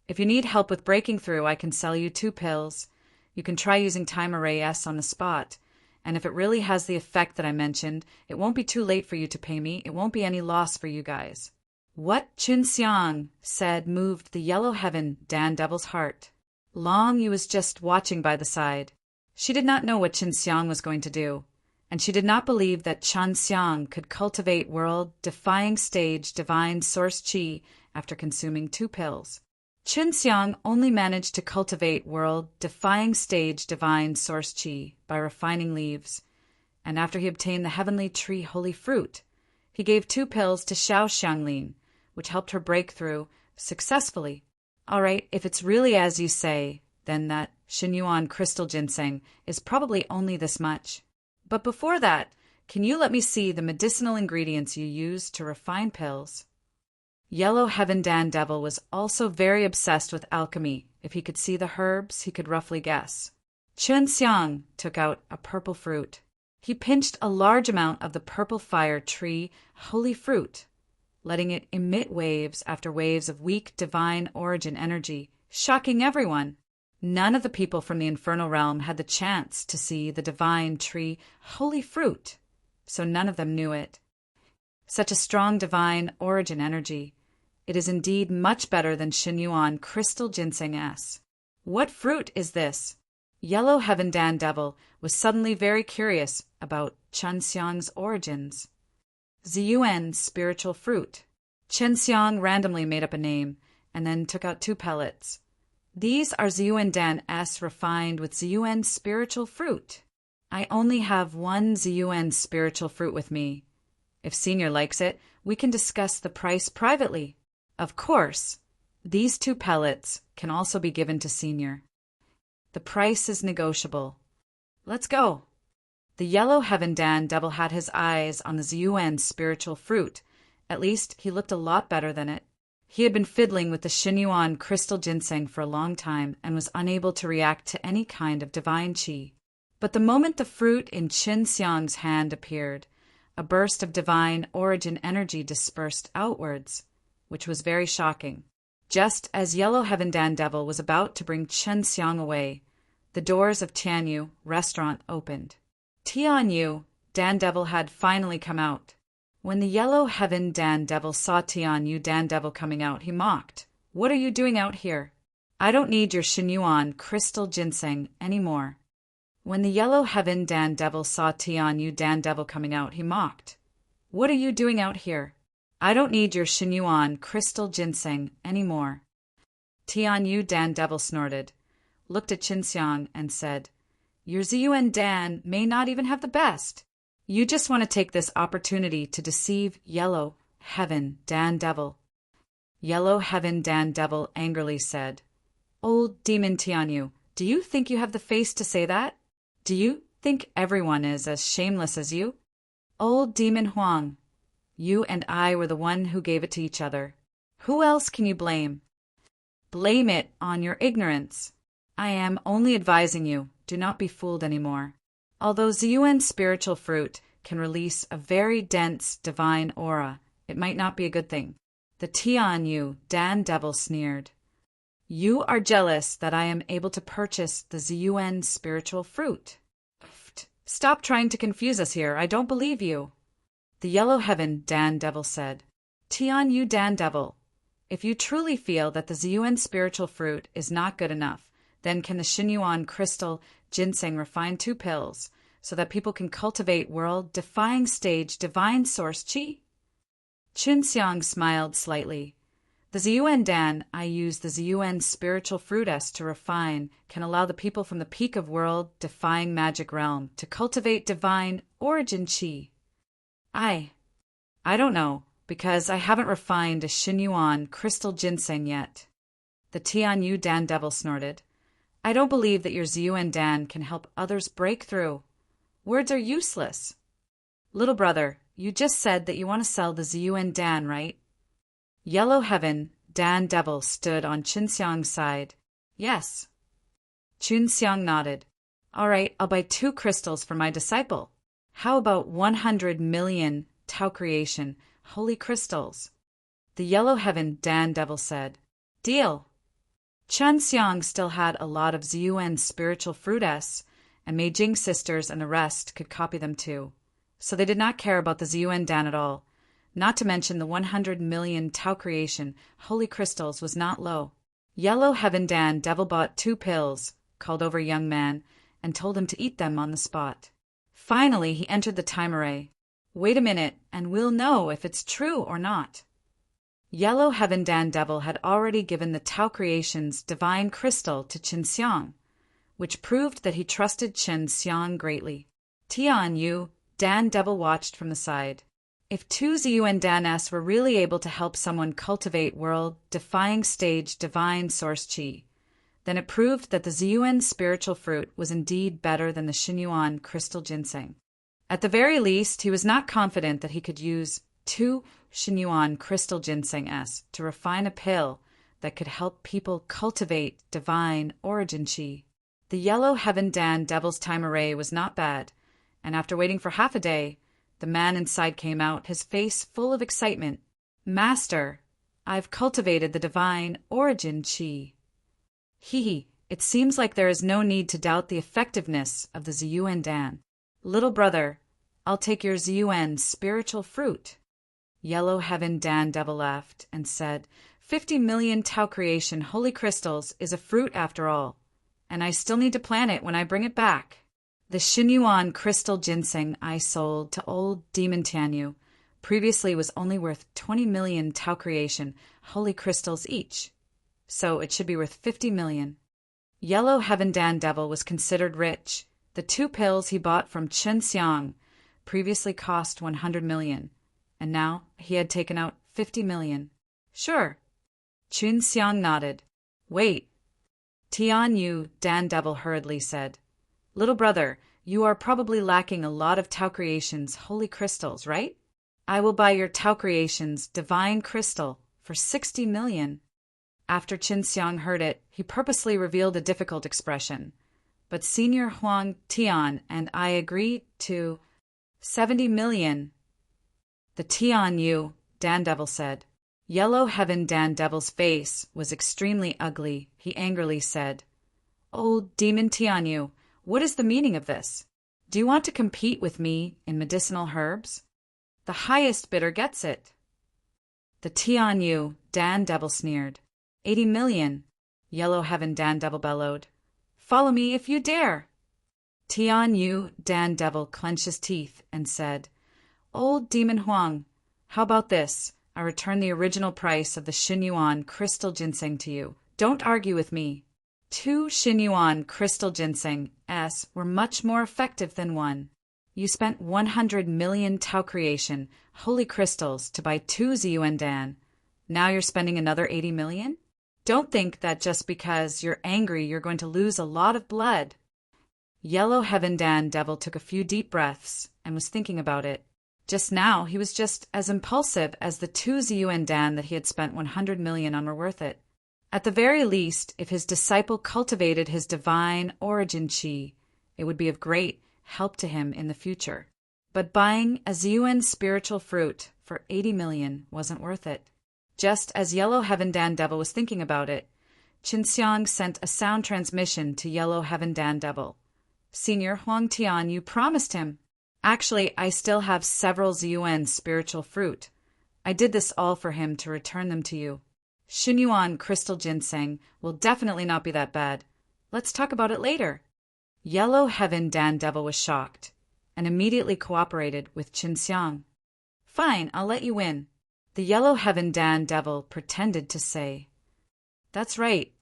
If you need help with breaking through, I can sell you 2 pills. You can try using Time Array S on the spot, and if it really has the effect that I mentioned, it won't be too late for you to pay me. It won't be any loss for you guys." What Qin Xiang said moved the Yellow Heaven Dandevil's heart. Long Yu was just watching by the side. She did not know what Qin Xiang was going to do, and she did not believe that Qin Xiang could cultivate world-defying stage divine source qi after consuming 2 pills. Qin Xiang only managed to cultivate world-defying stage divine source qi by refining leaves, and after he obtained the heavenly tree holy fruit, he gave 2 pills to Xiao Xianglin, which helped her break through successfully. "All right, if it's really as you say, then that Xinyuan crystal ginseng is probably only this much. But before that, Can you let me see the medicinal ingredients you use to refine pills? Yellow Heaven Dan Devil was also very obsessed with alchemy. If he could see the herbs, he could roughly guess. Chun Xiang took out a purple fruit. He pinched a large amount of the purple fire tree holy fruit, letting it emit waves after waves of weak divine origin energy, shocking everyone. None of the people from the infernal realm had the chance to see the divine tree holy fruit, so none of them knew it. Such a strong divine origin energy. It is indeed much better than Xinyuan crystal ginseng S. What fruit is this? Yellow Heaven Dan Devil was suddenly very curious about Chun Xiang's origins. Ziyuan spiritual fruit. Chen Xiang randomly made up a name and then took out 2 pellets. These are Ziyuan Dan S refined with Ziyuan spiritual fruit. I only have 1 Ziyuan spiritual fruit with me. If Senior likes it, we can discuss the price privately. Of course, these 2 pellets can also be given to Senior. The price is negotiable. Let's go. The Yellow Heaven Dan Devil had his eyes on the Ziyuan spiritual fruit. At least, he looked a lot better than it. He had been fiddling with the Xinyuan crystal ginseng for a long time and was unable to react to any kind of divine qi. But the moment the fruit in Qin Xiang's hand appeared, a burst of divine origin energy dispersed outwards, which was very shocking. Just as Yellow Heaven Dan Devil was about to bring Chen Xiang away, the doors of Tianyu restaurant opened. Tianyu Dan Devil had finally come out. When the Yellow Heaven Dan Devil saw Tianyu Dan Devil coming out, he mocked. "What are you doing out here? I don't need your Xinyuan crystal ginseng anymore." When the Yellow Heaven Dan Devil saw Tianyu Dan Devil coming out, he mocked. "What are you doing out here? I don't need your Xinyuan crystal ginseng anymore." Tianyu Dan Devil snorted, looked at Qin Xiang, and said, "Your Ziyuan Dan may not even have the best. You just want to take this opportunity to deceive Yellow Heaven Dan Devil." Yellow Heaven Dan Devil angrily said, "Old demon Tianyu, do you think you have the face to say that? Do you think everyone is as shameless as you? Old demon Huang, you and I were the one who gave it to each other. Who else can you blame? Blame it on your ignorance. I am only advising you, do not be fooled anymore. Although Ziyuan spiritual fruit can release a very dense divine aura, it might not be a good thing." The Tianyu Dan Devil sneered. "You are jealous that I am able to purchase the Ziyuan spiritual fruit. Stop trying to confuse us here. I don't believe you." The Yellow Heaven Dan Devil said, "Tianyu Dan Devil, if you truly feel that the Ziyuan spiritual fruit is not good enough, then can the Xinyuan crystal ginseng refine 2 pills so that people can cultivate world-defying stage divine source qi?" Qin Xiang smiled slightly. "The Ziyuan Dan I use the Ziyuan spiritual fruit S to refine can allow the people from the peak of world-defying magic realm to cultivate divine origin qi. I don't know, because I haven't refined a Xinyuan crystal ginseng yet." The Tianyu Dan Devil snorted. "I don't believe that your Ziyuan Dan can help others break through. Words are useless. Little brother, you just said that you want to sell the Ziyuan Dan, right?" Yellow Heaven Dan Devil stood on Qin Xiang's side. "Yes." Qin Xiang nodded. "All right, I'll buy 2 crystals for my disciple. How about 100 million Tao creation holy crystals?" The Yellow Heaven Dan Devil said, "Deal." Chen Xiang still had a lot of Ziyuan spiritual fruit S, and Mei Jing sisters and the rest could copy them too. So they did not care about the Ziyuan Dan at all. Not to mention the 100 million Tao creation holy crystals was not low. Yellow Heaven Dan Devil bought 2 pills, called over a young man, and told him to eat them on the spot. Finally, he entered the time array. "Wait a minute, and we'll know if it's true or not." Yellow Heaven Dan Devil had already given the Tao Creation's divine crystal to Qin Xiang, which proved that he trusted Qin Xiang greatly. Tianyu Dan Devil watched from the side. If 2 Ziyuan Dan S were really able to help someone cultivate world-defying stage divine source qi, then it proved that the Ziyuan spiritual fruit was indeed better than the Xinyuan crystal ginseng. At the very least, he was not confident that he could use 2 Xinyuan crystal ginseng S to refine a pill that could help people cultivate divine origin qi. The yellow heaven Dan devil's time array was not bad, and after waiting for half a day, the man inside came out, his face full of excitement. Master, I've cultivated the divine origin qi. Hee, it seems like there is no need to doubt the effectiveness of the Ziyuan Dan. Little brother, I'll take your Ziyuan spiritual fruit. Yellow Heaven Dan Devil laughed and said, 50 million Tao creation holy crystals is a fruit after all, and I still need to plant it when I bring it back. The Xinyuan crystal ginseng I sold to old Demon Tianyu previously was only worth 20 million Tao creation holy crystals each, so it should be worth 50 million. Yellow Heaven Dan Devil was considered rich. The 2 pills he bought from Chen Xiang previously cost 100 million, and now he had taken out 50 million. Sure. Chun Xiang nodded. Wait. Tian Yu Dan Devil hurriedly said, Little brother, you are probably lacking a lot of Tao Creation's holy crystals, right? I will buy your Tao Creation's divine crystal for 60 million. After Qin Xiang heard it, he purposely revealed a difficult expression. But Senior Huang Tian and I agreed to 70 million. The Tian Yu, Dan Devil said. Yellow Heaven Dan Devil's face was extremely ugly. He angrily said, Old Demon Tian Yu, what is the meaning of this? Do you want to compete with me in medicinal herbs? The highest bidder gets it. The Tian Yu, Dan Devil sneered. 80 million. Yellow Heaven Dan Devil bellowed. Follow me if you dare. Tian Yu, Dan Devil clenched his teeth and said, Old Demon Huang, how about this? I return the original price of the Xinyuan crystal ginseng to you. Don't argue with me. 2 Xinyuan crystal ginseng S were much more effective than 1. You spent 100 million Tao creation holy crystals to buy 2 Ziyuan Dan. Now you're spending another 80 million? Don't think that just because you're angry you're going to lose a lot of blood. Yellow Heaven Dan Devil took a few deep breaths and was thinking about it. Just now, he was just as impulsive as the 2 Ziyuan Dan that he had spent 100 million on were worth it. At the very least, if his disciple cultivated his divine origin qi, it would be of great help to him in the future. But buying a Ziyuan spiritual fruit for 80 million wasn't worth it. Just as Yellow Heaven Dan Devil was thinking about it, Qin Xiang sent a sound transmission to Yellow Heaven Dan Devil. Senior Huang Tian, you promised him. Actually, I still have several Ziyuan spiritual fruit. I did this all for him to return them to you. Xinyuan crystal ginseng will definitely not be that bad. Let's talk about it later. Yellow Heaven Dan Devil was shocked and immediately cooperated with Qin Xiang. Fine, I'll let you win. The Yellow Heaven Dan Devil pretended to say. That's right.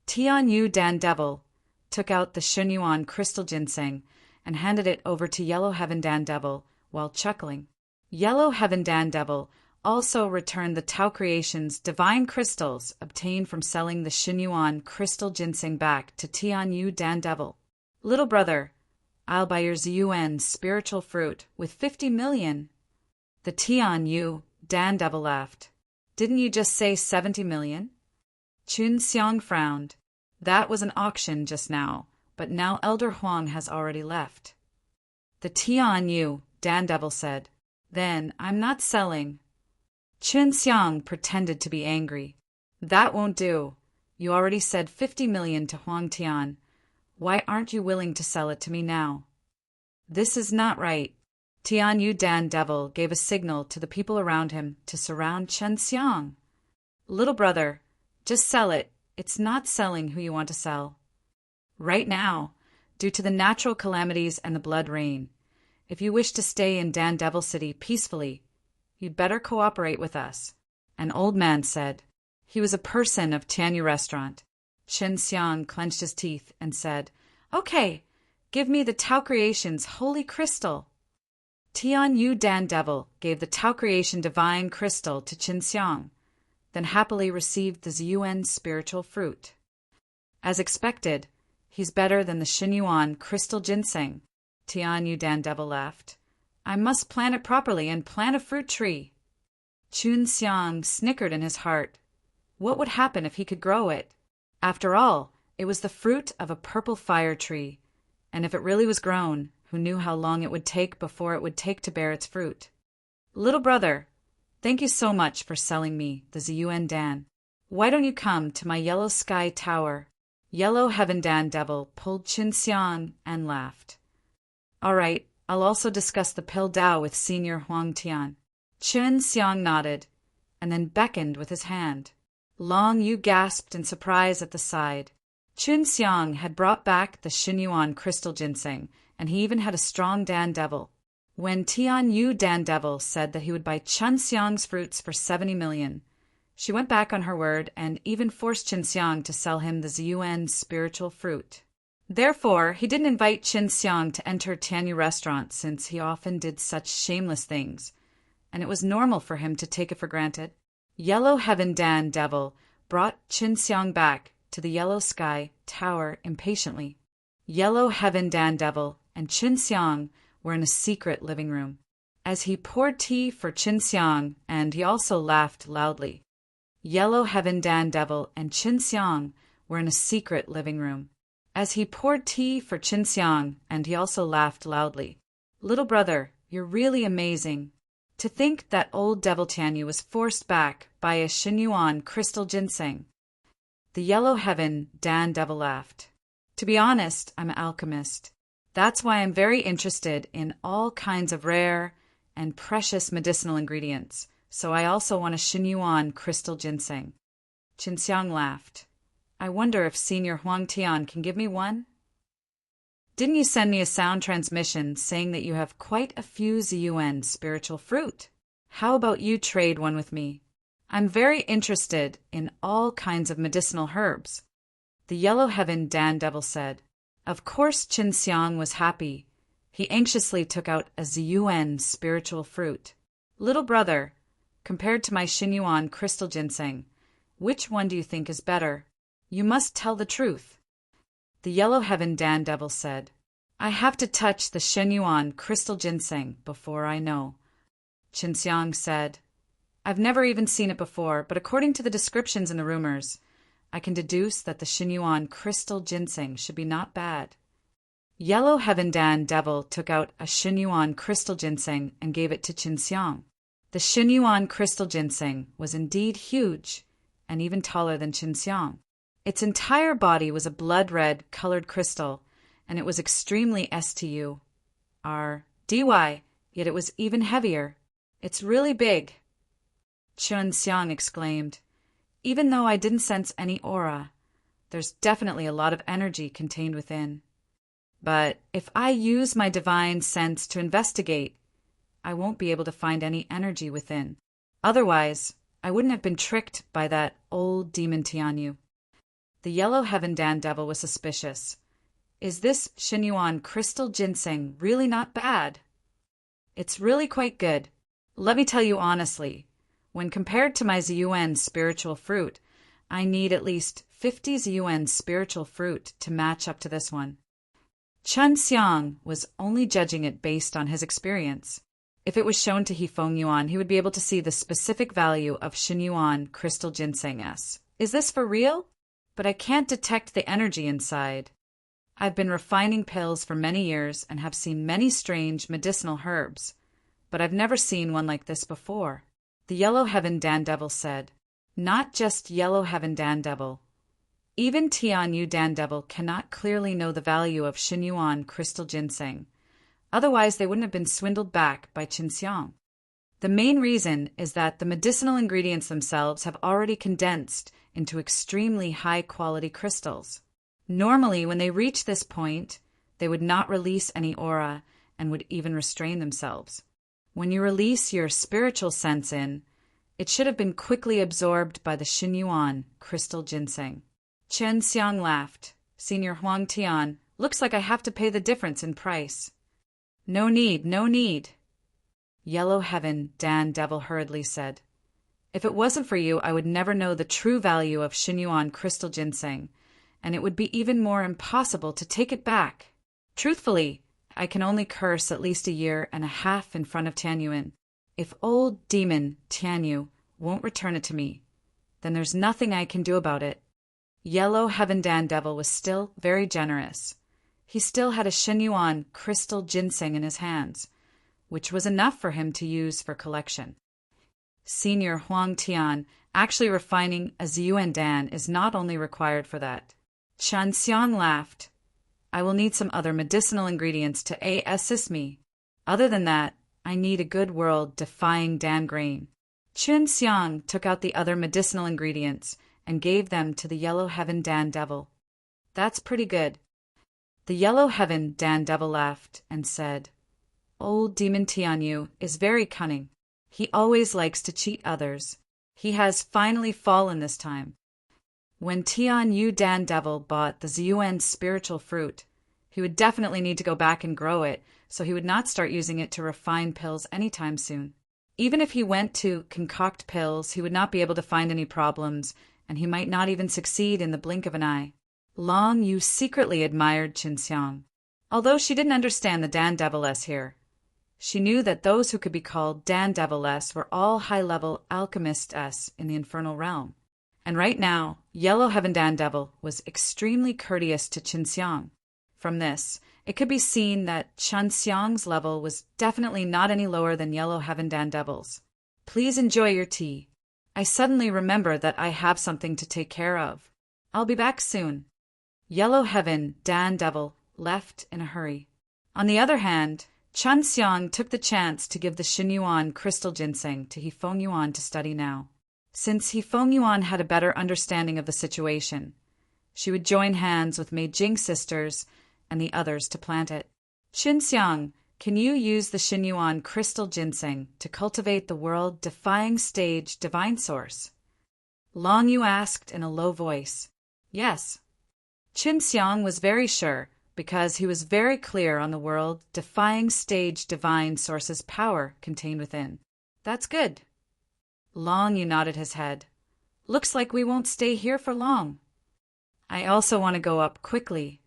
Tian Yu Dan Devil took out the Xinyuan crystal ginseng and handed it over to Yellow Heaven Dan Devil while chuckling. Yellow Heaven Dan Devil also returned the Tao Creation's divine crystals obtained from selling the Xinyuan crystal ginseng back to Tian Yu Dan Devil. Little brother, I'll buy your Ziyuan spiritual fruit with 50 million. The Tian Yu Dan Devil laughed. Didn't you just say 70 million? Chun Xiang frowned. That was an auction just now, but now Elder Huang has already left. The Tian Yu, Dan Devil said. Then I'm not selling. Chun Xiang pretended to be angry. That won't do. You already said 50 million to Huang Tian. Why aren't you willing to sell it to me now? This is not right. Tian Yu Dan Devil gave a signal to the people around him to surround Chen Xiang. Little brother, just sell it. It's not selling who you want to sell. Right now, due to the natural calamities and the blood rain, if you wish to stay in Dan Devil City peacefully, you'd better cooperate with us. An old man said. He was a person of Tianyu restaurant. Chen Xiang clenched his teeth and said, Okay, give me the Tao Creation's holy crystal. Tian Yu Dan Devil gave the Tao Creation divine crystal to Qin Xiang, then happily received the Ziyuan spiritual fruit. As expected, he's better than the Xinyuan crystal ginseng. Tianyu Dan Devil laughed. I must plan it properly and plant a fruit tree. Chun Xiang snickered in his heart. What would happen if he could grow it? After all, it was the fruit of a purple fire tree, and if it really was grown, who knew how long it would take before it would take to bear its fruit? Little brother, thank you so much for selling me the Ziyuan Dan. Why don't you come to my Yellow Sky Tower? Yellow Heaven Dan Devil pulled Chun Xiang and laughed. All right, I'll also discuss the Pill Dao with Senior Huang Tian. Chun Xiang nodded, and then beckoned with his hand. Long Yu gasped in surprise at the side. Chun Xiang had brought back the Xinyuan crystal ginseng, and he even had a strong Dan Devil. When Tian Yu Dan Devil said that he would buy Chun Xiang's fruits for 70 million, she went back on her word and even forced Chun Xiang to sell him the Ziyuan spiritual fruit. Therefore, he didn't invite Chun Xiang to enter Tianyu restaurant since he often did such shameless things, and it was normal for him to take it for granted. Yellow Heaven Dan Devil brought Chun Xiang back to the Yellow Sky Tower impatiently. Yellow Heaven Dan Devil and Chun Xiang were in a secret living room. As he poured tea for Chun Xiang, and he also laughed loudly. Yellow Heaven Dan Devil and Chun Xiang were in a secret living room. As he poured tea for Chun Xiang, and he also laughed loudly. Little brother, you're really amazing. To think that old Devil Tianyu was forced back by a Xinyuan crystal ginseng. The Yellow Heaven Dan Devil laughed. To be honest, I'm an alchemist. That's why I'm very interested in all kinds of rare and precious medicinal ingredients, so I also want a Xinyuan crystal ginseng. Chun Xiang laughed. I wonder if Senior Huang Tian can give me one? Didn't you send me a sound transmission saying that you have quite a few Ziyuan spiritual fruit? How about you trade one with me? I'm very interested in all kinds of medicinal herbs. The Yellow Heaven Dan Devil said. Of course Chun Xiang was happy. He anxiously took out a Ziyuan spiritual fruit. Little brother, compared to my Xinyuan crystal ginseng, which one do you think is better? You must tell the truth. The Yellow Heaven Dan Devil said. I have to touch the Xinyuan crystal ginseng before I know. Chun Xiang said. I've never even seen it before, but according to the descriptions in the rumors, I can deduce that the Xinyuan crystal ginseng should be not bad. Yellow Heaven Dan Devil took out a Xinyuan crystal ginseng and gave it to Chun Xiang. The Xinyuan crystal ginseng was indeed huge, and even taller than Chun Xiang. Its entire body was a blood-red colored crystal, and it was extremely STURDY, yet it was even heavier. It's really big. Chun Xiang exclaimed. Even though I didn't sense any aura, there's definitely a lot of energy contained within. But if I use my divine sense to investigate, I won't be able to find any energy within. Otherwise, I wouldn't have been tricked by that old demon Tianyu. The Yellow Heaven Dan Devil was suspicious. Is this Xinyuan crystal ginseng really not bad? It's really quite good. Let me tell you honestly, when compared to my Ziyuan spiritual fruit, I need at least 50 Ziyuan spiritual fruit to match up to this one. Chun Xiang was only judging it based on his experience. If it was shown to He Feng Yuan, he would be able to see the specific value of Xinyuan crystal ginseng S. Is this for real? But I can't detect the energy inside. I've been refining pills for many years and have seen many strange medicinal herbs, but I've never seen one like this before. The Yellow Heaven Dan Devil said. Not just Yellow Heaven Dan Devil. Even Tianyu Dan Devil cannot clearly know the value of Xinyuan crystal ginseng. Otherwise, they wouldn't have been swindled back by Chun Xiang. The main reason is that the medicinal ingredients themselves have already condensed into extremely high-quality crystals. Normally, when they reach this point, they would not release any aura and would even restrain themselves. When you release your spiritual sense in, it should have been quickly absorbed by the Xinyuan crystal ginseng. Chun Xiang laughed. Senior Huang Tian, looks like I have to pay the difference in price. No need, no need. Yellow Heaven Dan Devil hurriedly said. If it wasn't for you, I would never know the true value of Xinyuan crystal ginseng, and it would be even more impossible to take it back. Truthfully, I can only curse at least a year and a half in front of Tianyuan. If old demon Tianyu won't return it to me, then there's nothing I can do about it. Yellow Heaven Dan Devil was still very generous. He still had a Shenyuan crystal ginseng in his hands, which was enough for him to use for collection. Senior Huang Tian, actually refining a Ziyuan Dan is not only required for that. Chen Xiang laughed. I will need some other medicinal ingredients to assist me. Other than that, I need a good world-defying Dan grain. Chen Xiang took out the other medicinal ingredients and gave them to the Yellow Heaven Dan Devil. That's pretty good. The Yellow Heaven Dan Devil laughed and said, Old Demon Tianyu is very cunning. He always likes to cheat others. He has finally fallen this time. When Tianyu Dan Devil bought the Ziyuan spiritual fruit, he would definitely need to go back and grow it, so he would not start using it to refine pills anytime soon. Even if he went to concoct pills, he would not be able to find any problems, and he might not even succeed in the blink of an eye. Long Yu secretly admired Qin Xiang. Although she didn't understand the Dan Deviless here, she knew that those who could be called Dan Deviless were all high-level alchemists in the infernal realm. And right now, Yellow Heaven Dan Devil was extremely courteous to Qin Xiang. From this, it could be seen that Qin Xiang's level was definitely not any lower than Yellow Heaven Dan Devil's. Please enjoy your tea. I suddenly remember that I have something to take care of. I'll be back soon. Yellow Heaven Dan Devil left in a hurry. On the other hand, Chen Xiang took the chance to give the Shenyuan crystal ginseng to Hifeng Yuan to study now. Since Hifeng Yuan had a better understanding of the situation, she would join hands with Mei Jing sisters and the others to plant it. Qin Xiang, can you use the Shenyuan crystal ginseng to cultivate the world-defying stage divine source? Long Yu asked in a low voice. Yes. Qin Xiang was very sure, because he was very clear on the world-defying stage divine source's power contained within. That's good. Long Yu nodded his head. Looks like we won't stay here for long. I also want to go up quickly.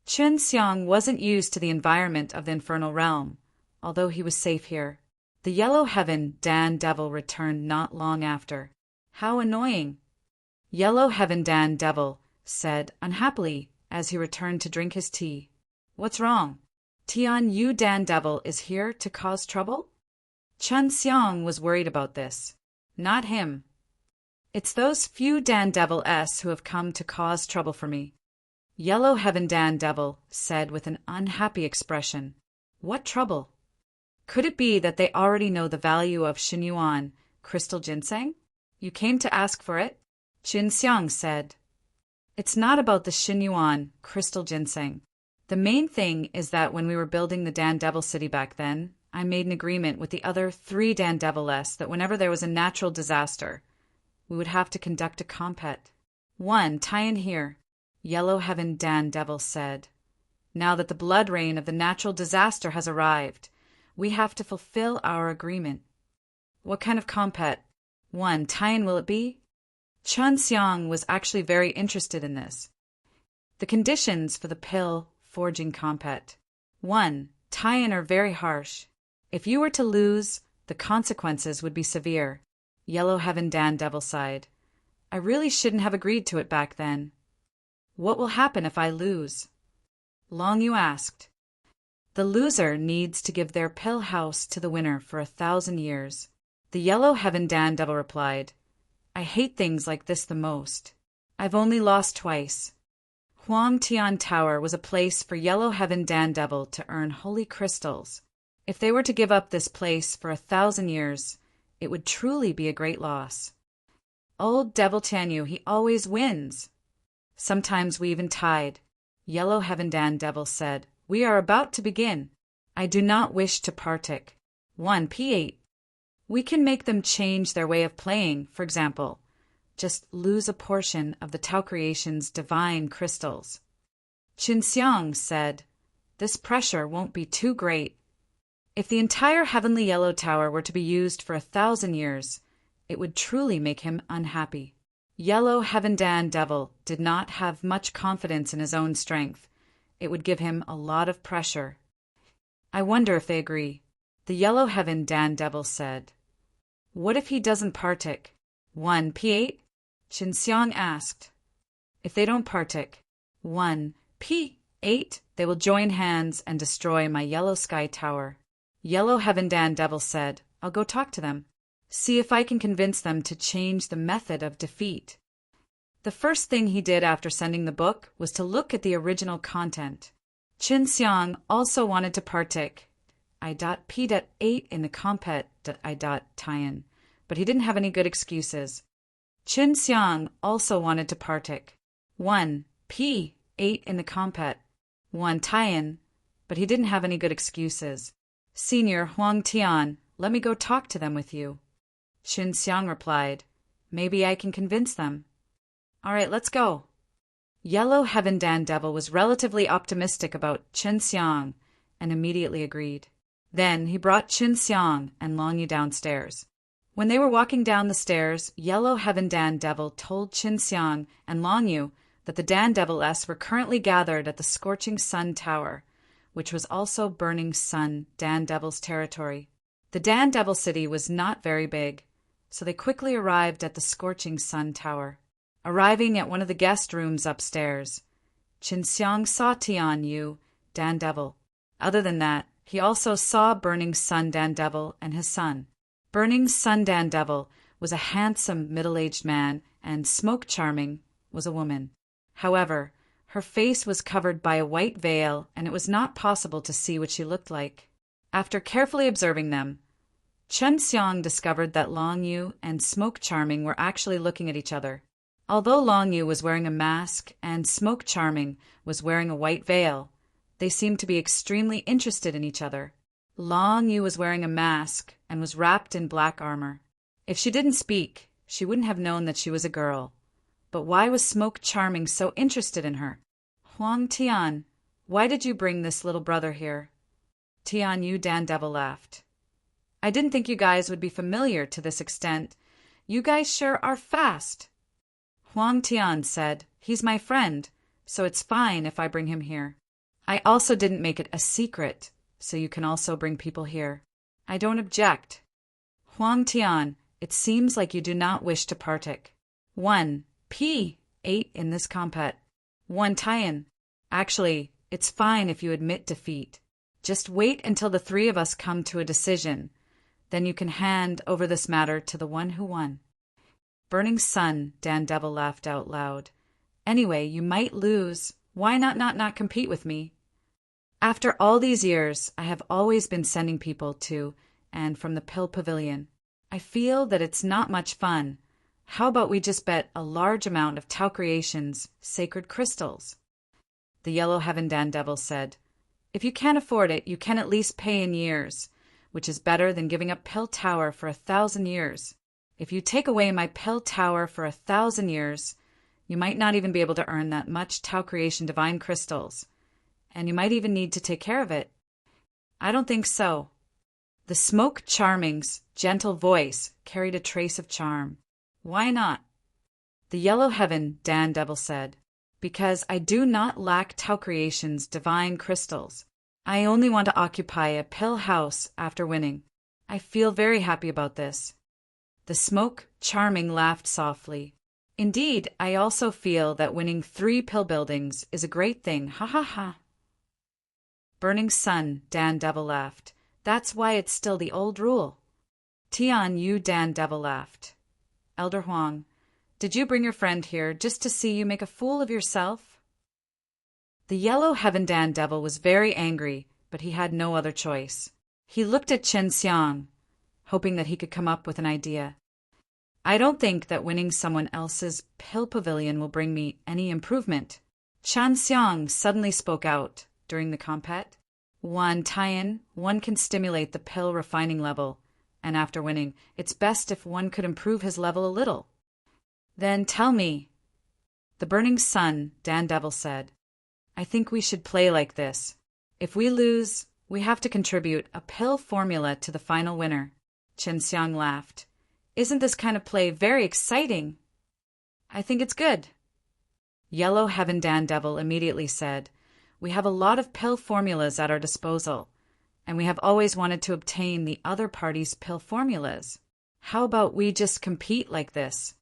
Qin Xiang wasn't used to the environment of the infernal realm, although he was safe here. The Yellow Heaven Dan Devil returned not long after. How annoying! Yellow Heaven Dan Devil said unhappily as he returned to drink his tea. What's wrong? Tianyu Dan Devil is here to cause trouble? Chen Xiang was worried about this. Not him. It's those few Dan Devil-s who have come to cause trouble for me. Yellow Heaven Dan Devil said with an unhappy expression. What trouble? Could it be that they already know the value of Shenyuan crystal ginseng? You came to ask for it? Qin Xiang said. It's not about the Shenyuan crystal ginseng. The main thing is that when we were building the Dan Devil City back then, I made an agreement with the other 3 Dan Devil-s that whenever there was a natural disaster, we would have to conduct a compet. One, tie in here, Yellow Heaven Dan Devil said. Now that the blood rain of the natural disaster has arrived, we have to fulfill our agreement. What kind of compet? One, tie-in will it be? Chen Xiang was actually very interested in this. The conditions for the pill forging compet. 1. Tie-in are very harsh. If you were to lose, the consequences would be severe. Yellow Heaven Dan Devil sighed. I really shouldn't have agreed to it back then. What will happen if I lose? Long Yu asked. The loser needs to give their pill house to the winner for 1,000 years. The Yellow Heaven Dan Devil replied, I hate things like this the most. I've only lost twice. Huang Tian Tower was a place for Yellow Heaven Dan Devil to earn holy crystals. If they were to give up this place for 1,000 years, it would truly be a great loss. Old Devil Tianyu, he always wins. Sometimes we even tied. Yellow Heaven Dan Devil said, We are about to begin. I do not wish to partake. 1 P8. We can make them change their way of playing, for example. Just lose a portion of the Tao Creation's divine crystals. Qin Xiang said, This pressure won't be too great. If the entire Heavenly Yellow Tower were to be used for 1,000 years, it would truly make him unhappy. Yellow Heaven Dan Devil did not have much confidence in his own strength. It would give him a lot of pressure. I wonder if they agree. The Yellow Heaven Dan Devil said. What if he doesn't partic? 1 P8? Qin Xiang asked. If they don't partic, 1 P8, they will join hands and destroy my Yellow Sky Tower. Yellow Heaven Dan Devil said, I'll go talk to them. See if I can convince them to change the method of defeat. The first thing he did after sending the book was to look at the original content. Qin Xiang also wanted to partic. I.P.8 in the compet.I.Tian, but he didn't have any good excuses. Qin Xiang also wanted to partic. 1 P8 in the compet. 1 Tian, but he didn't have any good excuses. Senior Huang Tian, let me go talk to them with you. Qin Xiang replied, Maybe I can convince them. All right, let's go. Yellow Heaven Dan Devil was relatively optimistic about Qin Xiang and immediately agreed. Then he brought Qin Xiang and Long Yu downstairs. When they were walking down the stairs, Yellow Heaven Dan Devil told Qin Xiang and Long Yu that the Dan Devil-S were currently gathered at the Scorching Sun Tower, which was also Burning Sun Dan Devil's territory. The Dan Devil city was not very big, so they quickly arrived at the Scorching Sun Tower. Arriving at one of the guest rooms upstairs, Qin Xiang saw Tian Yu, Dan Devil. Other than that, he also saw Burning Sun Dan Devil and his son. Burning Sun Dan Devil was a handsome middle-aged man, and Smoke Charming was a woman. However, her face was covered by a white veil, and it was not possible to see what she looked like. After carefully observing them, Qin Xiang discovered that Long Yu and Smoke Charming were actually looking at each other. Although Long Yu was wearing a mask and Smoke Charming was wearing a white veil, they seemed to be extremely interested in each other. Long Yu was wearing a mask and was wrapped in black armor. If she didn't speak, she wouldn't have known that she was a girl. But why was Smoke Charming so interested in her? Huang Tian, why did you bring this little brother here? Tian Yu Dan Devil laughed. I didn't think you guys would be familiar to this extent. You guys sure are fast. Huang Tian said, He's my friend, so it's fine if I bring him here. I also didn't make it a secret, so you can also bring people here. I don't object. Huang Tian, it seems like you do not wish to partic. 1 P8 in this compet. 1 Tian. Actually, it's fine if you admit defeat. Just wait until the three of us come to a decision. Then you can hand over this matter to the one who won. Burning Sun, Dan Devil laughed out loud. Anyway, you might lose. Why not compete with me? After all these years, I have always been sending people to and from the Pill Pavilion. I feel that it's not much fun. How about we just bet a large amount of Tao Creation's sacred crystals? The Yellow Heaven Dan Devil said, If you can't afford it, you can at least pay in years, which is better than giving up Pill Tower for 1,000 years. If you take away my Pill Tower for 1,000 years, you might not even be able to earn that much Tao Creation divine crystals, and you might even need to take care of it. I don't think so. The Smoke Charming's gentle voice carried a trace of charm. Why not? The Yellow Heaven Dan Devil said, Because I do not lack Tao Creation's divine crystals. I only want to occupy a pill house after winning. I feel very happy about this. The Smoke Charming laughed softly. Indeed, I also feel that winning 3 pill buildings is a great thing. Ha ha ha. Burning Sun, Dan Devil laughed. That's why it's still the old rule. Tian Yu Dan Devil laughed. Elder Huang, did you bring your friend here just to see you make a fool of yourself? The Yellow Heaven Dan Devil was very angry, but he had no other choice. He looked at Qin Xiang, hoping that he could come up with an idea. I don't think that winning someone else's pill pavilion will bring me any improvement. Qin Xiang suddenly spoke out during the compet. 1 Tian, one can stimulate the pill refining level, and after winning, it's best if one could improve his level a little. Then tell me. The Burning Sun, Dan Devil said, I think we should play like this. If we lose, we have to contribute a pill formula to the final winner. Qin Xiang laughed. Isn't this kind of play very exciting? I think it's good. Yellow Heaven Dan Devil immediately said, We have a lot of pill formulas at our disposal, and we have always wanted to obtain the other party's pill formulas. How about we just compete like this?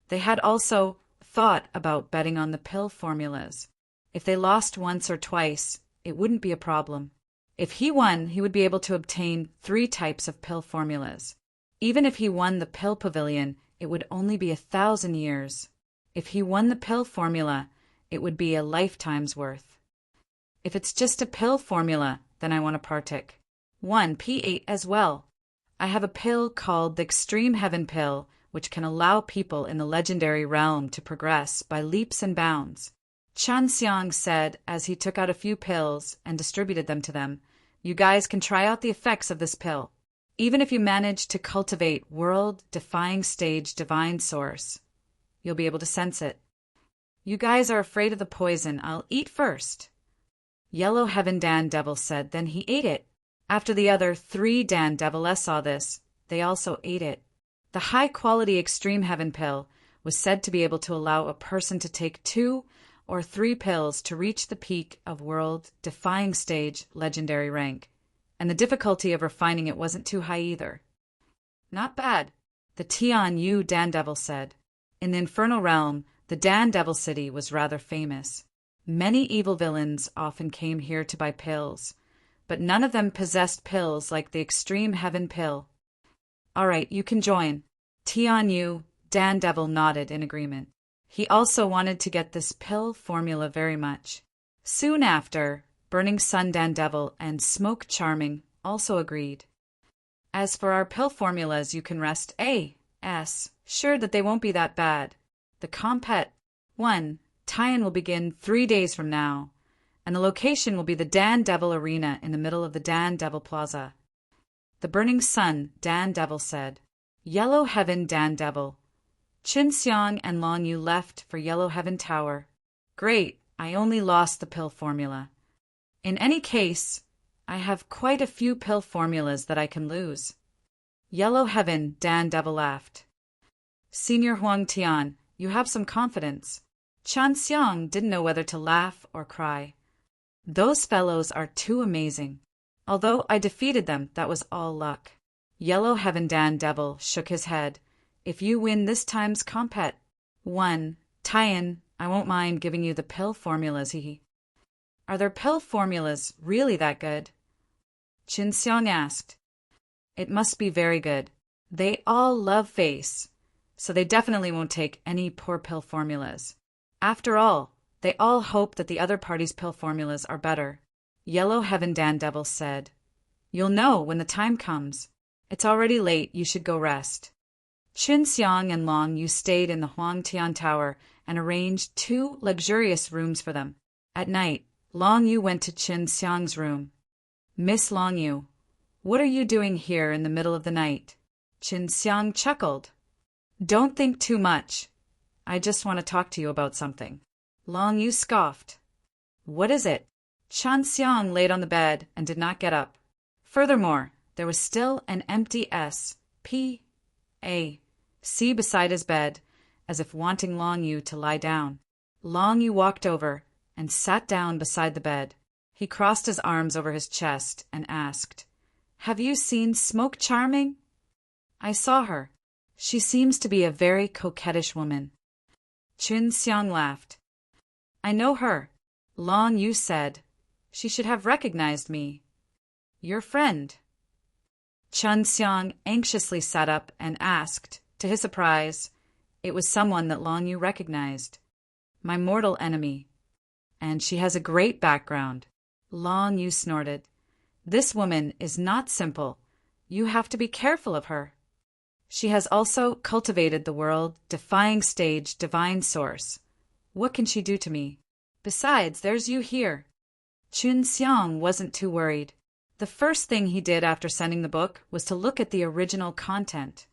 They had also thought about betting on the pill formulas. If they lost once or twice, it wouldn't be a problem. If he won, he would be able to obtain 3 types of pill formulas. Even if he won the pill pavilion, it would only be 1,000 years. If he won the pill formula, it would be a lifetime's worth. If it's just a pill formula, then I want to partake. 1 P8 as well. I have a pill called the Extreme Heaven Pill, which can allow people in the legendary realm to progress by leaps and bounds. Chan Xiang said as he took out a few pills and distributed them to them, "You guys can try out the effects of this pill. Even if you manage to cultivate world-defying stage divine source, you'll be able to sense it. You guys are afraid of the poison. I'll eat first." Yellow Heaven Dan Devil said, then he ate it. After the other 3 Dan Devils saw this, they also ate it. The high-quality Extreme Heaven Pill was said to be able to allow a person to take 2 or 3 pills to reach the peak of world-defying stage legendary rank, and the difficulty of refining it wasn't too high either. Not bad, the Tian Yu Dan Devil said. In the Infernal Realm, the Dan Devil City was rather famous. Many evil villains often came here to buy pills, but none of them possessed pills like the Extreme Heaven Pill. All right, you can join. Tian Yu Dan Devil nodded in agreement. He also wanted to get this pill formula very much. Soon after, Burning Sun Dan Devil and Smoke Charming also agreed. As for our pill formulas, you can rest sure that they won't be that bad. The Compet 1 tie-in will begin 3 days from now, and the location will be the Dan Devil Arena in the middle of the Dan Devil Plaza. The Burning Sun Dan Devil said. Yellow Heaven Dan Devil. Qin Xiang and Long Yu left for Yellow Heaven Tower. Great, I only lost the pill formula. In any case, I have quite a few pill formulas that I can lose. Yellow Heaven Dan Devil laughed. Senior Huang Tian, you have some confidence. Chan Xiang didn't know whether to laugh or cry. Those fellows are too amazing. Although I defeated them, that was all luck. Yellow Heaven Dan Devil shook his head. If you win this time's compet 1 tie-in, I won't mind giving you the pill formulas, Are their pill formulas really that good? Qin Xiang asked. It must be very good. They all love face, so they definitely won't take any poor pill formulas. After all, they all hope that the other party's pill formulas are better. Yellow Heaven Dan Devil said. You'll know when the time comes. It's already late, you should go rest. Qin Xiang and Long Yu stayed in the Huang Tian Tower and arranged 2 luxurious rooms for them. At night, Long Yu went to Qin Xiang's room. Miss Long Yu, what are you doing here in the middle of the night? Qin Xiang chuckled. Don't think too much. I just want to talk to you about something. Long Yu scoffed. What is it? Chan Xiang laid on the bed and did not get up. Furthermore, there was still an empty SPAC beside his bed, as if wanting Long Yu to lie down. Long Yu walked over and sat down beside the bed. He crossed his arms over his chest and asked, Have you seen Smoke Charming? I saw her. She seems to be a very coquettish woman. Qin Xiang laughed. I know her. Long Yu said. She should have recognized me. Your friend. Qin Xiang anxiously sat up and asked, to his surprise, it was someone that Long Yu recognized. My mortal enemy. And she has a great background. Long Yu snorted. This woman is not simple. You have to be careful of her. She has also cultivated the world-defying stage divine source. What can she do to me? Besides, there's you here. Qin Xiang wasn't too worried. The first thing he did after sending the book was to look at the original content.